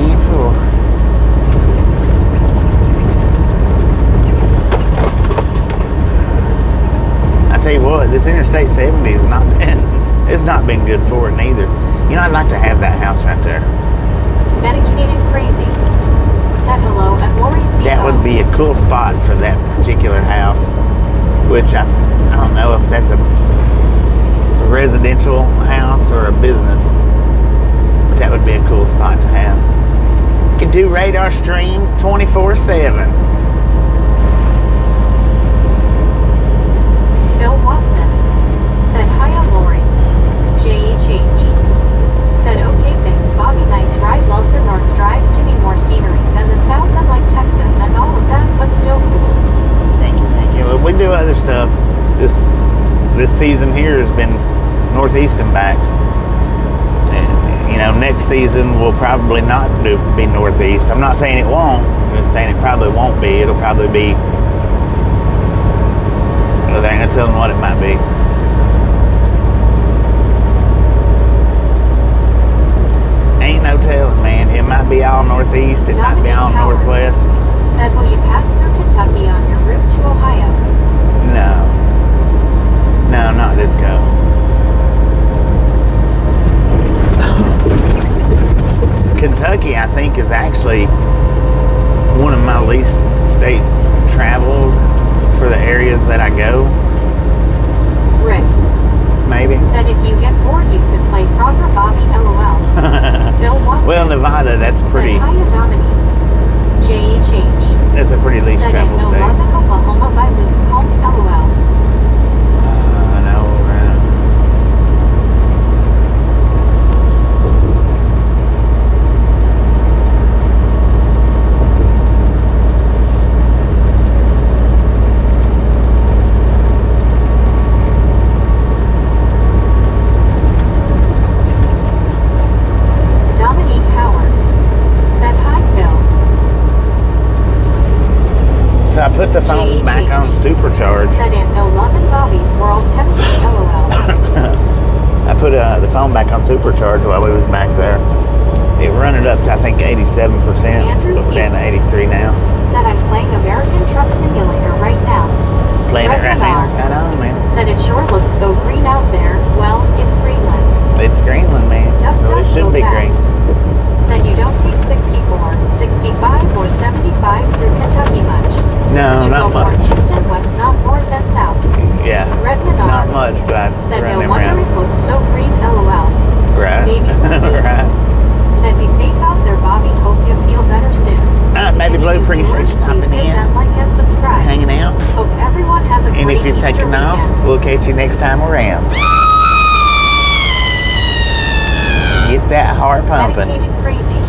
I tell you what, this Interstate 70 has not been good for it neither. I'd like to have that house right there. Medicated crazy. Said hello at Lori C. That would be a cool spot for that particular house, which I don't know if that's a residential house or a business. But that would be a cool spot to have. You can do radar streams 24/7. Phil Watson said hiya Lori. J.E. change. Said okay thanks Bobby, nice ride, love the north, drives to be more scenery than the south, and like Texas and all of that, but still cool. Thank you. Well, we do other stuff. This season here has been northeast and back. And, next season will probably not be northeast. I'm not saying it won't. I'm just saying it probably won't be. It'll probably be, well, they ain't gonna tell them what it might be. Ain't no telling, man. It might be all northeast. It might be all northwest. Said, will you pass through Kentucky on your route to Ohio? No, not this go. Kentucky, I think, is actually one of my least states traveled for the areas that I go. Rick. Maybe. Said if you get bored, you could play Frogger Bobby LOL. Phil Watson. Well, Nevada, that's pretty. Said hiya Dominique. J.E. change. That's a pretty least traveled state. state. Love in Oklahoma by Luke Holmes LOL. No, I put the phone back on supercharge. Said in no love in Bobby's world, Tennessee, LOL. I put the phone back on supercharge while we was back there, It run it up to, I think, 87%. But we're down to 83 now. Said I'm playing American Truck Simulator right now. Playing it right now. Right on, man. Said it sure looks go green out there. Well, it's Greenland. It's Greenland, man. So it should be green. Said you don't take 64, 65, or 75 through Kentucky much. No, not much. You go more east and west, not north and south. Yeah. Not much, but I said run no them wonder rounds. it looks so green, LOL. Right. Baby right. Said be safe out there, Bobby. Hope you feel better soon. Baby Blue, appreciate you stopping in. Like and subscribe. Hanging out. Hope everyone has a And great if you're Easter taking off, weekend. we'll catch you next time around. Get that heart pumping. Medicated crazy.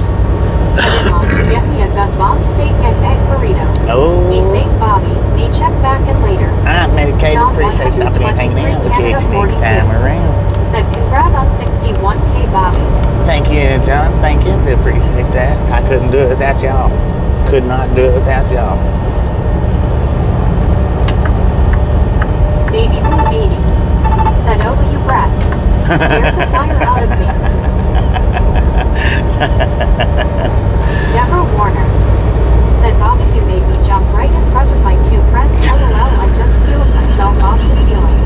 Said Mom to get me a gut bomb steak and egg burrito. Oh. Be safe, Bobby. May check back in later. Medicated. John, Appreciate you stopping in, hanging out. We'll catch you next time around. Said congrats on 61K, Bobby. Thank you, John. Thank you. I appreciate that. I couldn't do it without y'all. Could not do it without y'all. Baby Blue 80. Said, oh, you brat. Scared the fire out of me. Deborah Warner. Said, Bobby, you made me jump right in front of my two friends. LOL, I just peeled myself off the ceiling.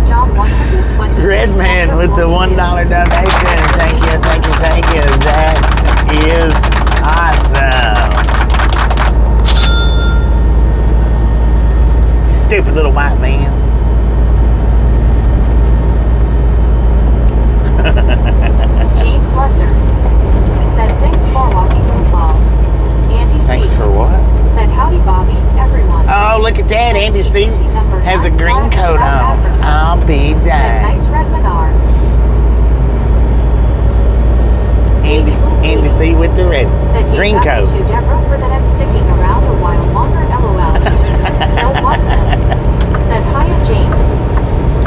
John 120. Red Man with the $1 donation. Thank you, thank you, thank you. That is awesome. Stupid little white man. James Lesser. Said, thanks for walking the ball. Andy C. Thanks for what? Said, howdy, Bobby, everyone. Oh, look at that. Andy C has a green coat on. I'll be Said, damned. nice red Menard. Andy C with the red Said, green you coat. to Deborah for the net sticking around a while longer, LOL. Bill Watson. Said, hiya, James.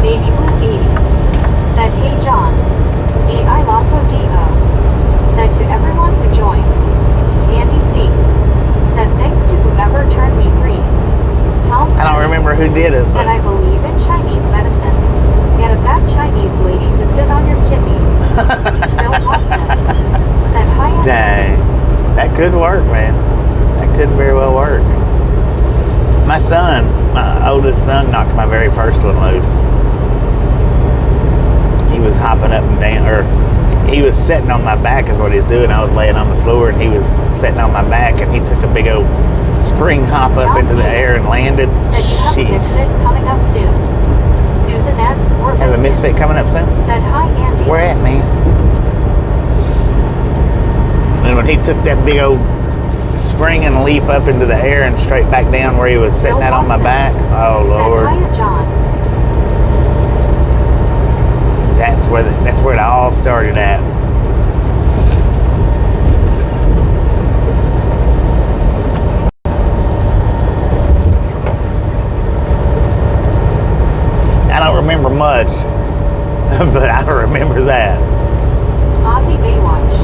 Baby Blue 80. Said, hey, John. D.I. Lasso D.O. Said to everyone who joined. Andy C. Said, thanks to whoever turned me green. Tom I don't remember who did it. said, I believe in Chinese medicine. Get a fat Chinese lady to sit on your kidneys. Bill Watson. Said, hi. Dang. That could work, man. That could very well work. My son, my oldest son, knocked my very first one loose. He was hopping up and down, or he was sitting on my back is what he's doing. I was laying on the floor and he was sitting on my back and he took a big old spring hop up into the air and landed. Said you have a misfit coming up soon. Susan S. or Has a Biscuit. misfit coming up soon? Said, hi, Andy. Where at, man? And when he took that big old spring and leap up into the air and straight back down where he was sitting Bill out on my Watson. back, oh Lord. Said, hiya, John. That's where it all started at. I don't remember much, but I remember that. Aussie Baywatch.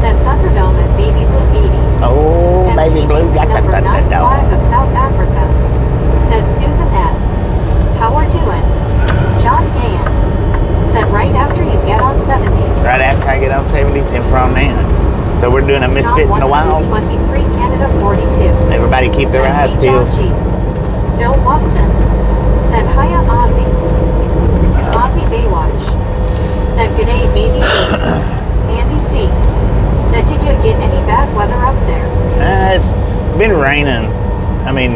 Said Thunderdome at Baby Blue 80. Oh, Baby Blue, MTTC got that number 95 Thunderdome. of South Africa. Said Susan S. How are doing? John Gahan. Said right after you get on 70. Right after I get on 70, 10 from now. So we're doing a misfit in the wild. 23 Canada 42. Everybody keep their Said, eyes hey, peeled. John G. Phil Watson. Said hiya, Ozzy. Ozzy Baywatch. Said good day, baby. Andy C. Said did you get any bad weather up there? It's been raining. I mean,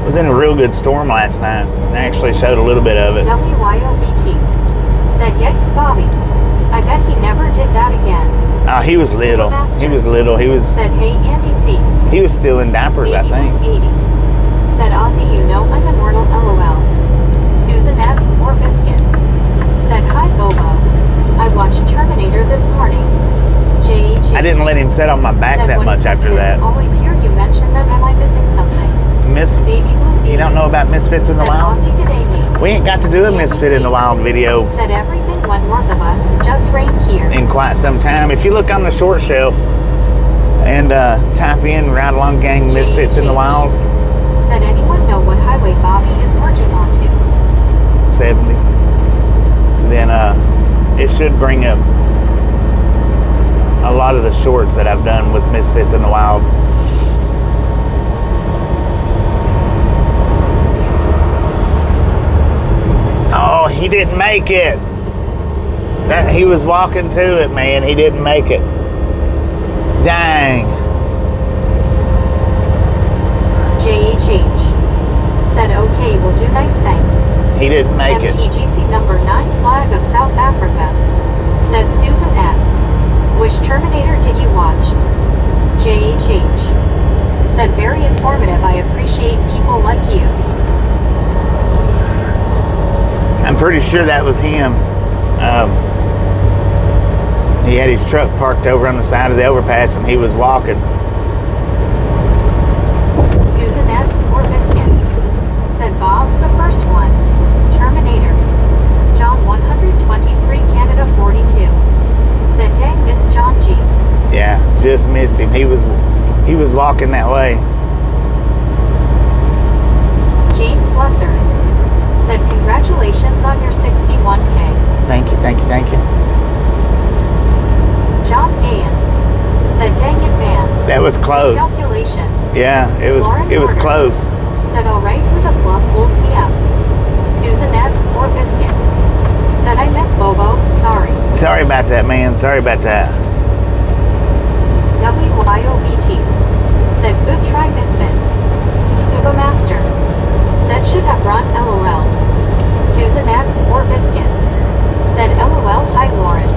was in a real good storm last night. I actually showed a little bit of it. WYOBT. Said yikes, Bobby. I bet he never did that again. Oh, he was little. He was little. Said hey, Andy C. He was still in diapers, I think. 80. Said Ozzy, you know I'm immortal, LOL. Susan S. or Biscuit. Said hi, Bobo. I watched Terminator this morning. J.G. I didn't let him sit on my back that much after that. Always hear you mention them. Am I missing something? Baby Blue. You don't know about Misfits in the Wild? Ozzy, good day, mate. We ain't got to do a Misfit in the Wild video Said everything went north of us. Just rain here. in quite some time. If you look on the short shelf and type in Ride Along Gang Misfits in the Wild, Said anyone know what highway Bobby is merging onto? 70, then it should bring up a lot of the shorts that I've done with Misfits in the Wild. Oh, he didn't make it. He was walking to it, man. He didn't make it. Dang. JHH said, okay, we'll do nice thanks. He didn't make it. MTGC number 9 flag of South Africa said, Susan S. Which Terminator did you watch? JHH said, very informative. I appreciate people like you. I'm pretty sure that was him. He had his truck parked over on the side of the overpass and he was walking. Susan S. or Biscuit said, Bob, the first one. Terminator. John 123, Canada 42. Said, dang, miss John G. Yeah, just missed him. He was walking that way. James Lesser said, congratulations on your 61K. Thank you, thank you, thank you. John Gahan said, dang it, man. That was close. Calculation. Yeah, it was Lauren close. Said, all right, who the fluff woke me up? Susan S. or Biscuit said, I meant Bobo, sorry. Sorry about that, man. Sorry about that. WYOBT said, good try, Misfit. Scuba Master said, should have run LOL. Susan S. or Biscuit said, LOL, hi Lauren.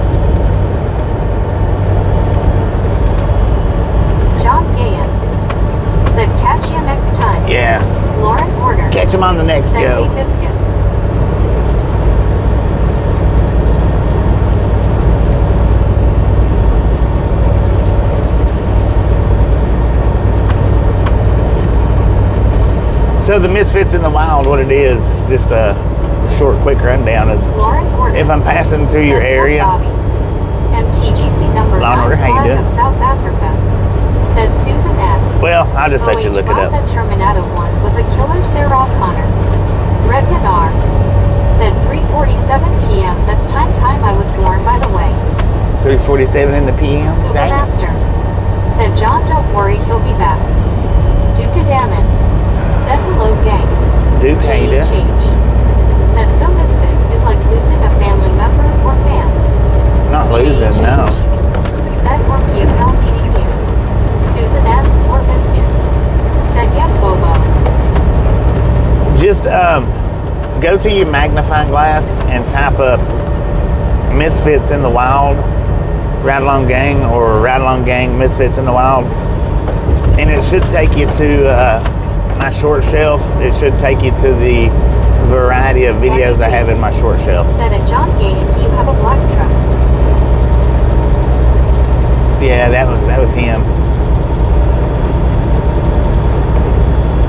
John Gahan said, catch you next time. Yeah. Lauren Porter Catch him on the next said, go. hey Biscuits. So the Misfits in the Wild, what it is just a short, quick rundown. Is Lauren Porter if I'm passing through your said, area. Bobby. MTGC number Law and 9 Order, how you flag doing? of South Africa said, Susan S. Well, I'll just let you look it up. That Terminator one was a killer. Sarah O'Connor. Red Pinar said 3:47 p.m. That's time I was born, by the way. 3:47 in the PM. Scuba Dang it. Master said, John, don't worry, he'll be back. Duke Dammon said, hello, gang. Duke, how you doing? Change said, so Misfits is like losing a family member or fans. Not losing, no. Said, or PFL meeting you. Susan S. or Biscuit said, yeah, Bobo. Just go to your magnifying glass and type up Misfits in the Wild, Ride Along Gang, or Ride Along Gang Misfits in the Wild. And it should take you to my short shelf. It should take you to the variety of videos I have in my short shelf. Said, and John Gahan, do you have a black truck? Yeah, that was him.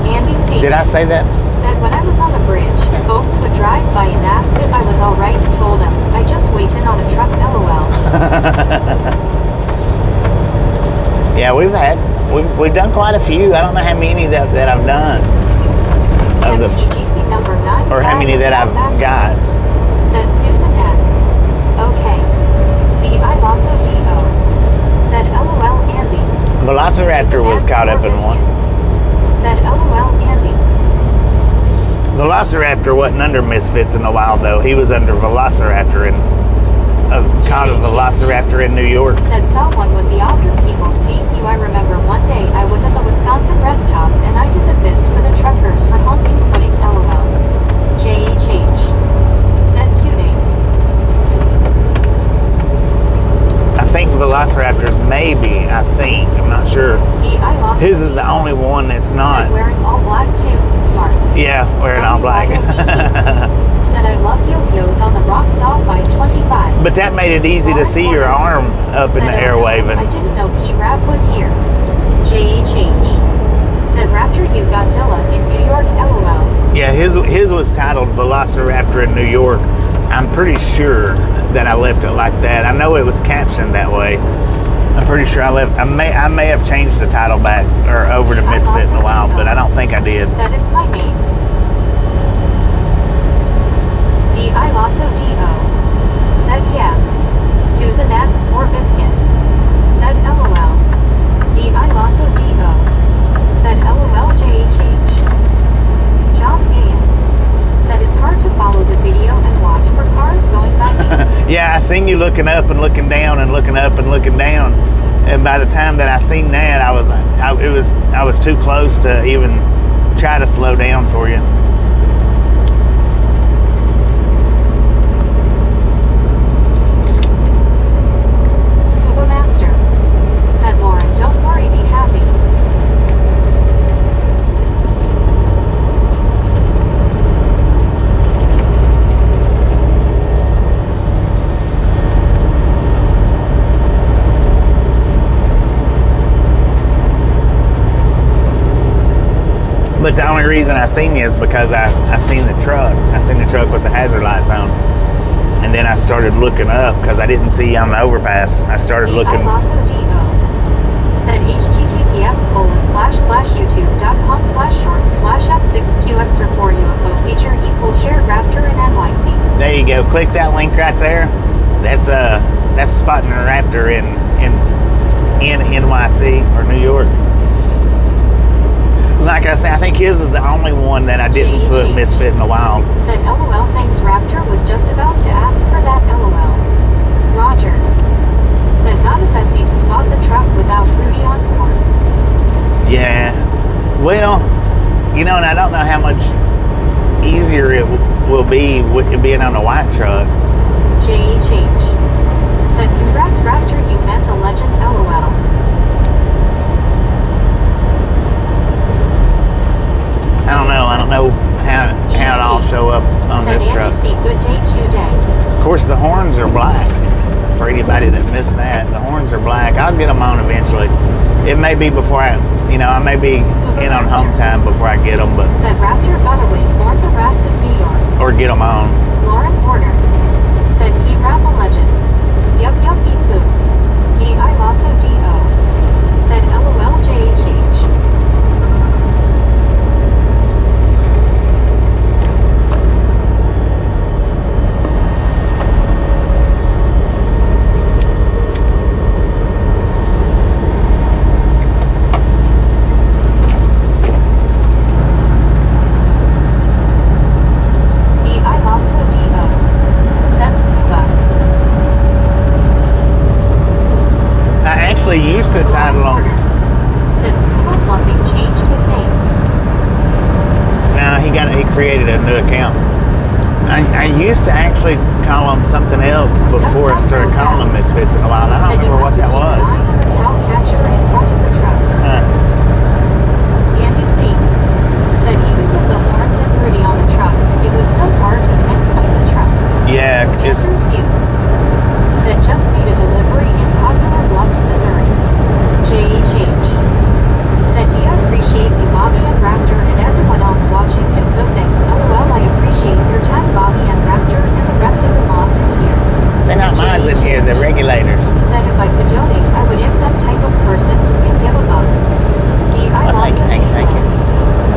Andy C. Did I say that? Said, when I was on the bridge, folks would drive by and ask if I was all right and told them, I just waited on a truck, LOL. Yeah, we've done quite a few. I don't know how many that I've done. Of the, MTGC number 9 or how many that I've got. Said Susan S. Okay. D.I. Lasso D.O. Said LOL Andy. Velociraptor Susan was S. caught up in Biscuit one. said LOL Andy. Velociraptor wasn't under Misfits in the Wild though. He was under Velociraptor and caught a Velociraptor in New York. Said someone with the odds of people seeing you. I remember one day I was at the Wisconsin rest stop and I did the fist for the truckers for honking putting LOL. JHH. Said tuning. I think Velociraptors maybe, I'm not sure. D.I. Lasso His is the only one that's said not. wearing all black too. Smart. Yeah, wearing all black. Said I love yo-yos on the rocks off by 25. But that made it easy to see your arm up in the Said, air oh, no, waving. I didn't know P-Rap was here. JHH. Said Raptor U Godzilla in New York, LOL. Yeah, his was titled Velociraptor in New York. I'm pretty sure that I left it like that. I know it was captioned that way. I'm pretty sure I may have changed the title back or over to Misfit in a while, but I don't think I did. Said it's my name. D.I. Lasso D.O. Said yeah. Susan S. or Biscuit Yeah, I seen you looking up and looking down and looking up and looking down, and by the time that I seen that, I was too close to even try to slow down for you. Scuba Master, said Lauren. Don't worry, be happy. But the only reason I seen you is because I seen the truck. I seen the truck with the hazard lights on. And then I started looking up because I didn't see you on the overpass. I started looking. Said https://youtube.com/shorts/f6qxr4 feature equals shared Raptor in NYC. There you go. Click that link right there. That's spotting a Raptor in NYC or New York. Like I said, I think his is the only one that I didn't put Misfit in the Wild. Said LOL, thanks Raptor, was just about to ask for that LOL. Rogers. Said not as I see to spot the truck without Rudy on board. Yeah. Well, and I don't know how much easier it will be with it being on a white truck. JHH. Said congrats Raptor, you meant a legend LOL. I don't know how it all show up on this truck. Good day today. Of course, the horns are black. For anybody that missed that, the horns are black. I'll get them on eventually. It may be before I may be in on home time before I get them, but said Raptor got away, warn the rats of New York. Or get them on. Lauren Porter. Said he rap a legend. Yup yup beep boop. D.I. Lasso D.O. Said LOL JHH. Used to title on. Said Scuba Fluffing changed his name. No, he created a new account. I used to actually call him something else before I started calling him Misfits in a while. I don't remember what that was. Andy C. Said even with the horns and Rudy on the truck, it was still hard to pinpoint the truck. Yeah, it's. Said just made a delivery in Poplar Bluffs, Missouri. JHH. Said do you appreciate me, Bobby and Raptor, and everyone else watching? If so, thanks. LOL, I appreciate your time, Bobby and Raptor, and the rest of the mods in here. They're not mods in here, they're regulators. Said if I could donate, I would if that type of person who can give a buck. Thank you.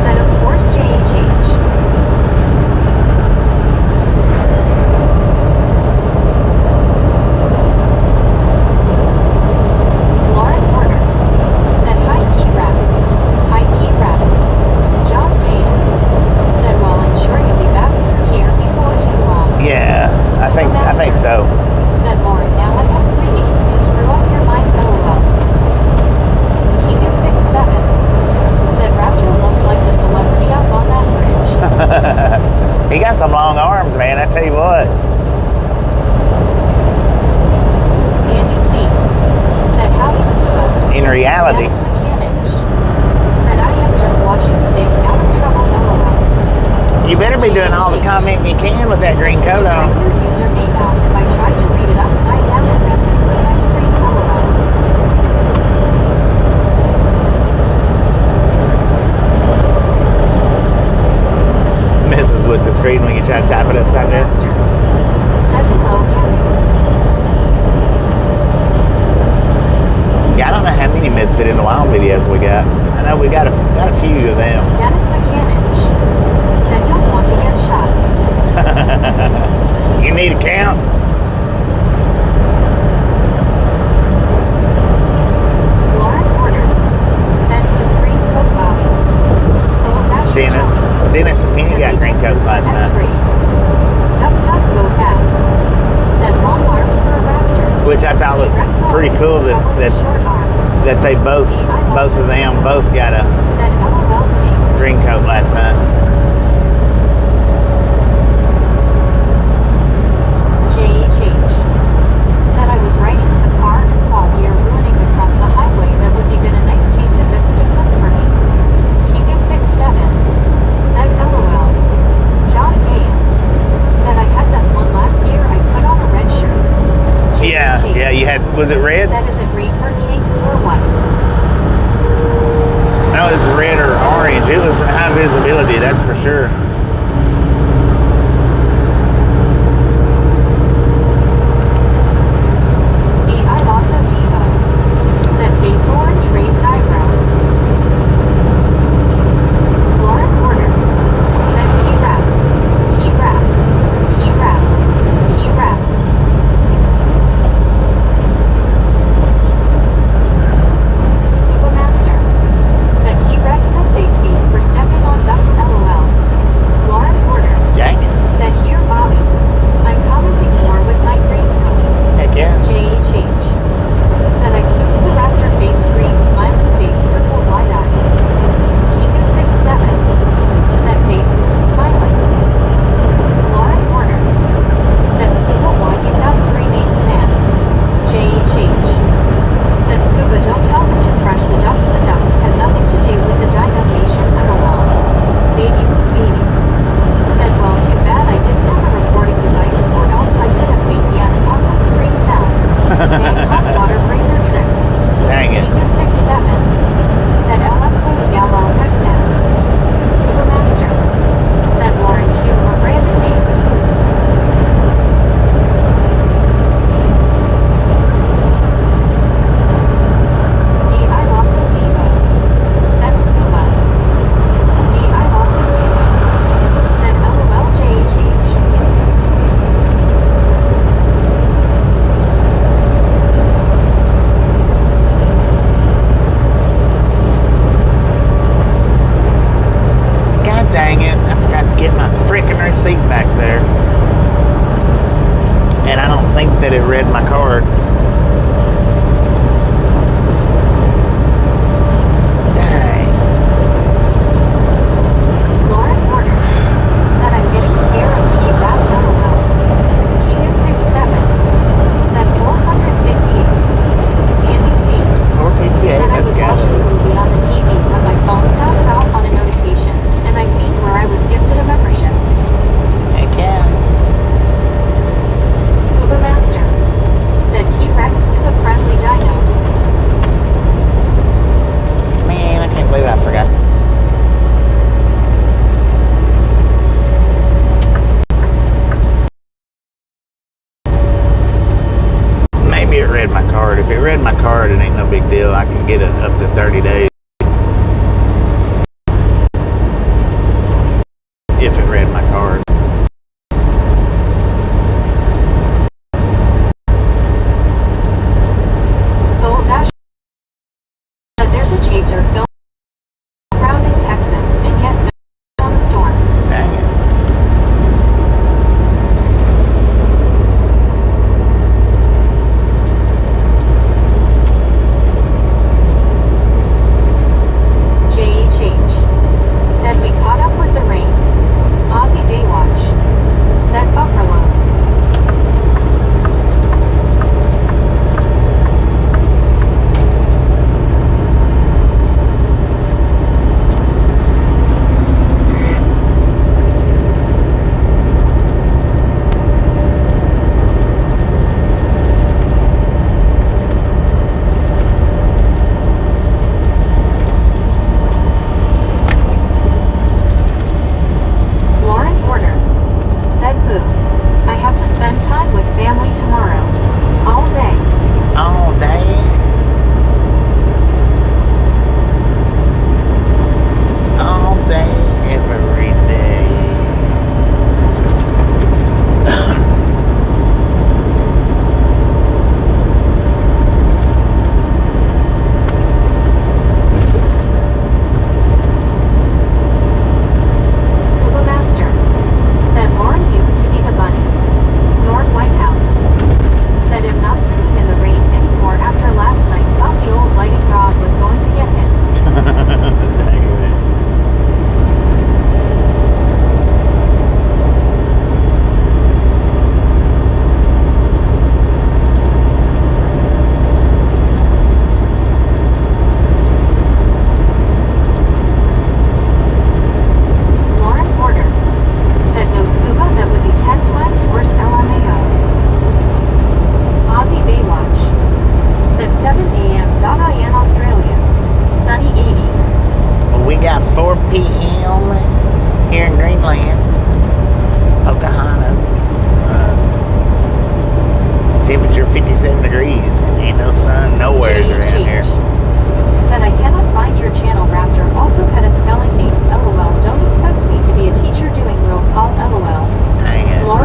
Said of course JHH. I think so. Said Lauren, now I have 3 days to screw up your mind, LOL. Keep it fix 7. Said Raptor looked like a celebrity up on that bridge. He got some long arms, man, I tell you what. Andy C. Said howdy Scuba. In reality. Said I am just watching staying out of trouble, LOL. You better be doing all the commenting you can with that green coat on. Username out if I tried to read it upside down and messes with my screen, LOL. Messes with the screen when you try to type it upside down. Said hello, Yeah, I don't know how many Misfit in the Wild videos we got. I know we got a few of them. Dennis Mechanic said don't want to get shot. You need a count? Lauren Porter said his green coat Bobby. So Dennis and Penny got green coats last night. X-rays. Duck, duck, go fast. Said long bet they both of them got a Said LOL King. green coat last night. JHH. Said I was riding in the car and saw a deer ruining across the highway that would be good a nice case of bits to cook for me. King of Big 7. Said LOL. John Gale. Said I had that one last year I put on a red shirt. Yeah, JHH. yeah, you had, was it red? Said is it green or Kate or what? No, it was red or orange. It was high visibility, that's for sure. I also Devo. Said face orange raised eyebrow. Lauren Porter. Said he rap. He rap. He rap. He rap. Scuba Master. Said T-Rex has big feet for stepping on ducks LOL. Lauren Porter. Dang it. Said here Bobby. I'm commenting more with my green coat. Heck yeah. JHH. Said I scooped the raptor face green smiling face purple wide eyes. King of Big 7. Said face blue smiling. Lauren Porter. Said Scuba why you got three names man. JHH. Said Scuba don't tell them to crush the ducks had nothing to do with the dino nation LOL. Baby. Said well too bad I didn't have a recording device or else I could have made the awesome scream sound. Dang hot water breaker tripped. Dang it. King of Big 7. Said LFO Yellow Heck now. Scuba Master. Said Lauren 2 or Brandon names. I also Devo. Said Scuba. I also Devo. Said LOL JHH. God dang it. I forgot to get my freaking receipt back there. And I don't think that it read my card. Dang. Lauren Porter. Said I'm getting scared of Key Rap LOL. King of Big 7. Said 458. Andy C. 458, Said I let's was go. watching a movie on the TV when my phone sounded off on a notification, and I seen where I was gifted a membership. Heck yeah. Scuba Master. Said T-Rex is a friendly dino. Man, I can't believe I forgot. Maybe it read my card. If it read my card, it ain't no big deal. I can get it up to 30 days. If it read my card. Soul Dash. Said there's a chaser filmed around in Texas, and yet no on the storm. Dang it.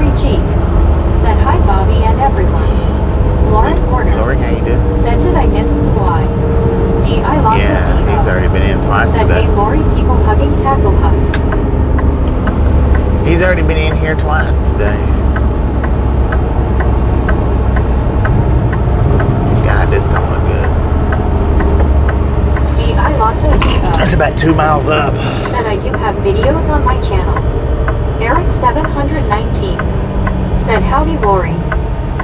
Lori G. Said hi Bobby and everyone. Lauren Porter. Lori, how you doing? Said did I miss why? D.I. Lasso Yeah, D.O. he's already been in twice Said today. hey Lori, people hugging tackle hugs. He's already been in here twice today. God, this don't look good. D.I. Lasso D.O. That's about 2 miles up. Said I do have videos on my channel. Eric 719. Said howdy Lori.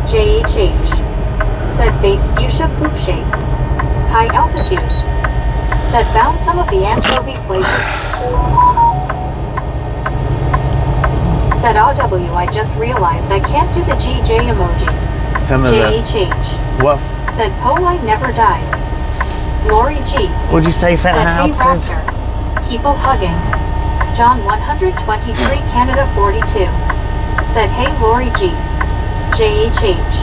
JHH. Said face fuchsia poop shape. High altitudes. Said found some of the anchovy flavor. Said RW I just realized I can't do the GJ emoji. Some of the JHH. what? Said Polite never dies. Lori G. What'd you say? Fat Said high hey altitudes? Raptor. People hugging. John 123 Canada 42. Said hey Lori G. JHH.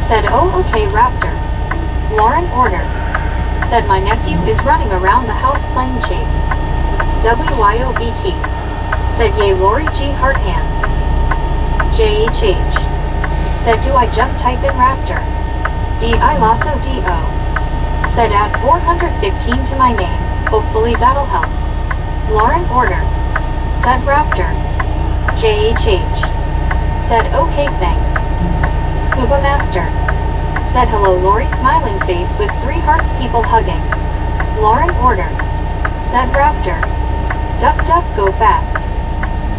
Said oh okay Raptor. Lauren Order. Said my nephew is running around the house playing chase. WYOBT. Said yay Lori G heart hands. JHH. Said do I just type in Raptor? D.I. Lasso D.O. Said add 415 to my name, hopefully that'll help. Lauren Order. Said Raptor. JHH. Said okay thanks. Scuba Master. Said hello Lori smiling face with 3 hearts people hugging. Lauren Order. Said Raptor. Duck duck go fast.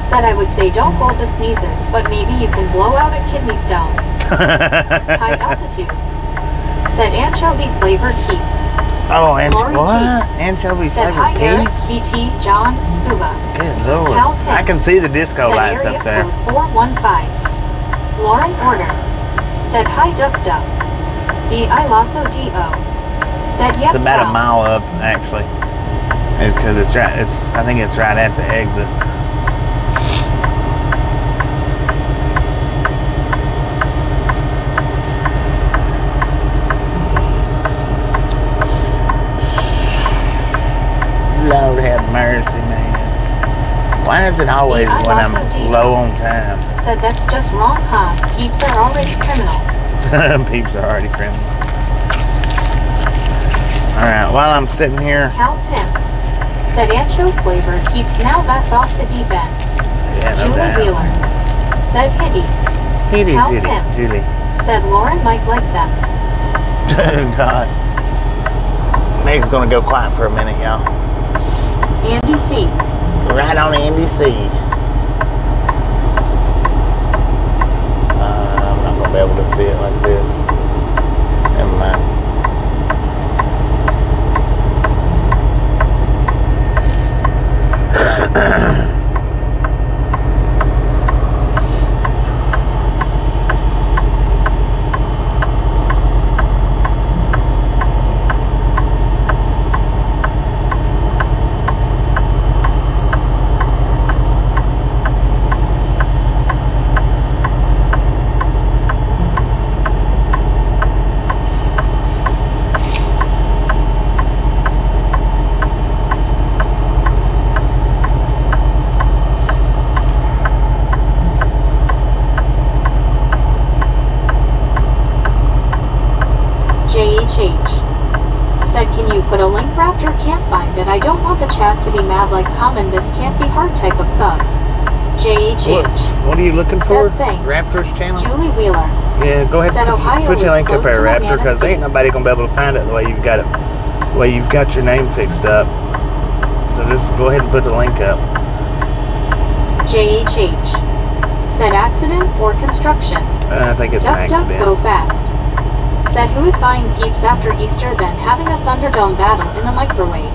Said I would say don't hold the sneezes, but maybe you can blow out a kidney stone. High altitudes. Said anchovy flavored keeps. Oh, and Lori what? G. Anchovy Said flavored hi Eric, peeps? BT, John, Scuba. Good lord. Cal 10. I can see the disco Said lights area up there. code 415. Lauren Order. Said hi Duck Duck. D.I. Lasso D.O. Said yep. It's about a wow. mile up, actually. Because it's right. I think it's right at the exit. Lord have mercy, man. Why is it always D.I. when I'm Lasso D.O. low on time? Said that's just wrong, huh? Peeps are already criminal. Peeps are already criminal. Alright, while I'm sitting here. Cal 10. Said ancho flavor keeps now that's off the deep end. Yeah, no Julie doubt. Wheeler. Said Hitty. Hitty, Cal Julie. 10. Julie. Said Lauren might like them. God. Meg's gonna go quiet for a minute, y'all. Andy C. Right on Andy C. I'm not gonna be able to see it like this. Never mind. Said can you put a link Raptor can't find it. I don't want the chat to be mad like common this can't be hard type of thug. JHH. What are you looking for? Said thing. Raptor's channel? Julie Wheeler. Yeah, go ahead Said and Ohio put your is link up close there, to Raptor, because Manistee. ain't nobody gonna be able to find it the way you've got it, the way you've got your name fixed up. So just go ahead and put the link up. JHH. Said accident or construction. I think it's an Duck duck accident. go fast. Said who is buying peeps after Easter then having a Thunderdome battle in the microwave.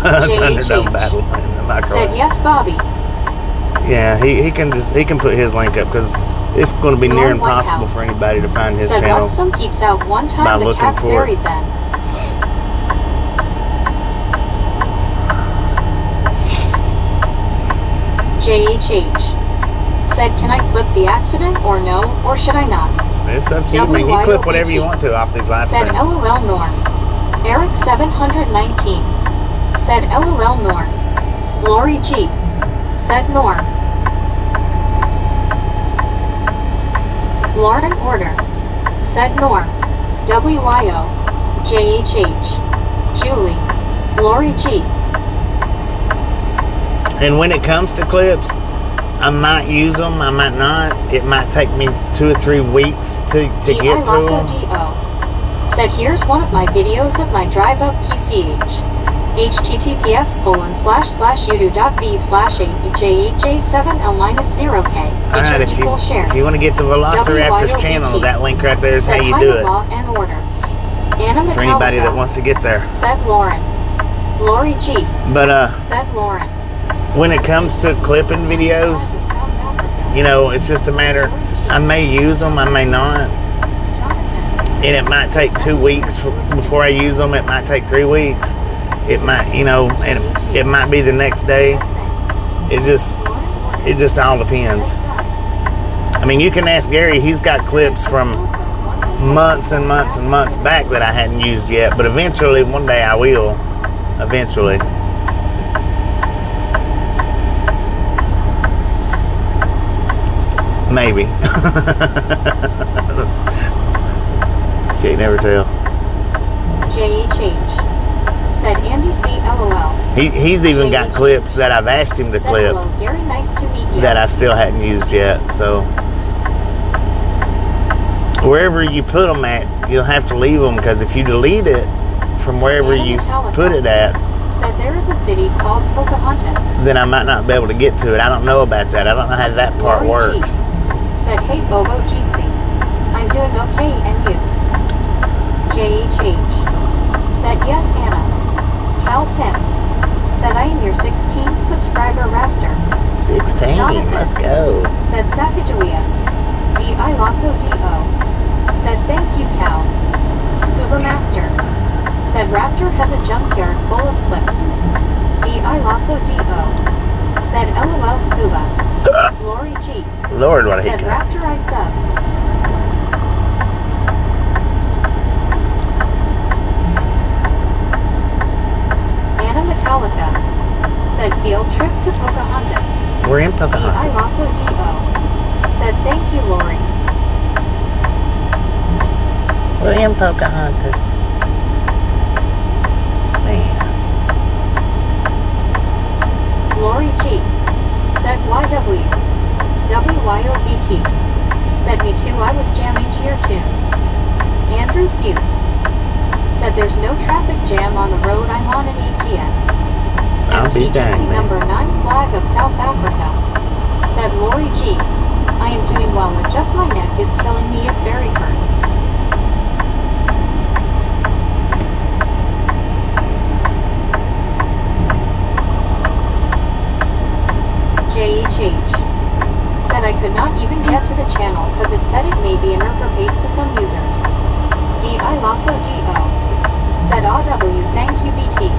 Thunderdome battle in the microwave. Said yes Bobby. Yeah, he can put his link up because it's going to be near Lord White impossible House. for anybody to find his Said channel. walk some peeps out one By time the looking cat's for it. buried then. JHH. Said can I clip the accident or no, or should I not? It's up to you, man. You clip whatever you WYOBT. want to off these live Said streams. LOL Norm. Eric 719. Said LOL Norm. Lori G. Said Norm. Lauren order. Said Norm. WYO. JHH. Julie. Lori G. And when it comes to clips, I might use them, I might not. It might take me 2 or 3 weeks to get to them. Said here's one of my videos of my drive up PCH. https://youtube.v/8j7l-0k. Alright, if you want to get to Velociraptor's channel, that link right there is how you do it. And order. Anna For anybody that wants to get there. Said Lauren. Lori G. But Said Lauren. when it comes to clipping videos, you know, it's just a matter, I may use them, I may not. And it might take 2 weeks before I use them. It might take 3 weeks. It might, you know, and it might be the next day. It just all depends. I mean, you can ask Gary. He's got clips from months and months and months back that I hadn't used yet. But eventually, one day I will. Eventually. Maybe. Can't never tell. JHH. Said Andy C. LOL. He's even got clips that I've asked him to clip. Hello, Gary, nice to meet you. That I still hadn't used yet. So wherever you put them at, you'll have to leave them, because if you delete it from wherever you put it at, said there is a city called Pocahontas. Then I might not be able to get to it. I don't know about that. I don't know how that part Lori works. G. Said hey Bobo Jeetsy. I'm doing okay, and you? JHH. Said yes Anna. Cal Tim. Said I am your 16th subscriber Raptor. 16, Jonathan. Let's go. Said Sacagawea. D.I. Lasso D.O. Said thank you Cal. Scuba Master. Said Raptor has a junkyard full of clips. D.I. Lasso D.O. Said LOL Scuba. Lori G. Lord, what a Said hiccup. Raptor I sub. Anna Metallica. Said field trip to Pocahontas. We're in D.I. Pocahontas. Lasso D.O. Said thank you Lori. We're in Pocahontas. Man. Lori G. Said YW. WYOVT. Said me too, I was jamming to your tunes. Andrew Fuchs. Said there's no traffic jam on the road I'm on in ATS. I'll be dang, man. number 9 flag of South Africa. Said Lori G. I am doing well, but just my neck is killing me, it very hurt. JHH. Said I could not even get to the channel because it said it may be interpret to some users. D.I. Lasso D.O. Said AW thank you BT.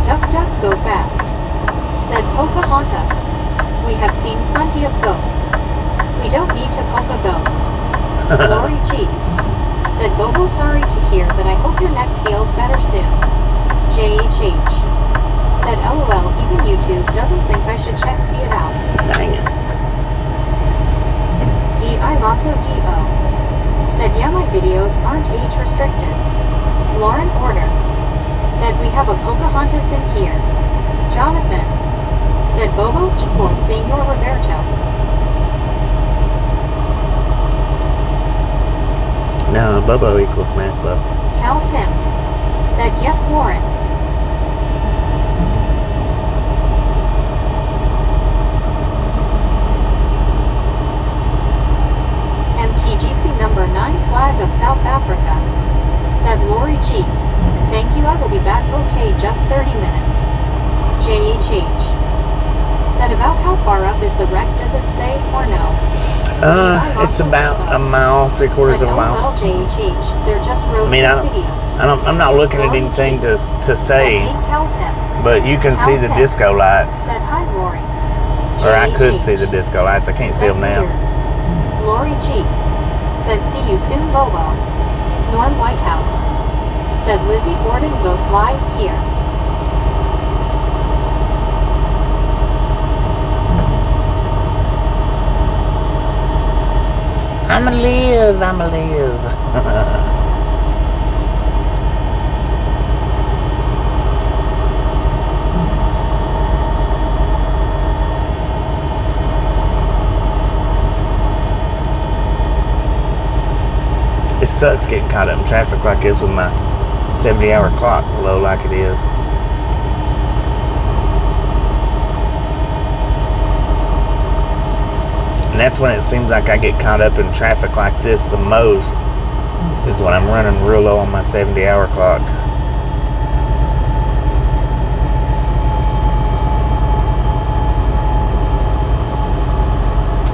Duck duck go fast. Said Pocahontas. We have seen plenty of ghosts. We don't need to poke a ghost. Lori G. Said Bobo sorry to hear, but I hope your neck feels better soon. JHH. Said LOL, even YouTube doesn't think I should check see it out. Dang it. D.I. Lasso D.O. Said yeah, my videos aren't age restricted. Lauren Order. Said we have a Pocahontas in here. Jonathan. Said Bobo equals Senor Roberto. No, Bobo equals Masbo. Cal Tim. Said yes, Lauren. MTGC number 9 flag of South Africa. Said Lori G. Thank you, I will be back okay, just 30 minutes. JHH. Said about how far up is the wreck, does it say, or no? It's about a mile, 3/4 of a mile. LOL JHH. They're just road I mean, videos. I'm not looking at anything to say, Said hey, Cal Tim. but you can see the disco lights. Said hi, Lori. Or I could JHH. see the disco lights. I can't see them now. Weird. Lori G. Said see you soon, Bobo. Norm White House. Said Lizzie Borden Ghost Lives here. I'ma live, I'ma live. It sucks getting caught up in traffic like this with my 70-hour clock low like it is. And that's when it seems like I get caught up in traffic like this the most, is when I'm running real low on my 70-hour clock.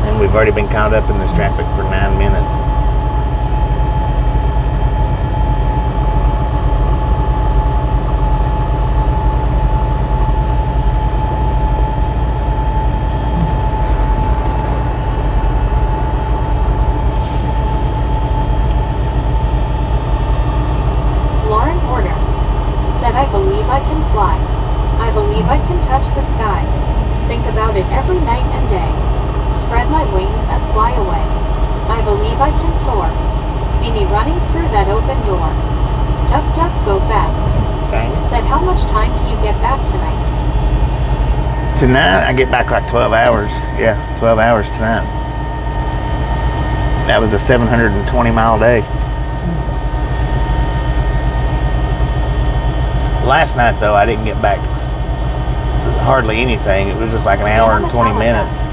And we've already been caught up in this traffic for 9 minutes. Tonight, I get back like 12 hours. Yeah, 12 hours tonight. That was a 720-mile day. Last night, though, I didn't get back hardly anything. It was just like an hour and 20 minutes.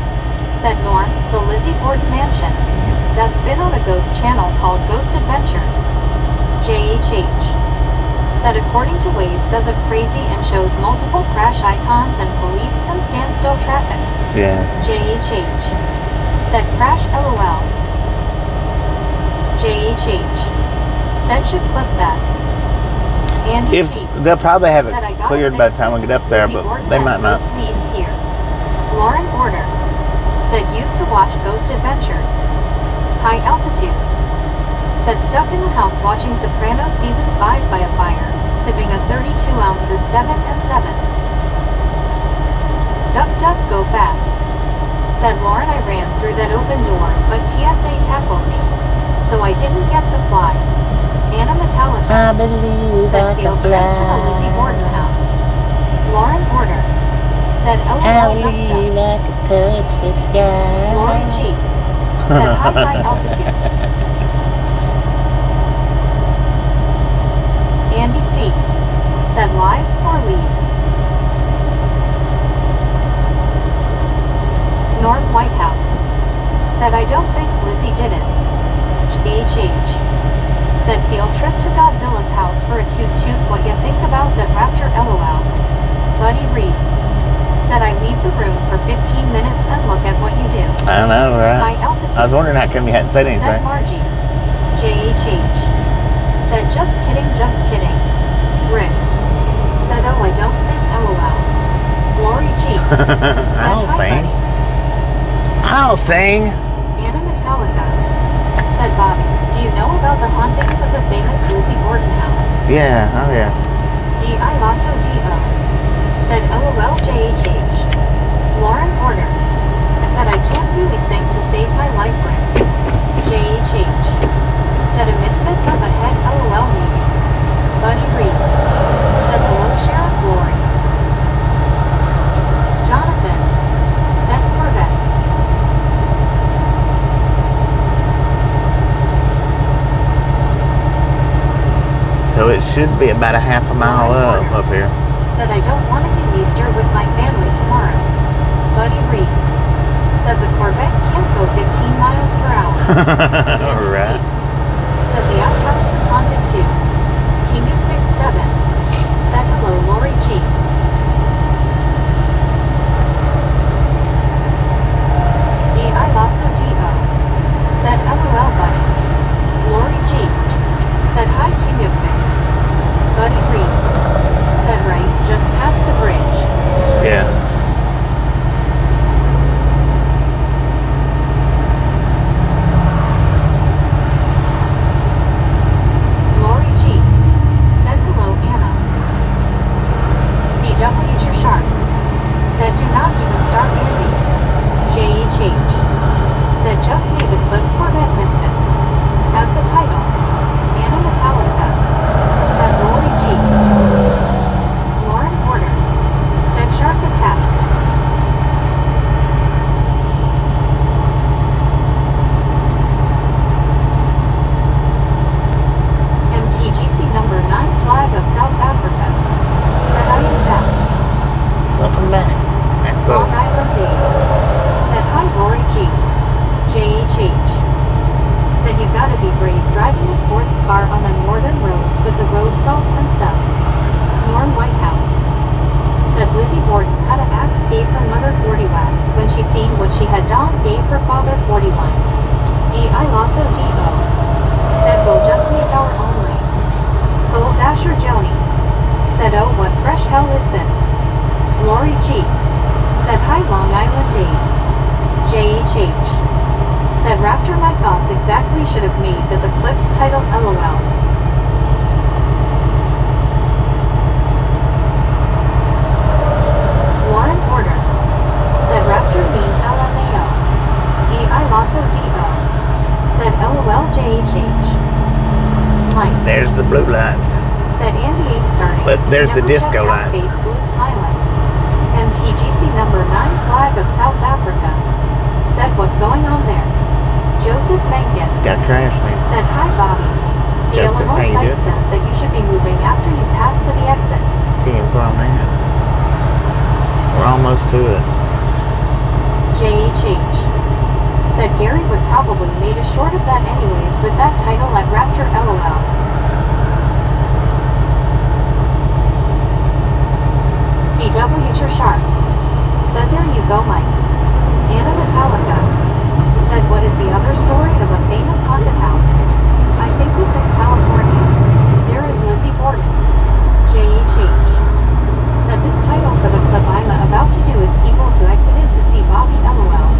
Said Norm, the Lizzie Borden mansion. That's been on a ghost channel called Ghost Adventures. JHH. Said according to Waze, says a crazy and shows multiple crash icons and police and standstill traffic. Yeah. JHH. Said crash LOL. JHH. Said should clip that. And if they'll probably have it cleared by the time we get up there, but they might not. Leaves here. Lauren Order. Said used to watch Ghost Adventures. High altitudes. Said stuck in the house watching Sopranos season 5 by a fire, sipping a 32 ounces 7 and 7. Duck duck go fast. Said Lauren, I ran through that open door, but TSA tackled me, so I didn't get to fly. Anna Metallica. I believe said I field can trip to the Lizzie Borden house. Lauren Order. Said LOL duck duck. I can touch the sky. Lori G. Said high altitudes. Andy C. said lives or leaves. Norm Whitehouse said I don't think Lizzie did it. HH said field trip to Godzilla's house for a toot-toot. What you think about that raptor LOL. Buddy Reed said I leave the room for 15 minutes and look at what you do. I know, right? High altitude. I was wondering how come you hadn't said anything. Said Margie. JHH said just kidding, just kidding. Rick said oh I don't sing LOL. Lori G said I don't hi sing. buddy. I don't sing. Anna Metallica said Bobby, do you know about the hauntings of the famous Lizzie Borden house? Yeah, oh yeah. D.I. Lasso D.O. said LOL JHH. Lauren Porter said I can't really sing to save my life, Rick. JHH said a misfits up ahead LOL meeting. Buddy Reed said hello Sheriff Lori. Jonathan said Corvette. So it should be about a half a mile up here. Said I don't want to do Easter with my family tomorrow. Buddy Reed said the Corvette can't go 15 miles per hour. Alright. Said the outhouse is haunted too. King of Big 7 said hello Lori G. D.I. Lasso D.O. said LOL buddy. Lori G. said hi King of Big. Buddy Reed said right, just past the bridge. Yeah. After my thoughts exactly should have made that the clip's title LOL. Lauren Porter said Raptor mean LMAO. D.I. Lasso D.O. said LOL JHH. Mike There's the blue lights. said Andy ain't starting. But there's the Never disco checked out lights. Face blue smiling. MTGC number 9 flag of South Africa said what going on there. Joseph Menges Got a crash, man. said hi Bobby. The Joseph, how Illinois you site doing? says that you should be moving after you pass the exit. Team from there. We're almost to it. JHH said Gary would probably made a short of that anyways with that title at Raptor LOL. CW Sharp said there you go Mike. Anna Metallica said what is the other story of a famous haunted house? I think it's in California. There is Lizzie Borden. JHH said this title for the clip I'm about to do is people to exit in to see Bobby LOL.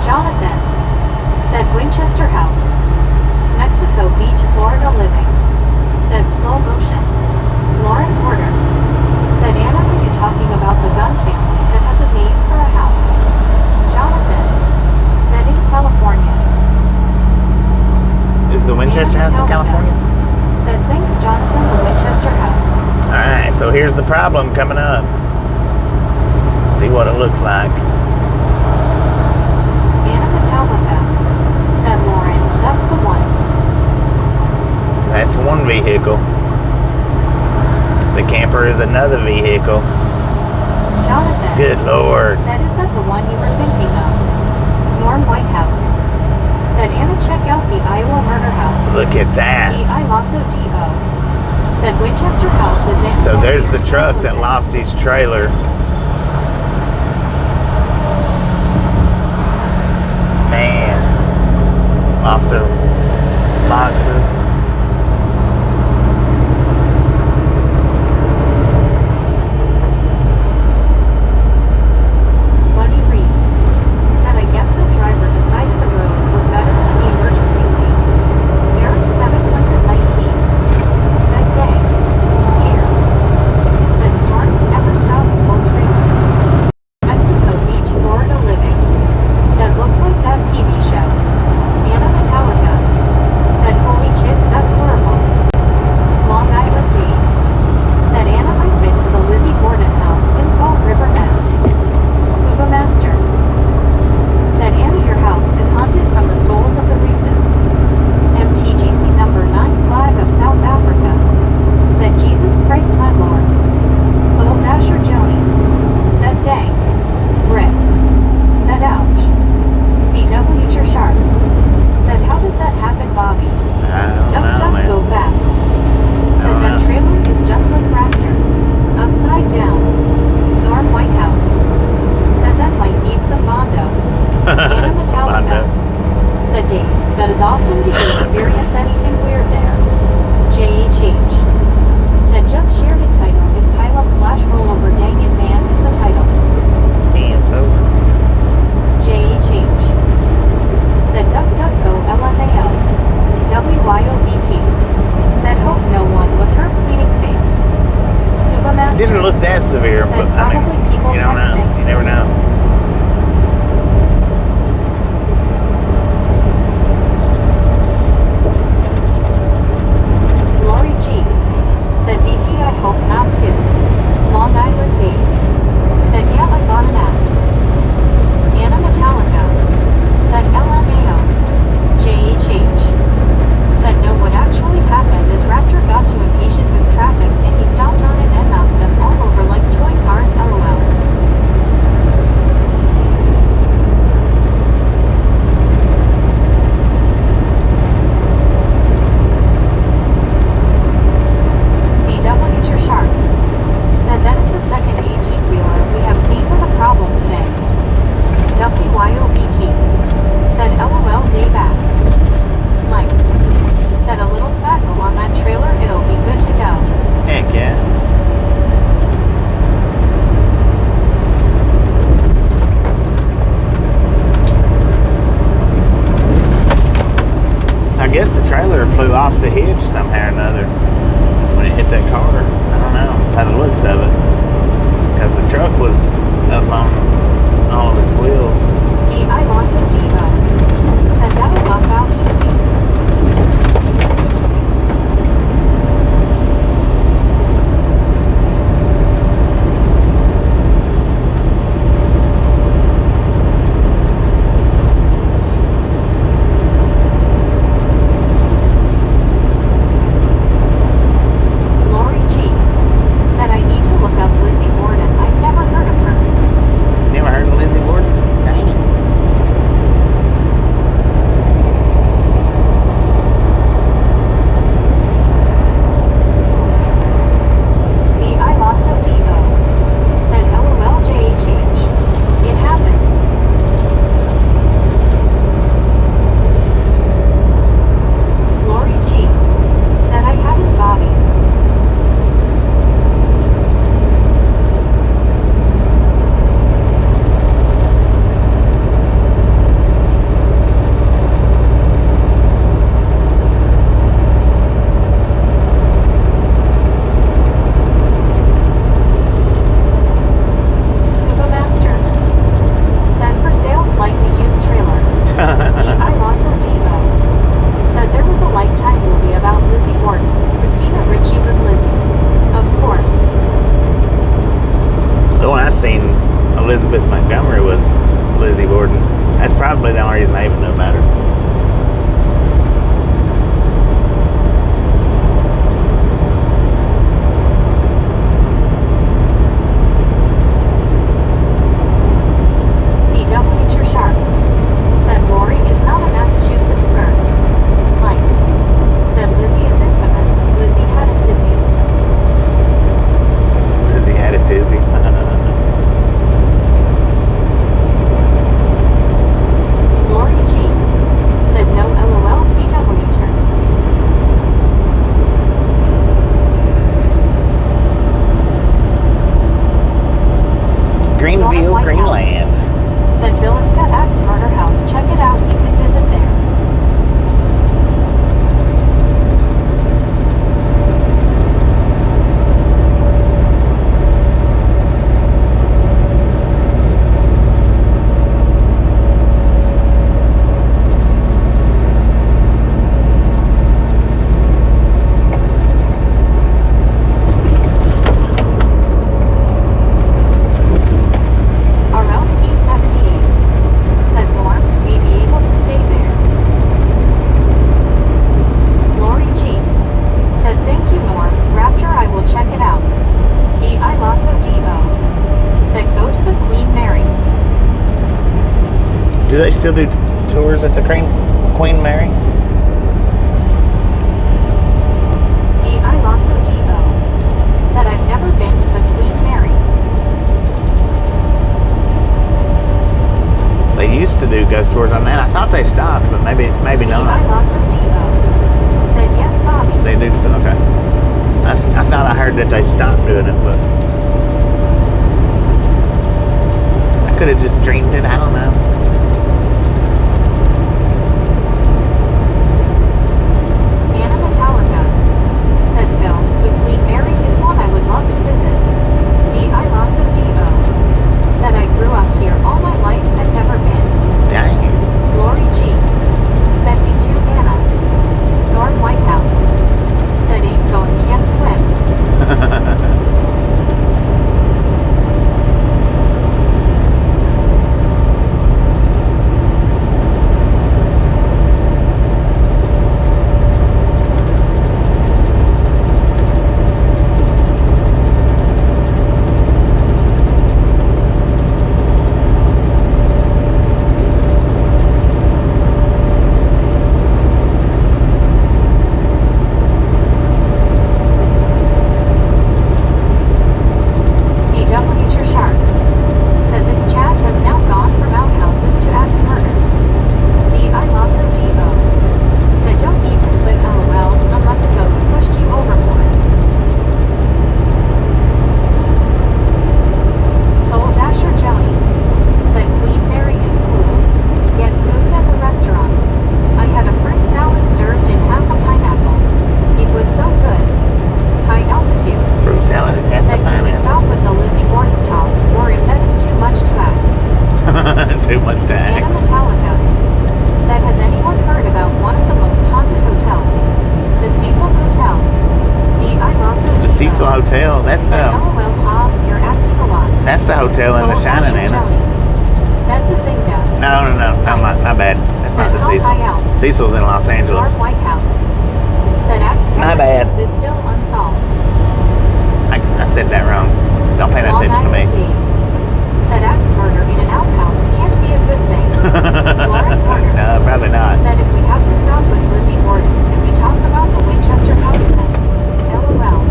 Jonathan said Winchester House. Mexico Beach, Florida living. Said slow motion. Lauren Porter said Anna, are you talking about the gun family that has a maze for a house? Jonathan said in California. Is the Winchester House in California? Said thanks Jonathan, the Winchester House. Alright, so here's the problem coming up. See what it looks like. Anna Metallica said Lauren, that's the one. That's one vehicle. The camper is another vehicle. Jonathan Good Lord. said is that the one you were thinking of? Norm Whitehouse said Anna, check out the Iowa murder house. Look at that. D.I. Lasso D.O. said Winchester House is in. So there's the truck that lost his trailer. Man. Lost their boxes. Buddy Reed said I guess the driver decided the road was better than the emergency lane. Eric 719 said dang. Years said storms never stop small trailers. Mexico Beach, Florida living. Said looks like that TV show. Anna Metallica said holy shit, that's horrible. Long Island Dave said Anna, I've been to the Lizzie Borden house in Fall River, Mass. Scuba Master said Anna, your house is haunted from the souls of the Reeses. MTGC number 9 flag of South Africa said Jesus Christ my Lord. Soul Dasher Joni said dang. Rip said ouch. CW Sharp said how does that happen Bobby? I Duck don't know, duck man. go fast. Said don't that know. trailer is just like Raptor. Upside down. Norm Whitehouse said that might need some Bondo. Anna Metallica said Dave, that is awesome. Did you experience anything weird there? JHH said just shared it title is pileup / rollover dang it man is the title. JHH said duck duck go LMAO. WYOBT said hope no one was hurt bleeding face. Scuba Master Didn't look that severe, said but I mean, probably people you don't know. texting. You never know. Lori G said BT I hope not too. Long Island Dave said yeah I bought an axe. Anna Metallica said LMAO. JHH said no, what actually happened is Raptor got too impatient with traffic and he stopped on it and knocked them all over like toy cars LOL. just seen Elizabeth Montgomery was Lizzie Borden. That's probably the only reason I even know about her. Greenfield, Greenland. Said Villisca Axe Murder House. Check it out. You can visit there. Do they still do tours at the Queen Mary? D.I. Lasso Depot said, I've never been to the Queen Mary. They used to do ghost tours on that. I thought they stopped, but maybe not. D.I. Lasso Depot said, yes, Bobby. They do still, okay. I thought I heard that they stopped doing it, but I could have just dreamed it. I don't know. Too much to ask. Anna Metallica said, has anyone heard about one of the most haunted hotels? The Cecil Hotel. D.I. Lasso. The Cecil Hotel. That's LOL, Bob, you're axing a lot. That's the hotel in The Shining, Anna. Said the Zinga. No, my bad. That's not the Cecil. Cecil's in Los Angeles. North White House. Said Axe My bad. is still unsolved. I said that wrong. Don't pay no attention to me. Said axe murder in an outhouse can't be a good thing. Lauren Porter. No, probably not. Said if we have to stop with Lizzie Borden, can we talk about the Winchester house then? LOL.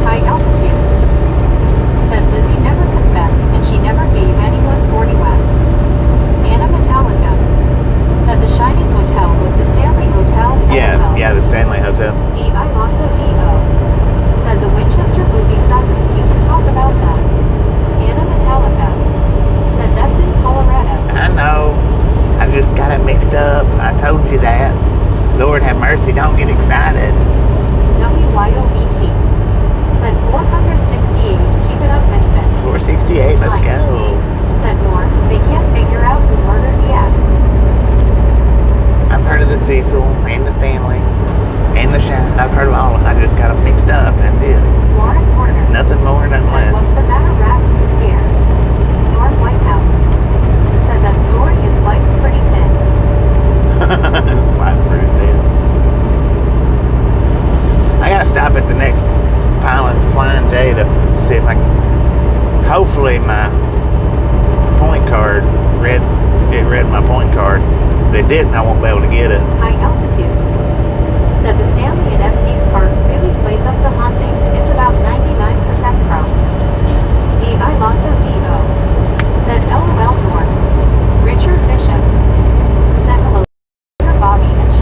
High altitudes. Said Lizzie never confessed and she never gave anyone 40 whacks. Anna Metallica. Said the Shining Hotel was the Stanley Hotel. Yeah, the Stanley Hotel. D.I. Lasso D.O. said the Winchester movie 7. We can talk about that. Anna Metallica said that's in Colorado. I know. I just got it mixed up. I told you that. Lord have mercy, don't get excited. WYOBT said 468. Keep it up, Misfits. 468, let's go. Said more. They can't figure out who murdered the axe. I've heard of the Cecil and the Stanley and the Shine. I've heard of all of them. I just got them mixed up. That's it. Lauren Porter. Nothing more, nothing Said, less. what's the matter, Rat? Scared. Norm Whitehouse. Said that story is sliced pretty thin. Slice pretty thin. I gotta stop at the next Pilot Flying J to see if I can. Hopefully my point card it read my point card. If it didn't, I won't be able to get it. High altitudes. Said the Stanley at Estes Park really plays up the haunting. It's about 99% pro. D.I. Lasso D.O. Said LOL Norm. Richard Bishop. Said hello, Bobby and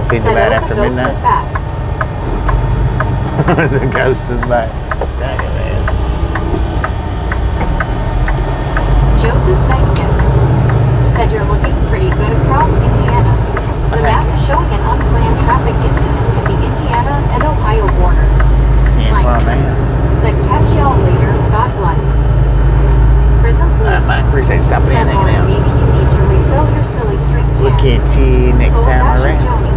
feed the Said, bat "Oh, after the ghost midnight. is back." The ghost is back. Dang it, man. Joseph Vegas said, "You're looking pretty good across Indiana. The map is showing an unplanned traffic incident at the Indiana and Ohio border." 10 Mike for a man. said, "Catch y'all later. God bless." Prism Blue Mike, appreciate you stopping in said, and hanging "Lauren, out. maybe you need to refill your silly string can." Look at you next Soul time Dasher around. Joni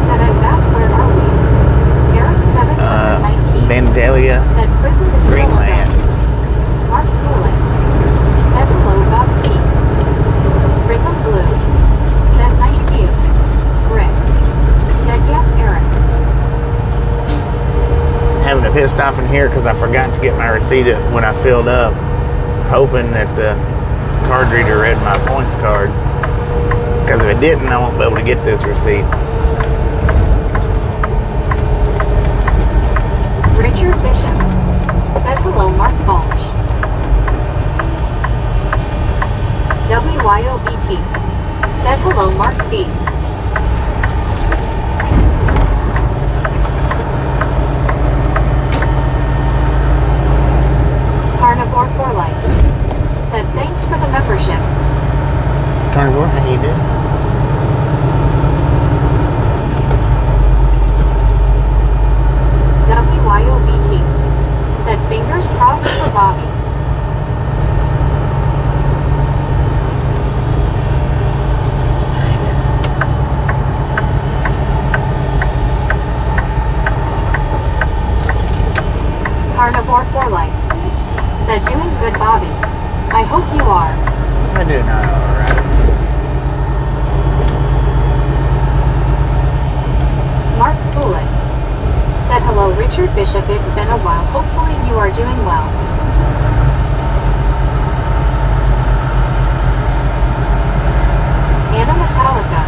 said, "I'm back. Where are we?" Eric 719 Vandalia, said, "Prison is still a Greenland. ghost." Mark Coolin said, "Hello, Gosti." Prism Blue said, "Nice view." Rick said, "Yes, Eric." Having to piss off in here because I forgot to get my receipt when I filled up, hoping that the card reader read my points card. Because if it didn't, I won't be able to get this receipt. Richard Bishop said, "Hello, Mark Balch." WYOBT said, "Hello, Mark B." Carnivore for Life said, "Thanks for the membership." Carnivore, how you doing? WYOBT said, "Fingers crossed for Bobby." Carnivore for Life said, "Doing good, Bobby. I hope you are." I'm doing alright. Mark Coolin said, "Hello, Richard Bishop. It's been a while. Hopefully you are doing well." Anna Metallica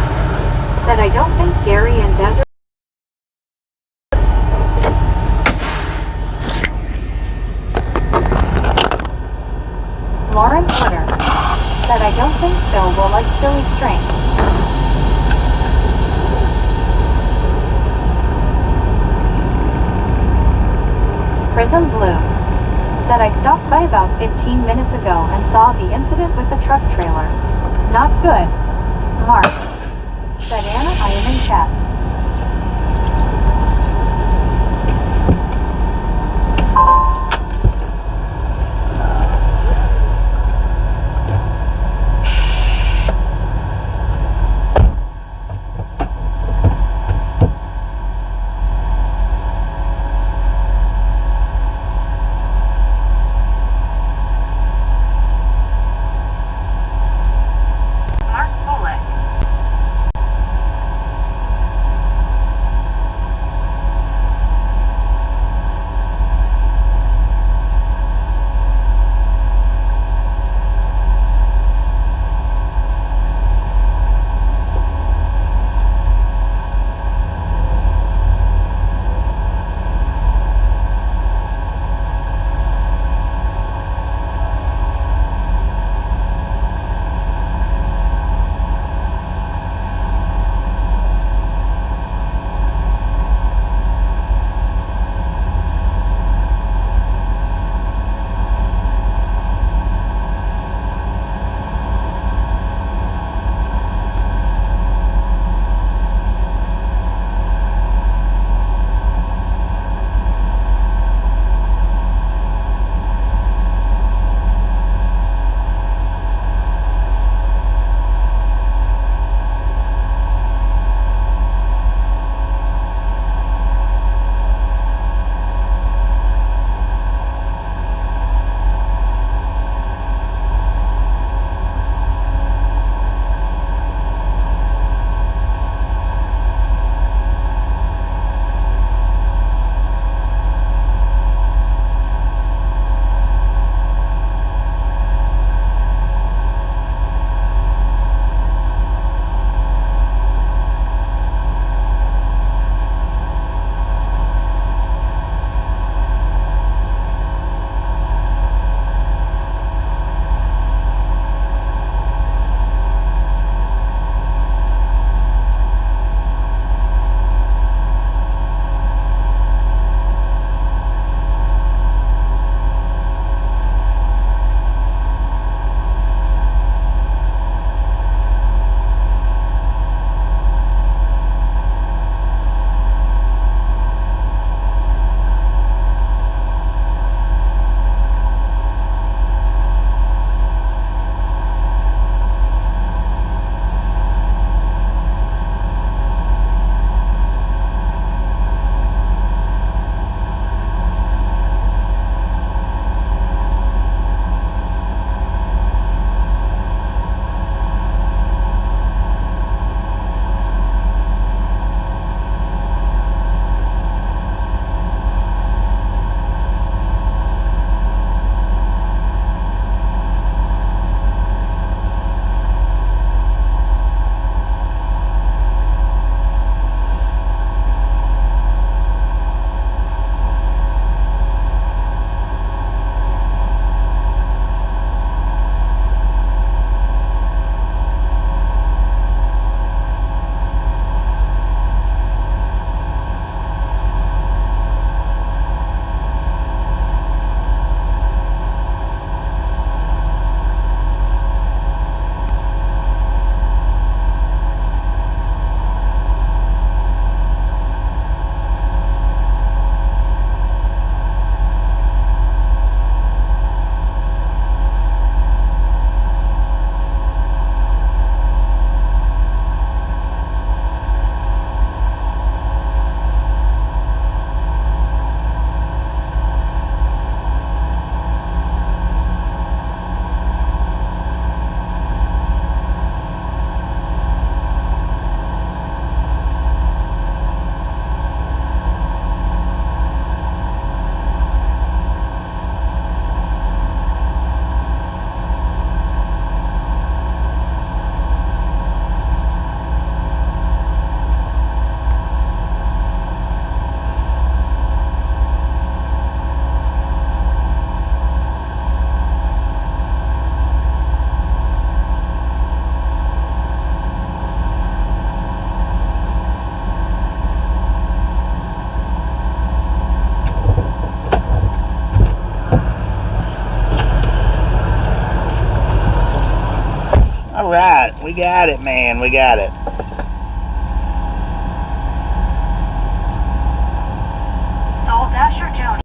said, "I don't think Gary and Desert." Lauren Twitter said, "I don't think Phil will like silly string." Prism Blue said, "I stopped by about 15 minutes ago and saw the incident with the truck trailer. Not good." Mark said, "Anna, I am in chat." Mark Bullock We got it, man. We got it. Soul Dasher Joni.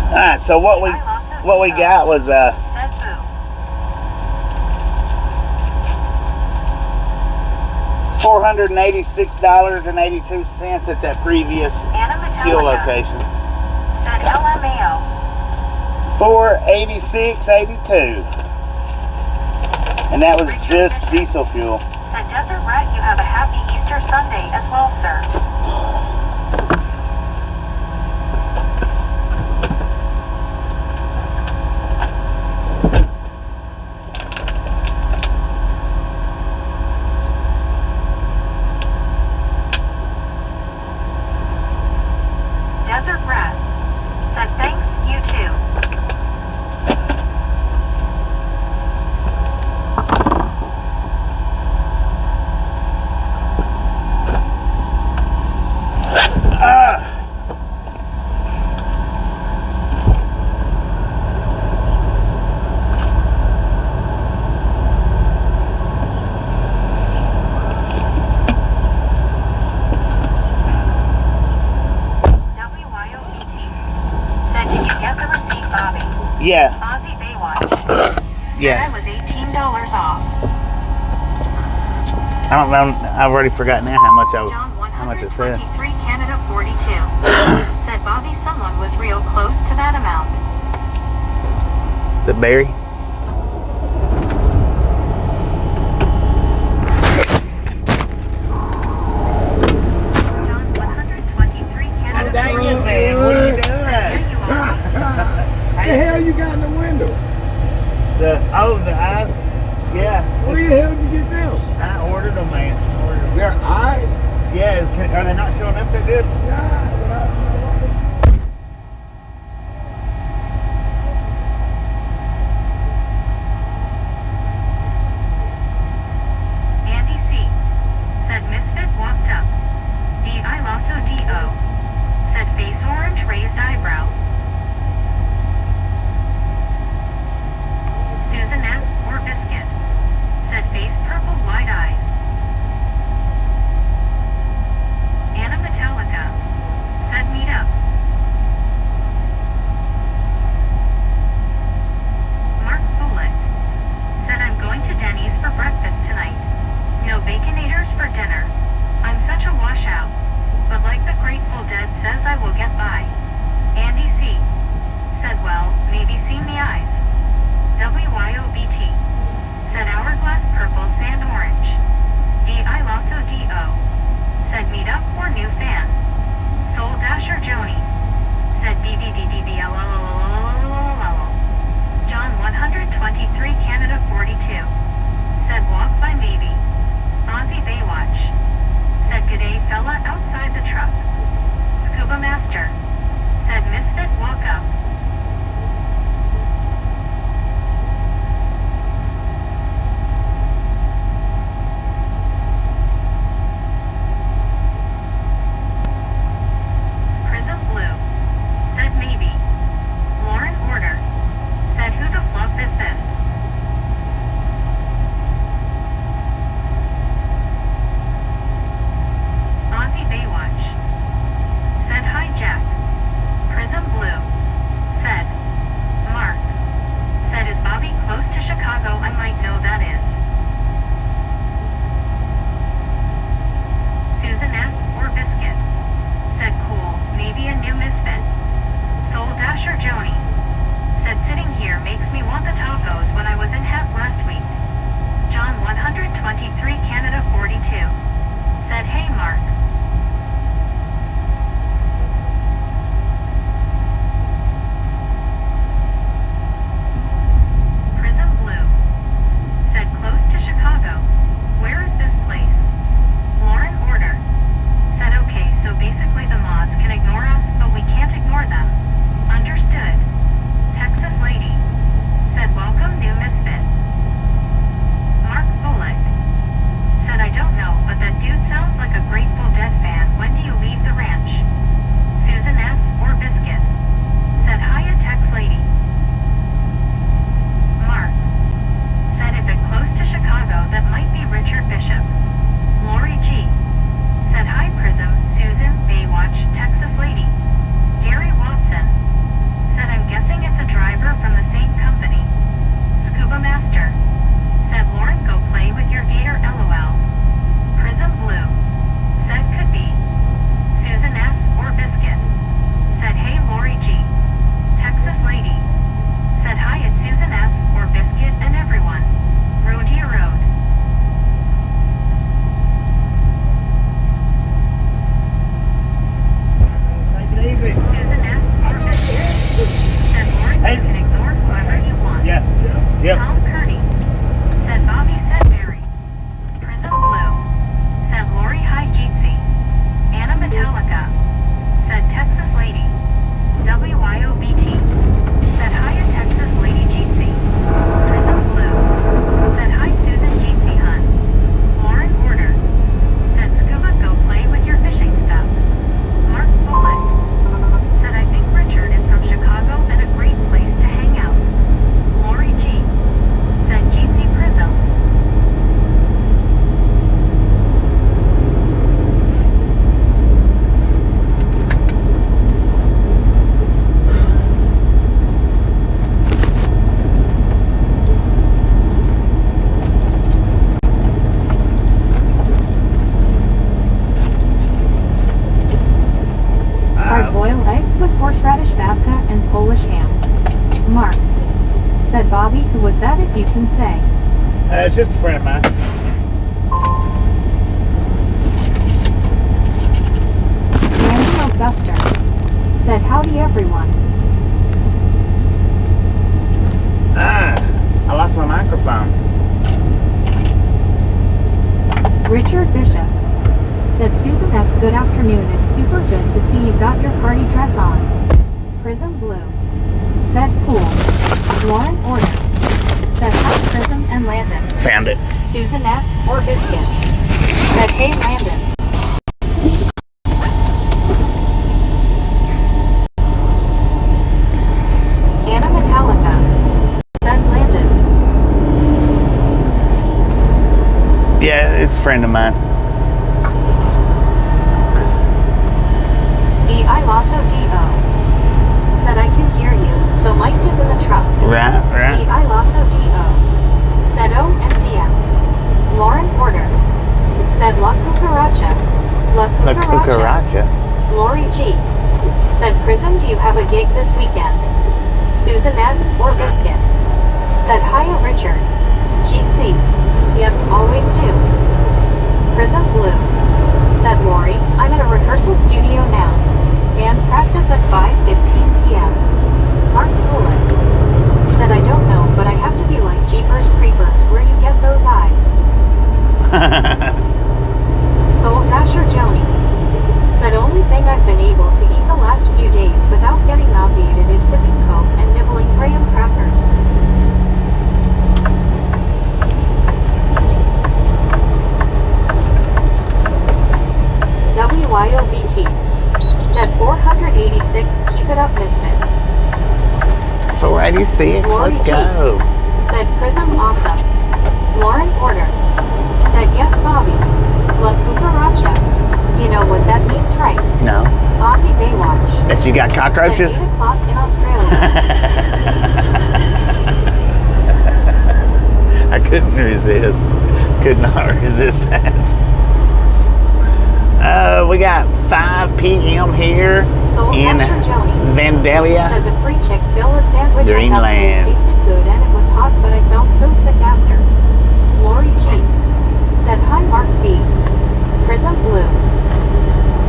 Alright, so what we got was Said boo. $486.82 at that previous Anna Metallica. fuel location. Said LMAO. $486.82. And that was just diesel fuel. Said Desert Rat, you have a happy Easter Sunday as well, sir. Desert Rat said thanks, you too. Yeah. Aussie Baywatch. Yeah. Said I was $18 off. I don't know. I've already forgotten now how much John it said. 123 Canada 42. Said Bobby, someone was real close to that amount. Is it Barry? John 123 Canada Dang it, 42. man. What are you doing? Said thank you, Aussie. What the hell you got in the window? The eyes? Yeah. Where the hell did you get them? I ordered them, man. Their eyes? Yeah, are they not showing up that good? Nah, but I don't know. Andy C. Said Misfit walked up. D.I. Lasso D.O. Said face orange raised eyebrow. Susan S. or Biscuit. Said face purple wide eyes. Anna Metallica. Said meet up. Mark Fulick. Said I'm going to Denny's for breakfast tonight. No baconators for dinner. I'm such a washout. But like the Grateful Dead says I will get by. Andy C. Said well, maybe see me eyes. WYOBT. Said hourglass purple sand orange. D.I. Lasso D.O. Said meet up or new fan. Soul Dasher Joni. Said BBDDBLLLLLLLLL. John 123 Canada 42. Said walk by maybe. Aussie Baywatch. Said g'day fella outside the truck. Scuba Master. Said Misfit walk up. Prism Blue. Said maybe. Lauren Order. Said who the fluff is this? Aussie Baywatch. Said hi Jack. Prism Blue. and Polish ham. Mark. Said Bobby, who was that if you can say? It's just a friend of mine. Brandon Auguster. Said howdy everyone. I lost my microphone. Richard Bishop. Said Susan S. Good afternoon, it's super good to see you got your party dress on. Prism Blue. Said cool. Lauren Order. Said hi Prism and Landon. Found it. Susan S. or Biscuit. Said hey Landon. Anna Metallica. Said Landon. Yeah, it's a friend of mine. D.I. Lasso D.O. Said I can hear you, so Mike is in the truck. Right. D.I. Lasso D.O. Said O NPM. Lauren Porter. Said La Cucaracha. La La Cucaracha. cucaracha. Lori G. Said Prism, do you have a gig this weekend? Susan S. or Biscuit. Said hiya Richard. Gene C. Yep, always do. Prism Blue. Said Lori, I'm at a rehearsal studio now. Band practice at 5:15 p.m. Mark Poulin. Said I don't know, but I have to be like Jeepers Creepers where you get those eyes. Soul Dasher Joni. Said only thing I've been able to eat the last few days without getting nauseated is sipping Coke and nibbling graham crackers. WYOBT. Said 486, keep it up Misfits. 486, Lori let's G. go. Said Prism awesome. Lauren Porter. Said yes Bobby. La Cucaracha. You know what that means, right? No. Aussie Baywatch. That you got cockroaches? Said 8 o'clock in Australia. I couldn't resist. Could not resist that. We got 5 p.m. here Soul in Dasher Joni. Vandalia, Said the free Chick-fil-A sandwich I got today Greenland. tasted good and it was hot, but I felt so sick after. Lori G. Said hi Mark B. Prism Blue.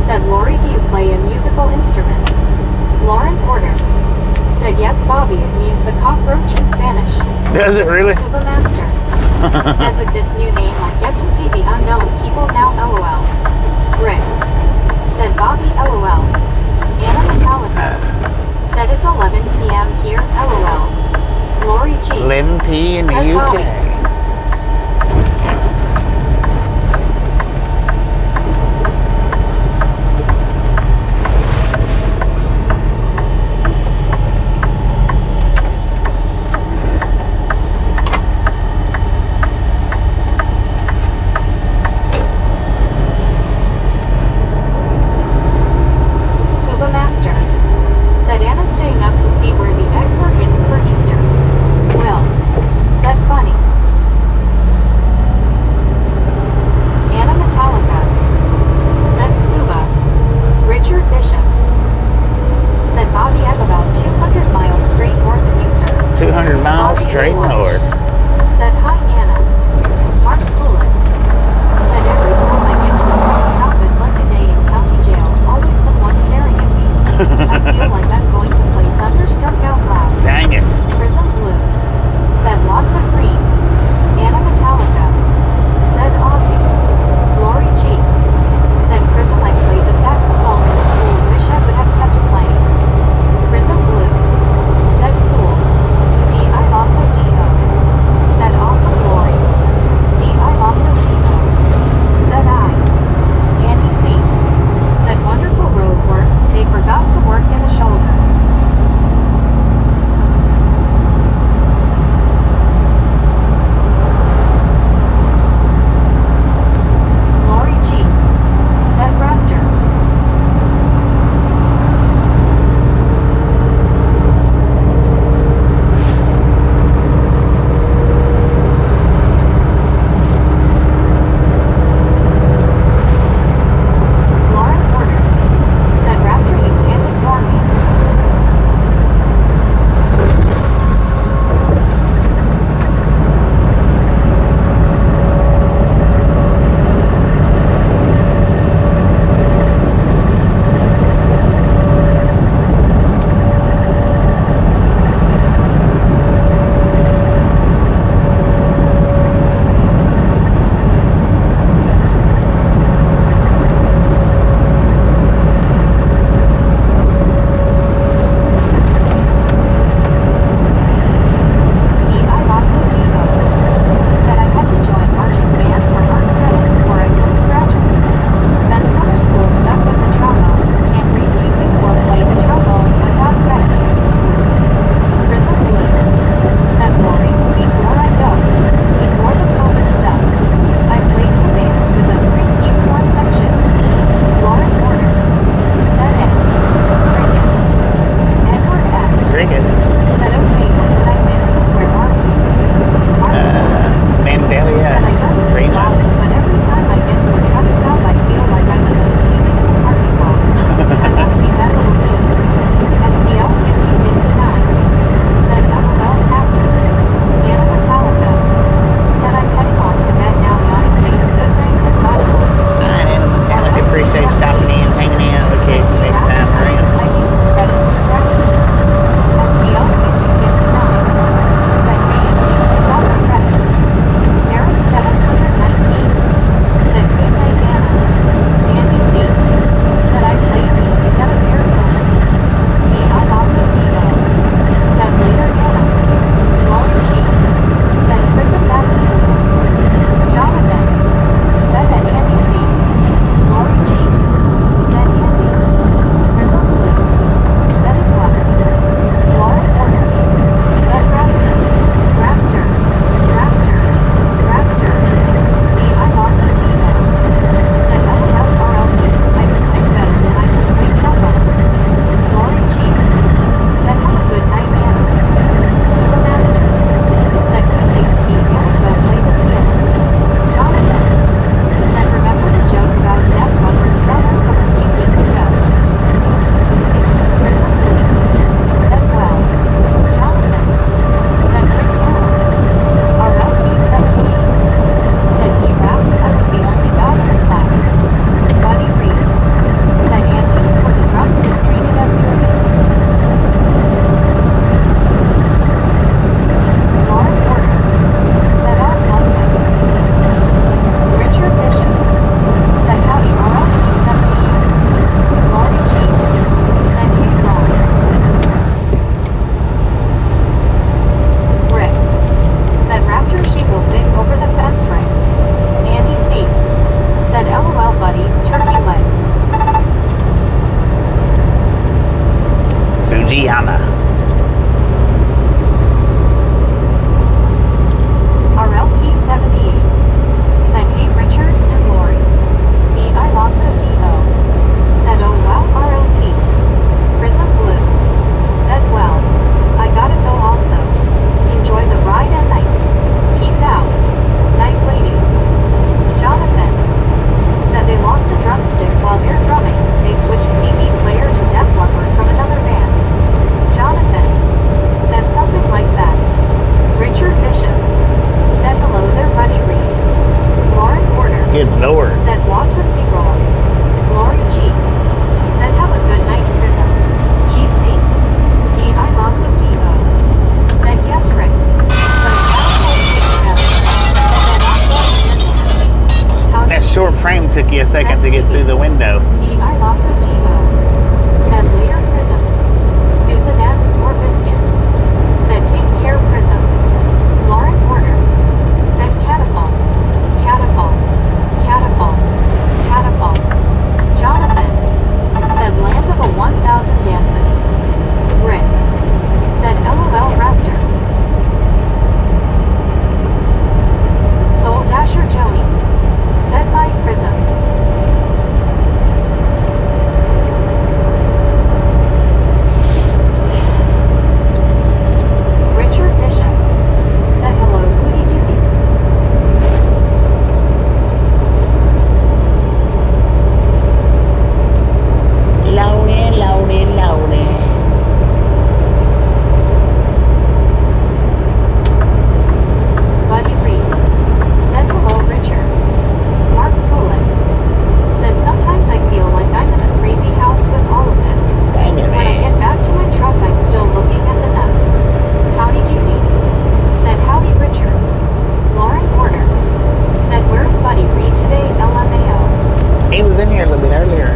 Said Lori, do you play a musical instrument? Lauren Porter. Said yes Bobby, it means the cockroach in Spanish. Does it really? Scuba Master. Said with this new name I get to see the unknown people now LOL. Rick. Said Bobby LOL. Anna Metallica. Said it's 11 p.m. here LOL. Lori G. 11 p in the Said UK. Bobby. Scuba Master. Said Anna staying up to see where the eggs are hidden for Easter. Will. Said Bunny. Anna Metallica. Said Scuba. Richard Bishop. Said Bobby, I'm about 200 miles straight north of you, sir. 200 miles Bobby straight Baywatch. north. Said hi Anna. Mark Poulin. Said every time I get to a truck stop it's like a day in county jail. Always someone staring at me. I feel like I'm going to play Thunderstruck out loud. Dang it. Prism Blue. Said lots of green. Anna Metallica. Said Aussie. Lori G. Said Prism, I played the saxophone in school. Wish I would have kept playing. Prism Blue. Said cool. D.I. Lasso D.O. Said awesome Lori. D.I. Lasso D.O. Said I. Andy C. Said wonderful road work. They forgot to work in the shoulder. Rihanna. RLT78 said, hey Richard and Lori. D.I. Lassa D.O. said, oh wow RLT. Prism Blue said, well, I gotta go also. Enjoy the ride and night. Peace out. Night ladies. Jonathan said they lost a drumstick while they're drumming. They switched CD player to Def Leppard from another band. Jonathan said something like that. Richard Bishop said hello there buddy Reed. Lauren Porter Good Lord. said wa Tootsie Roll. Lori G said have a good night Prism. Keatsy D.I. Masso D.O. said yes Rick. But a catapult hit them. Said I'm going in there. How That short frame took you a second to get through the window. D.I. Masso D.O. said later Prism. Susan S. or Biscuit said take care Prism. Lauren Porter said catapult. Catapult. Catapult. Catapult. Jonathan said land of a 1,000 dances. Rick said LOL Raptor. Soul Dasher Joni said bye Prism. Richard Bishop said hello Hootie Doody. Lonely, lonely, lonely. Buddy Reed said hello Richard. Mark Pullen said sometimes I feel like I'm in a crazy house with all of this. Dang it, When I get man. back to my truck I'm still looking at the nut. Howdy doody said howdy Richard. Lauren Porter said where's Buddy Reed today LMAO. He was in here a little bit earlier.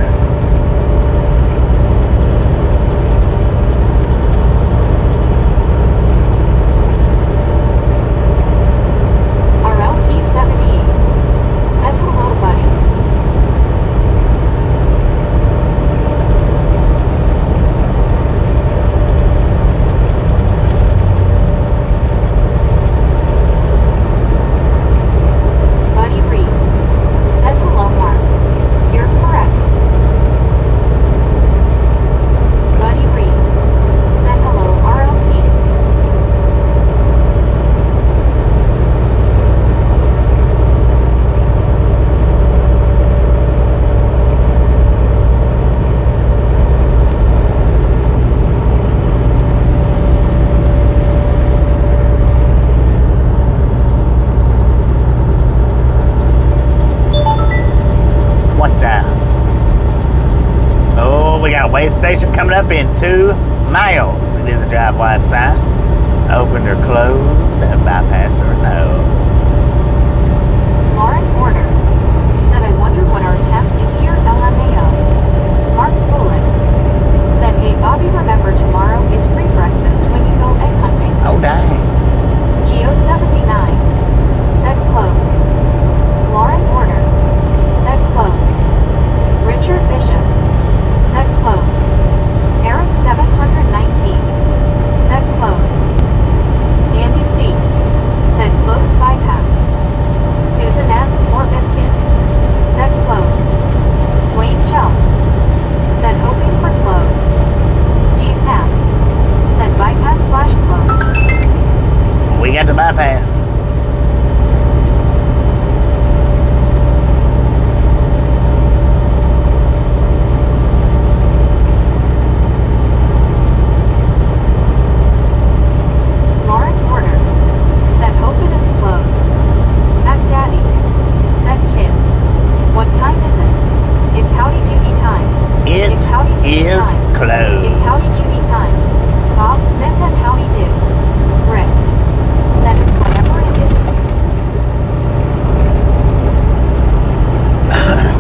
RLT78 said hello Buddy. Buddy Reed said hello Mark. You're correct. Buddy Reed said hello RLT. What the? Oh, we got a way station coming up in 2 miles. It is a drive-wise sign. Opened or closed. Bypass or no. Lauren Porter said, I wonder what our temp is here LMAO. Mark Bullock said, hey Bobby remember tomorrow is free breakfast when you go egg hunting. Oh, dang. Geo79 said close. Lauren Porter said close. Richard Bishop said close. Eric 719 said close. Andy C said closed bypass. Susan S. or Biscuit said closed. Dwayne Jones said hoping for closed. Steve Knapp said bypass / closed. We got the bypass. Lauren Porter said hope it is closed. Mac Daddy said kids. What time is it? It's howdy doody time. It It's howdy doody is time. closed. It's howdy doody time. Bob Smith and howdy do. Rick said it's whatever it is.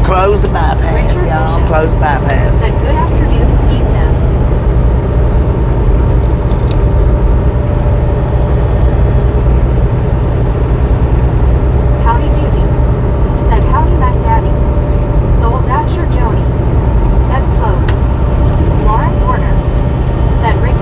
Closed the bypass, Richard y'all. Bishop Closed bypass. said good afternoon Steve Knapp. Howdy doody said howdy Mac Daddy. Soul Dasher Joni said closed. Lauren Porter said Rick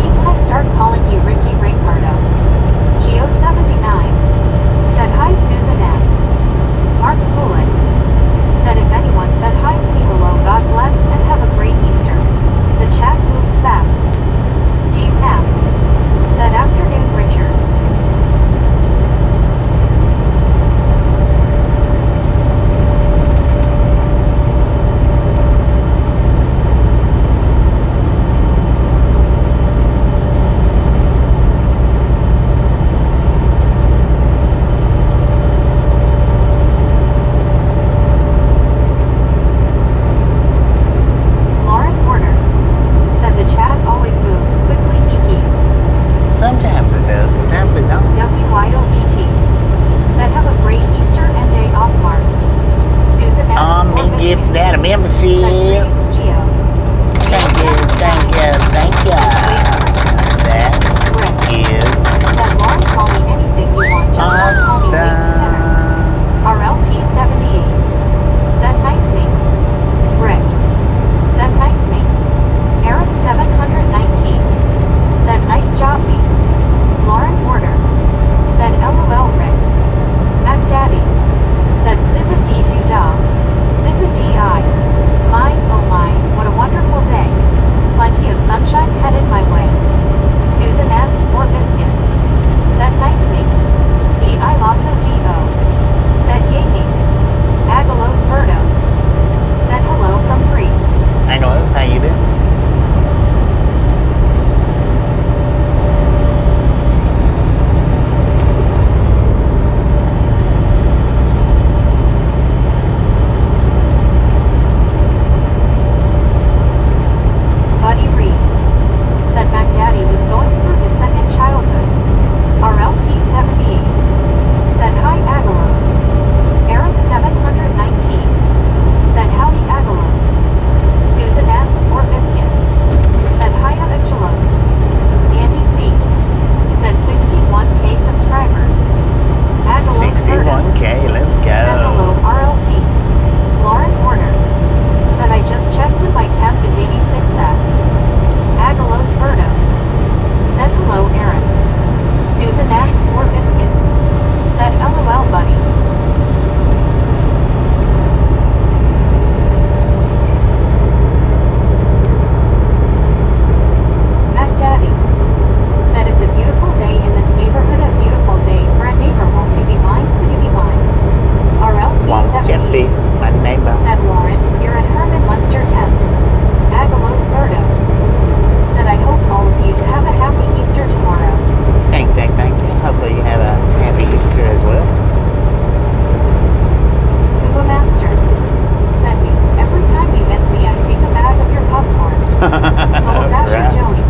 Soul Dasher Right. Joni.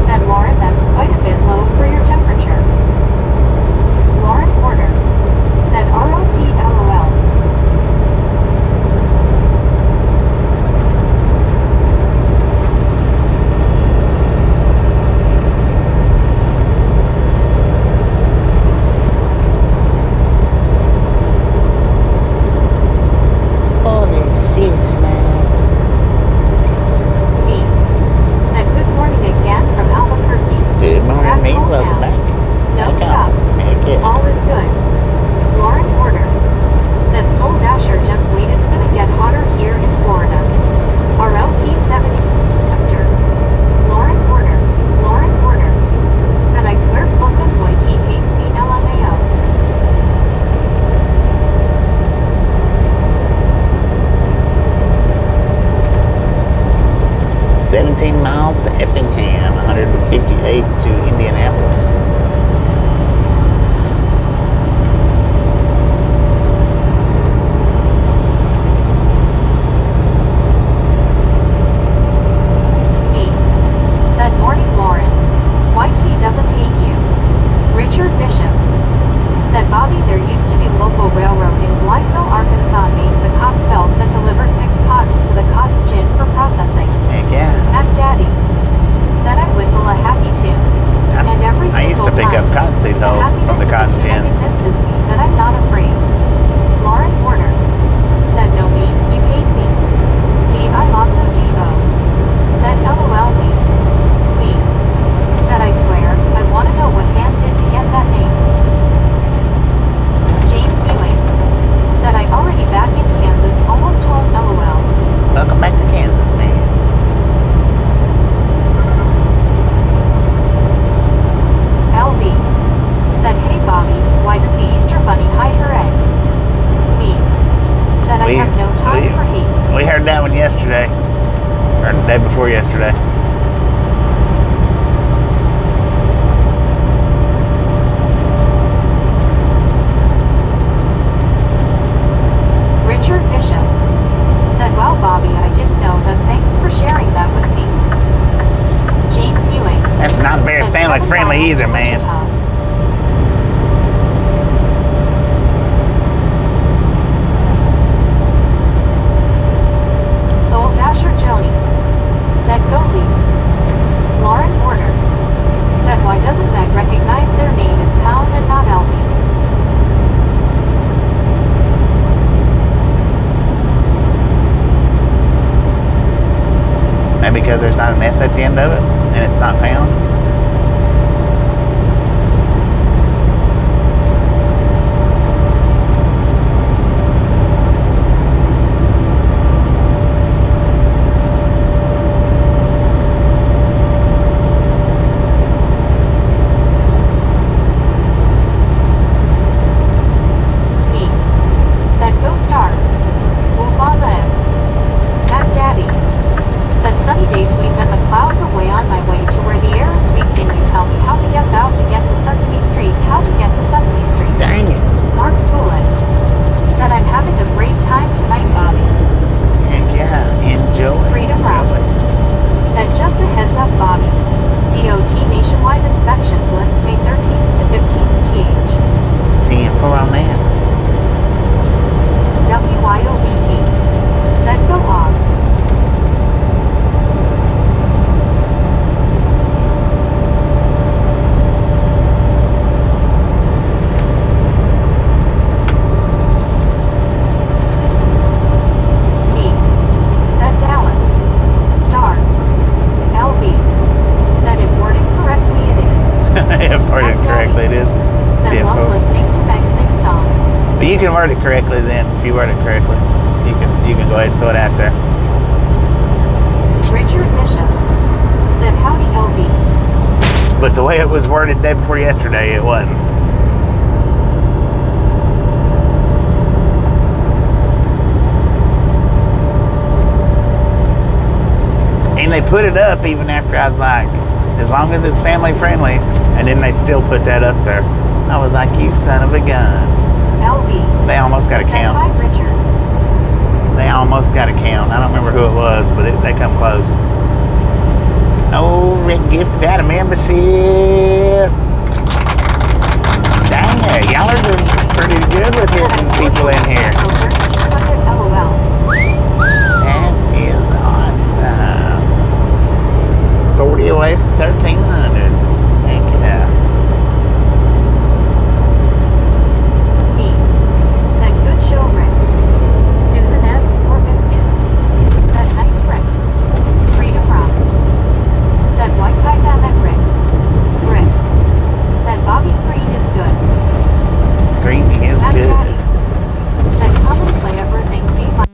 Said Lauren, that's quite a bit low for your temperature. Lauren Porter. Said ROT LOL. Holy sheesh, man. Me. Said good morning again from Albuquerque. Good morning, Back me. home Welcome now. back. Snow Back stopped. on. Heck yeah. All is good. Lauren Porter. Said Soul Dasher, just wait, it's gonna get hotter here in Florida. RLT 70. Actor. Lauren Porter. Lauren Porter. Said I swear Flocka boy T hates me LMAO. 17 miles to Effingham, 158 to Indianapolis. Me. Said morning Lauren. White tea doesn't hate you. Richard Bishop. Said Bobby, there used to be local railroad in Blytheville, Arkansas named the Cotton Belt that delivered picked cotton to the cotton gin for processing. Heck yeah. Mac Daddy. Said I whistle a happy tune. And every I used to single pick time, up cottonseed the hulls from the happiness cotton of the tune gins. convinces me that I'm not afraid. Lauren Porter. Said no me, you hate me. I also D-O. Said LOL me. Me. Said I swear, I wanna know what Han did to get that name. James Ewing. Said I already back in Kansas, almost home LOL. Welcome back to Kansas, man. LB. Said hey Bobby, why does the Easter Bunny hide her eggs? Me. Said I have no time for hate. We heard that one yesterday. Or the day before yesterday. Richard Bishop. Said wow Bobby, I didn't know that, thanks for sharing that with me. James Ewing. That's not very Said family 7 friendly miles either, to man. Wichita. Soul Dasher Joni. Said go Leafs. Lauren Porter. Said why doesn't Meg recognize their name is Pound and not Elby? Maybe because there's not an S at the end of it, and it's not pound. Me. Said go Stars. Whoop-on legs. Mac Daddy. Said sunny day sweep and the clouds away on my way to where the air is sweet. Can you tell me how to get to Sesame Street? How to get to Sesame Street? Dang it. Mark Bullet. Said I'm having a great time tonight, Bobby. Heck yeah. Enjoy. Freedom Enjoy. Routes. Said just a heads up, Bobby. DOT nationwide inspection blitz May 13th to 15th TH. 10-4 on that. WYOBT. Said go Hogs. Me. Said Dallas. Stars. LB. Said if worded correctly it is. If worded correctly, it is. Said 10-4. love listening to Meg sing songs. But you can word it correctly then. If you word it correctly, you can go ahead and throw it out there. Richard Bishop. Said howdy LB. But the way it was worded the day before yesterday, it wasn't. And they put it up even after I was like, as long as it's family friendly, and then they still put that up there. I was like, you son of a gun. LB. They almost got a Said count. hi Richard. They almost got a count. I don't remember who it was, but they come close. been gifted out a membership. Dang it, y'all are doing pretty good with hitting people in here. That is awesome. 40 away from 1,300. Heck yeah. Said good show, Rick. Susan S. or Biscuit. Said nice Rick. Freedom Promise. Said white tie down that Rick. Rick. Said Bobby Green is good. Green is Matt good. Daddy. Said come and play ever things be fun.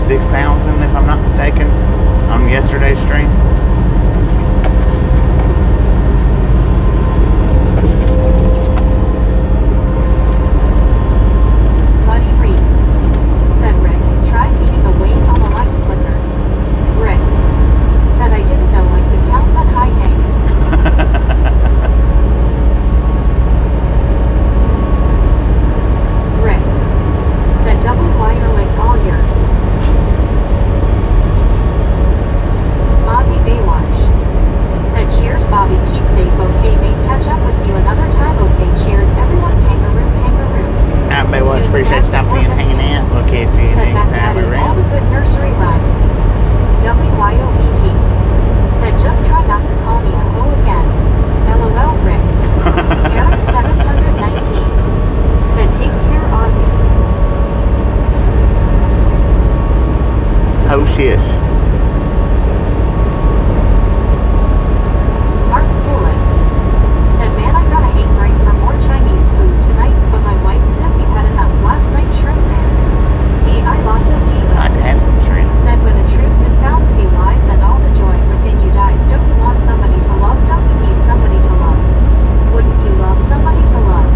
6,000 if I'm not mistaken on yesterday's stream. Buddy Reed. Said Rick, try beating a weight on a light flicker. Rick. Said I didn't know I could count that high, dang it. Rick. Said double wire legs all yours. Ozzy Baywatch. Said cheers Bobby, keep safe, okay mate, catch up with you another time, okay, cheers everyone, kangaroo, kangaroo. Alright, Baywatch, appreciate you stopping in and hanging out. We'll catch you Said next Mac time Daddy, all around. the good nursery rhymes. WYOBT. Said just try not to call me a hoe again. LOL Rick. Eric 719. Said take care Ozzy. Oh shish. Mark Foolin. Said man I got a hankering for more Chinese food tonight, but my wife says you had enough last night, shrimp man. D.I. Lasso Diva. I'd have some shrimp. Said when the truth is found to be lies and all the joy within you dies, don't you want somebody to love? Don't you need somebody to love? Wouldn't you love somebody to love?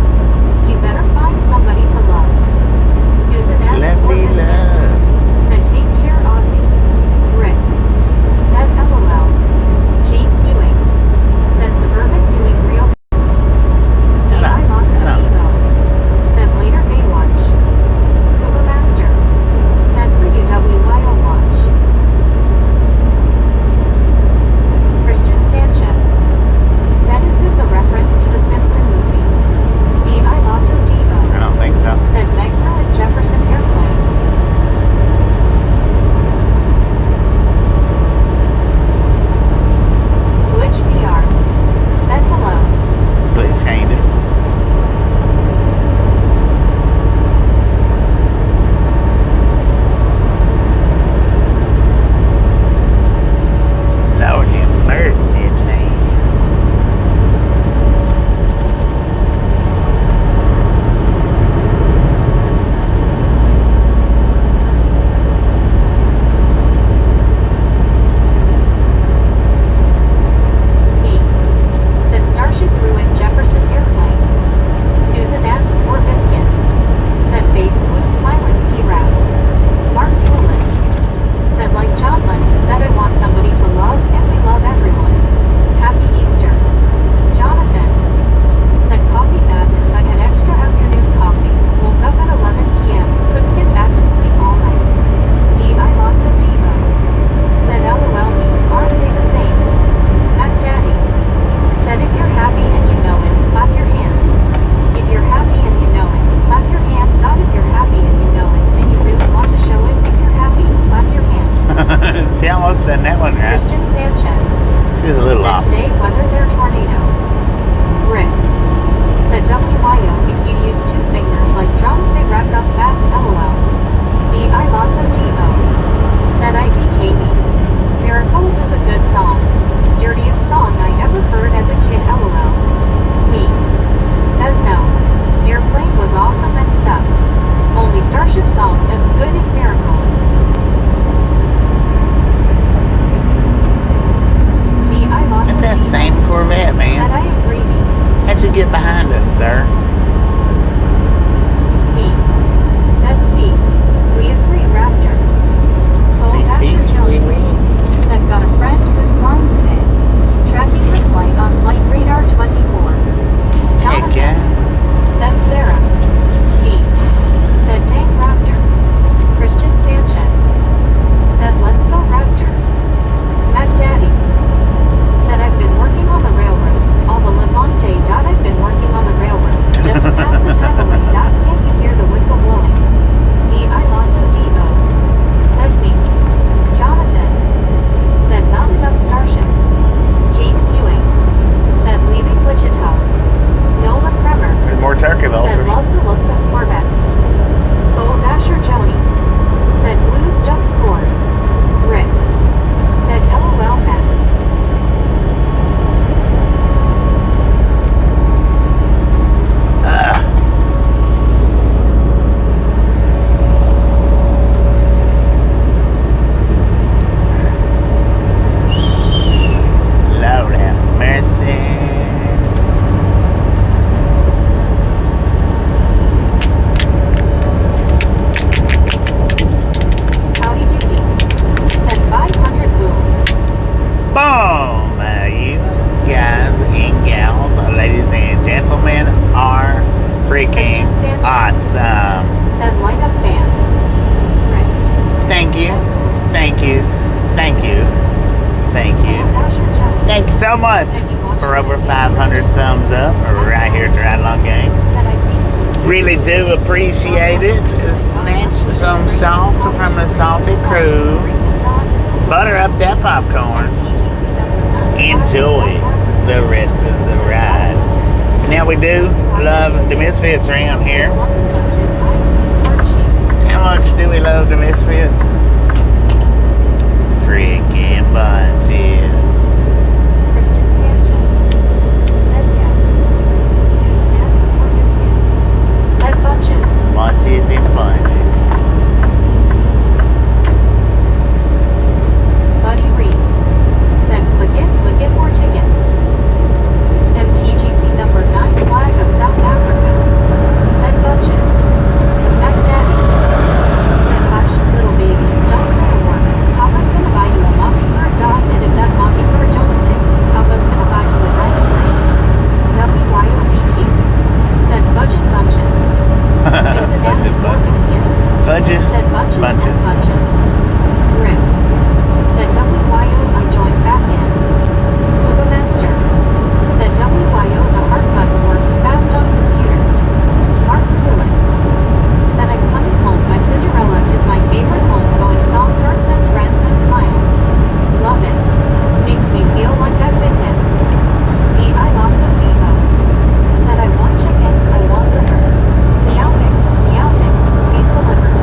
You better find somebody to love. Susan S. Let or me Biscuit. love. Said take care Ozzy. Rick. Said LOL. James Ewing. Said suburban doing real. D.I. Lasso Divo. Said later Baywatch. Scuba Master. Said for you WYO Watch. Christian Sanchez. Said is this a reference to the Simpson movie? D.I. Lasso Divo. I don't think so. Said Megro and Jefferson Airplane. Glitch PR. Said hello. Glitch ain't it? Lord have mercy, man. Me. Said Starship ruined Jefferson Airplane. Susan S. or Biscuit. Said face blue smiling P-Rap. Mark Foolin. Said like John Lennon said I want somebody to love and we love everyone. Happy Easter. Jonathan. Said coffee madness, I had extra afternoon coffee. Woke up at 11 p.m. Couldn't get back to sleep all night. D.I. Lasso Diva. Said LOL me, aren't they the same? Mac Daddy. Said if you're happy and you know it, clap your hands. If you're happy and you know it, clap your hands. Not if you're happy and you know it, and you really want to show it. If you're happy, clap your hands. She almost done that one right. Christian Sanchez. She was a little Said off. today weather their tornado. Rick. Said WYO if you use two fingers like drums they rack up fast LOL. D.I. Lasso Divo. Said IDK me. Miracles is a good song. Dirtiest song I ever heard as a kid LOL. Me. Said no. Airplane was awesome and stuff. Only Starship song that's good is Miracles. D.I. Lasso It's that Divo. same Corvette, Said man. I agree me. How'd you get behind us, sir? Me. Said C. We agree Raptor. Sold CC, after oui, Jones. oui. Said got a friend who's flying today. Tracking her flight on flight radar 24. Heck Jonathan. yeah. Said Sarah. Me. Said dang Raptor. Christian Sanchez. Said let's go Raptors. Mac Daddy. Said I've been working on the railroad. All the live long day. I've been working on the railroad. so much for over 500 thumbs up right here at the Ride Along Game. Really do appreciate it. Snatch some salt from the salty crew. Butter up that popcorn. Enjoy the rest of the ride. Now we do love the Misfits around here. How much do we love the Misfits? Freaking bunches. Bunches and bunches. Buddy Reed said, click it or ticket. MTGC number 9 flag of South Africa. Said bunches. Mac Daddy said, hush, little baby, don't say a word. Papa's gonna buy you a mockingbird dog, and if that mockingbird don't sing, Papa's gonna buy you a diamond ring. WYOBT said budget bunches. Susan S. Fudges. Said bunches. Bunches. And bunches. Rip. Said WYO, I'm joined back in. Scuba Master. Said WYO, the heart button works fast on a computer. Mark Coolin. Said I'm coming home. My Cinderella is my favorite home-going song. Hearts and friends and smiles. Love it. Makes me feel like I've been missed. D.I. Losso Diva. Said I want chicken, I want liver. Meow mix, please deliver.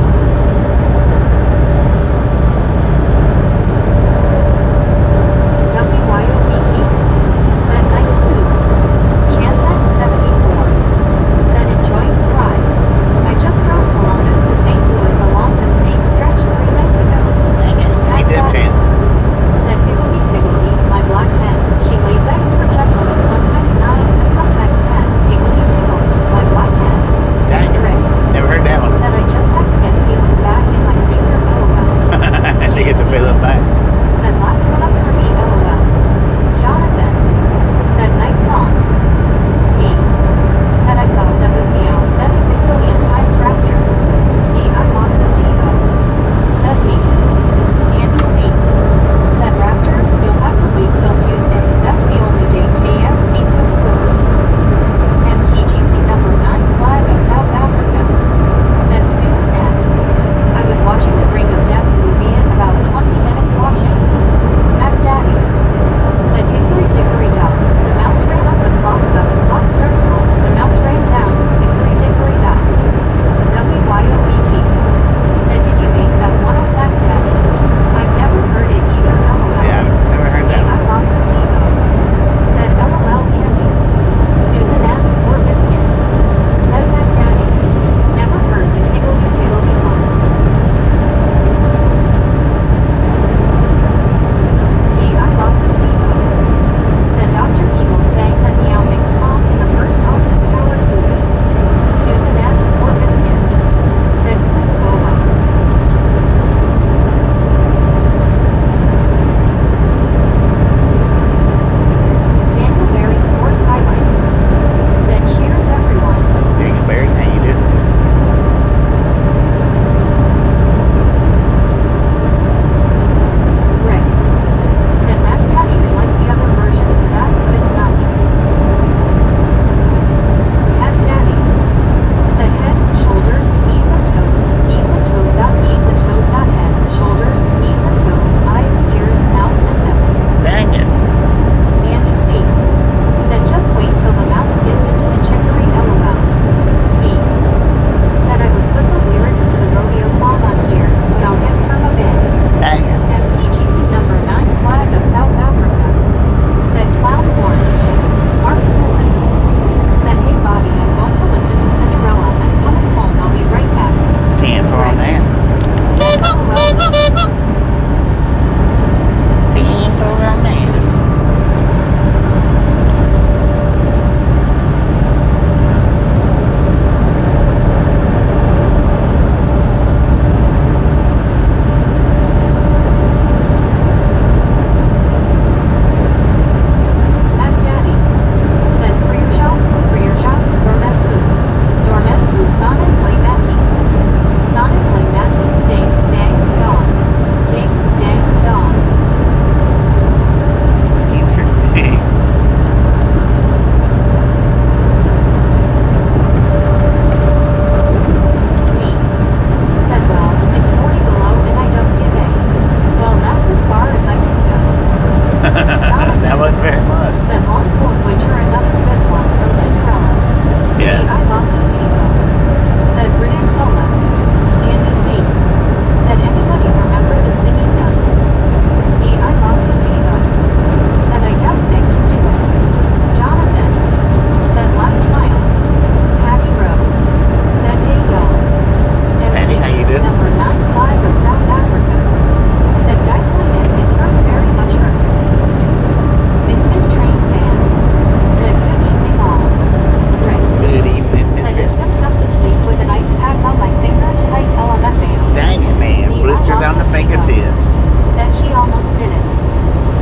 fingertips. Said she almost did it.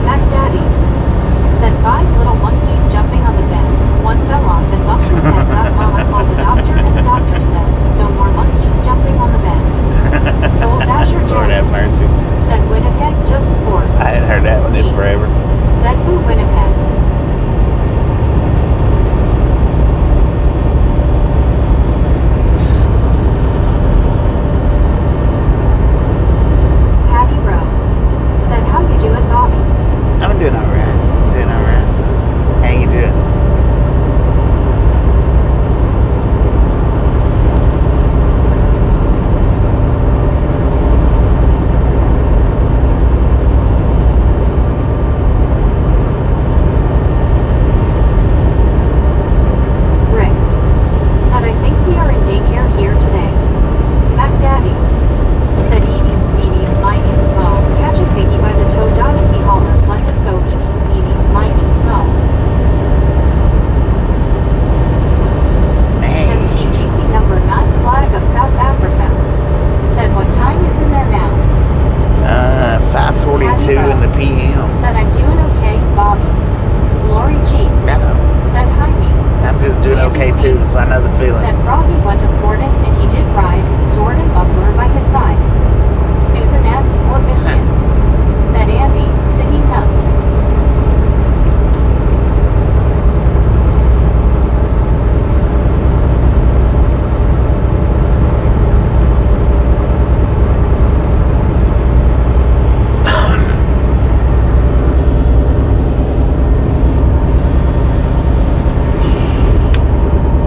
Mac Daddy. Said 5 little monkeys jumping on the bed. One fell off and bumped his head. Mama called the doctor and the doctor said, no more monkeys jumping on the bed. Soul Dasher Lord Johnny. have mercy. Said Winnipeg just scored. I hadn't heard that one in forever. Said boo Winnipeg. Patty Rowe. Said how you doing, Bobby? I'm doing alright. Doing alright. How you doing? Rick. Said I think we are in daycare here today. Mac Daddy. Said eeny, meeny, miny, mo. Catch a piggy by the toe. If he hollers, let him go. Eeny, meeny, miny, mo. Man. MTGC number 9 flag of South Africa. Said what time is in there now? 5:42 in the PM. Said I'm doing okay, Bobby. Lori G. I know. Said hi me. I'm just doing okay too, so I know the feeling. Said Froggy went to Gordon and he did ride, sword and buckler by his side. Susan S. or Biscuit. Said Andy, singing nuts.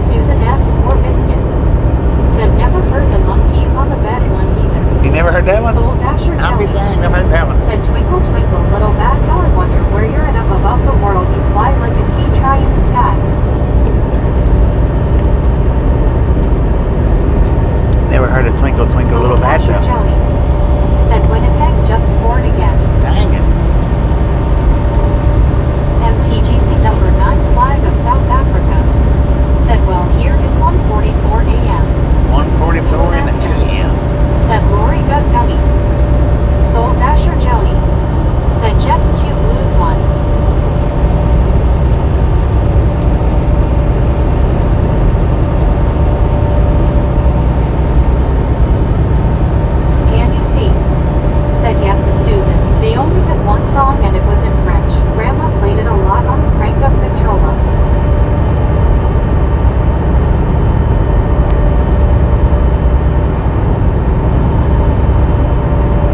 Susan S. or Biscuit. Said never heard the monkeys on the bed one either. You never heard that one? Soul Dasher I'll be Johnny. dang, never heard that one. Said twinkle twinkle little bat, how I wonder where you're at up above the world. You fly like a tea try in the sky. Never heard of Twinkle Twinkle Soul Little Bat Dasher though. Johnny. Said Winnipeg just scored again. Dang it. MTGC number 9 flag of South Africa. Said well here is 1:44 a.m. 1:44 in the PM. Said Lori got gummies. Soul Dasher Joni. Said Jets 2 Blues 1. Andy C. Said yep, Susan. They only had one song and it was in French. Grandma played it a lot on the crank up Victrola.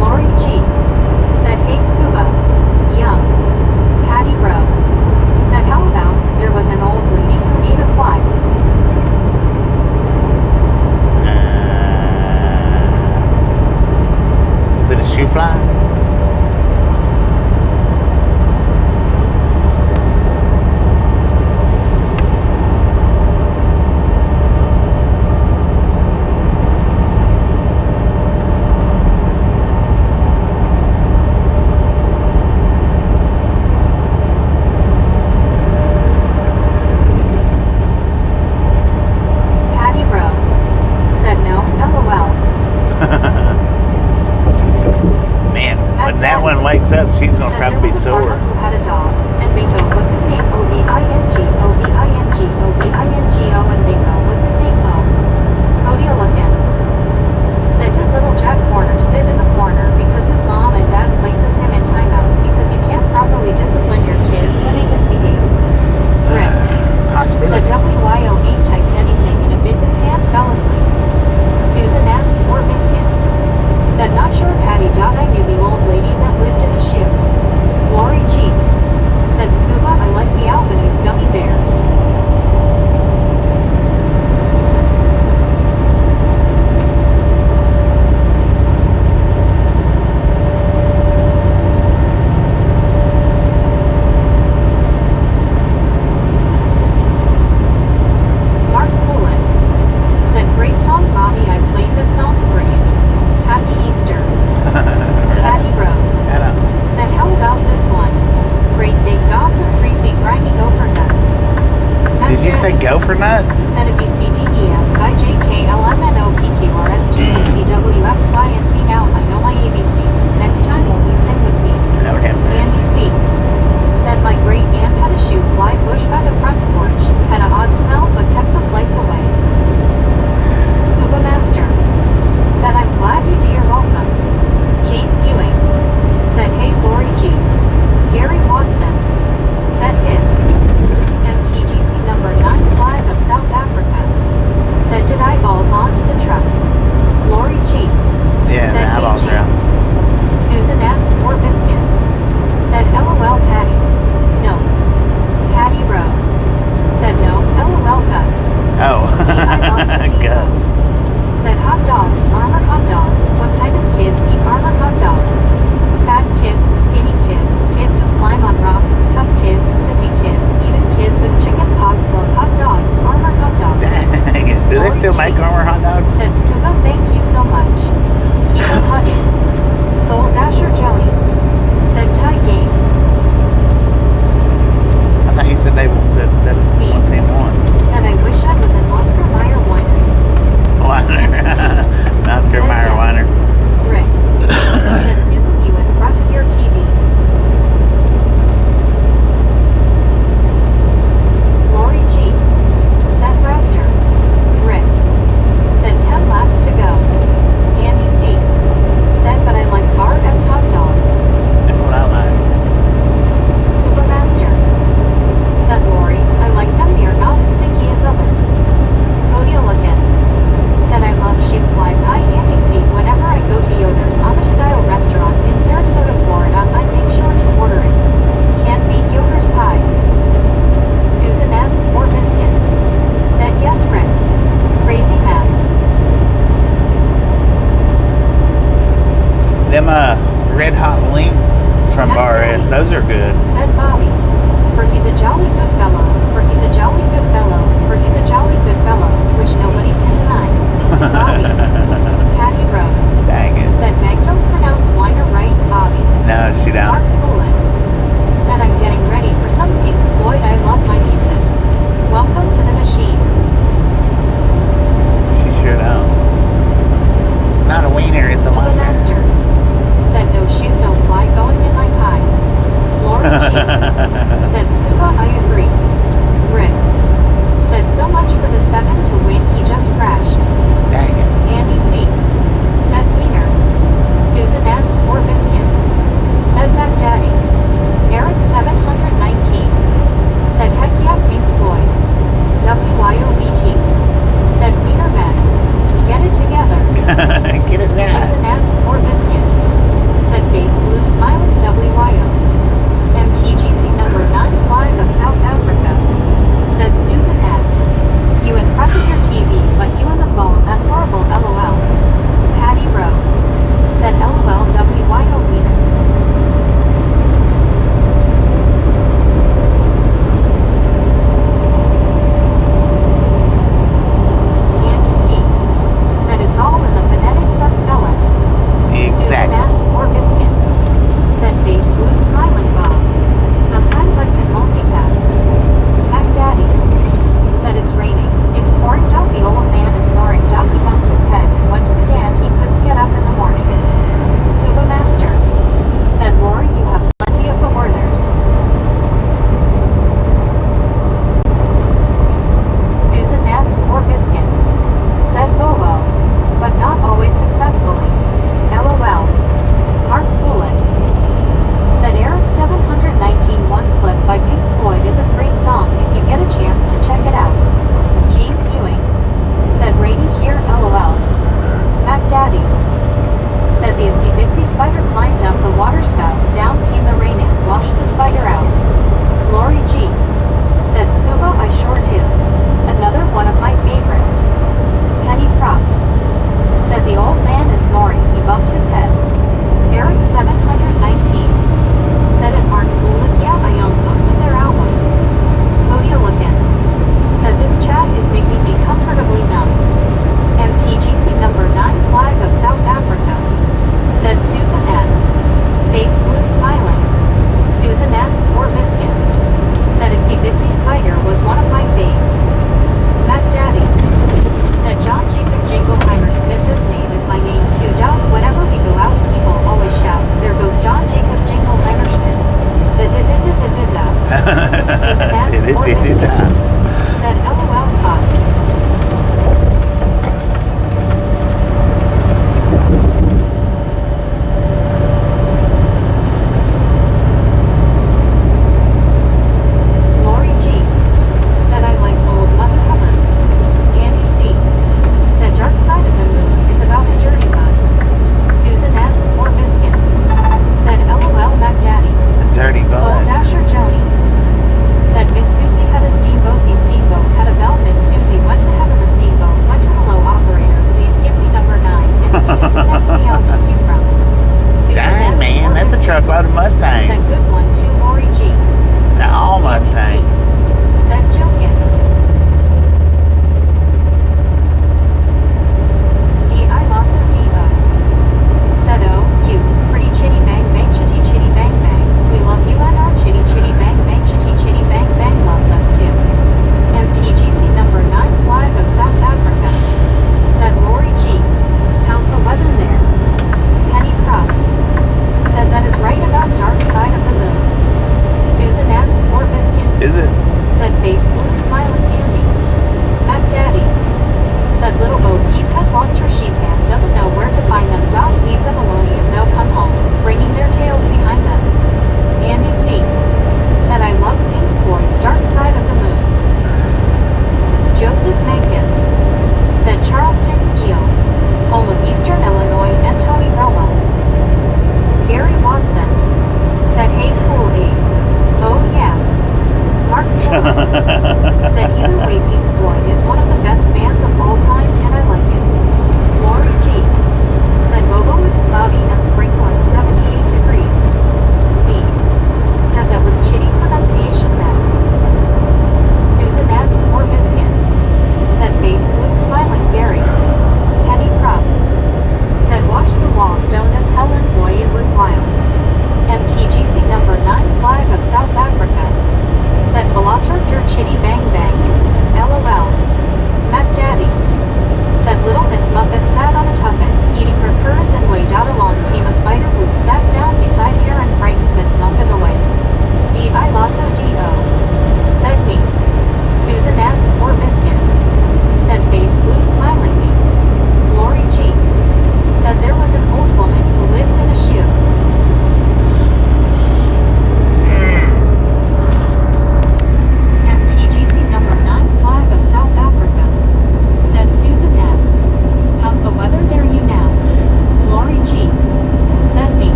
Lori G. Said hey Scuba. Yum. Patty Rowe. Said how about there was an old lady who ate a fly. Is it a shoe fly? Patty Rowe. Said no, LOL. Man, when that one wakes up, she's gonna Said probably be there was a farmer sore. who had a dog, and Bingo was his name. O-B-I-N-G, O-B-I-N-G, O-B-I-N-G-O, and Bingo was his name. Mo. Cody looking. Said did little Jack Horner sit in the corner because his mom and dad places him in timeout because you can't properly discipline your kids when they misbehave. Rick. Said Possibility. WYO ain't typed anything and a bit his hand fell asleep. Susan S. or Biscuit. Said not sure Patty. I knew the old lady that lived in a shoe. Lori G. the Said eyeballs are out. James. Susan S. or Biscuit. Said LOL Patty. No. Patty Rowe. Said no. LOL Guts. Oh, D-I-L-C-D-O. guts. Said hot dogs, armor hot dogs. What kind of kids eat armor hot dogs? Fat kids, skinny kids, kids who climb on rocks, tough kids, sissy kids, even kids with chicken pox love hot dogs, armor hot dogs. Dang it. Do they still make armor hot dogs? Said Scuba, thank you so much. Keep on hugging. Soul Dasher Joey. Said Ty Game. I thought you said that one team won. Said I wish I was an Oscar Mayer winery. Weiner. Oscar Mayer Weiner. Rick. Said Susan Ewan, front of your TV. Lori G. Said Raptor. Rick. Said 10 laps to go. Andy C. Said but I like RS hot dogs. That's what I like. Scuba Master. Said Lori, I like them, they are not as sticky as others. Cody Logan. Said I love sheep fly pie. Andy C. Whenever I go to Yoder's Amish style restaurant in Sarasota, Florida, I make sure to order it. Can't beat Yoder's pies. Susan S. or Biscuit. Said yes, Rick. Crazy mess. Them Red Hot Link from Bar S, those are good. Said Bobby. For he's a jolly good fellow. For he's a jolly good fellow. For he's a jolly good fellow, which nobody can deny. Bobby. Patty Rowe. Dang it. Said Meg, don't pronounce Weiner right, Bobby. No, she Mark don't. Poulin. Said I'm getting ready for some Pink Floyd. I love my music. Welcome to the machine. She sure don't. It's not a wiener, it's a Scuba wiener. Master. Said no shoot, no fly going in my pie. Laura G. Said Scuba, I agree. Rick. Said so much for the 7 to win, he just crashed. Dang it. Andy C. Said Wiener. Susan S. or Biscuit. Said Mac Daddy. Eric 719. Said heck yeah, Pink Floyd. WYOBT. Said Wiener Man. Get it together. Get it now. Susan S. or Biscuit. Said Face Blue Smiling WYO. MTGC number 95 of South Africa.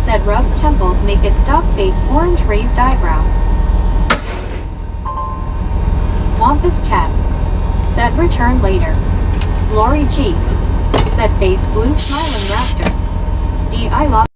Said rubs temples make it stop face orange raised eyebrow. Wampus cat. Said return later. Lori G. Said face blue smiling raptor. D. I love.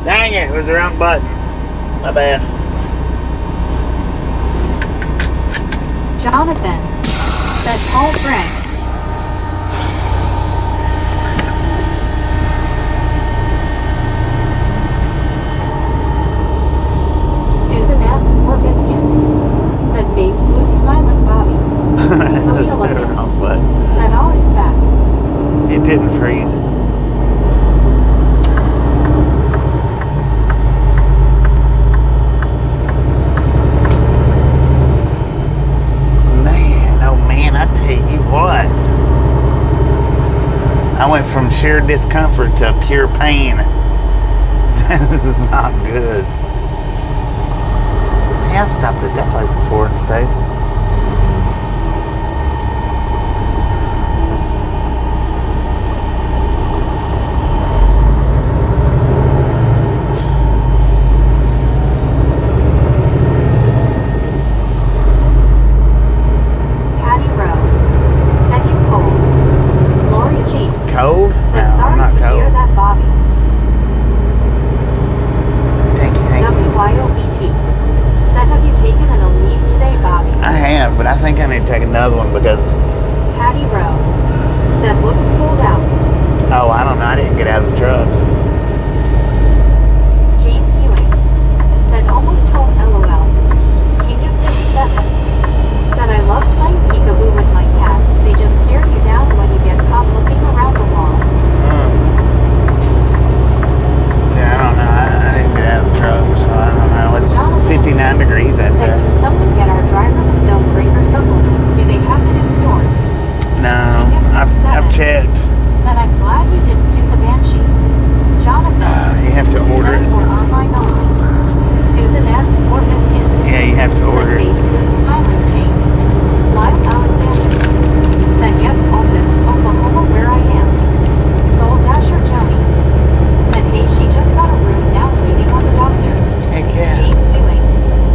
Dang it was the wrong button. My bad. Jonathan. Said Paul Frank. Susan S. or Biscuit. Said face blue smiling Bobby. That's the Looking. wrong button. Said oh it's back. It didn't freeze. I tell you what, I went from sheer discomfort to pure pain. This is not good. Hey, I've stopped at that place before and stayed. Cold? Said No, sorry I'm not to cold. hear that, Bobby. Thank you. WYOBT. Said have you taken a leave today, Bobby? I have, but I think I need to take another one because, Patty Rowe. Said looks pulled out. oh, I don't know, I didn't get out of the truck. James Ewing. Said almost home, LOL. King of Big 7. Said I love playing peekaboo with my cat. They just stare you down when you get caught looking around the wall. Yeah, I don't know. I didn't get out of the truck, so I don't know. It's 59 degrees out Said there. can someone get our driver the Stonebreaker supplement? Do they have it in stores? No, I've checked. Said I'm glad you didn't do the Banshee. Jonathan. You have to order Said it. for online only. Susan S. or Biscuit. Yeah, you have to order Said it. face blue smiling pain. Lyle Alexander. Said yep, Altus, Oklahoma where I am. Soul Dasher Joni. Said hey, she just got a room now waiting on the doctor. Heck yeah. James Ewing.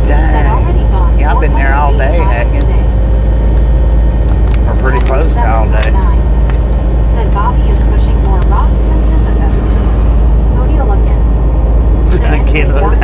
Said already Dang. gone. Yeah, I've been there all day, 480 miles hacking. today. We're pretty close to all day. 719. Said Bobby is pushing more rocks than Sisyphus. Cody Lookin. Said I anyway, can't look. Jonathan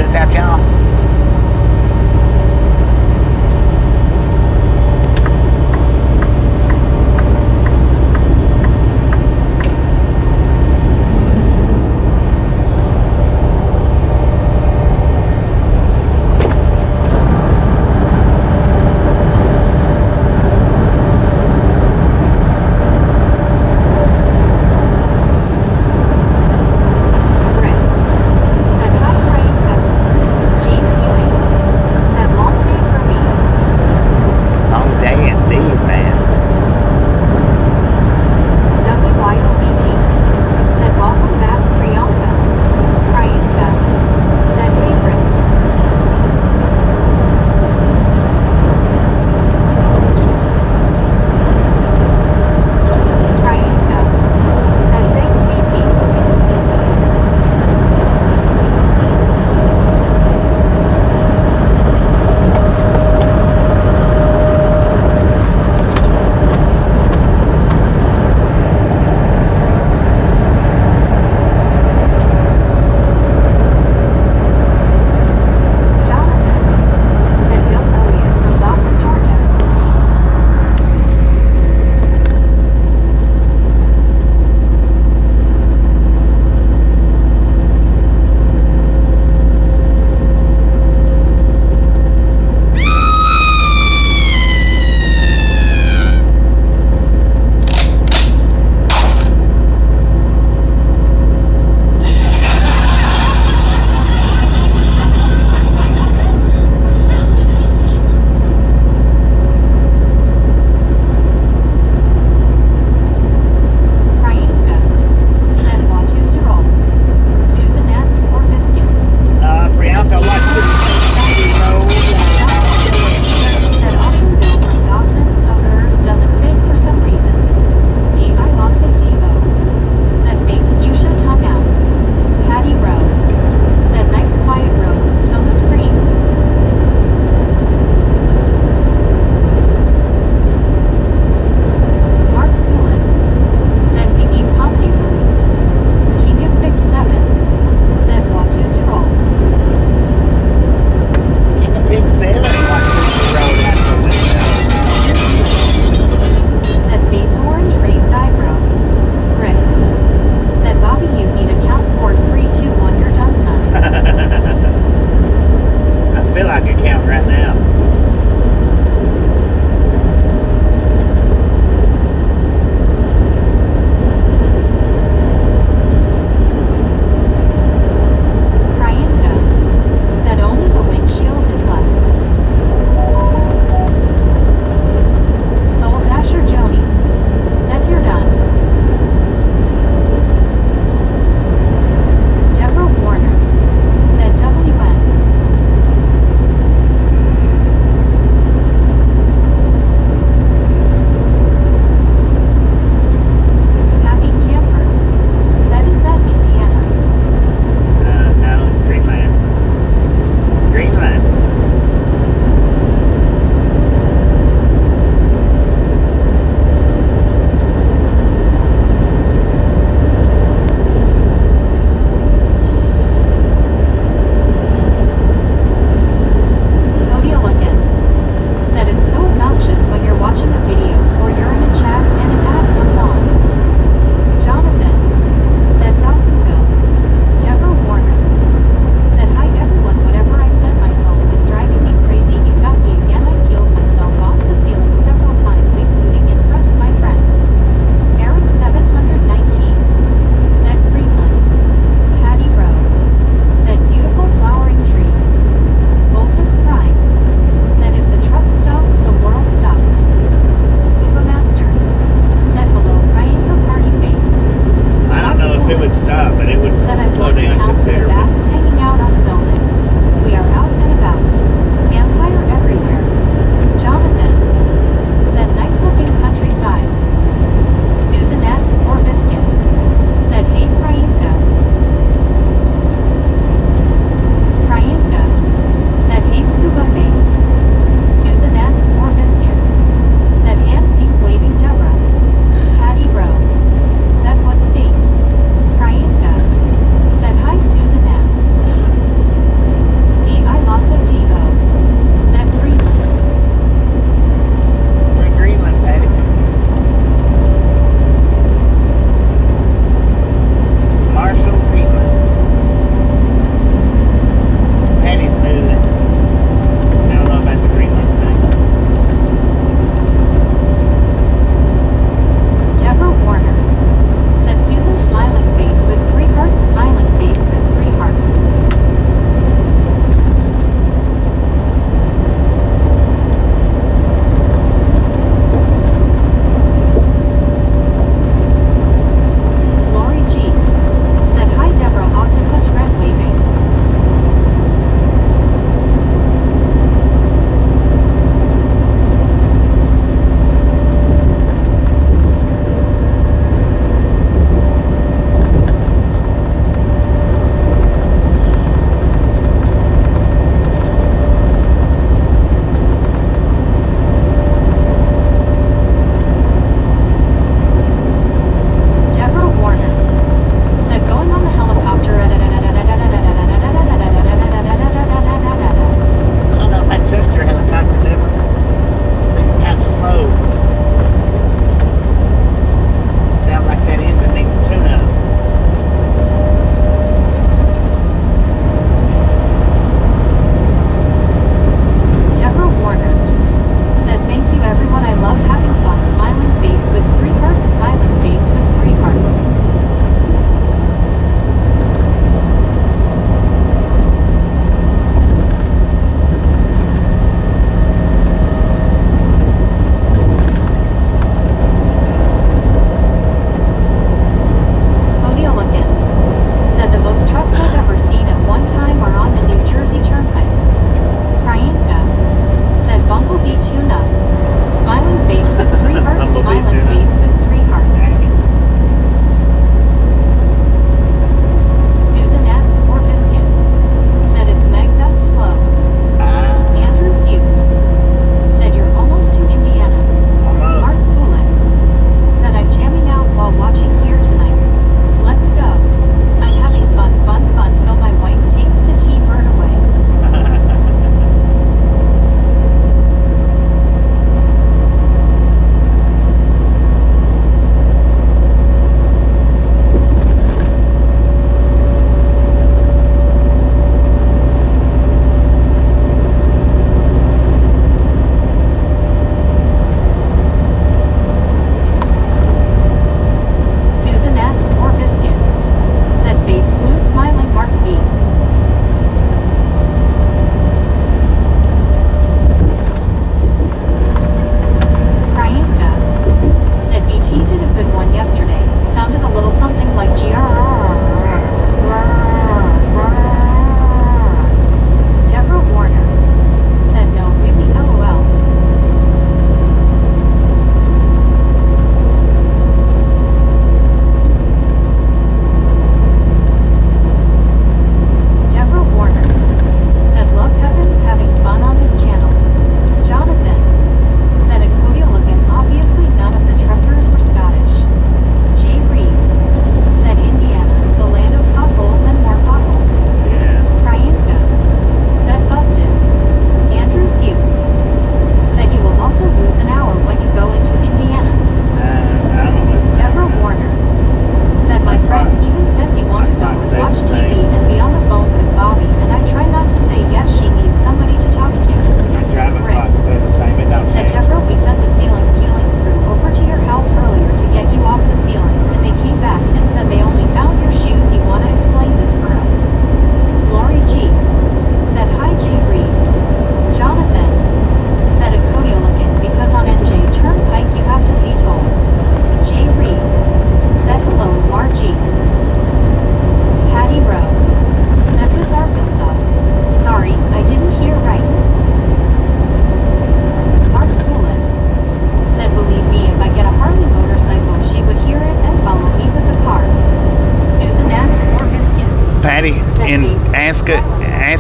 without y'all.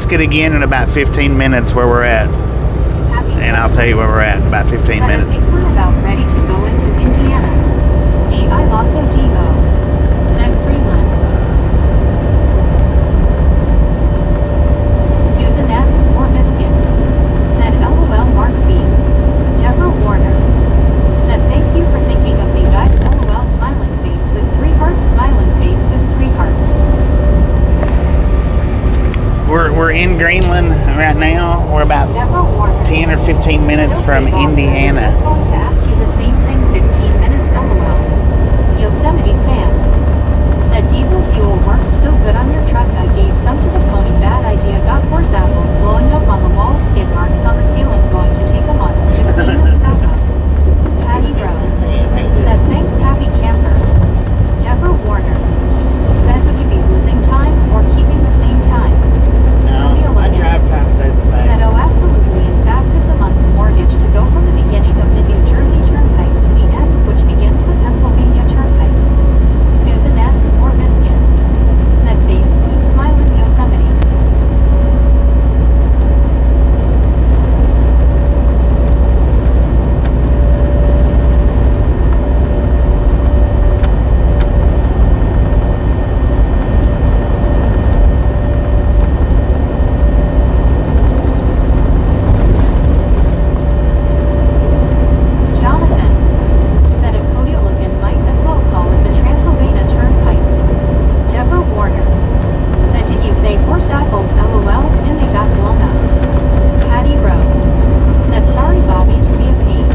ask it again in about 15 minutes where we're at. Happy And I'll tell you where we're at in about 15 Said, I minutes. think we're about ready to go into Indiana. I also Devo. Said Greenland. Susan S. or Biscuit. Said LOL Mark B. Deborah Warner. Said thank you for thinking of me guys LOL smiling face with 3 hearts smiling face with 3 hearts. We're in Greenland right now. We're about Deborah Warner. 10 or 15 minutes Said, from okay, Bob, I was Indiana. just going to ask you the same thing 15 minutes LOL. Yosemite Sam. Said diesel fuel works so good on your truck I gave some to the pony bad idea got horse apples blowing up on the wall skid marks on the ceiling going to take a month to clean this crap up. Patty Rose. Said thanks happy camper. Deborah Warner. Said would you be losing time or keeping the same time? No, my drive time stays the Said same. oh absolutely in fact it's a month's mortgage to go from the beginning of the New Jersey Turnpike to the end which begins the Pennsylvania Turnpike. Susan S. or Biscuit. Said face blue smile in Yosemite. Jonathan. Said if Kodialukin might as well call it the Transylvania Turnpike. Deborah Warner. Said did you say horse apples LOL and they got blown up. Patty Rowe. Said sorry Bobby to be a pain.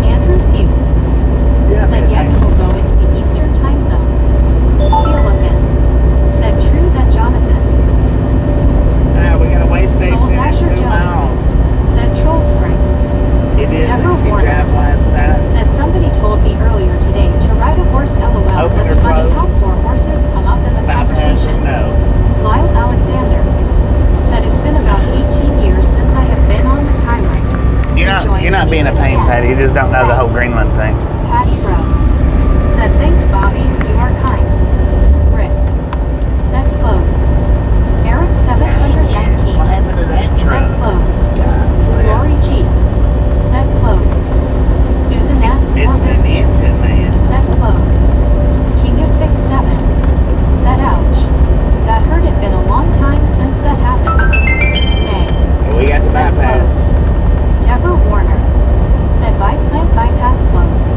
Andrew Fuchs. Said yeah you will go into the Eastern time zone. Kodialukin. Said true that Jonathan. We got a way station Soul at Dasher 2 miles. Said Troll Spring. It is Deborah if you Warner. drive last side. Said somebody told me earlier today to ride a horse LOL. Open That's or funny how closed? 4 horses come up in the Bypass or conversation. no? Lyle Alexander. Said it's been about 18 years since I have been on this highway. You're not being a pain, Patty. You just don't know the whole Greenland thing. Patty Rowe. Said thanks Bobby, you are kind. Rick. Said closed. Eric 719. What happened to that Said truck? closed. God Lori bless. G. Said closed. Susan S. or Missing an Biscuit. engine, man. Said closed. King of Big 7. Said ouch. That hurt it been a long time since that happened. Nay. We got the Said bypass. closed. Deborah Warner. Said bike plant bypass closed.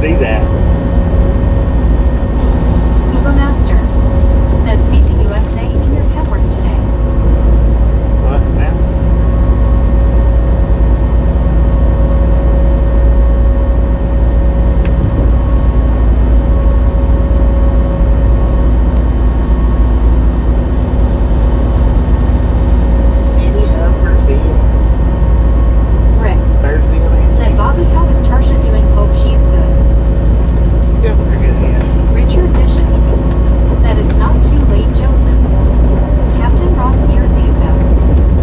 see that. Scuba Master said, see the USA in your Kenworth today. What now? City of Brazil. Rick Brazil. said, Bobby, how is Tarsha doing? Hope she's good. She's still pretty good, yeah. Richard Bishop said, it's not too late, Joseph. Captain Ross Beardsieva,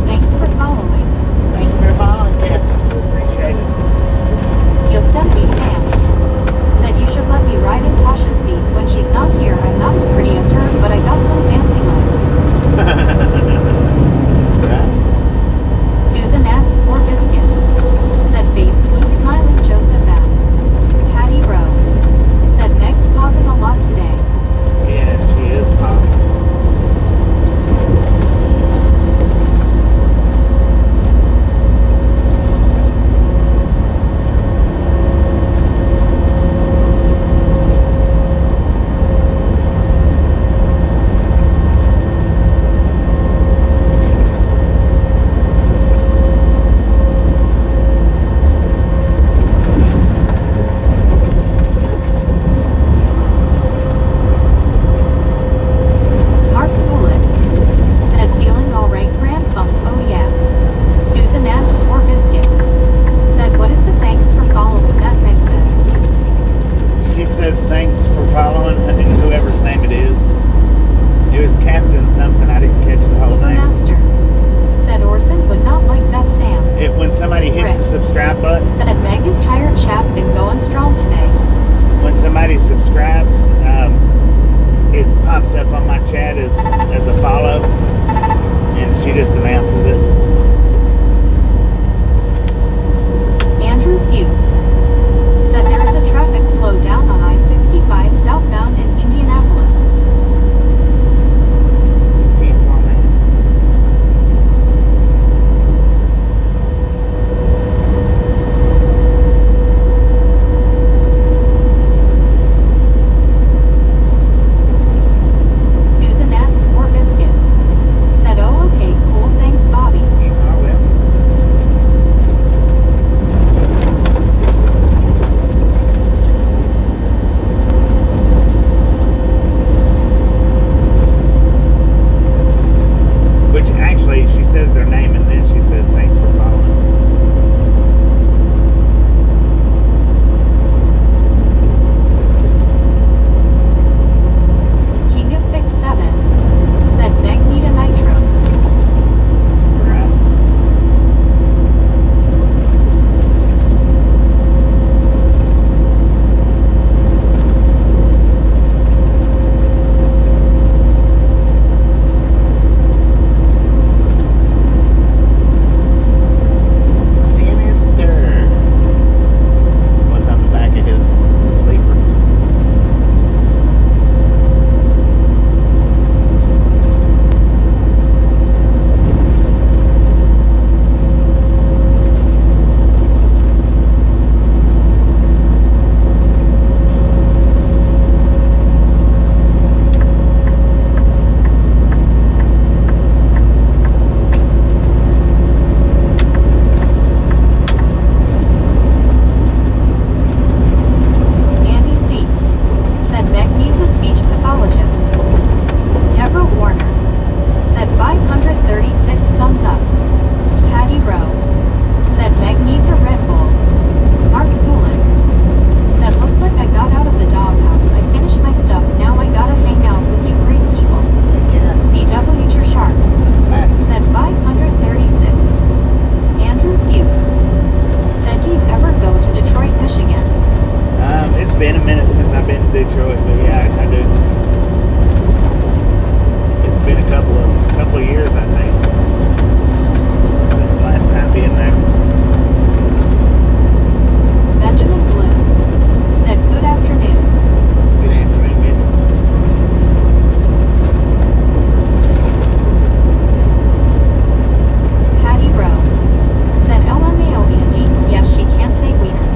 thanks for following. Thanks for following, Captain. Appreciate it. Yosemite Sam said, you should let me ride in Tasha's seat when she's not here. I'm not as pretty as her, but I got some fancy lines. Yeah. Susan S. or Biscuit said, face blue smiling Joseph M. Patty Rowe said, Meg's pausing a lot today. Yeah, she is positive. Mark Bullitt said, feeling alright, Grand Funk, oh yeah. Susan S. or Biscuit said, what is the thanks for following that Meg says? She says thanks for following whoever's name it is. It was Captain something. I didn't catch the whole Scuba name. Master said, Orson would not like that, Sam. When somebody hits the subscribe button, Said, Meg is tired, chap, been going strong today. when somebody subscribes, it pops up on my chat as a follow, and she just announces it. Andrew Fuchs said, there is a traffic slowdown on I-65 southbound in Indianapolis. 10-4, man. Susan S. or Biscuit said, oh okay, cool, thanks Bobby. You are welcome. Which actually, she says their name and then she says thanks for following. King of Big 7 said, Meg need a nitro. Right. Sinister. That's what's on the back of his sleeper. Andy C. said, Meg needs a speech pathologist. Deborah Warner said, 536 thumbs up. Patty Rowe said, Meg needs a Red Bull. Mark Poulin said, looks like I got out of the doghouse. I finished my stuff. Now I gotta hang out with you great people. Yeah. CW Sharp said, 536. Andrew Fuchs said, do you ever go to Detroit, Michigan? It's been a minute since I've been to Detroit, but yeah, I do. It's been a couple of years, I think, since the last time being there. Benjamin Bloom said, good afternoon. Good afternoon, Mitchell. Patty Rowe said, LMAO Andy, yes she can't say wiener.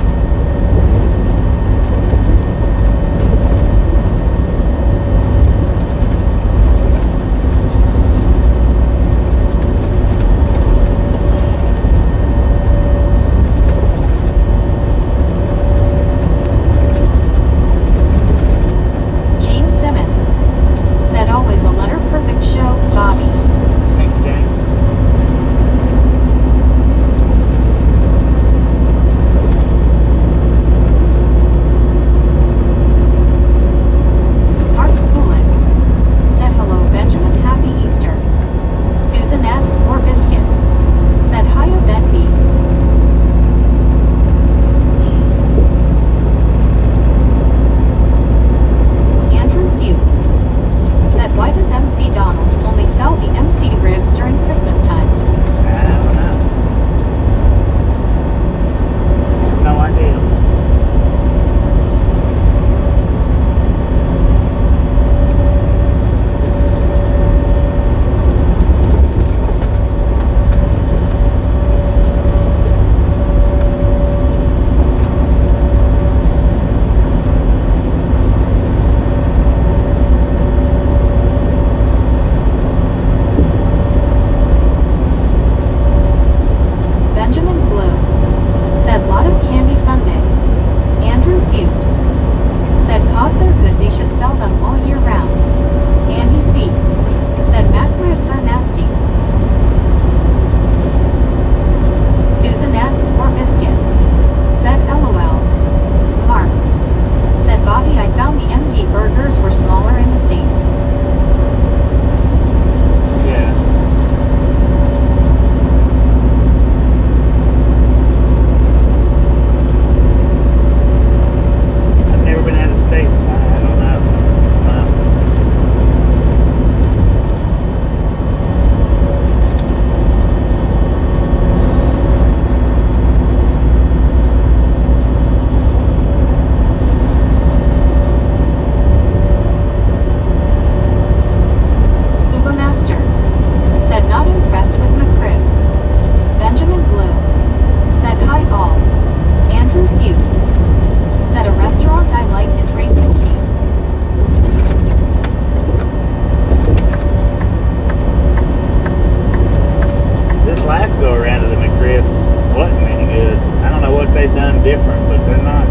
They're not.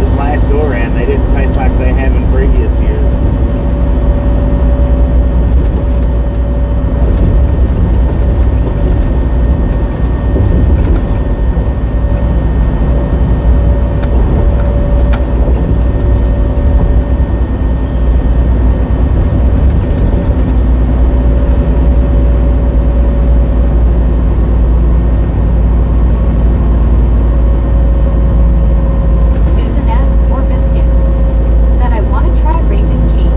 This last go around, they didn't taste like they have in previous years. Susan S. or Biscuit said, I want to try raising cane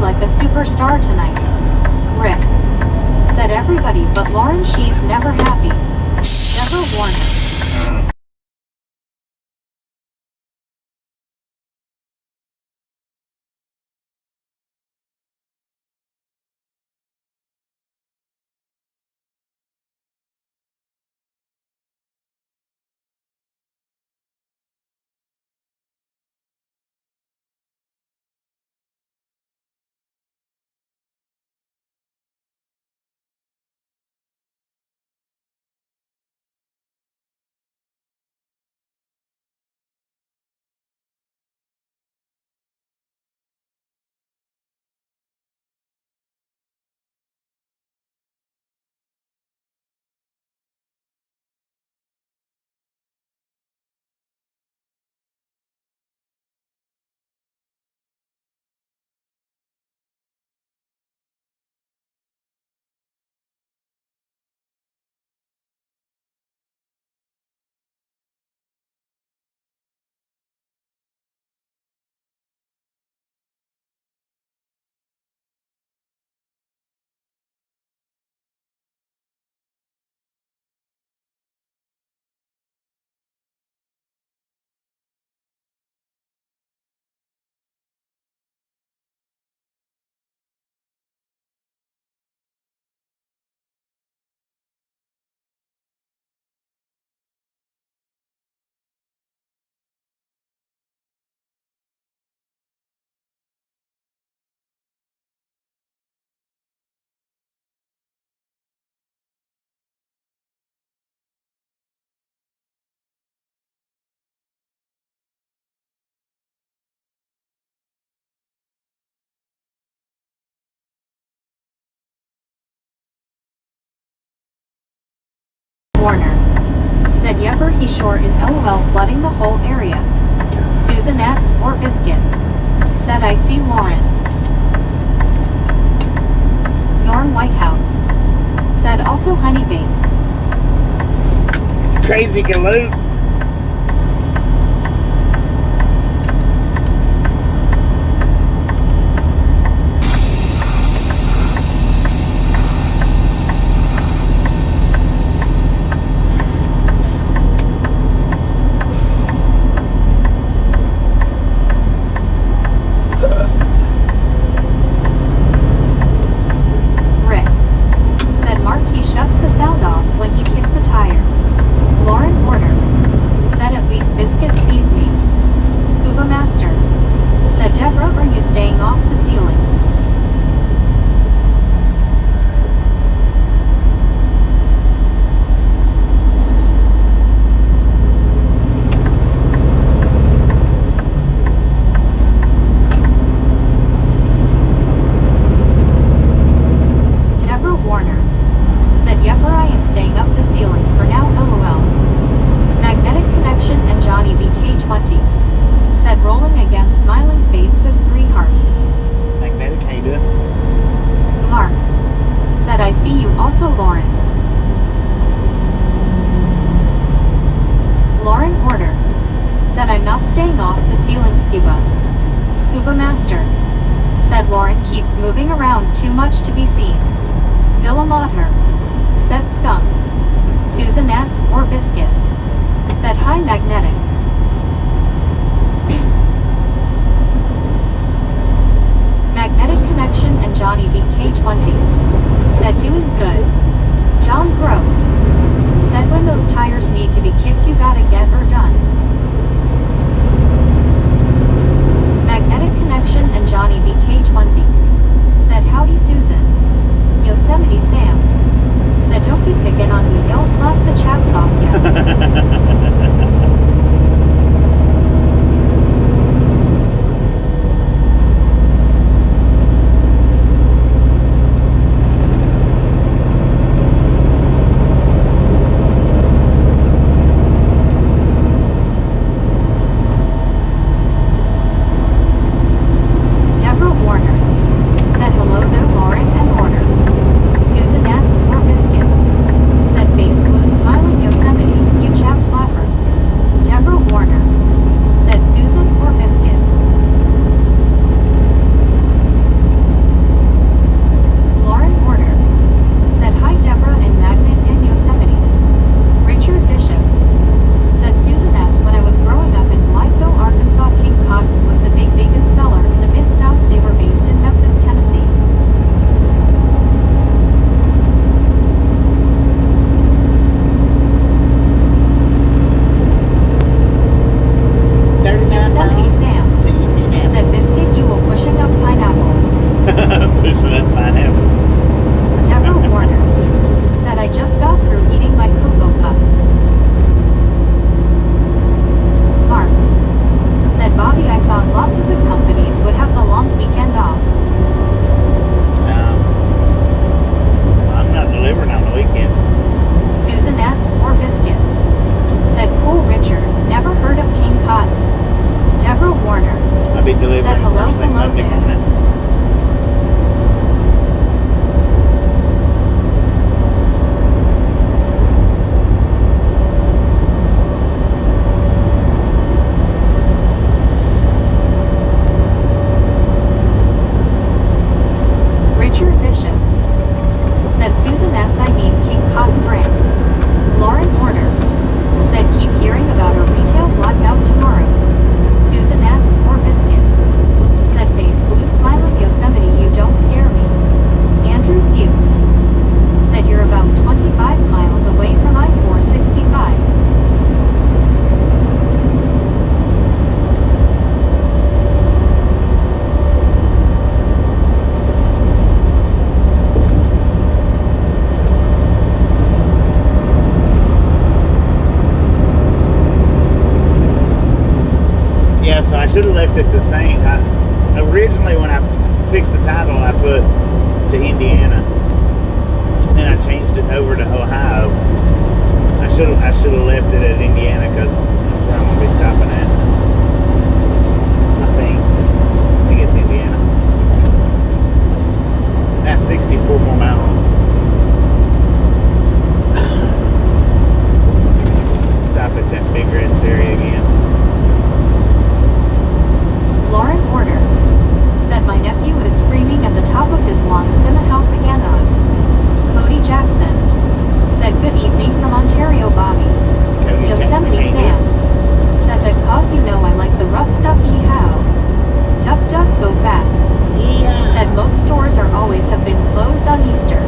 like a superstar tonight. Rick. Said everybody but Lauren. She's never happy. Deborah Warner. Warner. Said yepper he sure is LOL flooding the whole area. Susan S. or Biscuit. Said I see Lauren. Norm Whitehouse. Said also Honeybee. Crazy galoot. Rick. Said Mark he shuts the sound off when he kicks a tire. Lauren Porter. Said at least Biscuit sees me. Scuba Master. Said Deborah are you staying off the ceiling? Deborah Warner. Said yepper I am staying up the ceiling for now LOL. Magnetic Connection and Johnny BK20. Said rolling again smiling face with 3 hearts. Magnetic, how you doing? Mark. Said I see you also Lauren. Lauren Order. Said I'm not staying off the ceiling Scuba. Scuba Master. Said Lauren keeps moving around too much to be seen. Villa Mater. Said Skunk. Susan S. or Biscuit. Said hi Magnetic. Magnetic Connection and Johnny BK20. Said doing good. John Gross. Said when those tires need to be kicked you gotta get her done. Magnetic Connection and Johnny BK20. Said howdy Susan. Yosemite Sam. Said don't be picking on me, you'll slap the chaps off ya. so I should have left it the same. Originally, when I fixed the title, I put to Indiana. Then I changed it over to Ohio. I should have left it at Indiana because that's where I'm gonna be stopping at. I think it's Indiana. That's 64 more miles. Stop at that big rest area again. Lauren Porter said my nephew is screaming at the top of his lungs in the house again on. Cody Jackson said good evening from Ontario, Bobby. Cody Yosemite Jackson, Sam said that cause you know I like the rough stuff ye-how. Duck duck go fast. Yeah. Said most stores are always have been closed on Easter.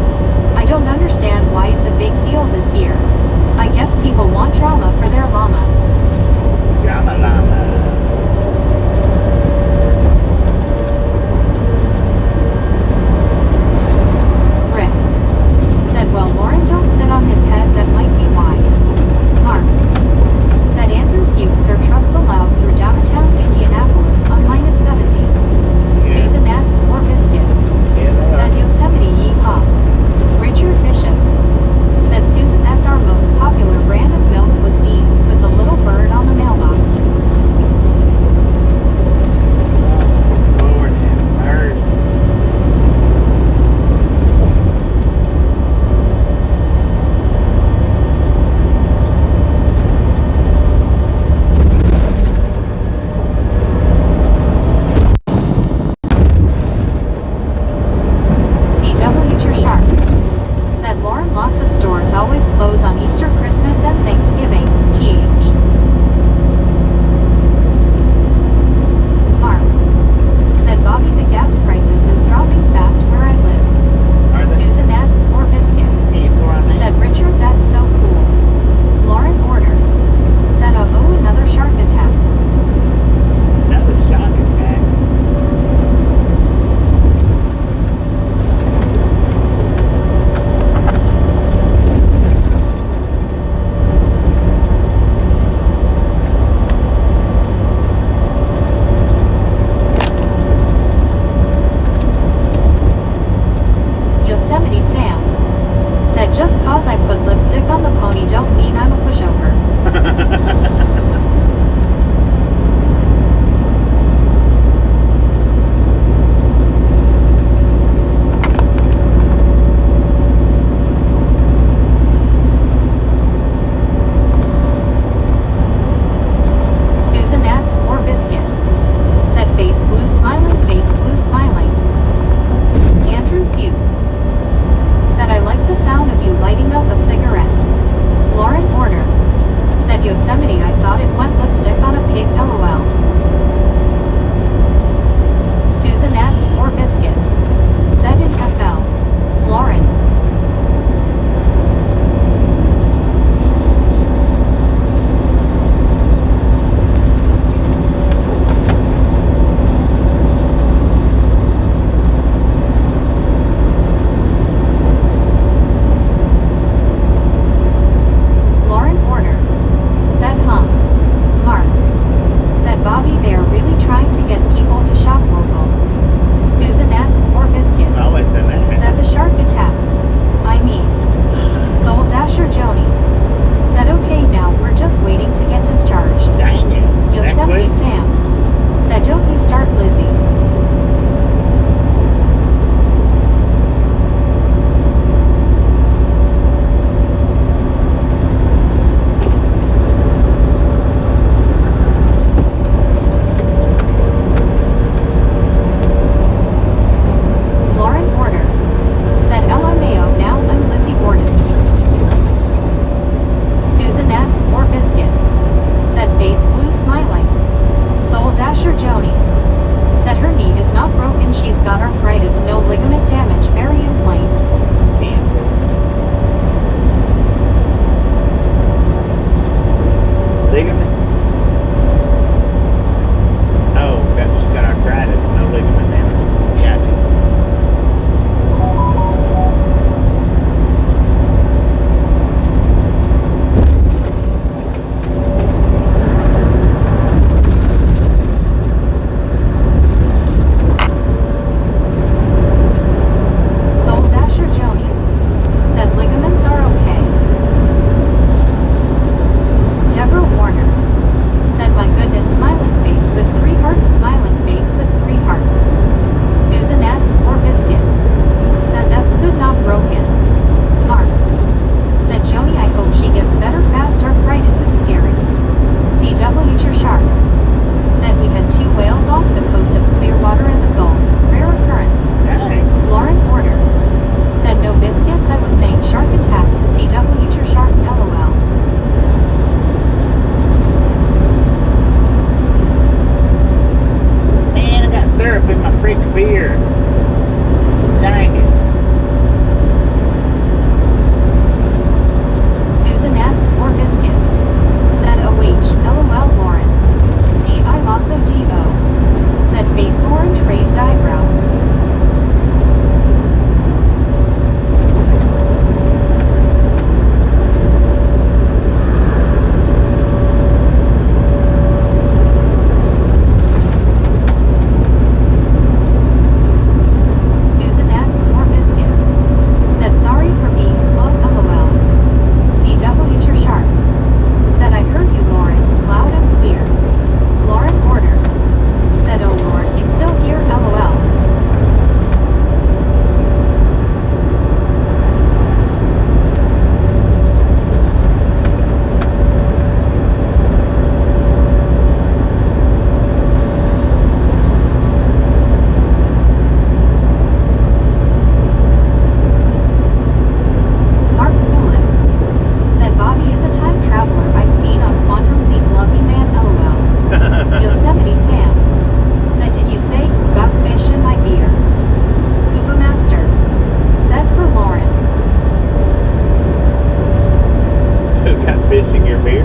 mixing your beer?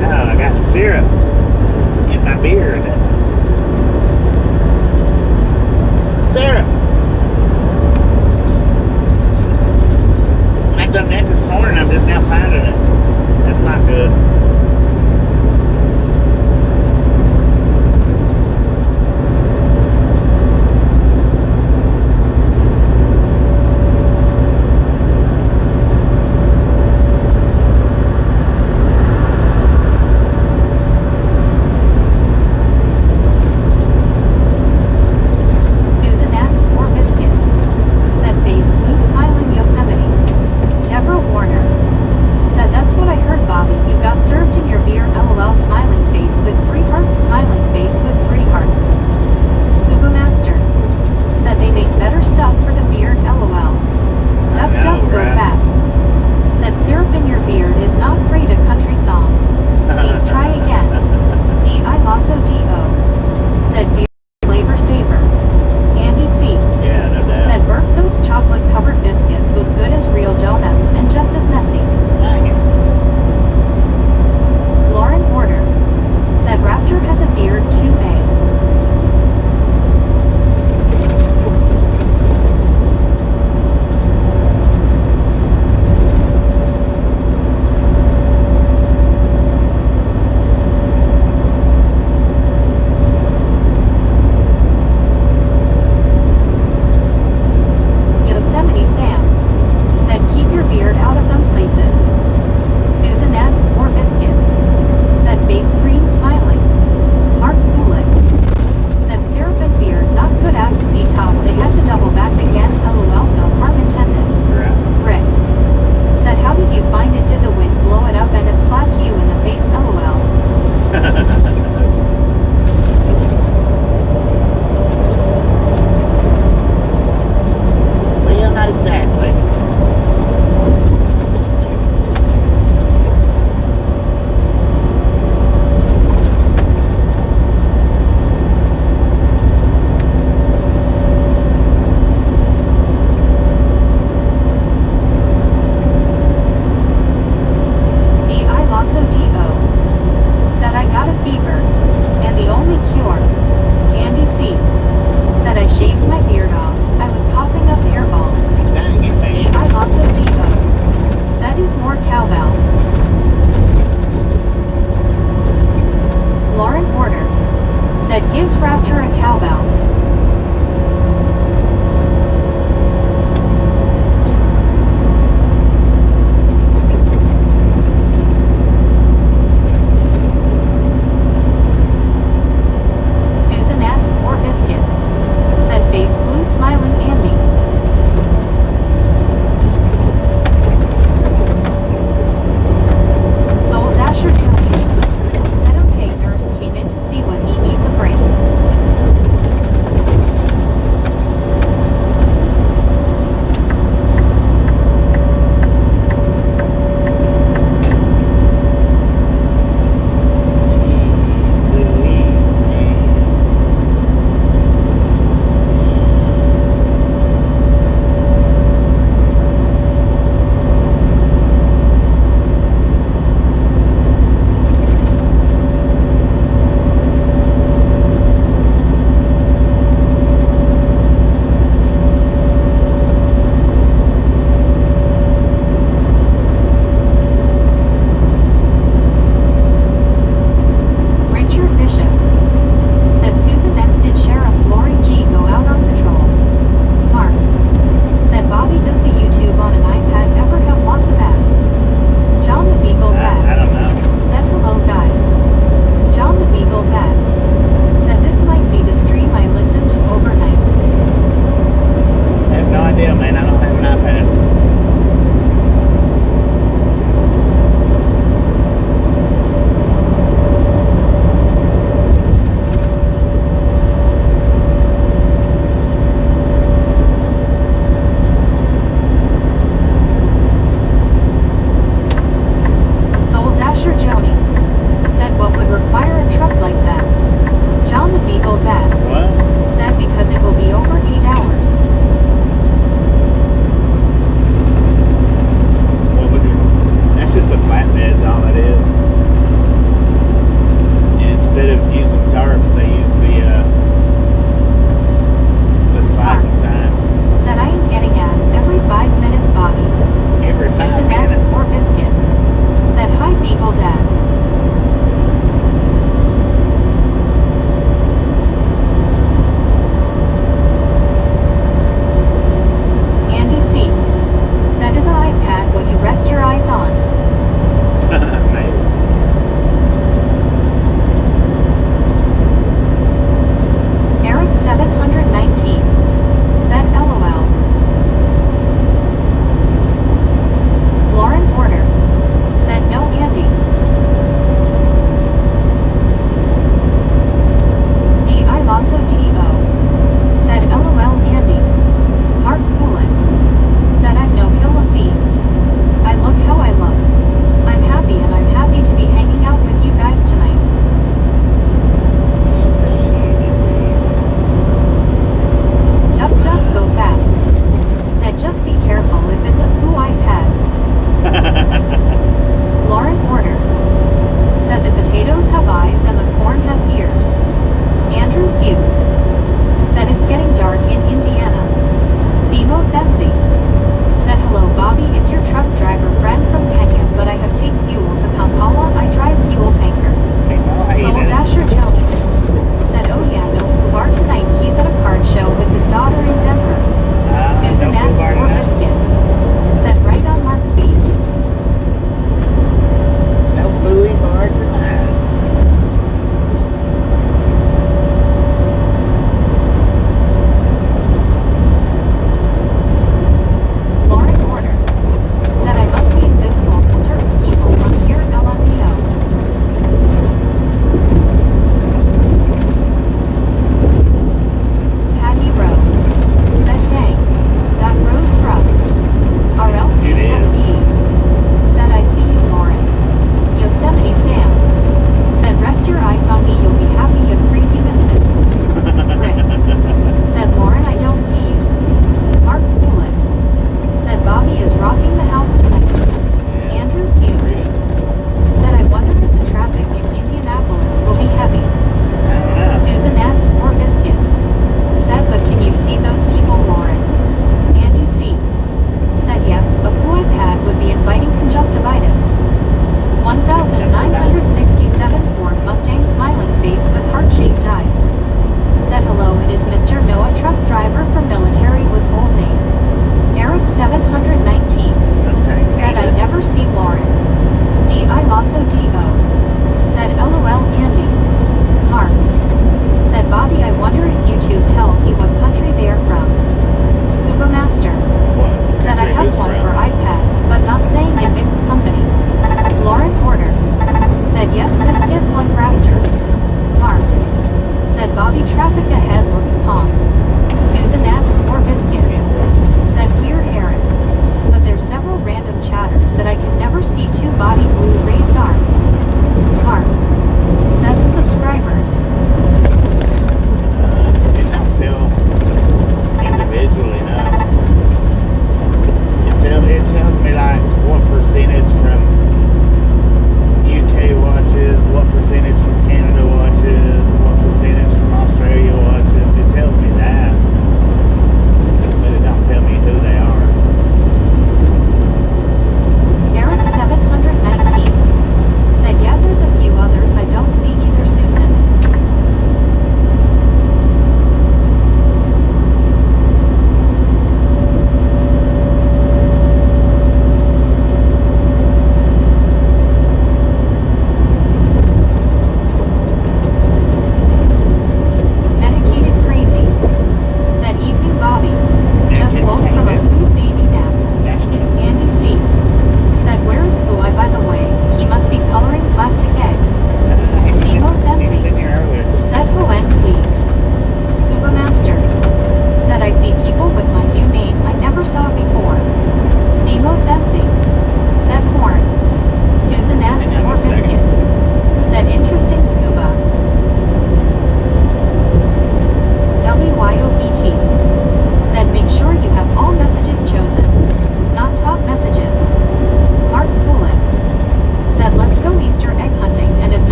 No, I got syrup in my beer. Syrup. I've done that this morning. I'm just now finding it. That's not good. Susan S. or Biscuit. Said face blue smiling Yosemite. Deborah Warner. Said that's what I heard, Bobby. You got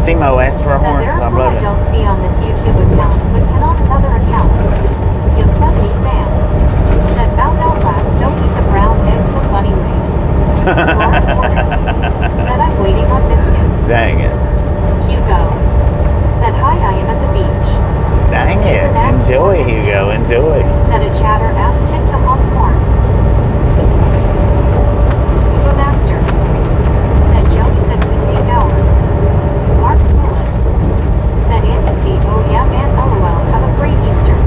Fimo asked for a Said horn, there so are I some blowed I it. don't see on this YouTube account, but can on another account. Yosemite Sam. Said found out last, don't eat the brown eggs the bunny lays. Laura Porter. Said I'm waiting on biscuits. Dang it. Hugo. Said hi, I am at the beach. Dang it. Susan asked Enjoy, for biscuit. Hugo. Enjoy. Said a chatter asked Tip to honk horn. Scuba Master. Said Joni that would take hours. Mark Mullen. Said Andy C. Oh yeah man, LOL, have a great Easter.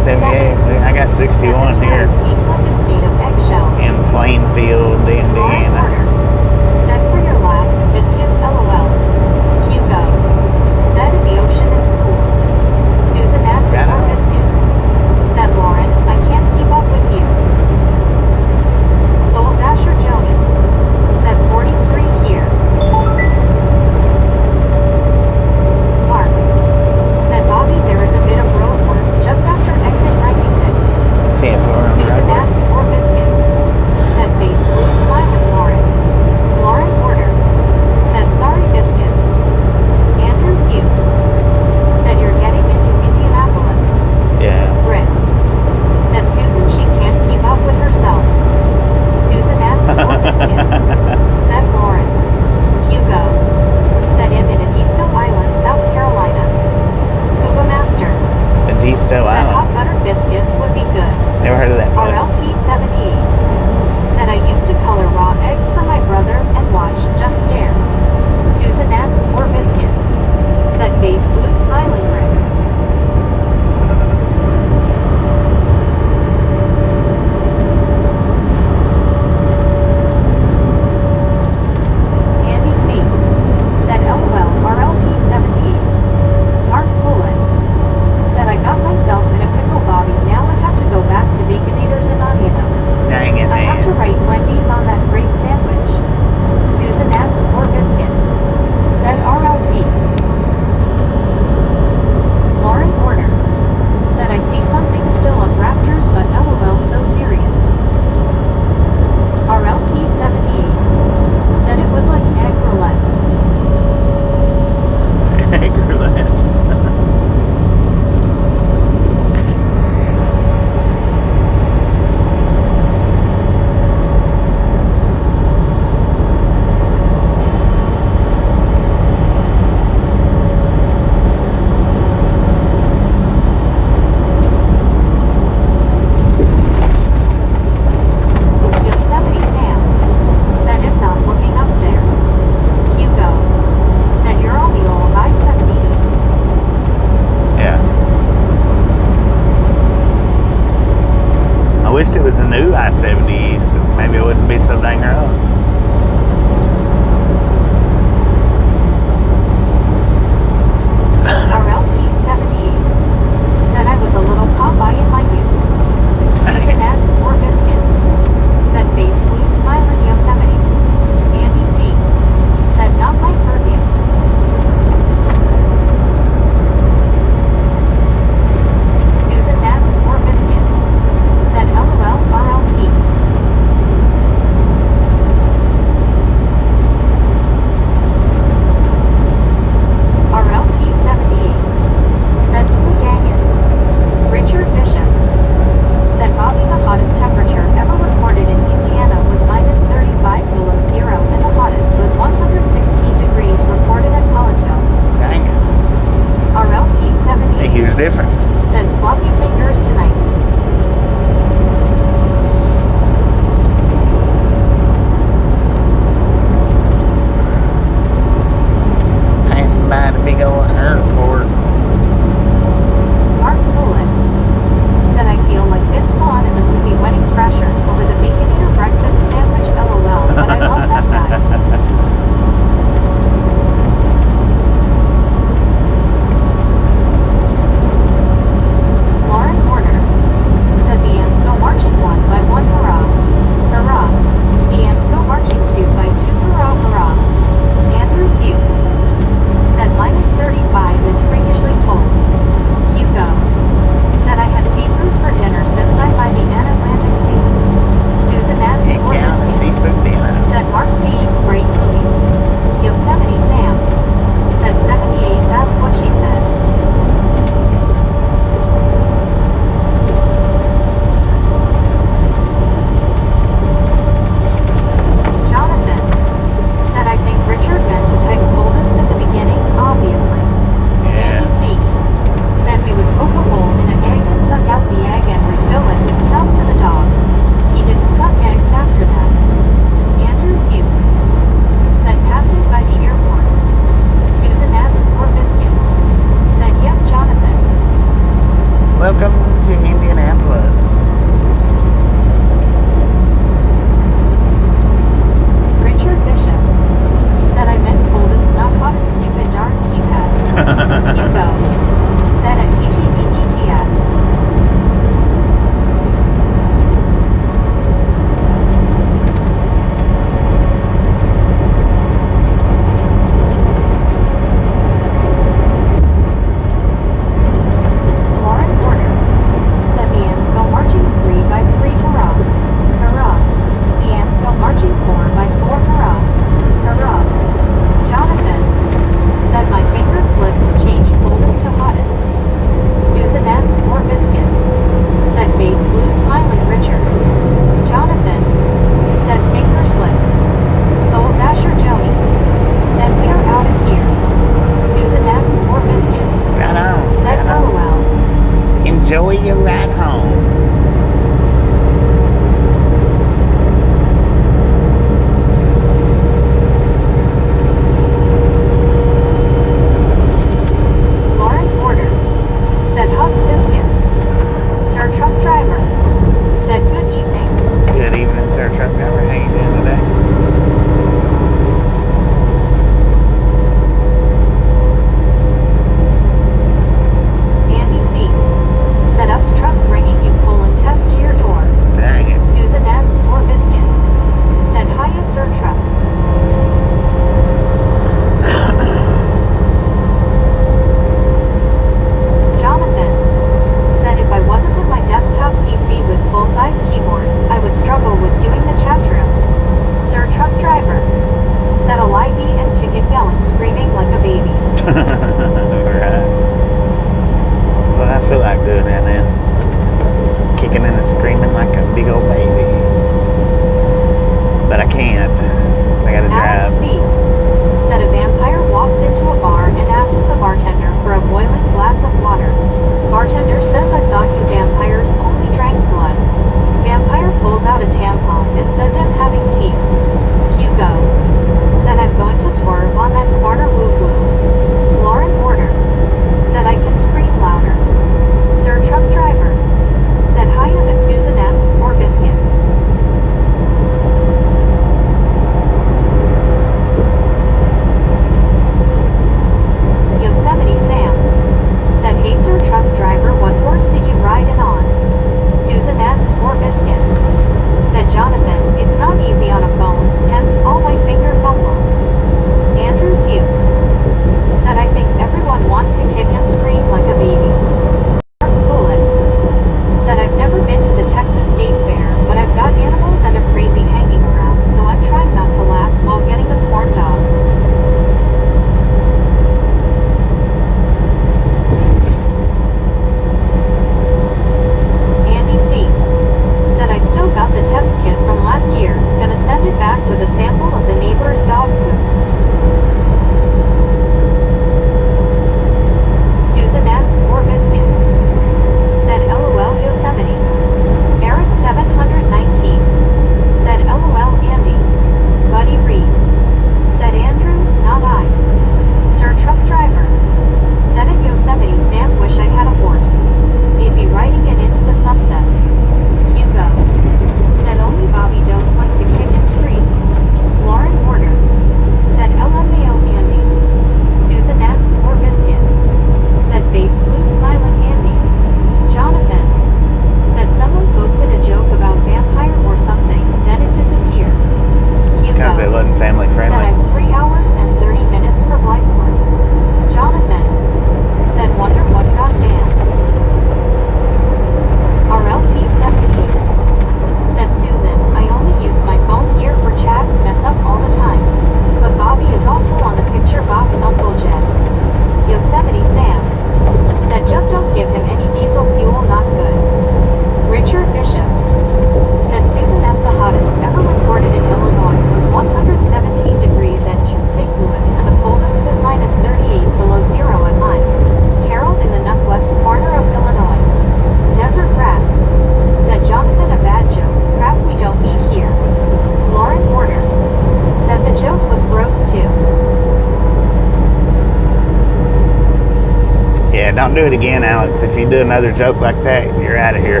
do it again, Alex. If you do another joke like that, you're out of here.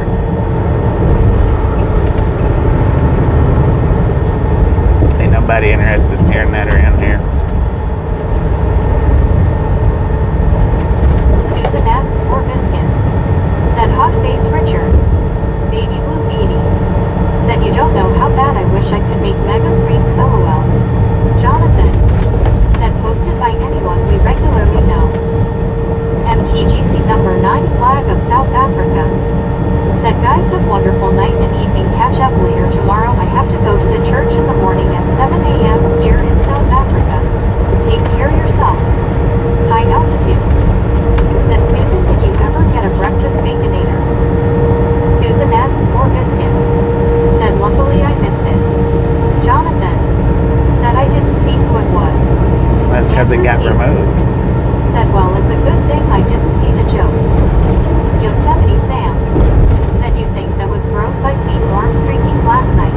Ain't nobody interested in hearing that around here. Susan S. or Biscuit. Said hot face Richard. Baby blue Edie. Said you don't know how bad I wish I could make mega freaked LOL. Jonathan. Said posted by anyone we regularly know. MTGC number 9 flag of South Africa. Said guys have wonderful night and evening, catch up later tomorrow. I have to go to the church in the morning at 7 a.m. here in South Africa. Take care yourself. High altitudes. Said Susan, did you ever get a breakfast baconator? Susan S. or Biscuit. Said luckily I missed it. Jonathan. Said I didn't see who it was. That's because it got removed. Said well it's a good thing I didn't see the joke. Yosemite Sam. Said you think that was gross, I seen warm streaking last night.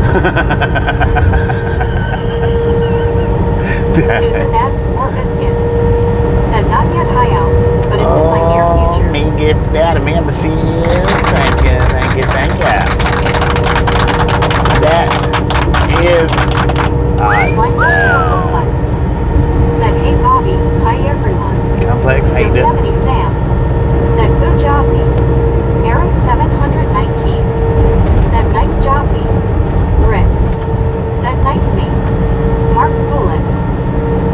Susan S. or Biscuit. Said not yet high outs, but it's in my near future. Me gifted out a membership. Thank you, thank you, thank you. That is awesome. Said hey Bobby, hi everyone. Complex, how you doing? Yosemite Sam. Said good job me. Eric 719. Said nice job me. Rick. Said nice me. Mark Bullet.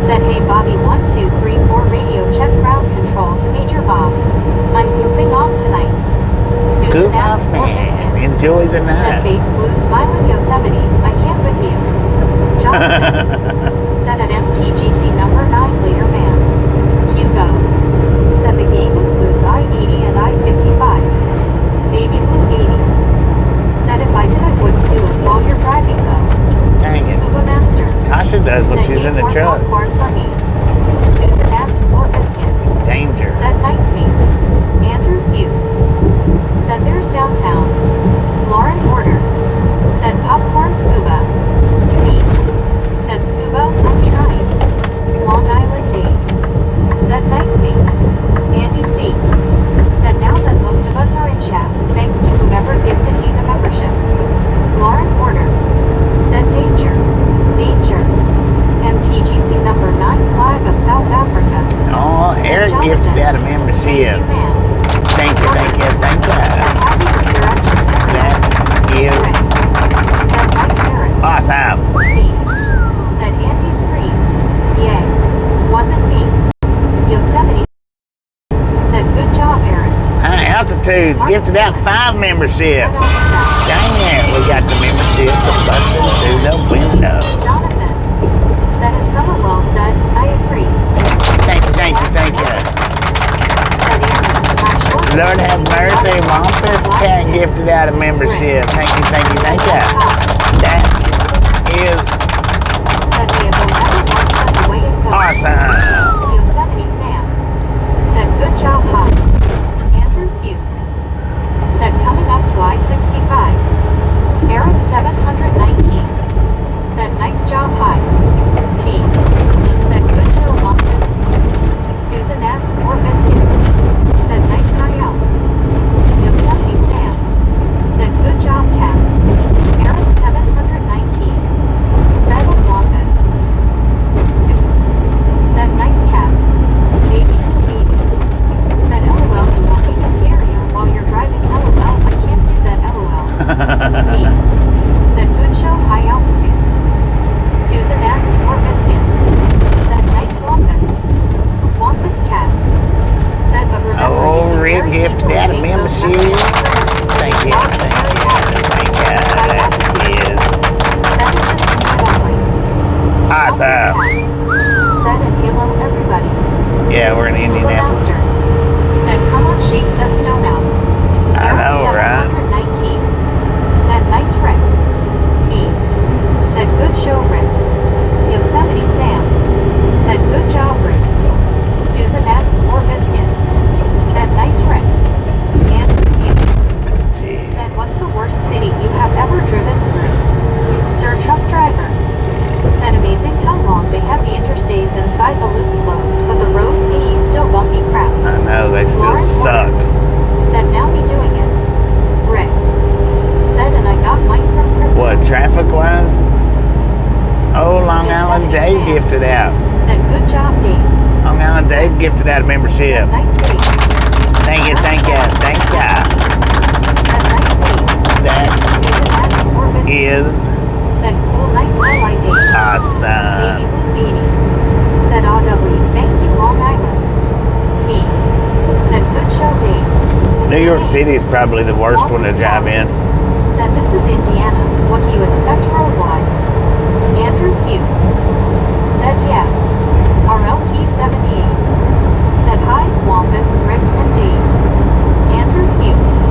Said hey Bobby 1 2 3 4 radio check ground control to Major Bob. I'm goofing off tonight. Susan Goof S. off, or Biscuit. man. Enjoy the Said night. face blue smiling Yosemite. I can't with you. Jonathan. Said at MTGC number 9 later man. Hugo. Said the game includes I-80 and I-55. Baby blue 80. Said if I did I wouldn't do it while you're driving though. Dang it. Scuba Master. Tasha does when Said she's in the eat more truck. popcorn for me. Susan S. or Biscuits. Danger. Said nice me. Andrew Hughes. Said there's downtown. Lauren Porter. Said popcorn scuba. Me. Said scuba, I'm trying. Long Island Dave. Said nice me. Andy C. Said now that most of us are in chat, thanks to whoever gifted me the membership. Lauren Porter. Said danger. Danger. MTGC number 9 flag of South Africa. Oh, Said Eric Jonathan. gifted out a Thank membership. you, ma'am. Thank you, thank you, thank you. Said happy resurrection. That is Rick. Said nice Eric. awesome. Me. Said Andy's free. Yay. Wasn't me. Yosemite. Said good job, Eric. High altitudes gifted out 5 memberships. Dang it, we got the memberships busting through the window. Jonathan. Said it Summerwell said, I agree. Thank you, thank you, thank you. Said Andy, not sure. Lord have mercy, Wampus Cat gifted out a membership. Thank you, thank you, thank you. That is Said we have never worked on the way it goes. awesome. Yosemite Sam. Said good job, Hot. Andrew Hughes. Said coming up to I-65. Eric 719. Said nice job, High. Me. Said good show, Wampus. Susan S. or Biscuit. Said nice high outs. Yosemite Sam. Said good job, Cat. Eric 719. Said Wampus. Said nice cat. Baby baby. Said LOL, you want me to scare you while you're driving? LOL, I can't do that, LOL. Me. Said good show, high altitudes. Susan S. or Biscuit. Said nice Wampus. Wampus cat. Said but remember Oh, you can Rick very gifted easily out a make those membership. memberships Thank you, thank you, thank you. That is Said is this in my place? awesome. Said and hello everybody's. Yeah, we're in Scuba Indianapolis. Master. Said come on shake that stone out. I know, right? 719. Said nice Rick. Me. Said good show Rick. Yosemite Sam. Said good job Rick. Susan S. or Biscuit. Said nice Rick. Andrew Hughes. Said what's the worst city you have ever driven through? Sir Truck Driver. Said amazing how long they have the interstates inside the loop closed, but the roads still bumpy crap. I know, they still Lauren suck. gifted out? Said, good job, Dave. Oh, no, Dave gifted out a membership. Said, nice day. Thank you, thank you, thank you. Said, nice day. That Susan S. or Biscuit. is Said, cool, nice LI day. awesome. Baby 80. Said, RW, thank you, Long Island. Me. Said, good show, Dave. New York City is probably the worst one to drive in. Said, this is Indiana. What do you expect road-wise? Andrew Hughes. Said, yeah. RLT 78. Said, hi, Wampus, Rick, and Dave. Andrew Hughes.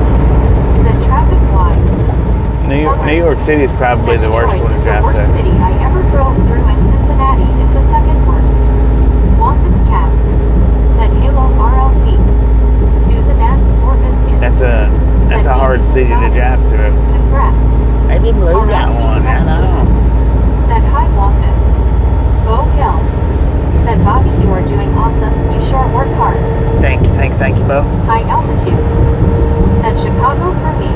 Said, traffic-wise. New York City is probably the worst one to drive through. The worst through. city I ever drove through, and Cincinnati is the second worst. Wampus Cap. Said, Halo RLT. Susan S. or Biscuit. That's a hard city to drive through. Congrats. Maybe Blue got one, I don't know. Said, hi, Wampus. Bo Hill. Said, Bobby, you are doing awesome. You sure work hard. Thank you, Bo. High altitudes. Said, Chicago for me.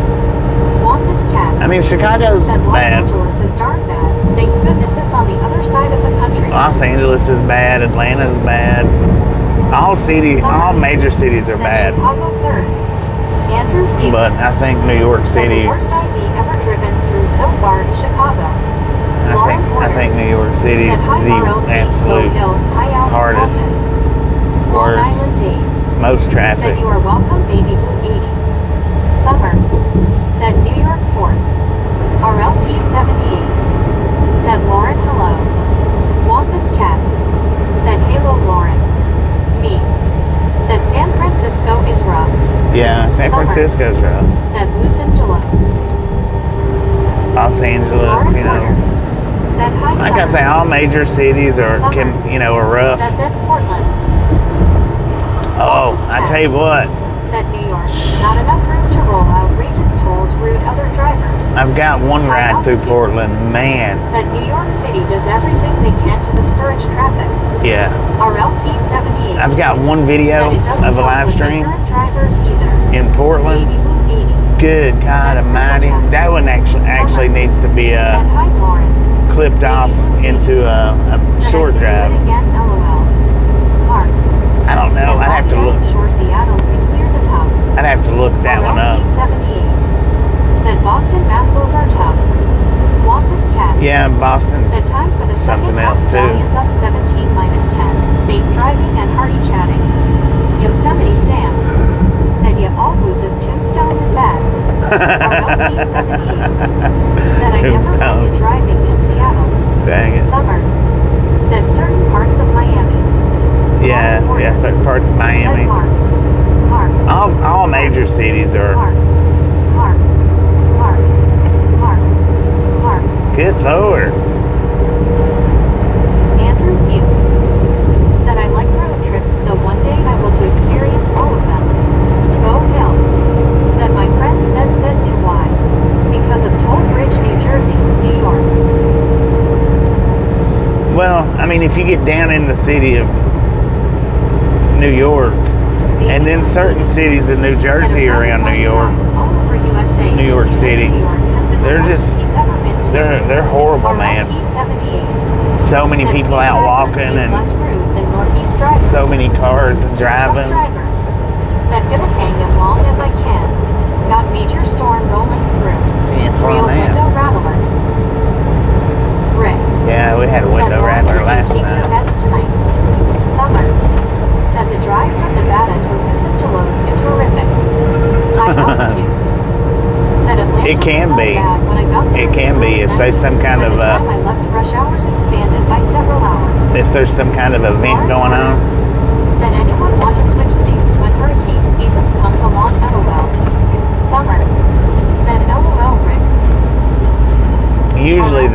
Wampus Cat. I mean, Chicago's Said, Los bad. Angeles is darn bad. Thank goodness it's on the other side of the country. Los Angeles is bad. Atlanta's bad. All major cities are Said, bad. Chicago third. Andrew Hughes. But I think New York Said, City. the worst IV ever driven through so far is Chicago. I think New York City is the absolute hardest, Long worst, Island Dave. most Said, traffic. you are welcome, baby blue 80. Summer. Said, New York 4th. RLT 78. Said, Lauren, hello. Wampus Cat. Said, Halo, Lauren. Me. Said, San Francisco is rough. Yeah, San Francisco's rough. Said, Los Angeles. Los Angeles, Lauren you know. Porter. Said, hi, Like I Summer. say, all major cities are rough. Said, then Portland. Oh, I tell you what, Said, New York. Not enough room to roll outrageous tolls, rude other drivers. I've got one ride through Portland, man. Said, New York City does everything they can to discourage traffic. Yeah, RLT 78. I've got one video Said, it doesn't of a help live with stream ignorant drivers either. in Portland. Baby blue 80. Good God Almighty, that one actually needs to be Said, hi, Lauren. clipped off into a Said, short I could drive. do it again, LOL. Park. I don't know. Said, I'd have to Bobby look. Adam Shore, Seattle is near the top. I'd have to look that one up. RLT 78. Said, Boston Massils are tough. Wampus Cat. Yeah, Boston's Said, time for the something second else half too. Stallions up 17 minus 10. Safe driving and hearty chatting. Yosemite Sam. Said, yeah, all loses. Tombstone is bad. RLT 78. Said, I never Tombstone. minded driving in Seattle. Dang it. Summer. Said, certain parts of Miami. Yeah, certain parts of Miami. Said, Park. All major cities are. Park. Park. Park. Park. Park. Good Lord. Andrew Hughes. Said, I like road trips, so one day I will to experience all of them. Bo Hill. Said, my friend said knew why. Because of Toll Bridge, New Jersey, New York. Well, I mean, if you get down in the city of New York, and then certain cities in New Jersey are around New York, New York City, they're just, they're horrible, man. So many people out walking and so many cars driving. Said, gonna hang as long as I can. Got major storm rolling through. Damn, Real man. window rattler. Rick. Yeah, we had a window rattler last night. Tonight. Summer. Said the drive from Nevada to Los Angeles is horrific. High altitudes. Said Atlanta It can was not be. bad when I got there. It can be if there's some kind By of the time I left, rush hours expanded by several hours. if there's some kind of event going on. Said anyone want to switch states when hurricane season comes along? LOL. Summer. Said LOL Rick. Usually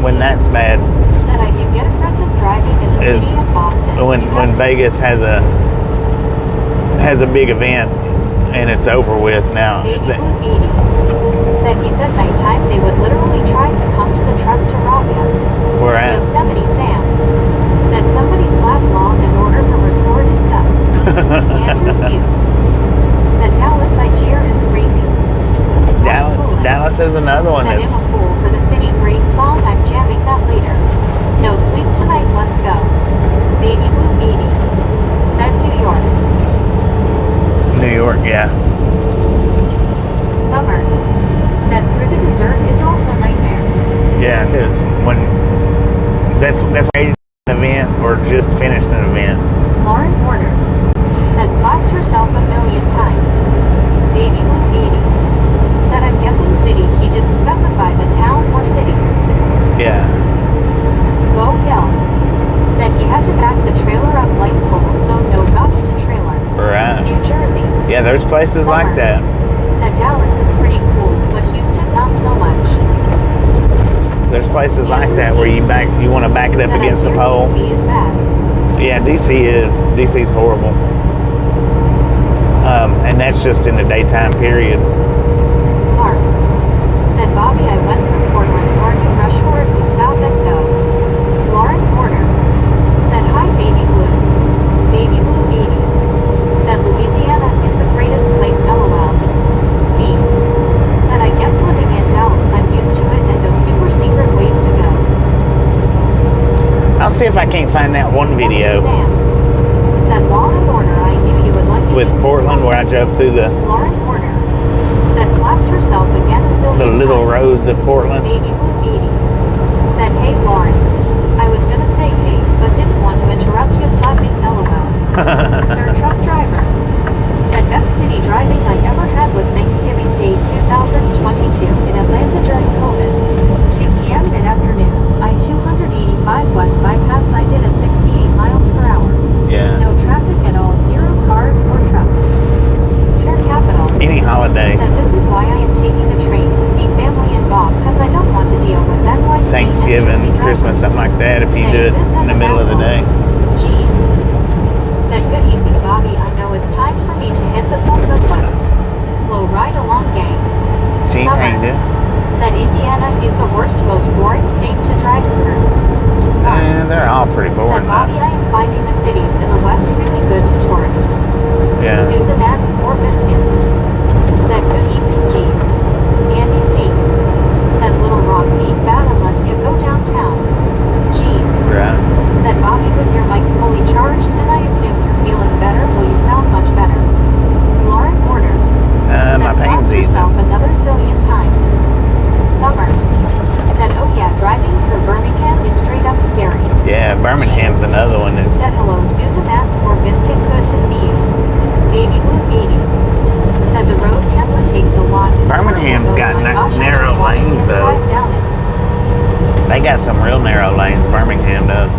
when that's bad Said I do get aggressive driving in the is city of Boston. when Vegas has a big event and it's over with now. Baby Blue 80. Said he said nighttime they would literally try to come to the truck to rob him. We're at. Yosemite Sam. Said somebody slapped Long in order to record his stuff. Andrew Hughes. Said Dallas Niger is crazy. Dallas is another one Said that's I'm a fool for the city. Great song. I'm jamming that later. No sleep tonight. Let's event or just finished an event. Lauren Porter said slaps herself a million times. Baby Blue 80 said I'm guessing city. He didn't specify the town or city. Yeah. Bo Hill said he had to back the trailer up light pole, so no got into trailer. Right. New Jersey Yeah, there's places like Summer that. said Dallas is pretty cool, but Houston not so much. There's places like that where you want to back it up Said against I a hear pole. DC is bad. Yeah, DC's horrible. And that's just in the daytime period. Mark said Bobby, I went through Portland, Oregon rush hour. We stop and go. Lauren Porter said hi Baby Blue. Baby Blue 80 said Louisiana is the greatest place. LOL. B said I guess living in Dallas I'm used to it and no super secret ways to go. I'll see if I can't find that one video Sam said Law and Order. I knew you would like it. with Portland where I drove through the Lauren Porter said slaps herself again a zillion little times. roads of Portland. Baby Blue 80 said hey Lauren. I was gonna say hey, but didn't want to interrupt you. Slapping LOL. Sir Truck Driver said best city driving I ever had was Thanksgiving Day 2022 in Atlanta during COVID. 2 p.m. mid-afternoon. I-285 West bypass I did at 68 miles per hour. Yeah. No traffic at all, 0 cars or trucks. Peter Capital Any holiday. said this is why I am taking the train to see family in Bob, because I don't want to deal with NYC and Thanksgiving, Jersey Christmas, drivers. something like that if you Saying do it this as in the an middle of the day. asshole. G said good evening Bobby, I know it's time for me to hit the thumbs up button. Slow ride along gang. Gene Summer hanged it. said Indiana is the worst, most boring state to drive through. They're all pretty Said boring Bobby, though. I am finding the cities in the West really good to tourists. Yeah. Susan S. or Biscuit said good evening G. Andy C. said Little Rock ain't bad unless you go downtown. G. Right. said Bobby with your mic fully charged and I assume you're feeling better. Well, you sound much better. Lauren Porter My said pain's slaps easing. herself another zillion times. Summer said oh yeah, driving through Birmingham is straight up scary. Yeah, Birmingham's another one that's Said hello Susan S. or Biscuit, good to see you. Baby Blue 80 said the road Kentland takes a lot. Birmingham's got narrow lanes, though. They got some real narrow lanes, Birmingham does.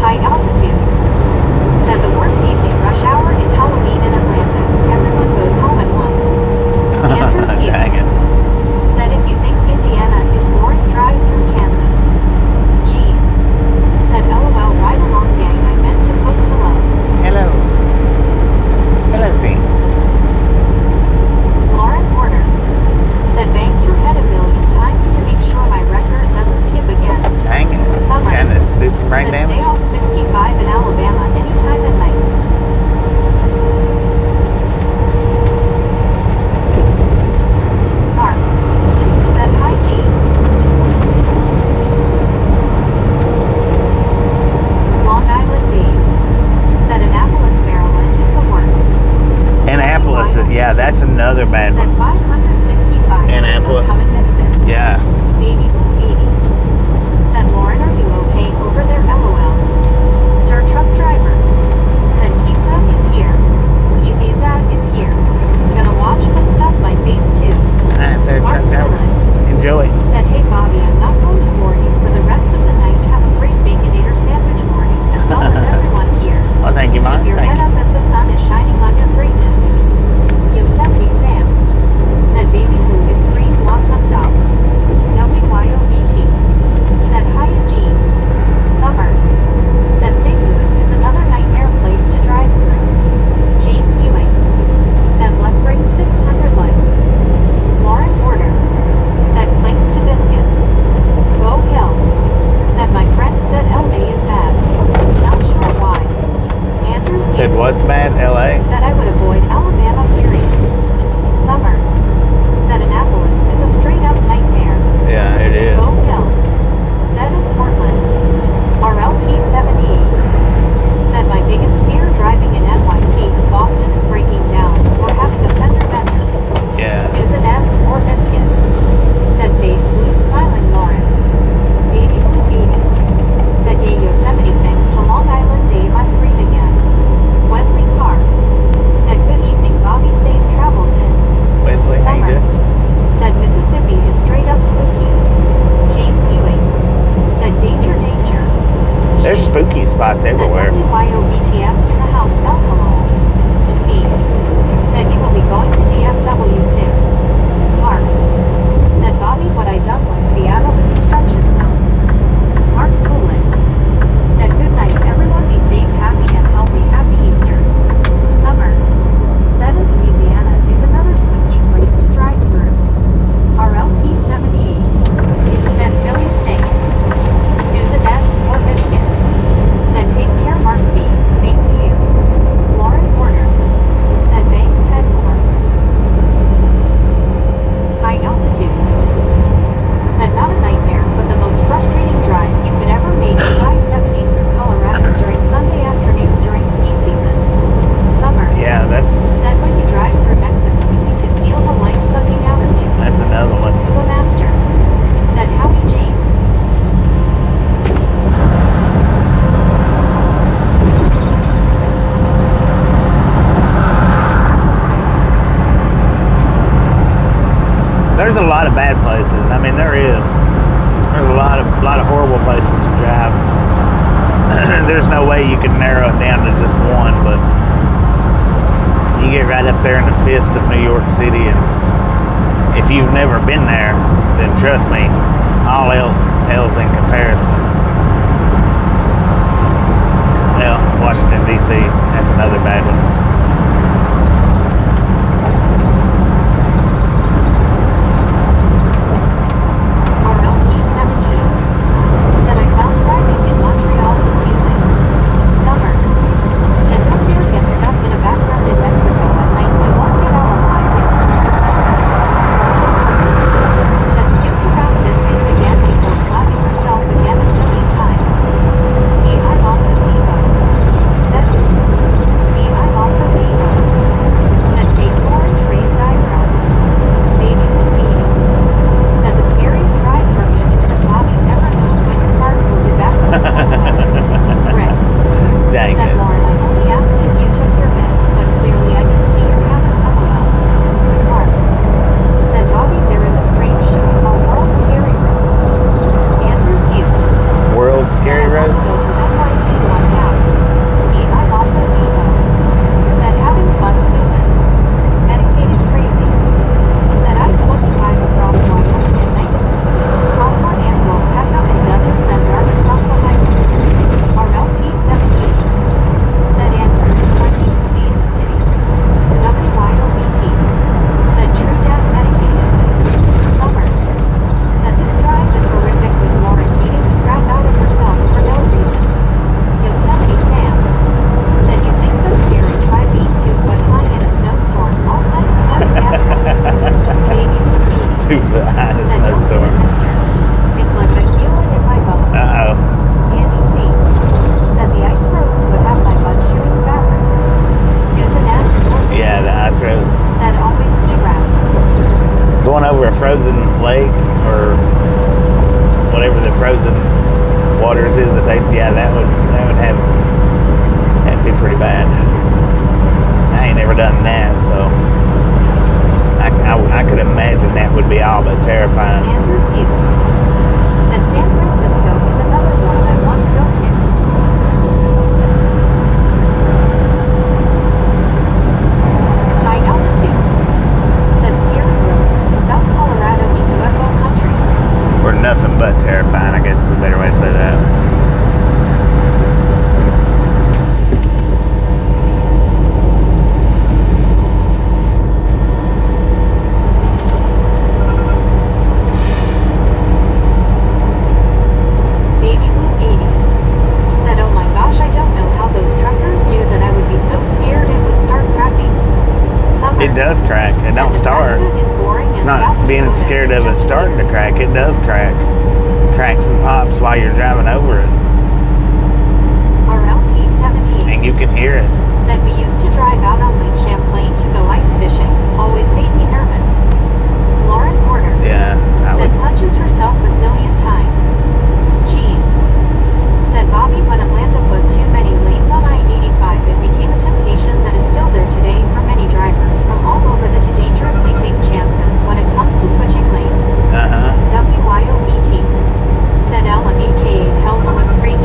High altitudes said the worst evening rush hour is Halloween in Atlanta. Everyone goes home at once. Andrew Dang it. Felix said if you think Indiana is boring, drive through Kansas. G said LOL right along gang, I meant to post hello. Hello. Hello, Gene. Lauren Porter said bangs her head a million times to make sure my record doesn't skip again. Dang it. Summer Trying to do some brain said stay damage. off 65 in Alabama anytime at night. Mark said hi G. Long Island Dave said Annapolis, Maryland is the worst. Annapolis, yeah, that's another bad Said one. 565. Annapolis. Coming misfits. Yeah. Baby Blue 80 said Lauren, are you okay over there? LOL. There's spooky spots Said everywhere. WYOBTS in the house alcohol. B. Said you will be going to DFW soon. Mark. Said Bobby what I done when Seattle the construction zones. Mark Poulin. Said good night everyone be safe, happy and healthy, happy Easter. Summer. Said in Louisiana is another spooky place to drive through. RLT-78. Said Philly stinks. Susan S. or Biscuit. Said take care Mark B. Same to you. Lauren Porter. Said Banks Headmore. High altitudes. Said not a nightmare, but the most frustrating drive you could ever make is I-70 through Colorado during Sunday afternoon during ski season. Summer. Yeah, that's Said when you drive through Mexico, you can feel the life sucking out of you. another one. Scuba Master. Said Howie James. There's a lot of bad places. I mean, there is. There's a lot of horrible places to drive. There's no way you can narrow it down to just one, but you get right up there in the fist of New York City, and if you've never been there, then trust me, all else pales in comparison. Well, Washington, D.C., that's another bad one. RLT-78. Said I found driving in Montreal confusing. Summer. Said don't dare get stuck in a back road in Mexico at night, you won't get out alive. Said skips around biscuits again before slapping herself again a zillion times. D.I. also Devo. Said D.I. also Devo. Said face orange raised eyebrow. Baby Lupino. Said the scariest ride for me is when Bobby never knows when your car will do backwards all the way. Rick. Dang Said it. Lauren, I only asked if you took your meds, but clearly I can see you haven't. LOL. Mark. Said Bobby, there is a strange show called World Scary Roads. Andrew Hughes. World Scary Said I want Roads? to go to NYC one now. D.I. also Devo. Said having fun Susan. Medicated crazy. Said I-25 across Wyoming and night smoky. Pronghorn antelope pack up in dozens and dart across the highway. RLT-78. Said Andrew, plenty to see in the city. WYOBT. Said True Death medicated. Summer. Said this drive is horrific with Lauren beating the crap out of herself for no reason. Yosemite Sam. Said you think that's scary, try being 2 foot high in a snowstorm all night. That's Baby Lupini. 2 foot high in a Said don't do snowstorm. it, mister. It's like I feel it in my bones. Uh-oh. Andy C. Said the ice roads would have my butt chewing fabric. Susan S. Yeah, the ice roads. Said always P-Rap. Going over a frozen lake or whatever the frozen waters is that they, yeah, that would have, that'd be pretty bad. I ain't never done that, so I could imagine that would be all but terrifying. Andrew Hughes. Said San Francisco is another one I want to go to. High altitudes. Said scary roads, South Colorado in UFO country. Or nothing but terrifying, I guess is a better way to say that. Baby Blue 80. Said oh my gosh, I don't know how those truckers do that, I would be so scared it would start cracking. Summer. It does crack. It Said don't start. Nebraska is boring It's and not South being Dakota scared is of it just starting to weird. crack. It does crack. Cracks and pops while you're driving over it. RLT-78. And you can hear it. Said we used to drive out on Lake Champlain to go ice fishing. Always made me nervous. Lauren Porter. Yeah. Said punches herself a zillion times. Jean. Said Bobby, when Atlanta put too many lanes on I-85, it became a temptation that is still there today for many drivers from all over to dangerously take chances when it comes to switching lanes. Uh-huh. WYOBT. Said Ella, aka Hell Lewis Crazy.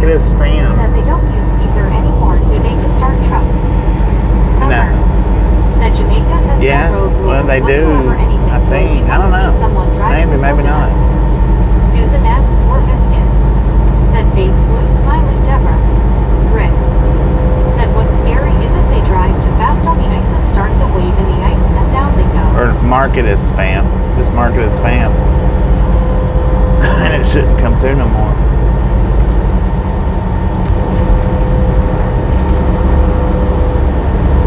this spam. Said they don't use either anymore. Do they just start trucks? Summer. Said Jamaica has Yeah, no road rules well, they do, whatsoever. Anything I goes. think. You I don't wanna know. see someone driving Maybe, a maybe coconut. not. Susan S. or Biscuit. Said face blue smiling Deborah. Rick. Said what's scary is if they drive too fast on the ice and starts a wave in the ice and down they go. Or mark it as spam. Just mark it as spam. And it shouldn't come through no more.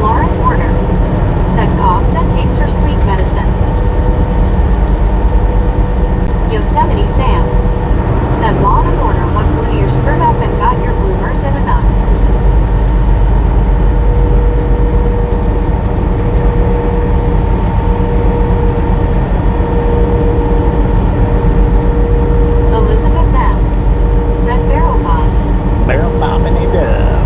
Lauren Porter. Said coughs and takes her sleep medicine. Yosemite Sam. Said Law and Order, what blew your skirt up and got your bloomers in a knot? Elizabeth M. Said Barrel Bob. Barrel bobbing it up.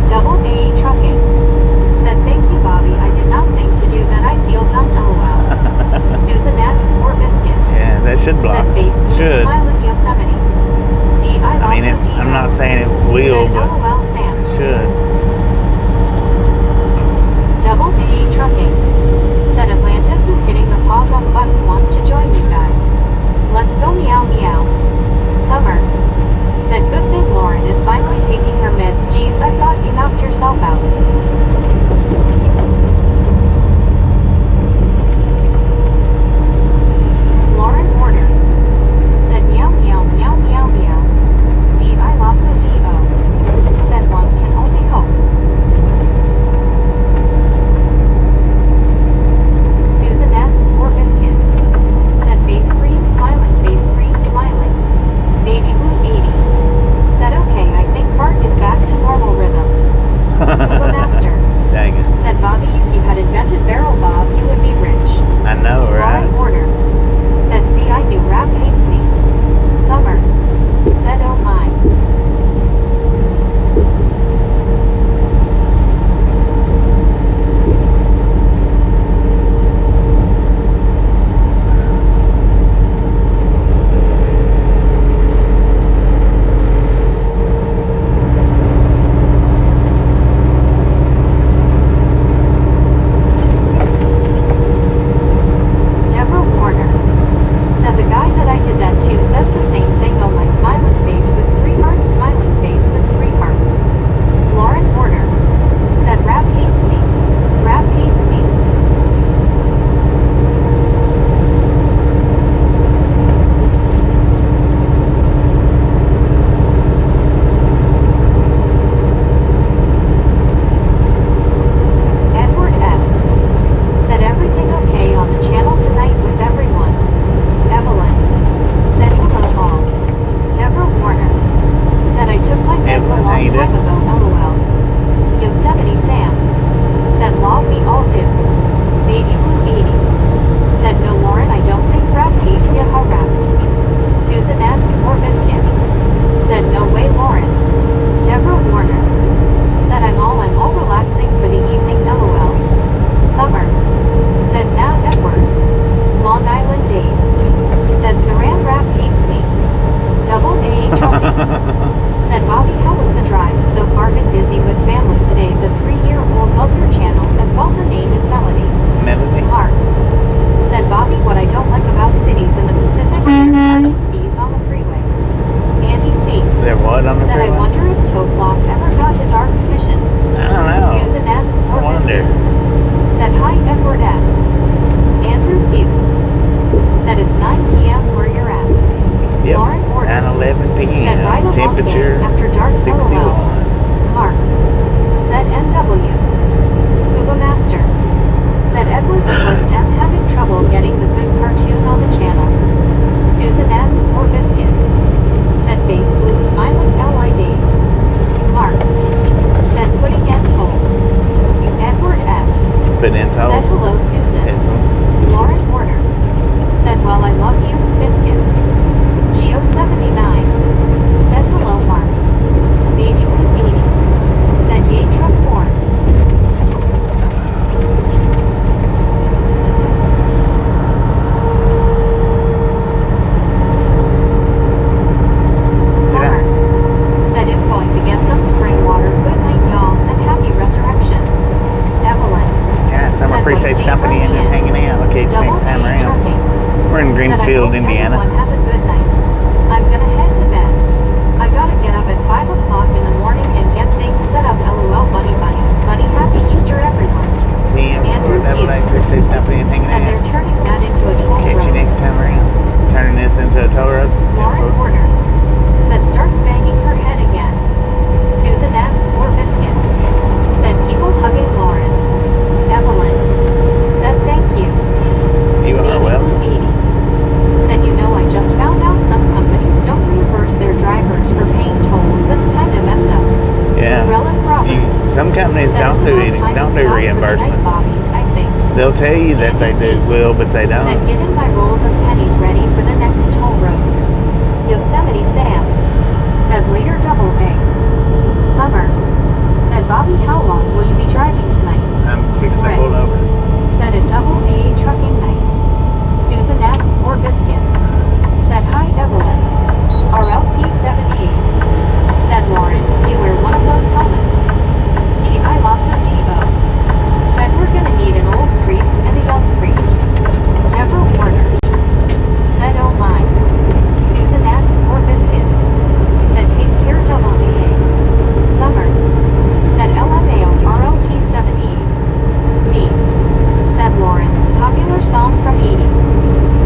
Double A Trucking. Said thank you Bobby, I did not think to do that, I feel dumb lol. Susan S. or Biscuit. Yeah, that should block. Said face blue Should. smiling Yosemite. I mean, I'm not saying it will, said but LOL Sam. it should. Double A Trucking. Said Atlantis is hitting the pause on button, wants to join you guys. Let's go meow meow. Summer. Said good thing Lauren is finally taking her meds. Geez, I thought you knocked yourself out. Lauren Porter. Said meow meow meow meow meow. D.I. Lasso D.O. Said one can only hope. Susan S. or Biscuit. Said face green smiling face green. truck Lauren info. Porter said starts banging her head again. Susan S. or Biscuit said people hugging Lauren. Evelyn said thank you. You are Baby welcome. Blue 80 said you know I just found out some companies don't reimburse their drivers for paying tolls. That's kind of messed up. Yeah. Relic Robert Some companies said don't it's do about it. time Don't to do stop for the night, reimbursements. Bobby, I think. They'll tell you that they will, but they Said don't. getting my rolls of pennies ready for the next toll road. Yosemite Sam said later double A. Summer said Bobby, how long will you be driving tonight? I'm fixing to Right. pull over. Said a double A trucking night. Susan S. or Biscuit said hi Evelyn. RLT 78 said Lauren, you wear one of those helmets. D.I. Lasso D.O. said we're gonna need an old priest and a young priest. Deborah Warner said oh my. Susan S. or Biscuit said take care double A. Summer said LMAO RLT 78. Me said Lauren, popular song from 80s.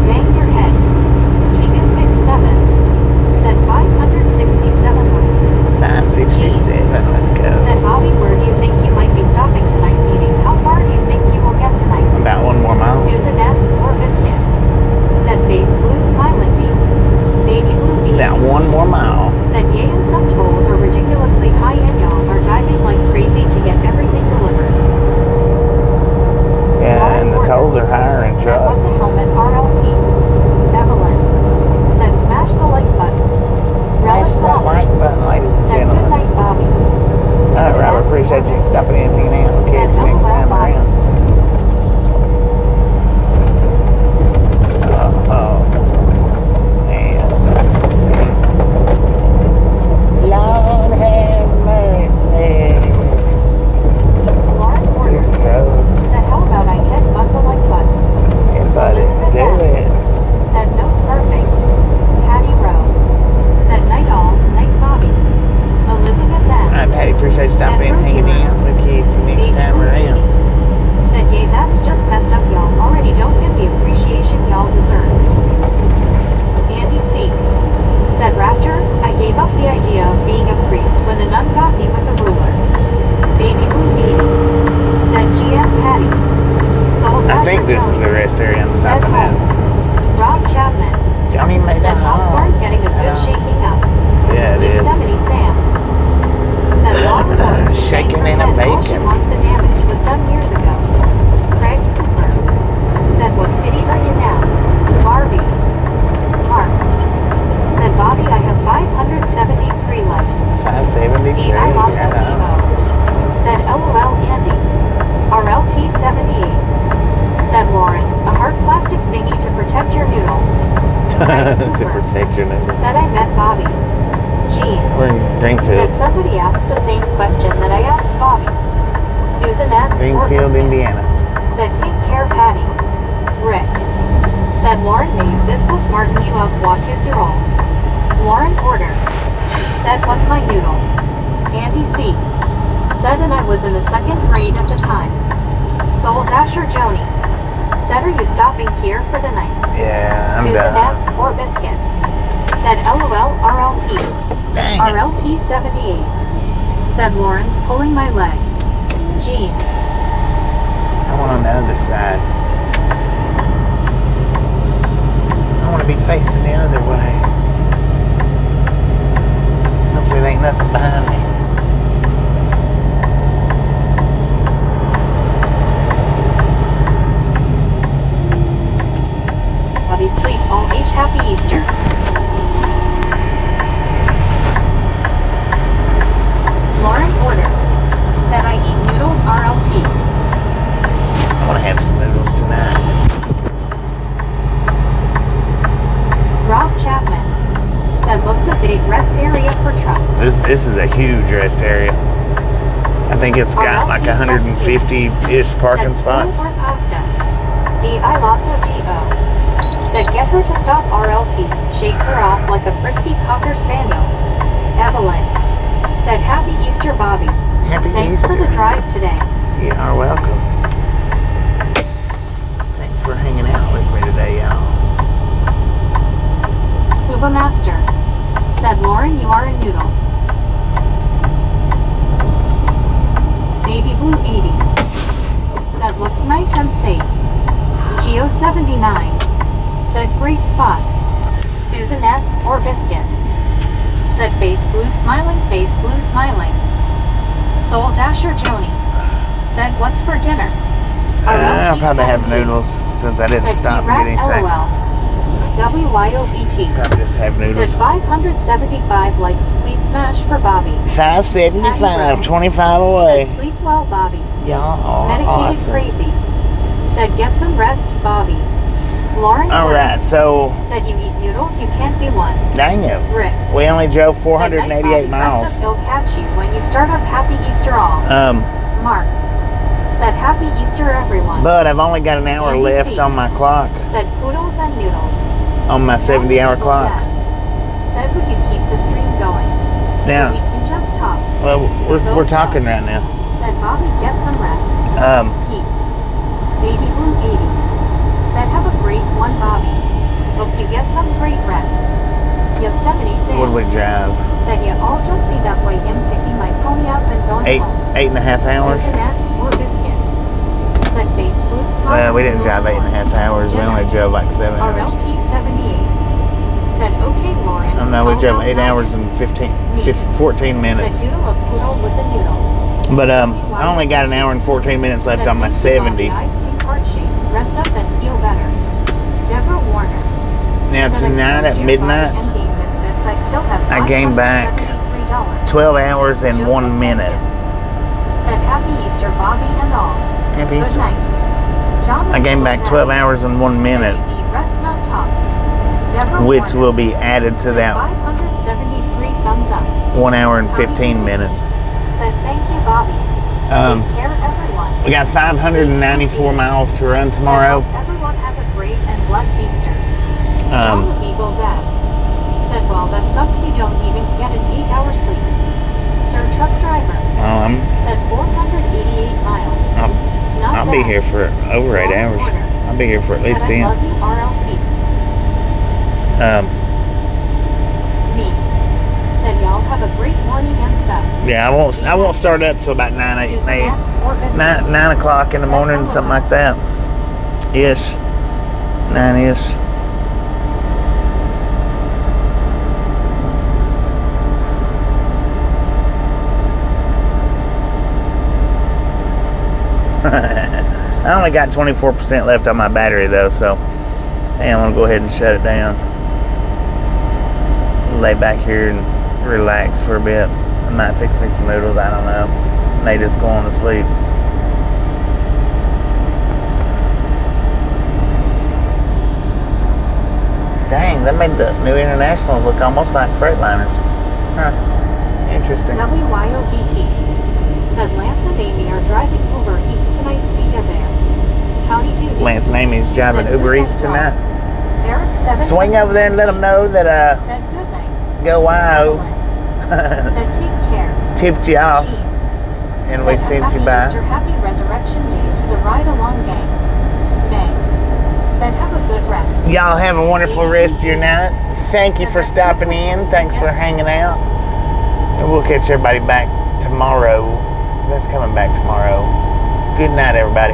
Bang your head. Keegan Mix 7 said 567 likes. 567. Let's go. Said Bobby, where do you think you might be stopping tonight? Meaning, how far do you think you will get tonight? About 1 more mile. Susan S. or Biscuit said face blue smiling me. Baby blue E About 1 more mile. said yay, and some tolls are ridiculously high and y'all are diving like crazy to get everything delivered. Yeah, and the tolls are higher in Said what's a trucks. helmet RLT? Evelyn said smash the like button. Smash that like button, ladies and Said good gentlemen. night, Bobby. Alright, Susan Robert, S. appreciate or you Biscuit stopping in and hanging out. We'll catch you next time around. Oh, man. Lord have mercy. Lauren Porter Stupid road. said how about I headbutt the like button? And buddy, do it. Said no smurfing. Patty Rowe said night all, night Bobby. Elizabeth M. Alright, Patty, appreciate you stopping in and hanging out. We'll catch you next time around. Said yay, that's just messed up, y'all already don't get the appreciation y'all deserve. Andy C. said Raptor, I gave up the idea of being a priest when the nun got me with the ruler. Baby Blue 80 said GM Patty. Soul I think Dasher this is Johnny the rest area I'm said stopping at. home. Rob Chapman Johnny made said it popcorn home. getting a good shaking up. Yeah, it is. Yosemite Sam said long words Shaking saying in a her head all she bacon. wants the damage was done years ago. Craig Cooper said what city are you now? Barbie. Mark said Bobby, I have 573 likes. 573. D.I. Lasso right on. D.O. said LOL Andy. RLT 78 said Lauren, a hard plastic thingy to protect your noodle. Craig To Cooper protect your neighbor. said I met Bobby. Jean We're in said Greenfield. somebody asked the same question that I asked Bobby. Susan S. or Greenfield, Biscuit Indiana. said take care Patty. Rick said Lauren Maeve, this will smarten you up, watch as you roll. Lauren Porter said what's my noodle? Andy C. said and I was in the 2nd grade at the time. Soul Dasher Joni said are you stopping here for the night? Yeah, I'm Susan done. S. or Biscuit said LOL RLT. Dang it. RLT 78 said Lauren's pulling my leg. Jean I want on the other side. I want to be facing the other way. Hopefully there ain't nothing behind me. Bobby sleep all H happy Easter. Lauren Porter said I eat noodles RLT. I want to have some noodles tonight. Rob Chapman said looks a big rest area for trucks. This is a huge rest area. I think it's got like 150-ish parking said spots. Or pasta. D.I. Lasso D.O. said get her to stop RLT. Shake her off like a frisky cocker spaniel. Evelyn said happy Easter Bobby. Happy Thanks Easter. for the drive today. You are welcome. Thanks for hanging out with me today, y'all. Scuba Master. Said Lauren, you are a noodle. Baby Blue 80. Said looks nice and safe. Geo 79. Said great spot. Susan S. or Biscuit. Said face blue smiling, face blue smiling. Soul Dasher Joni. Said what's for dinner? I'll probably have noodles since I didn't stop and get anything. WYOVT. Probably just have noodles. Said 575 likes, please smash for Bobby. 575, 25 away. Said sleep well, Bobby. Y'all are Medicated awesome. crazy. Said get some rest, Bobby. Lauren. Alright, so Said you eat noodles, you can't be one. dang it. Rick. We only drove Said, 488 "Night, Bobby. miles. Rest up, he'll catch you when you start up. Happy Easter all. Mark. Said happy Easter everyone. But I've only got an hour Andy left C. on my clock, Said poodles and noodles. on my 70-hour Eagle clock. Dad. Said would you keep the stream going? Now, So we can just talk. well, we're talking right now. Said Bobby get some rest. Peace. Baby Blue 80. Said have a great one, Bobby. Hope you get some great rest. Yosemite Sam. What do we drive? Said you all just be that way. Him picking my pony up and going home. 8.5 hours? Susan S. or Biscuit. Said face blue smile. Well, we didn't drive 8.5 hours. We only drove like 7 hours. RLT 78. Said okay, Lauren. Oh no, we I'll drove go 8 now. hours and 14 minutes. Said doodle a poodle with a noodle. But I only got an hour and 14 minutes left Said, on my "Thank you, Bobby. 70. Eyes pink heart shape. Rest up and feel better. Deborah Warner. Now Said, tonight "I'm at still midnight, here, Bobby, and Game Misfits. I still have I gained back $573. 12 hours and Joseph 1 minute. Jenkins. Said happy Easter, Bobby and all. Happy Good Easter. night. John I gained back 12 hours and 1 minute, Said you need rest, not talk. Deborah which Warner. will be added to Said that 573 thumbs up. 1 hour and 15 minutes. Said thank you, Bobby. Take care, everyone. We got 594 miles to run tomorrow. Said, hope everyone has a great and blessed Easter. Eagle Dad. Said, well, that sucks you don't even get an 8-hour sleep. Sir Truck Driver. Said 488 miles. Not I'll be bad. here for over 8 hours. I'll be here for at least Said, 10. I love you, RLT. Me. Said, y'all have a great morning and stuff. Yeah, I won't start up till about 9 Susan S. or Biscuit. 9 o'clock in the morning, something like that. Ish. 9-ish. I only got 24% left on my battery though, so hey, I'm gonna go ahead and shut it down. Lay back here and relax for a bit. I might fix me some noodles, I don't know. May just go on to sleep. Dang, that made the new Internationals look almost like Freightliners. Huh. Interesting. WYOVT. Said Lance and Amy are driving Uber Eats tonight. See you there. Howdy doody. Lance and Amy's driving Said, Uber good Eats night, tonight. Dog. Eric 7. Swing over there and let them know that Said good night. go wow. Said take care. Tipped you off. Gene. And Said, we sent happy you by. Easter, happy Resurrection Day to the Ride Along gang. May. Said have a good rest. Y'all have a wonderful rest of your night. Thank you for stopping in. Thanks for hanging out. And we'll catch everybody back tomorrow. That's coming back tomorrow. Good night, everybody.